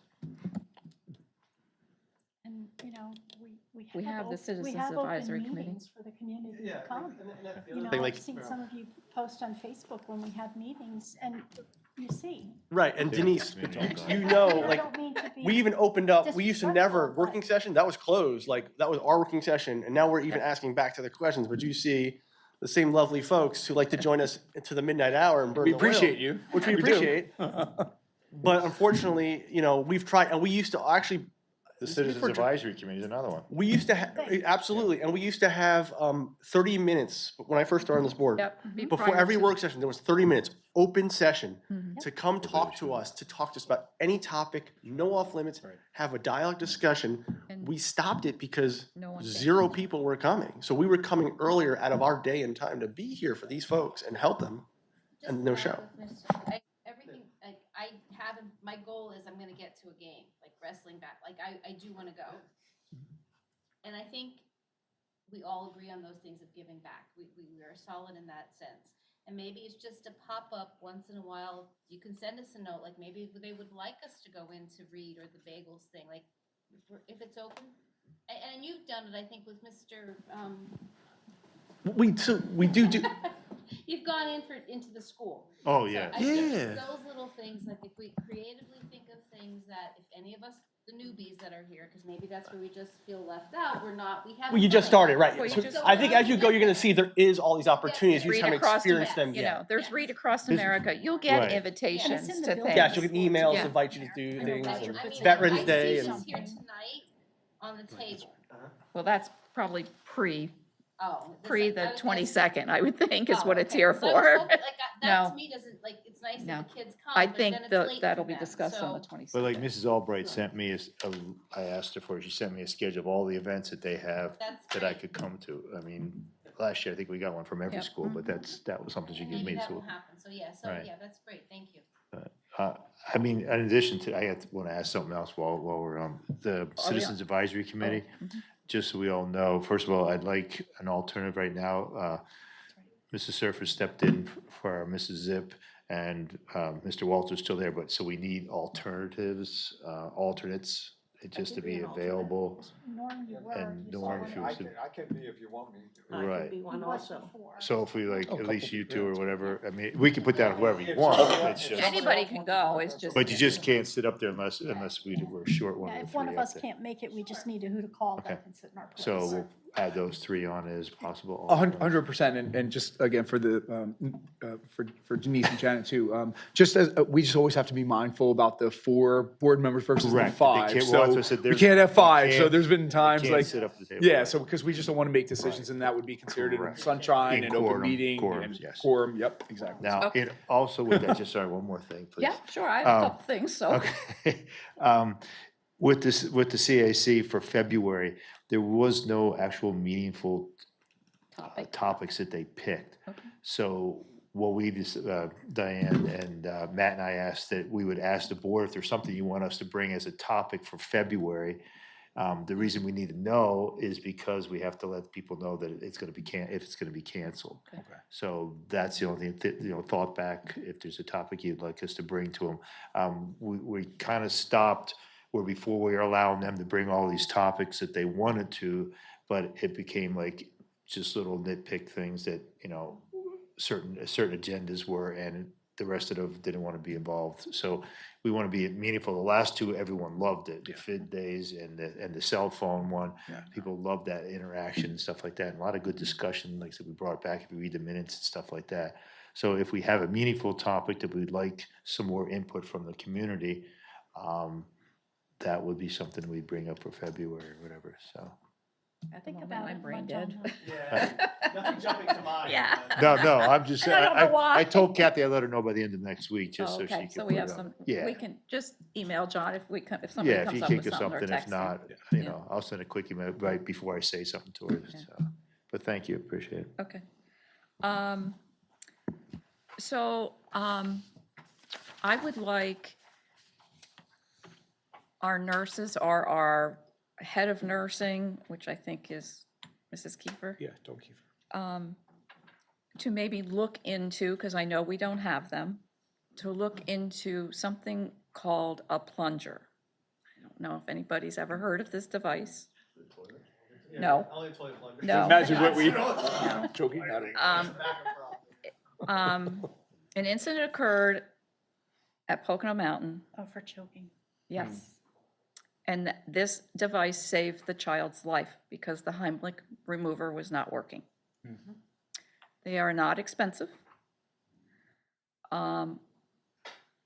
And, We have the we Citizens have Advisory open Committee. meetings for the community to come. thing, like- I've seen some of you post on Facebook when we have meetings, and you see. Right, and Yeah. Denise, Community you know, I like, don't mean to be we even opened up, we used to never, disrespectful, working session, that was closed, like, that was our working session, and now we're even asking back to the questions, but you see the same lovely folks who like to join us into the midnight hour and burn We the oil, appreciate you. which we We do. appreciate. But unfortunately, we've tried, and we used to actually, The Citizens Advisory Committee is another one. we used to have, absolutely, and we used to have 30 minutes, when I first started on this board. Yep, be Before prior every to- work session, there was 30 minutes, open session, Mhm. to come talk to us about any topic, no off limits, have a dialogue discussion. And We stopped it because no one came. 0 people were coming. So we were coming earlier out of our day and time to be here for these folks and help them, and no show. Everything, like, I have, my goal is I'm gonna get to a game, like wrestling back, like, I do wanna go. And I think we all agree on those things of giving back, we are solid in that sense. And maybe it's just a pop-up once in a while, you can send us a note, like, maybe they would like us to go in to read, or the bagels thing, like, if it's open. And you've done it, I think, with Mr. We do, you've gone into the school. Oh, So yeah. I think Yeah. it's those little things, like if we creatively think of things that if any of us, the newbies that are here, because maybe that's where we just feel left out, we haven't. Well, you just started, right? Well, you So just I think as you go, you're gonna see there is all these opportunities. You just Read haven't across, experienced them you yet. know, there's Read Across This- America. You'll get Right. invitations in the to building. things. Yes, you'll get emails, Yeah. invite you to do things. I and mean, Veterans I Day see and. this here tonight on the table. Well, that's probably Oh. pre the 22nd, I would think, is what it's okay. here 'Cause I was for. hoping, like, that No. to me doesn't, like, it's nice No. that the kids come, I but think then it's that late that'll for be them, discussed on the so- 22nd. But like Mrs. Albright sent me, I asked her for, it. She sent me a schedule of all the events that they have That's that I great. could come to. I mean, last year, I think we got one from every Yep. school, but that was something she gave Maybe me. that So, will happen, so yeah, Right. that's great, thank you. I mean, in addition to, I want to ask something else while we're on the Citizens Advisory Committee. Just so we all know, first of all, I'd like an alternative right now. Mrs. Surfer stepped in for Mrs. Zip, and Mr. Walter's still there, but so we need alternatives, alternates, just to be available. Norm, you were. And you Norm, saw if it. you was to- I can be if you want me to. I could Right. be one He was also. before. So if we like, Oh, at least couple you two or parents. whatever, I mean, we can put down whoever you want. It's just, Anybody can go, it's just. but you just can't sit up there unless we're short one Yeah, of the if one three of up us there. can't make it, we just need who to call Okay. that can sit in our place. So we'll add those three on as possible. 100%, and just again for for Denise and Janet too, just as, we just always have to be mindful about the 4 board members versus the Correct. They 5. can't- well, that's what I So said, we there's- can't have they 5, so can't- there's been times can't like. sit up at the table, Yeah, right. so because we just don't want to make decisions and that would be considered in Correct. sunshine In and open quorum, meeting quorums, and yes. quorum, yep, exactly. Now, it also with that, just sorry, one more thing, please. Yeah, sure, I have a Um, couple things, so. Okay. With this, with the CAC for February, there was no actual meaningful topics that they picked. So what we just, Diane and Matt and I asked that we would ask the board if there's something you want us to bring as a topic for February. The reason we need to know is because we have to let people know that it's gonna be if it's gonna be canceled. Okay. So that's the only thing, thought back, if there's a topic you'd like us to bring to them. We kind of stopped where before we were allowing them to bring all these topics that they wanted to, but it became like just little nitpick things that, certain agendas were, and the rest of them didn't want to be involved. So we want to be meaningful. The last two, everyone loved it, the FID days and the cell phone one. People loved that interaction and stuff like that. And a lot of good discussion, like I said, we brought it back if you read the minutes and stuff like that. So if we have a meaningful topic that we'd like some more input from the community, that would be something we'd bring up for February or whatever, so. Think about I'm it, brain lunch dead. on Nothing jumping to mind. Yeah. No, I'm just, And I don't know why. I told Kathy I'd let her know by the end of next week, just Oh, so she okay, could so put we it have on. some, Yeah. we can just email John if somebody Yeah, if comes you up think with of something or something, if text him. not, Yeah. I'll send a quick email right before I say something to her, so. But thank you, appreciate it. Okay. So, I would like our nurses or our head of nursing, which I think is Mrs. Kiefer. Yeah, don't keep. To maybe look into, because I know we don't have them, to look into something called a plunger. I don't know if anybody's ever heard of this device. No. Only a toilet plunger. No. Imagine what we, No. joking about it. An incident occurred at Pocono Mountain. Oh, for choking. Yes. And this device saved the child's life because the Heimlich remover was not working. They are not expensive.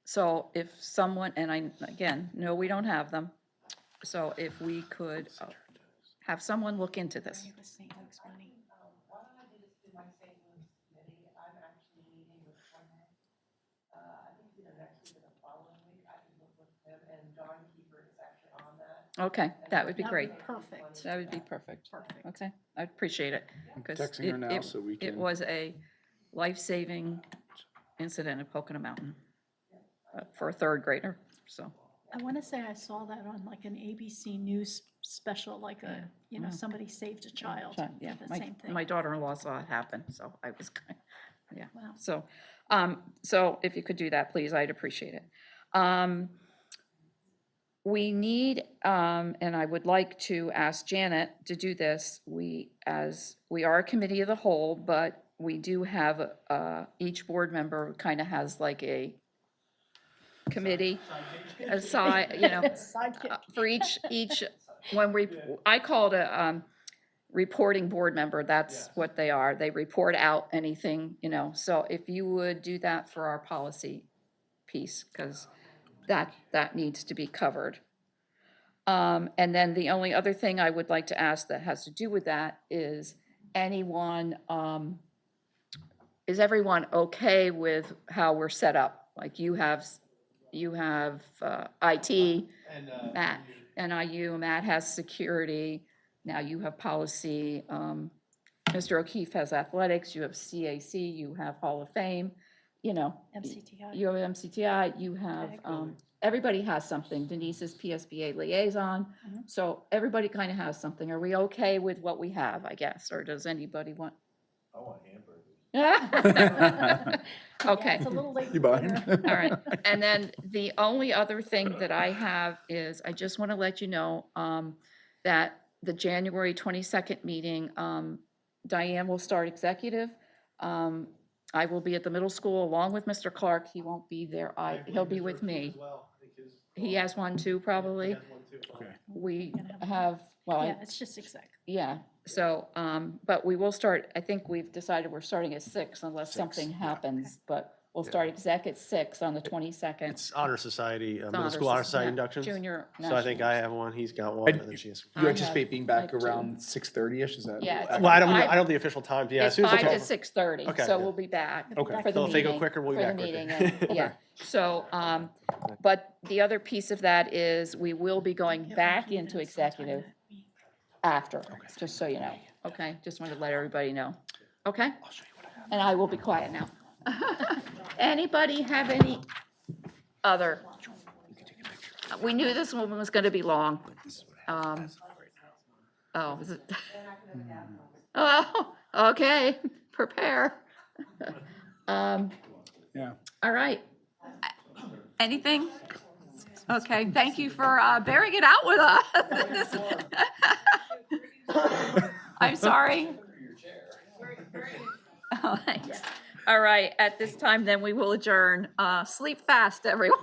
So if someone, and I, again, no, we don't have them. So if we could have someone look into this. St. Luke's money. Why don't I just do my St. Louis committee? I'm actually meeting with someone, I think either next week or the following week. I can look with him, and Dawn Keeper is actually on that. Okay, that would be That great. would be perfect. That would be perfect. Okay, I'd appreciate it. because Texting her now so we It can- was a life-saving incident at Pocono Mountain for a third grader, so. I want to say I saw that on like an ABC News special, like Yeah. somebody saved a child. Yeah, The my, same thing. my daughter-in-law saw it happen, so I was, yeah, Wow. so, so if you could do that, please, I'd appreciate it. We need, and I would like to ask Janet to do this, we are a committee of the whole, but we do have, each board member kind of has like a committee, a side, you know, Sidekick. for each, when I call it a, reporting board member, that's what they are. They report out anything, you know, so if you would do that for our policy piece, because that needs to be covered. And then the only other thing I would like to ask that has to do with that is is everyone okay with how we're set up? Like you have IT, Matt, NIU, Matt has security, now you have policy, Mr. O'Keefe has athletics, you have CAC, you have Hall of Fame, you know. MCTI. You have MCTI, you have, everybody has something. Denise is PSBA liaison, so everybody kind of has something. Are we okay with what we have, I guess, or does anybody want? I want hamburgers. Okay. It's a little late. You for buying? dinner. All right, and then the only other thing that I have is, I just want to let you know that the January 22nd meeting, Diane will start executive. I will be at the middle school along with Mr. Clark. He won't be there. He'll be with me. He has one too, probably. Okay. We have, well, Yeah, it's just exec. yeah, so, but we will start, I think we've decided we're starting at 6 unless something happens, but we'll start exec at 6 on the 22nd. It's Honor Society, middle Honor school Honor Society, Society yeah, inductions. junior So I think I nationals. have one, he's got one, and then she has. You anticipate being back like two. around 6:30ish, is that? Yeah, it's Well, I don't five- know the official time, yeah. as It's soon as I 5 to can- 6:30, Okay, so yeah. we'll be back Okay. for the So if they go meeting. quicker, we'll be for the back quicker. meeting, and- Yeah, so, but the other piece of that is we will be going back into executive after, just so you know. Okay, just wanted to let everybody know. Okay? And I will be quiet now. Anybody have any other? We knew this one was going to be long. Oh, is it? Oh, okay, prepare. Yeah. All right. Anything? Okay, thank you for bearing it out with us. I'm sorry. Oh, thanks. All right, at this time, then we will adjourn. Sleep fast, everyone.